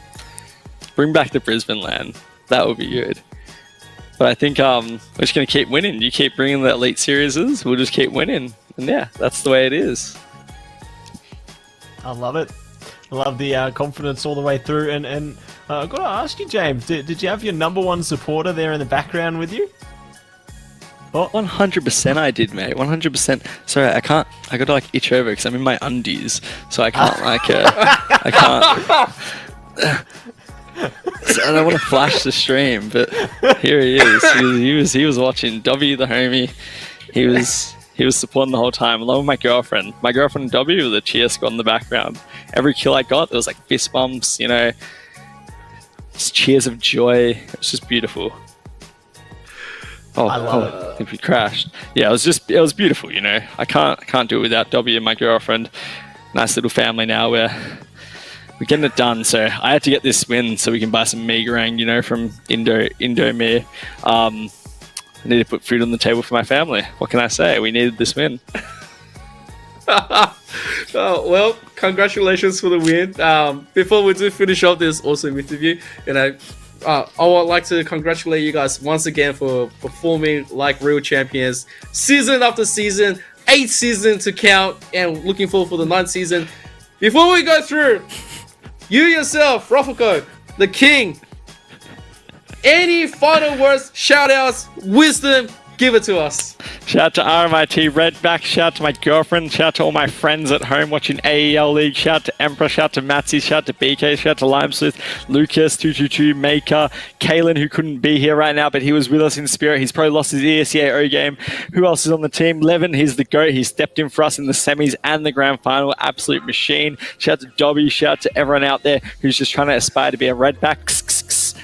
Bring back the Brisbane LAN. That would be good. But I think we're just going to keep winning. You keep bringing the Elite Series, we'll just keep winning. And yeah, that's the way it is. I love it. I love the confidence all the way through. And I've got to ask you, James, did you have your #1 supporter there in the background with you? Oh, 100% I did, mate. 100%. Sorry, I got to like itch over because I'm in my undies. So I can't I can't... I don't want to flash the stream, but here he is. He was watching. W the homie. He was supporting the whole time, along with my girlfriend. My girlfriend and W with a cheer squad in the background. Every kill I got, there was like fist bumps, you know, just cheers of joy. It was just beautiful. Oh, I love it. I think we crashed. Yeah, it was beautiful, you know. I can't do it without W and my girlfriend. Nice little family now where we're getting it done, so I had to get this win so we can buy some Megarang, you know, from Indomie. I need to put food on the table for my family. What can I say? We needed this win. Oh, well, congratulations for the win. Before we do finish off this awesome interview, you know, I would like to congratulate you guys once again for performing like real champions, season after season, 8 seasons to count, and looking forward for the 9th season. Before we go through, you yourself, Rafuko, the king, any final words, shout outs, wisdom, give it to us. Shout out to RMIT Redback, shout out to my girlfriend, shout out to all my friends at home watching AEL League, shout out to Emperor, shout out to Matsy, shout out to BK, shout out to Limesmith, Lucas222, Maker, Kalen, who couldn't be here right now, but he was with us in spirit. He's probably lost his ESEAO game. Who else is on the team? Levin, he's the GOAT. He stepped in for us in the semis and the grand final. Absolute machine. Shout out to Dobby, shout out to everyone out there who's just trying to aspire to be a Redback.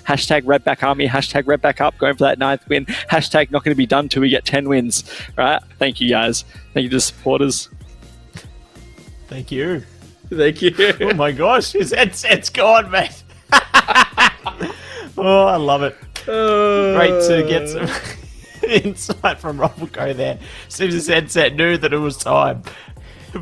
Hashtag Redback Army, hashtag Redback Up, going for that 9th win. Hashtag not going to be done till we get 10 wins. Right? Thank you, guys. Thank you to the supporters. Thank you. Thank you. Oh my gosh, his headset's gone, mate. Oh, I love it. Great to get some insight from Rafuko there. Seems his headset knew that it was time.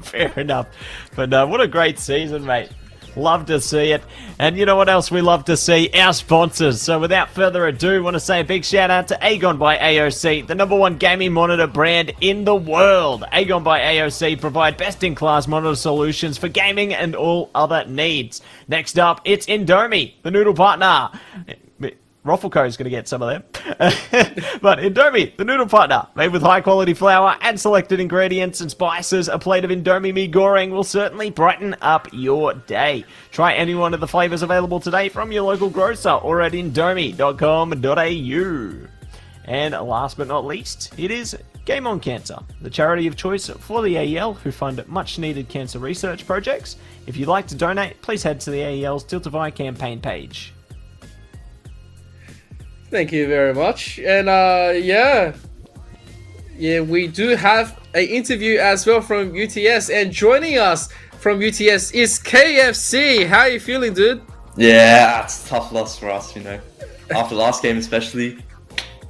Fair enough. But what a great season, mate. Love to see it. And you know what else we love to see? Our sponsors. So without further ado, I want to say a big shout out to AGON by AOC, the #1 gaming monitor brand in the world. AGON by AOC provide best-in-class monitor solutions for gaming and all other needs. Next up, it's Indomie, the noodle partner. Ruffleco is going to get some of them. But Indomie, the noodle partner, made with high-quality flour and selected ingredients and spices, a plate of Indomie mee goreng will certainly brighten up your day. Try any one of the flavors available today from your local grocer or at indomie.com.au. And last but not least, it is Game On Cancer, the charity of choice for the AEL, who fund much-needed cancer research projects. If you'd like to donate, please head to the AEL's Tiltify campaign page. Thank you very much. And yeah, we do have an interview as well from UTS, and joining us from UTS is KFC. How are you feeling, dude? Yeah, it's a tough loss for us, you know. After last game especially.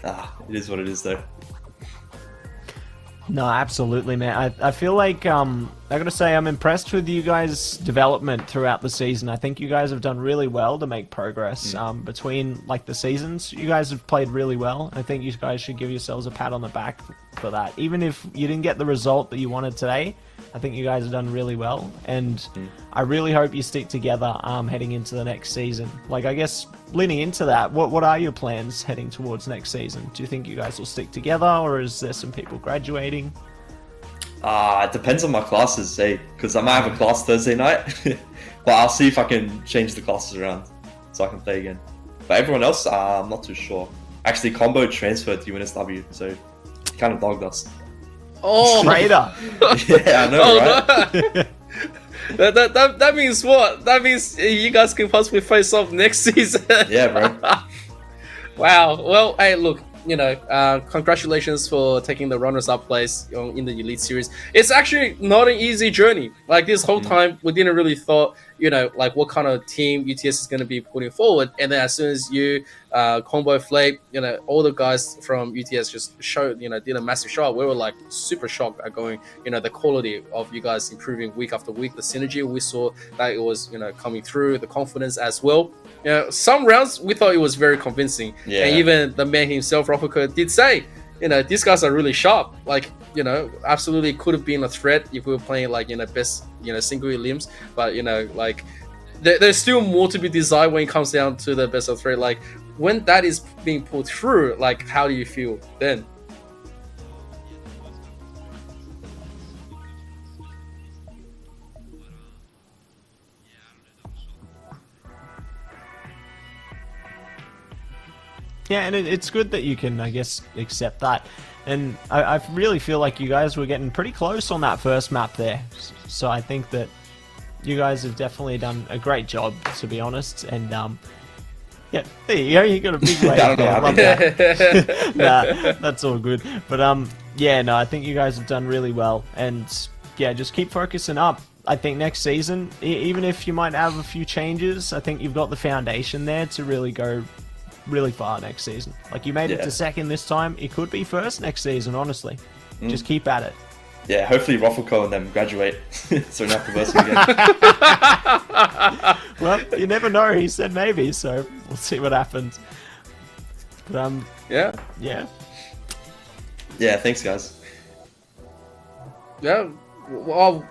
It is what it is though. No, absolutely, man. I feel like I gotta say I'm impressed with you guys' development throughout the season. I think you guys have done really well to make progress between like the seasons. You guys have played really well. I think you guys should give yourselves a pat on the back for that. Even if you didn't get the result that you wanted today, I think you guys have done really well, and I really hope you stick together heading into the next season. Like, I guess leaning into that, what are your plans heading towards next season? Do you think you guys will stick together, or is there some people graduating? It depends on my classes, because I might have a class Thursday night, but I'll see if I can change the classes around so I can play again. But everyone else, I'm not too sure. Actually, Combo transferred to UNSW, so he kind of dogged us. Oh, Traitor! Yeah, I know, right? That means what? That means you guys can possibly face off next season. Yeah, bro. Wow. Well, hey, look, you know, congratulations for taking the runners-up place in the Elite Series. It's actually not an easy journey. Like, this whole time, we didn't really thought, you know, like what kind of team UTS is going to be putting forward. And then as soon as you, Combo, Flake, you know, all the guys from UTS just showed, you know, did a massive shot. We were like super shocked at going, you know, the quality of you guys improving week after week, the synergy we saw that it was, you know, coming through, the confidence as well. You know, some rounds we thought it was very convincing. Yeah. And even the man himself, Rofoko, did say, you know, these guys are really sharp. Like, you know, absolutely could have been a threat if we were playing like, you know, best, you know, single limbs. But, you know, like there's still more to be desired when it comes down to the best of three. Like, when that is being pulled through, like, how do you feel then? Yeah, and it's good that you can, I guess, accept that. And I really feel like you guys were getting pretty close on that first map there. So I think that you guys have definitely done a great job, to be honest. And yeah, there you go. You got a big way. I don't know. I love that. Nah, that's all good. But yeah, no, I think you guys have done really well. And yeah, just keep focusing up. I think next season, even if you might have a few changes, I think you've got the foundation there to really go really far next season. Like, you made it to second this time, it could be first next season, honestly. Just keep at it. Yeah, hopefully Ruffleco and them graduate so we don't have to verse them again. Well, you never know. He said maybe, so we'll see what happens. But Yeah. Yeah, thanks guys. Yeah. Well,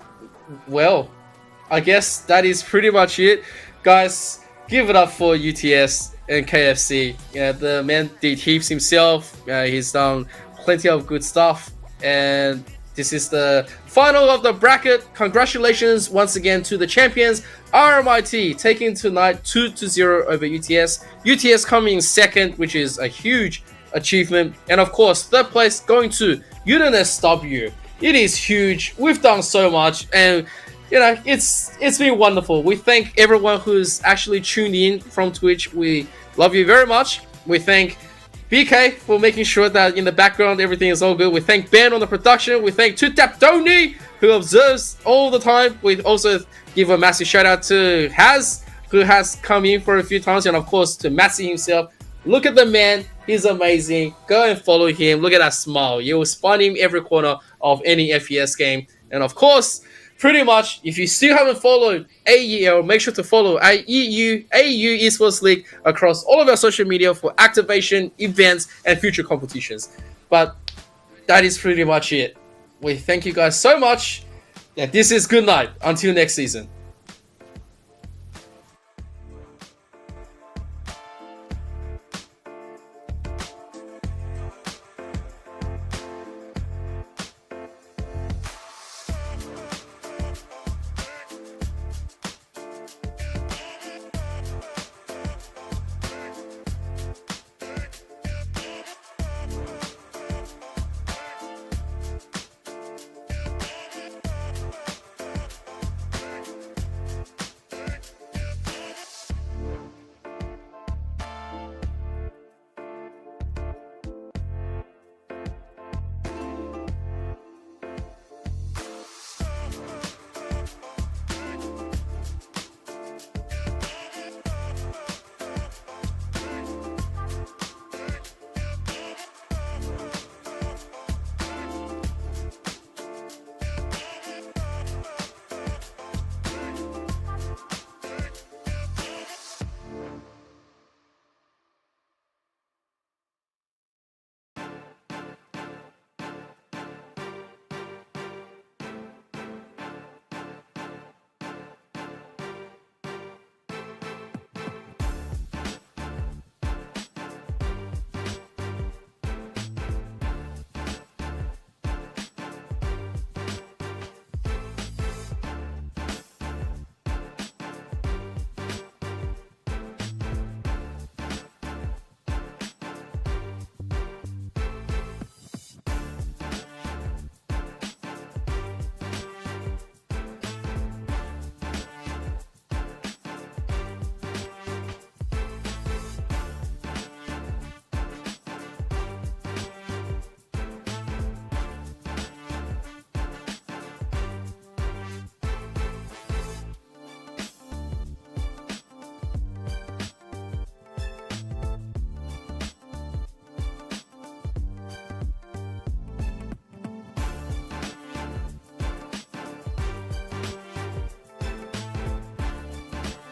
I guess that is pretty much it. Guys, give it up for UTS and KFC. Yeah, the man did heaps himself. He's done plenty of good stuff, and this is the final of the bracket. Congratulations once again to the champions, RMIT, taking tonight 2-0 over UTS. UTS coming in second, which is a huge achievement, and of course third place going to UNSW. It is huge. We've done so much, and you know, it's been wonderful. We thank everyone who's actually tuned in from Twitch. We love you very much. We thank BK for making sure that in the background everything is all good. We thank Ben on the production. We thank Tutap Tony, who observes all the time. We also give a massive shout out to Haz, who has come in for a few times, and of course to Massey himself. Look at the man. He's amazing. Go and follow him. Look at that smile. You will spot him every corner of any FES game. And of course, pretty much, if you still haven't followed AEL, make sure to follow AEU Esports League across all of our social media for activation, events, and future competitions. But that is pretty much it. We thank you guys so much. And this is good night. Until next season.